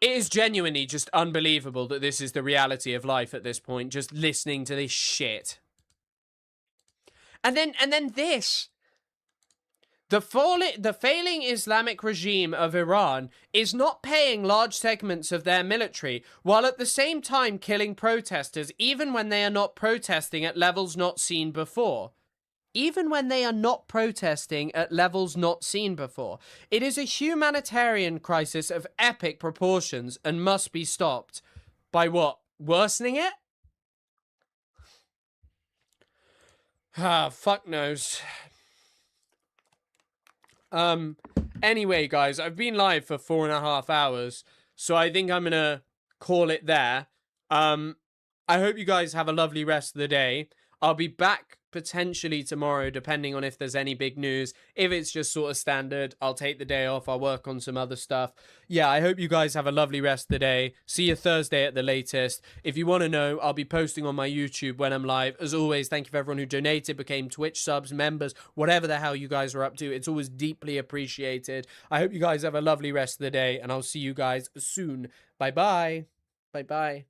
It is genuinely just unbelievable that this is the reality of life at this point, just listening to this shit. And then this. The failing Islamic regime of Iran is not paying large segments of their military, while at the same time killing protesters, even when they are not protesting at levels not seen before. Even when they are not protesting at levels not seen before. It is a humanitarian crisis of epic proportions and must be stopped. By what? Worsening it? Ah, fuck knows. Anyway, guys, I've been live for 4.5 hours, so I think I'm gonna call it there. I hope you guys have a lovely rest of the day. I'll be back potentially tomorrow, depending on if there's any big news. If it's just sort of standard, I'll take the day off. I'll work on some other stuff. Yeah, I hope you guys have a lovely rest of the day. See you Thursday at the latest. If you want to know, I'll be posting on my YouTube when I'm live. As always, thank you for everyone who donated, became Twitch subs, members, whatever the hell you guys are up to. It's always deeply appreciated. I hope you guys have a lovely rest of the day, and I'll see you guys soon. Bye-bye. Bye-bye.